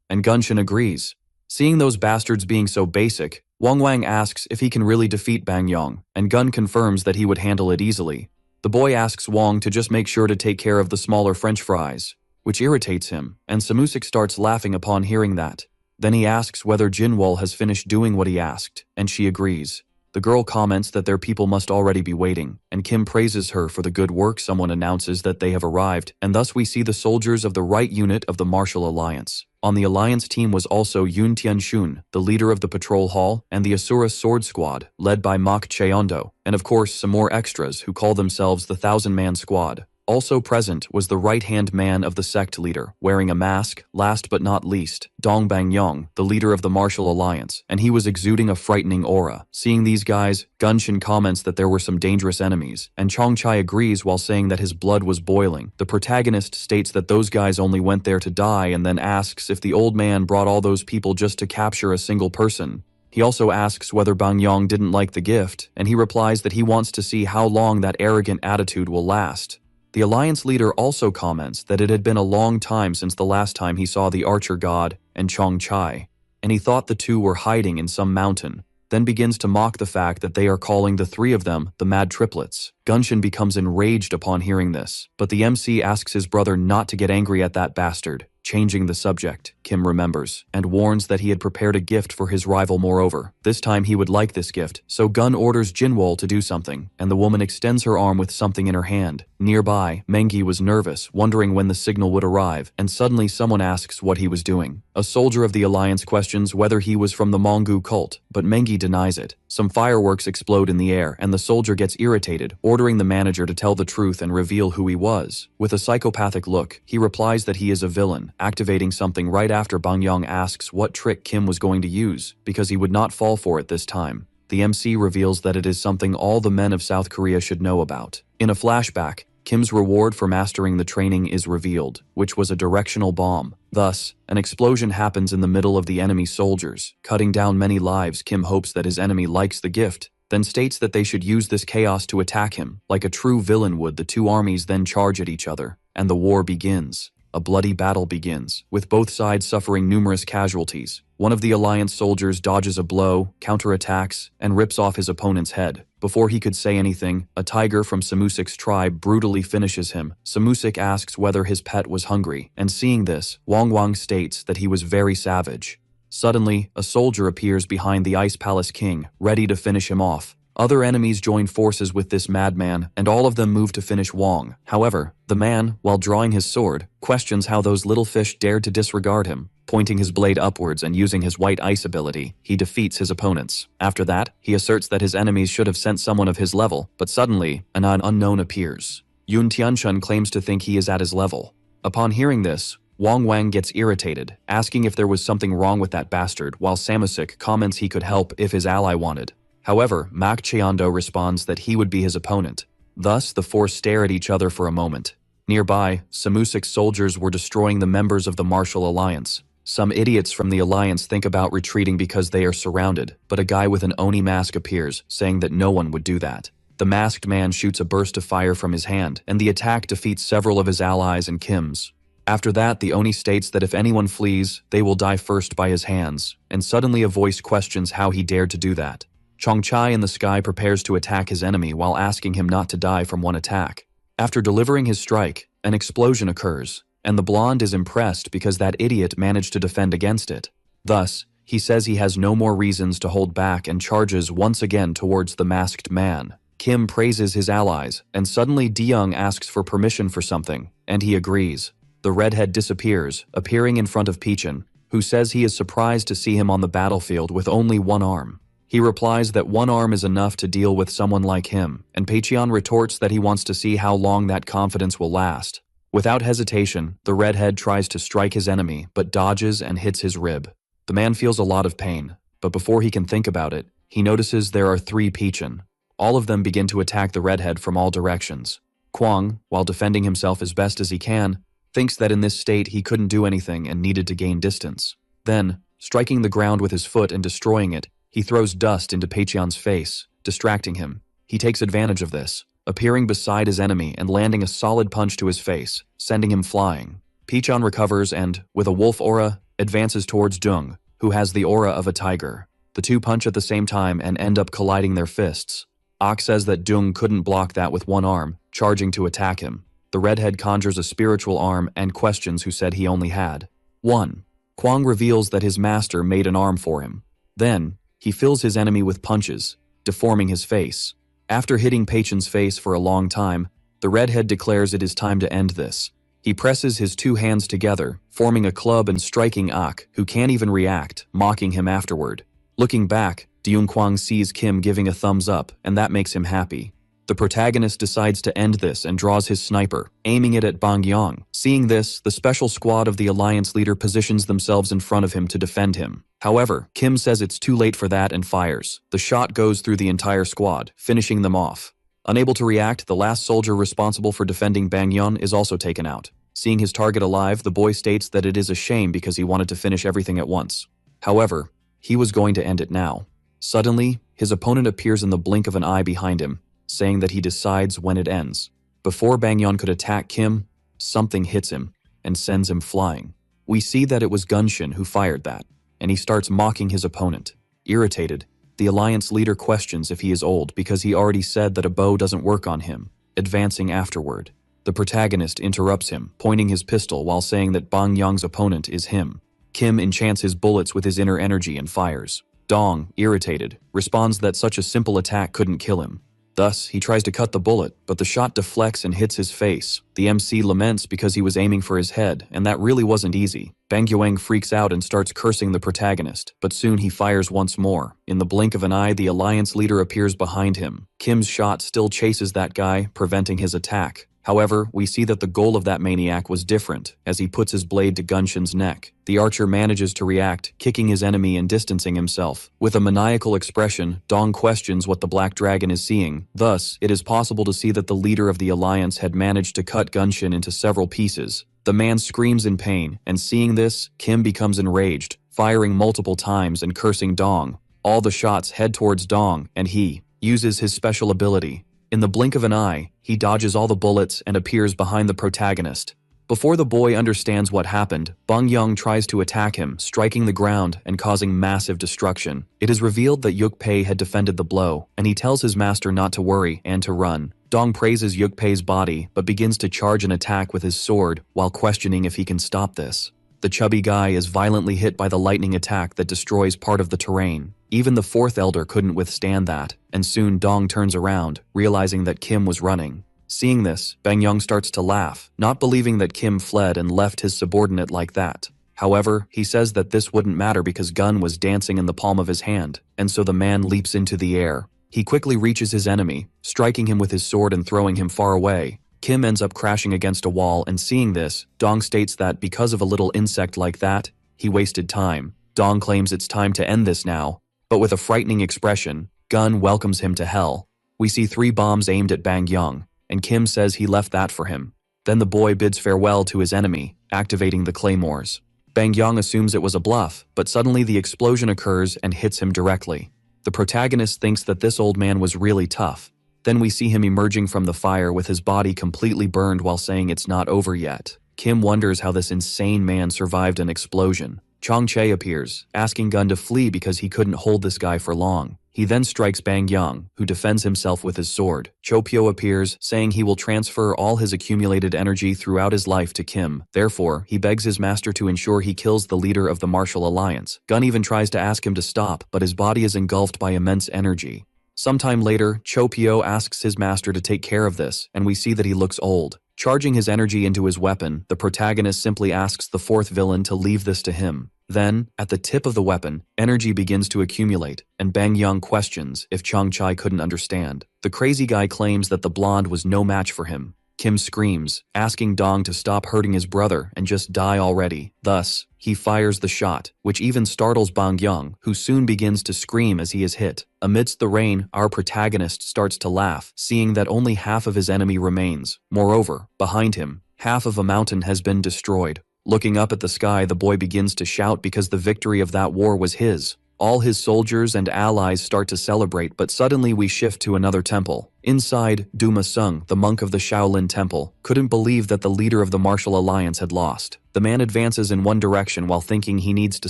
and Gunshin agrees. Seeing those bastards being so basic, Wang Wang asks if he can really defeat Bang Yong, and Gun confirms that he would handle it easily. The boy asks Wang to just make sure to take care of the smaller French fries, which irritates him, and Samusik starts laughing upon hearing that. Then he asks whether Jinwoo has finished doing what he asked, and she agrees. The girl comments that their people must already be waiting, and Kim praises her for the good work. Someone announces that they have arrived, and thus we see the soldiers of the right unit of the Martial Alliance. On the Alliance team was also Yoon Tianshun, the leader of the patrol hall, and the Asura sword squad, led by Mok Cheondo, and of course some more extras who call themselves the 1,000-man squad. Also present was the right-hand man of the sect leader, wearing a mask, last but not least, Dong Bang Yong, the leader of the Martial Alliance, and he was exuding a frightening aura. Seeing these guys, Gunshin comments that there were some dangerous enemies, and Chongchai agrees while saying that his blood was boiling. The protagonist states that those guys only went there to die, and then asks if the old man brought all those people just to capture a single person. He also asks whether Bang Yong didn't like the gift, and he replies that he wants to see how long that arrogant attitude will last. The Alliance leader also comments that it had been a long time since the last time he saw the archer god and Chongchai, and he thought the two were hiding in some mountain, then begins to mock the fact that they are calling the three of them the Mad Triplets. Gunshin becomes enraged upon hearing this, but the MC asks his brother not to get angry at that bastard. Changing the subject, Kim remembers, and warns that he had prepared a gift for his rival. Moreover, this time he would like this gift, so Gun orders Jinwoo to do something, and the woman extends her arm with something in her hand. Nearby, Mengi was nervous, wondering when the signal would arrive, and suddenly someone asks what he was doing. A soldier of the Alliance questions whether he was from the Mongu cult, but Mengi denies it. Some fireworks explode in the air, and the soldier gets irritated, ordering the manager to tell the truth and reveal who he was. With a psychopathic look, he replies that he is a villain, activating something right after Bang Yong asks what trick Kim was going to use, because he would not fall for it this time. The MC reveals that it is something all the men of South Korea should know about. In a flashback, Kim's reward for mastering the training is revealed, which was a directional bomb. Thus, an explosion happens in the middle of the enemy soldiers, cutting down many lives. Kim hopes that his enemy likes the gift, then states that they should use this chaos to attack him, like a true villain would. The two armies then charge at each other, and the war begins. A bloody battle begins, with both sides suffering numerous casualties. One of the Alliance soldiers dodges a blow, counterattacks, and rips off his opponent's head. Before he could say anything, a tiger from Samusik's tribe brutally finishes him. Samusik asks whether his pet was hungry, and seeing this, Wang Wang states that he was very savage. Suddenly, a soldier appears behind the Ice Palace King, ready to finish him off. Other enemies join forces with this madman, and all of them move to finish Wang. However, the man, while drawing his sword, questions how those little fish dared to disregard him. Pointing his blade upwards and using his white ice ability, he defeats his opponents. After that, he asserts that his enemies should have sent someone of his level, but suddenly, an unknown appears. Yoon Tianshun claims to think he is at his level. Upon hearing this, Wang Wang gets irritated, asking if there was something wrong with that bastard, while Samusik comments he could help if his ally wanted. However, Mak Cheondo responds that he would be his opponent. Thus, the four stare at each other for a moment. Nearby, Samusik's soldiers were destroying the members of the Martial Alliance. Some idiots from the Alliance think about retreating because they are surrounded, but a guy with an Oni mask appears, saying that no one would do that. The masked man shoots a burst of fire from his hand, and the attack defeats several of his allies and Kim's. After that, the Oni states that if anyone flees, they will die first by his hands, and suddenly a voice questions how he dared to do that. Chongchai in the sky prepares to attack his enemy while asking him not to die from one attack. After delivering his strike, an explosion occurs, and the blonde is impressed because that idiot managed to defend against it. Thus, he says he has no more reasons to hold back and charges once again towards the masked man. Kim praises his allies, and suddenly Deyoung asks for permission for something, and he agrees. The redhead disappears, appearing in front of Peachin, who says he is surprised to see him on the battlefield with only one arm. He replies that one arm is enough to deal with someone like him, and Peachin retorts that he wants to see how long that confidence will last. Without hesitation, the redhead tries to strike his enemy, but dodges and hits his rib. The man feels a lot of pain, but before he can think about it, he notices there are 3 Peachin. All of them begin to attack the redhead from all directions. Kwang, while defending himself as best as he can, thinks that in this state he couldn't do anything and needed to gain distance. Then, striking the ground with his foot and destroying it, he throws dust into Peichan's face, distracting him. He takes advantage of this, appearing beside his enemy and landing a solid punch to his face, sending him flying. Peichan recovers and, with a wolf aura, advances towards Dung, who has the aura of a tiger. The two punch at the same time and end up colliding their fists. Ak says that Dung couldn't block that with one arm, charging to attack him. The redhead conjures a spiritual arm and questions who said he only had 1. Kwang reveals that his master made an arm for him. Then, he fills his enemy with punches, deforming his face. After hitting Peichan's face for a long time, the redhead declares it is time to end this. He presses his 2 hands together, forming a club and striking Ak, who can't even react, mocking him afterward. Looking back, Deung Kwang sees Kim giving a thumbs up, and that makes him happy. The protagonist decides to end this and draws his sniper, aiming it at Bang Yang. Seeing this, the special squad of the Alliance leader positions themselves in front of him to defend him. However, Kim says it's too late for that and fires. The shot goes through the entire squad, finishing them off. Unable to react, the last soldier responsible for defending Bang Yang is also taken out. Seeing his target alive, the boy states that it is a shame because he wanted to finish everything at once. However, he was going to end it now. Suddenly, his opponent appears in the blink of an eye behind him, saying that he decides when it ends. Before Bang Yang could attack Kim, something hits him and sends him flying. We see that it was Gunshin who fired that, and he starts mocking his opponent. Irritated, the Alliance leader questions if he is old because he already said that a bow doesn't work on him, advancing afterward. The protagonist interrupts him, pointing his pistol while saying that Bang Yang's opponent is him. Kim enchants his bullets with his inner energy and fires. Dong, irritated, responds that such a simple attack couldn't kill him. Thus, he tries to cut the bullet, but the shot deflects and hits his face. The MC laments because he was aiming for his head, and that really wasn't easy. Bang Yuang freaks out and starts cursing the protagonist, but soon he fires once more. In the blink of an eye, the Alliance leader appears behind him. Kim's shot still chases that guy, preventing his attack. However, we see that the goal of that maniac was different, as he puts his blade to Gunshin's neck. The archer manages to react, kicking his enemy and distancing himself. With a maniacal expression, Dong questions what the Black Dragon is seeing. Thus, it is possible to see that the leader of the Alliance had managed to cut Gunshin into several pieces. The man screams in pain, and seeing this, Kim becomes enraged, firing multiple times and cursing Dong. All the shots head towards Dong, and he uses his special ability. In the blink of an eye, he dodges all the bullets and appears behind the protagonist. Before the boy understands what happened, Bang Yang tries to attack him, striking the ground and causing massive destruction. It is revealed that Yuk Pei had defended the blow, and he tells his master not to worry and to run. Dong praises Yuk Pei's body, but begins to charge an attack with his sword while questioning if he can stop this. The chubby guy is violently hit by the lightning attack that destroys part of the terrain. Even the fourth elder couldn't withstand that, and soon Dong turns around, realizing that Kim was running. Seeing this, Bang Yang starts to laugh, not believing that Kim fled and left his subordinate like that. However, he says that this wouldn't matter because Gun was dancing in the palm of his hand, and so the man leaps into the air. He quickly reaches his enemy, striking him with his sword and throwing him far away. Kim ends up crashing against a wall, and seeing this, Dong states that because of a little insect like that, he wasted time. Dong claims it's time to end this now, but with a frightening expression, Gun welcomes him to hell. We see 3 bombs aimed at Bang Young, and Kim says he left that for him. Then the boy bids farewell to his enemy, activating the claymores. Bang Young assumes it was a bluff, but suddenly the explosion occurs and hits him directly. The protagonist thinks that this old man was really tough. Then we see him emerging from the fire with his body completely burned while saying it's not over yet. Kim wonders how this insane man survived an explosion. Chong Che appears, asking Gun to flee because he couldn't hold this guy for long. He then strikes Bang Young, who defends himself with his sword. Cho Pyo appears, saying he will transfer all his accumulated energy throughout his life to Kim. Therefore, he begs his master to ensure he kills the leader of the Martial Alliance. Gun even tries to ask him to stop, but his body is engulfed by immense energy. Sometime later, Cho Pyo asks his master to take care of this, and we see that he looks old. Charging his energy into his weapon, the protagonist simply asks the 4th villain to leave this to him. Then, at the tip of the weapon, energy begins to accumulate, and Bang Young questions if Chong Chai couldn't understand. The crazy guy claims that the blonde was no match for him. Kim screams, asking Dong to stop hurting his brother and just die already. Thus, he fires the shot, which even startles Bang Young, who soon begins to scream as he is hit. Amidst the rain, our protagonist starts to laugh, seeing that only half of his enemy remains. Moreover, behind him, half of a mountain has been destroyed. Looking up at the sky, the boy begins to shout because the victory of that war was his. All his soldiers and allies start to celebrate, but suddenly we shift to another temple. Inside, Duma Sung, the monk of the Shaolin Temple, couldn't believe that the leader of the Martial Alliance had lost. The man advances in one direction while thinking he needs to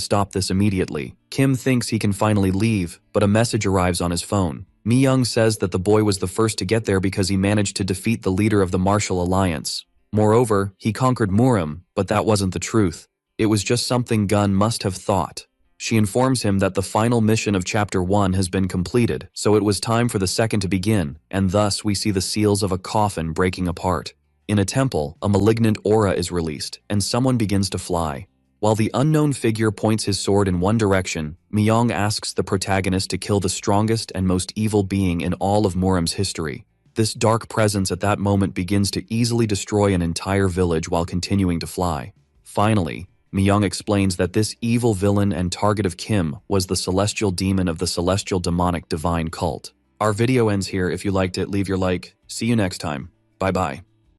stop this immediately. Kim thinks he can finally leave, but a message arrives on his phone. Mi Young says that the boy was the first to get there because he managed to defeat the leader of the Martial Alliance. Moreover, he conquered Murim, but that wasn't the truth. It was just something Gun must have thought. She informs him that the final mission of Chapter 1 has been completed, so it was time for the second to begin, and thus we see the seals of a coffin breaking apart. In a temple, a malignant aura is released, and someone begins to fly. While the unknown figure points his sword in one direction, Myong asks the protagonist to kill the strongest and most evil being in all of Murim's history. This dark presence at that moment begins to easily destroy an entire village while continuing to fly. Finally, Myung explains that this evil villain and target of Kim was the celestial demon of the celestial demonic divine cult. Our video ends here. If you liked it, leave your like. See you next time. Bye bye.